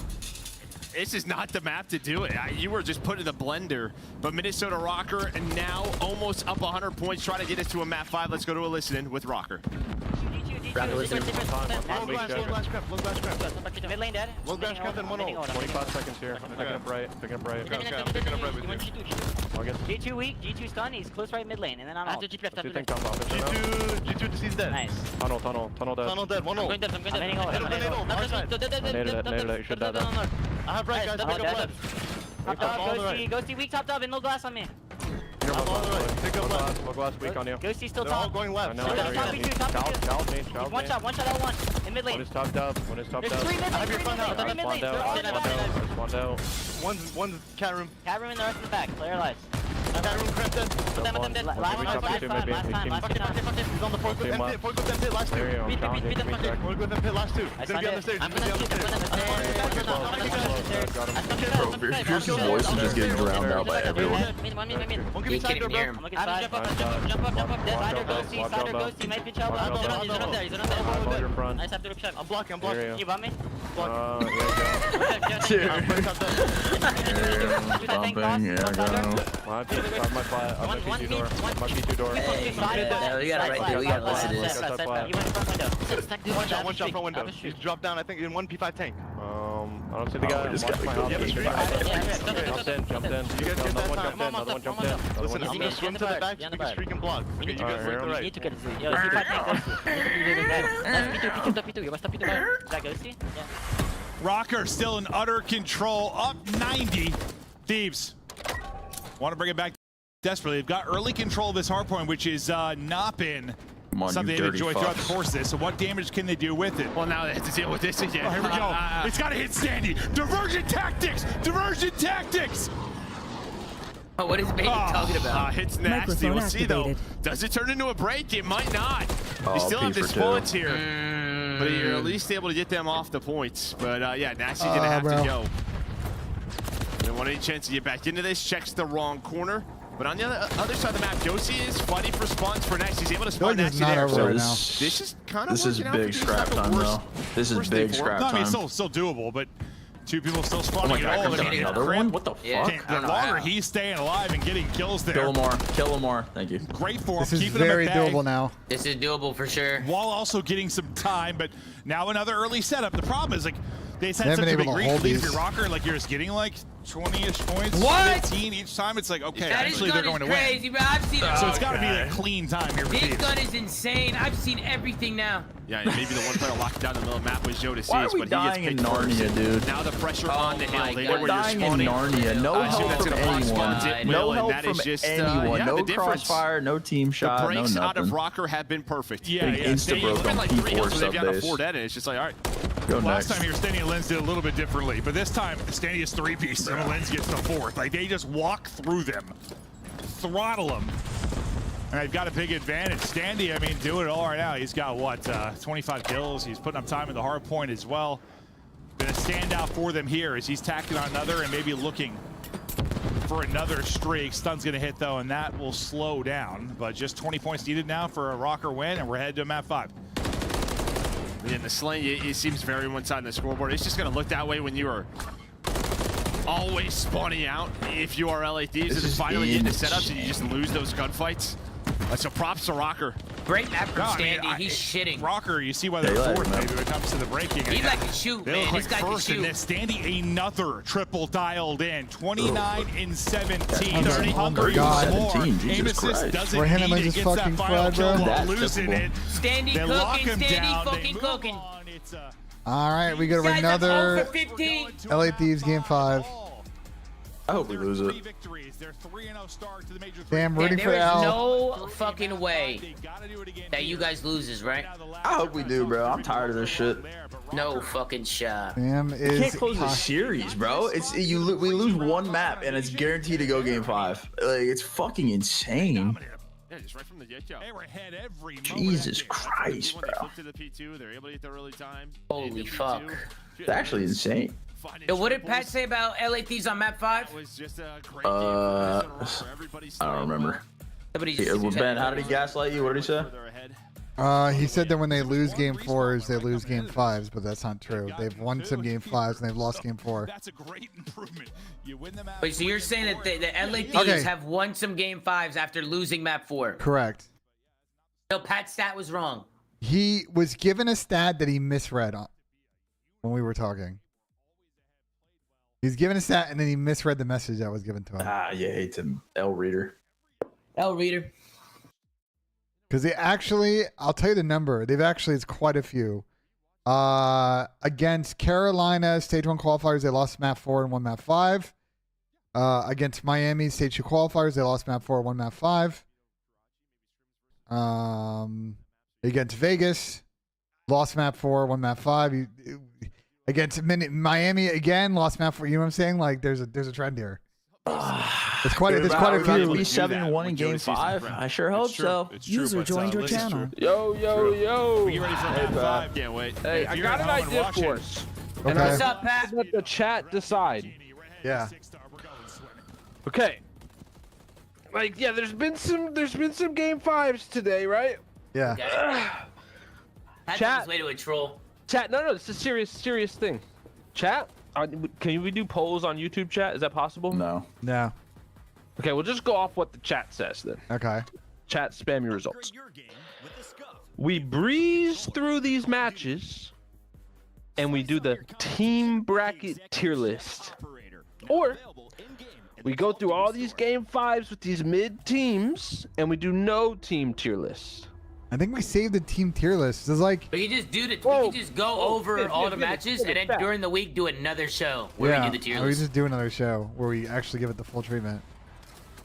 this is not the map to do it. You were just put in the blender. But Minnesota Rocker, and now almost up 100 points, trying to get us to a map 5. Let's go to a listen with Rocker. Rocker listening. Mid lane dead. Low dash cut and 25 seconds here. Picking up right. Picking up right. Picking up right with you. G2 weak, G2 stun, he's close right mid lane, and then I'm out. G2 think comes off. G2 deceased dead. Nice. Tunnel dead. Tunnel dead. One I'm ult. going dead, I'm going dead. Nailed it. You should die that. I have right guys. Pick up left. Top dog, Ghosty weak, top dog, and no glass on me. I'm on the right. Pick up left. Low glass weak on you. Ghosty still They're all top. going left. Top B2, top B2. One shot L1 in mid lane. One is topped up. There's 3 mid lane, 3 mid lane. They're all in the back. Spawned out. One's cat room. Cat room and the rest in the back. Player life. Cat room cramped dead. Put them dead. Last time. He's on the forklift and pit. Last 2. Forklift and pit. Last 2. He's gonna be on the stairs. I'm gonna shoot. Bro, Pierce's voice is just getting drowned out by everyone. Won't give me side door, bro. I'm looking side. Jump up. Cider ghosty. Might be child. He's on there. Nice, I have to look shot. I'm blocking. Can you bump me? Blocking. Bumping, yeah, I got him. My P2 door. My P2 door. Yeah, we got it right there. We gotta listen to this. You went front window. One shot front window. He's dropped down, I think, in one P5 tank. I don't see the Oh, guy. we just gotta go. Jumped in. You guys get that time. Another one jumped in. Listen, I'm gonna swim to the back so we can streak and block. Okay, you guys look to the right. Need to get it. Yo, if you fight tank ghosty. That's P2. You must stop P2. Is that ghosty? Yeah. Rocker still in utter control, up 90. Thieves want to bring it back desperately. They've got early control of this hardpoint, which is not been something they've enjoyed throughout the course of this. So what damage can they do with it? Well, now they have to deal with this again. Oh, here we go. It's got to hit Sandy. Diversion tactics. Diversion tactics. Oh, what is Baby talking about? It's nasty. We'll see, though. Does it turn into a break? It might not. You still have the spawns here. But you're at least able to get them off the points. But, yeah, Nasty's going to have to go. 1 in chance to get back into this. Checks the wrong corner. But on the other side of the map, Josie is fighting for spawns for next. He's able to spawn next to there. So this is kind of This is big scrap time, though. This is big scrap time. No, I mean, still doable, but 2 people still spawning at all. Another one? What the fuck? The longer he's staying alive and getting kills there. Kill him more. Kill him more. Thank you. Great for him. This is keeping very him at bay. doable now. This is doable for sure. While also getting some time, but now another early setup. The problem is, like, they They set haven't such a been big able to read. hold Leave these. your rocker, like, you're just getting, like, 20-ish points. What? 15 each time. It's like, okay, That actually they're gun going is to crazy, win. bro. I've seen it. So it's got to be a clean time here for This Thieves. gun is insane. I've seen everything now. Yeah, maybe the one player locked down in the middle of the map was Joe to see Why are us, we but he dying gets in picked Narnia, first. dude? Now the pressure on the hill. They know We're where you're dying in spawning. Narnia. No assume help that's from gonna block anyone. spots at No will, and help that is from just, anyone. yeah, No the difference. crossfire, no team The shot, no breaks out of nothing. Rocker have been perfect. Yeah, Big yeah. insta-broke It's been on like 3 P4 kills, so they've got a sub-base. 4 dead, and it's just like, all right. Go Last next. time here, Stanley and Lenz did a little bit differently, but this time, Stanley is 3-piece, and Lenz gets the 4th. Like, they just walk through them, throttle them. And they've got a big advantage. Standy, I mean, doing it all right now. He's got, what, 25 kills. He's putting up time in the hard point as well. Been a standout for them here as he's tacking on another and maybe looking for another streak. Stun's going to hit, though, and that will slow down. But just 20 points needed now for a Rocker win, and we're headed to map 5. In the sling, it seems very one-sided on the scoreboard. It's just going to look that way when you are always spawning out. If you are LA Thieves, and finally getting the setups and you just lose those gunfights. So props to Rocker. Great map from No, I mean, Standy. He's shitting. Rocker, you see why they're They like fourth him, maybe when it comes to the breaking. He like to shoot, They man. look like This guy can first in shoot. this. Standy, another triple dialed in. 29 and 17. Oh, 30 my hungry God. more. 17, Aim Jesus assist Christ. doesn't We're handling need it. this Gets that fucking final fraud, kill bro. while That's losing typical. it. Standy They lock cooking, him Standy down. They fucking move cooking. on. It's All right, we go to Guys, I'm 0 another for 15. LA Thieves game 5. I hope we lose it. Damn, Man, rooting for there is Al. no fucking way that you guys loses, right? I hope we do, bro. I'm tired of this shit. No fucking shot. Damn You is can't close the series, bro. We lose one map and it's guaranteed to go game 5. Like, it's fucking insane. Yeah, just right from the get-go. They were ahead every moment. Jesus Christ, When they bro. flip to the P2, they're able to get the early time. Holy fuck. It's actually insane. Yo, what did Pat say about LA Thieves on map 5? Was just a great I don't remember. Somebody Yeah, well, Ben, how did he gaslight you? What did he say? He said that when they lose game 4s, they lose game 5s, but that's not true. They've won some game 5s and they've lost game 4. That's a great improvement. You win the map. Wait, so you're saying that the LA Thieves Okay. have won some game 5s after losing map 4? Correct. So Pat's stat was wrong. He was given a stat that he misread on when we were talking. He's given a stat and then he misread the message that was given to him. Ah, you hate him, L Reader. L Reader. Because they actually, I'll tell you the number. It's quite a few. Against Carolina, stage 1 qualifiers, they lost map 4 and won map 5. Against Miami, stage 2 qualifiers, they lost map 4, won map 5. Against Vegas, lost map 4, won map 5. Against Miami again, lost map 4. You know what I'm saying? Like there's a trend here. There's quite a few. We 7-1 in game 5. I sure hope so. User joined your channel. Yo, yo, yo. We get ready for map 5. Can't wait. Hey, I got an idea for us. Okay. What's up, Pat? Let the chat decide. Yeah. Okay. Like, yeah, there's been some game 5s today, right? Yeah. Pat's Chat. on his way to a troll. Chat, no, it's a serious thing. Chat, can we do polls on YouTube chat? Is that possible? No. No. Okay, we'll just go off what the chat says then. Okay. Chat, spam your results. We breeze through these matches and we do the team bracket tier list. Or we go through all these game 5s with these mid teams and we do no team tier list. I think we saved the team tier list. It's like We can just do we can just go over all the matches and then back. during the week do another show where we do the tier or we list. just do another show where we actually give it the full treatment.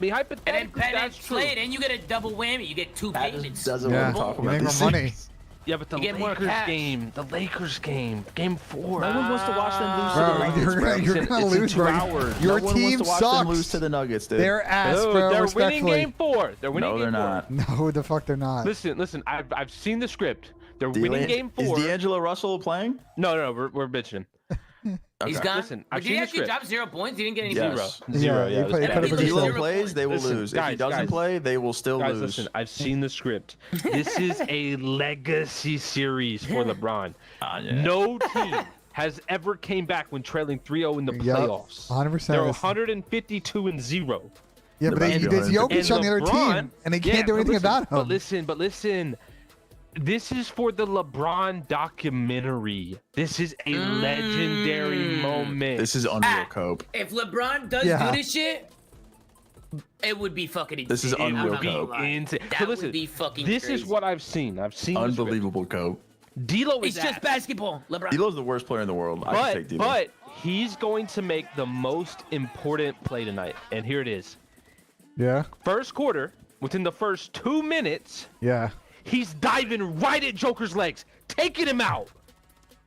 I mean, And then hypothetically, Pat that's true. play it and you get a double whammy. You get 2 That payments. just doesn't Yeah. want to talk You about make these more money. things. Yeah, but the You get more Lakers cash. game, game 4. No one wants to watch them lose Bro, to the Nuggets, you're bro. gonna It's in lose, 2 bro. hours. Your no one team wants to watch sucks. them lose to the Nuggets, dude. They're ass, Dude, bro. they're Respectfully. winning game 4. They're winning No, game they're 4. not. No, the fuck they're not. Listen. I've seen the script. They're winning game 4. Is D'Angelo Russell playing? No, we're bitching. He's gone. Listen, I've Did he seen the actually script. drop 0 points? He didn't get any Yes. points. Zero. Yeah, he could have If been D'Lo zero. plays, they will lose. If he doesn't play, they will still lose. Listen, I've seen the script. This is a legacy series for LeBron. No team has ever came back when trailing 3-0 in the playoffs. 100%. They're 152-0. Yeah, but there's Jokic on the other team, and they can't do anything about him. But listen. This is for the LeBron documentary. This is a legendary moment. This is unreal, Cope. If LeBron does do this shit, it would be fucking insane. This is unreal, I'm not gonna Cope. lie. That would be fucking This crazy. is what I've seen. I've seen Unbelievable, Cope. D'Lo is It's just basketball, LeBron. D'Lo's the worst player in the world. I can take D'Lo. But he's going to make the most important play tonight, and here it is. Yeah. First quarter, within the first 2 minutes, Yeah. he's diving right at Joker's legs, taking him out.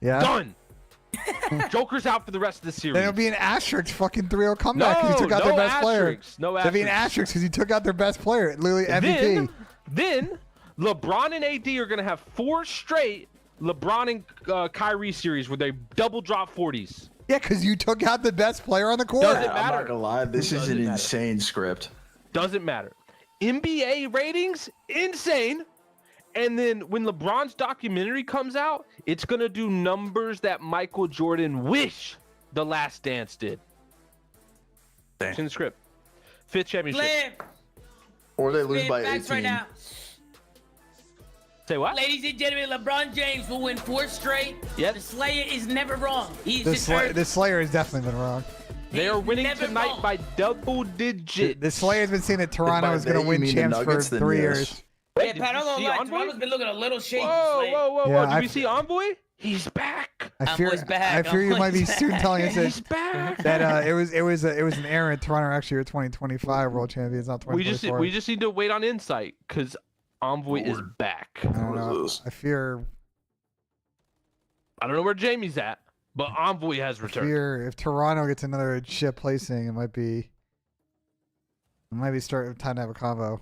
Yeah. Done. Joker's out for the rest of the series. Then it'll be an asterisk fucking 3-0 comeback because he took out their best player. No It'll be an asterisk because he took out their best player, literally MVP. Then LeBron and AD are going to have 4 straight LeBron and Kyrie series where they double drop 40s. Yeah, because you took out the best player on the court. Doesn't matter. I'm not gonna lie, this is an insane script. Doesn't matter. NBA ratings, insane. And then when LeBron's documentary comes out, it's going to do numbers that Michael Jordan wish The Last Dance did. It's in the script. 5th championship. Or they lose Spin by facts 18. right now. Say what? Ladies and gentlemen, LeBron James will win 4 straight. Yep. The Slayer is never wrong. He's The just hurt. Slayer has definitely been wrong. They are winning never tonight wrong. by double digits. The Slayer's been saying that Toronto by is going to they, win you mean the champs for Nuggets, then 3 yes. years. Yeah, Pat, I'm gonna lie. Toronto's been looking a little shaky. Whoa. Yeah, Did we see Envoy? He's back. I fear you might be soon telling us He's back. that it was an error. Toronto actually are 2025 world champions, not 2024. We just need to wait on insight because Envoy is back. I don't know. I fear I don't know where Jamie's at, but Envoy has returned. if Toronto gets another ship placing, it might be time to have a convo.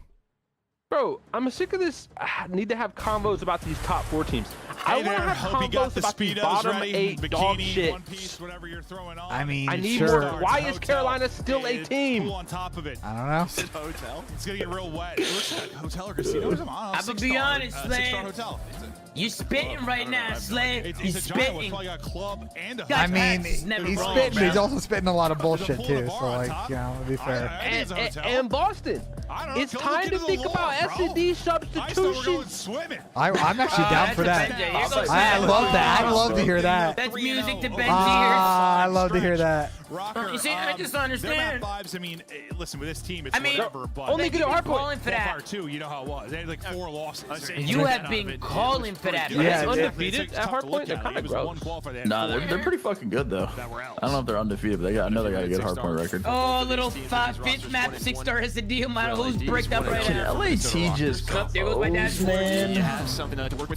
Bro, I'm sick of this. I need to have convos about these top 4 teams. I want to have hope you got convos the about these Speedos bottom ready, 8 dog bikini, shit. one piece, whatever you're throwing on. I mean, I need sure. more. Why is Carolina still a team? Cool on top of it. I don't know. Is it hotel? It's gonna get real wet. What's that, hotel or casino? I'm gonna be honest, $6 Slam. hotel. You spitting right now, Slay. It's He's a giant one. It's spitting. probably got a club and a I hotel. mean, It's never he's wrong, spitting, but he's bro. also spitting a lot of bullshit pull too. the So bar on like, top. you know, to be fair. And Boston. I don't know, It's go time look to into think the about law, bro. S&D I thought we were going substitutions. swimming. I'm actually down for that. Here goes I Sam. love that. I love to hear that. That's music to Ben's ears. I love to hear that. Rocker, You see, I just don't understand. Their map vibes, I mean, listen, with this team, it's I mean, whatever, but only get a hard point. calling for that. Qualifier 2, you know how it was. They had like 4 losses. You have been calling for that. Yeah, man. yeah. Undefeated at Hardpoint. They're kind of gross. Nah, they're pretty fucking good though. I don't know if they're undefeated, but I know they got a good hardpoint record. Oh, little 5-5 map 6-star has the deal. Man, who's bricked up right now? LAT just There goes my dad's man.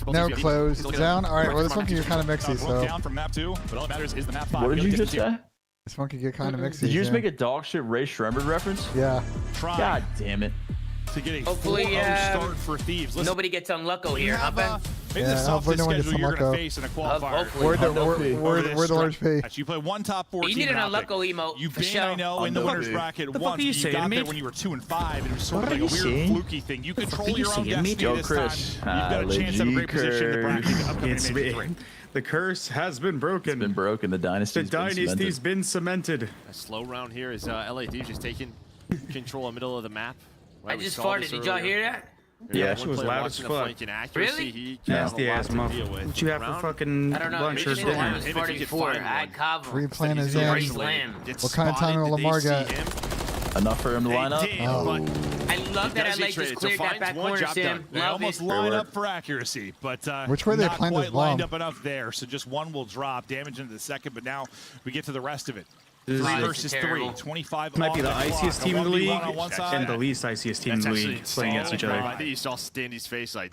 No close down. All right, well this one can get kind of mixy. So down from map 2, but all that matters is the map 5. What did you just say? this one can get kind of mixy. Did you just yeah. make a dog shit Ray Shremmerd reference? Yeah. Try God damn it. to get a Hopefully, 4-0 start for Thieves. Listen, Nobody gets unlucky here, huh, Ben? maybe Yeah, the hopefully softest no one gets schedule you're going unlucky. to face in a qualifier. Hopefully. We're the large P. You play one top 4 You team need an in Optic. unlucky emote. You've for been, sure. I know, in the winners bracket once. You got there when you were 2 and 5, and it was sort of like a weird fluky thing. You control your own destiny Yo, this Chris, time. You've got a chance to have a great position in the bracket upcoming Major 3. The curse has been broken. It's been broken. The dynasty's been cemented. A slow round here is LA Thieves just taking control in the middle of the map. I just farted. Did y'all hear that? Yeah, she was loud as fuck. Really? Nasty ass muff. What you have for fucking I don't know. lunch or Maybe the one was dinner? 44. I had Cabo. Free plan is in. Slam. What kind of time will Lamar get? Enough for him to line up? I love that LA just cleared that back corner, Sam. They Love almost it. line up for accuracy, but Which way they not planned this quite lined bomb? up enough there. So just one will drop, damage into the second, but now we get to the rest of it. This 3 is versus 3, terrible. 25 This might be on the clock. iciest A team in the 1v1 league on one side. and the least iciest team in the league playing against each I other. think you saw Standy's face like,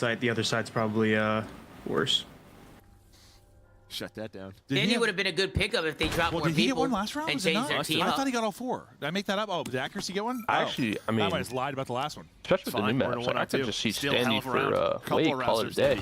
site. The other side's probably worse. Shut that down. Danny would have been a good pickup if they dropped more Did he get people one last round? and Was it changed not? their team I up. thought he got all 4. Did I make that up? Oh, did Accuracy get one? Actually, I mean, I might have lied about the last one. Especially with the new maps, I could just see Standy for way call it a day.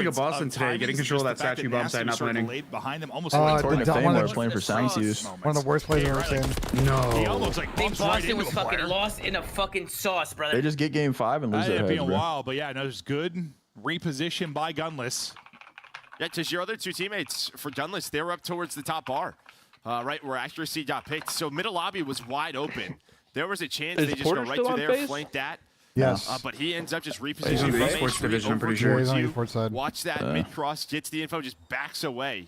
Speaking of Boston today, getting control of that statue bomb site, not planning. Behind them, almost According to Fame, we're playing for science use. One of the worst plays I've ever seen. He almost like I think bumps right Boston into was a fucking player. lost in a fucking sauce, brother. They just get game 5 and lose their It'd heads, be a bro. while, but yeah, no, it's good reposition by Gunless. Yeah, just your other two teammates for Gunless, they were up towards the top bar, right where accuracy got picked. So middle lobby was wide open. There was a chance Is they just Porter go right still through on there, base? flank that. Yes. But he ends up just He's repositioning. in the teammates, esports division, I'm over pretty sure. Yeah, he's on the towards you. esports side. Watch that mid cross, gets the info, just backs away.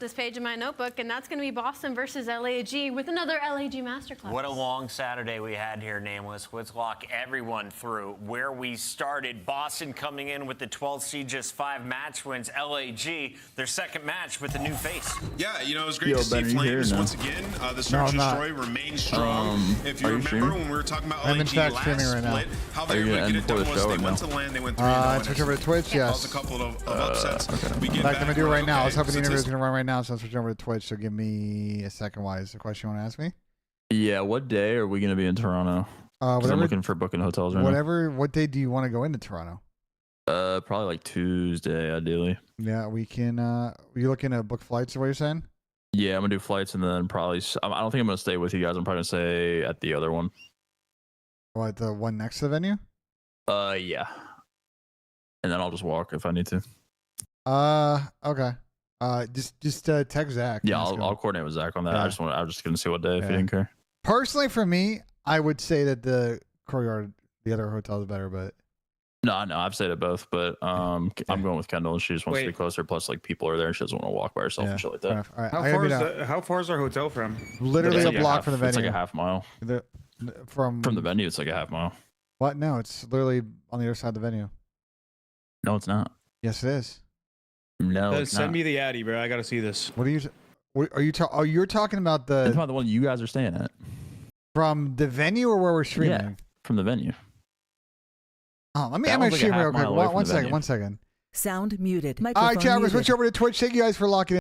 this page in my notebook, and that's going to be Boston versus LAG with another LAG masterclass. What a long Saturday we had here, Nameless. Let's walk everyone through where we started. Boston coming in with the 12th seed, just 5 match wins. LAG, their second match with a new face. Yeah, you know, it was great to see Flames once again. The Search and Destroy remains strong. If you remember when we were talking about LAG last split, how they were going to get it done was they went to land, they went 3-0. Switch over to Twitch, yes. Caused a couple of upsets. We get I'm going to do it right now. I was hoping the since interview was going to run right now, so I'll switch over to Twitch. Twitch, so give me a second. Why is the question you want to ask me? Yeah, what day are we gonna be in Toronto? Because I'm looking for booking hotels right now. What day do you want to go into Toronto? Probably like Tuesday, ideally. Yeah, we can. You looking to book flights? Is what you're saying? Yeah, I'm gonna do flights and then probably. I don't think I'm gonna stay with you guys. I'm probably gonna stay at the other one. What, the one next to the venue? Yeah. And then I'll just walk if I need to. Okay. Just text Zach. Yeah, I'll coordinate with Zach on that. Yeah. I was just gonna see what day if you didn't care. Personally, for me, I would say that the courtyard, the other hotel is better, but. No, I've stayed at both, but I'm going with Kendall, and she just wants to be closer. Plus, like, people are there, and she doesn't want to walk by herself and shit like that. All right. How far is our hotel from? Literally a block from the venue. It's like a half mile. From the venue, it's like a half mile. What? No, it's literally on the other side of the venue. No, it's not. Yes, it is. No, it's send not. me the Addy, bro. I gotta see this. What are you? Are you? Oh, you're talking about the one you guys are staying at. From the venue or where we're streaming? Yeah, from the venue. Oh, let me have my stream real quick. One second. Sound muted. All right, Chavez, switch over to Twitch. Thank you guys for locking in.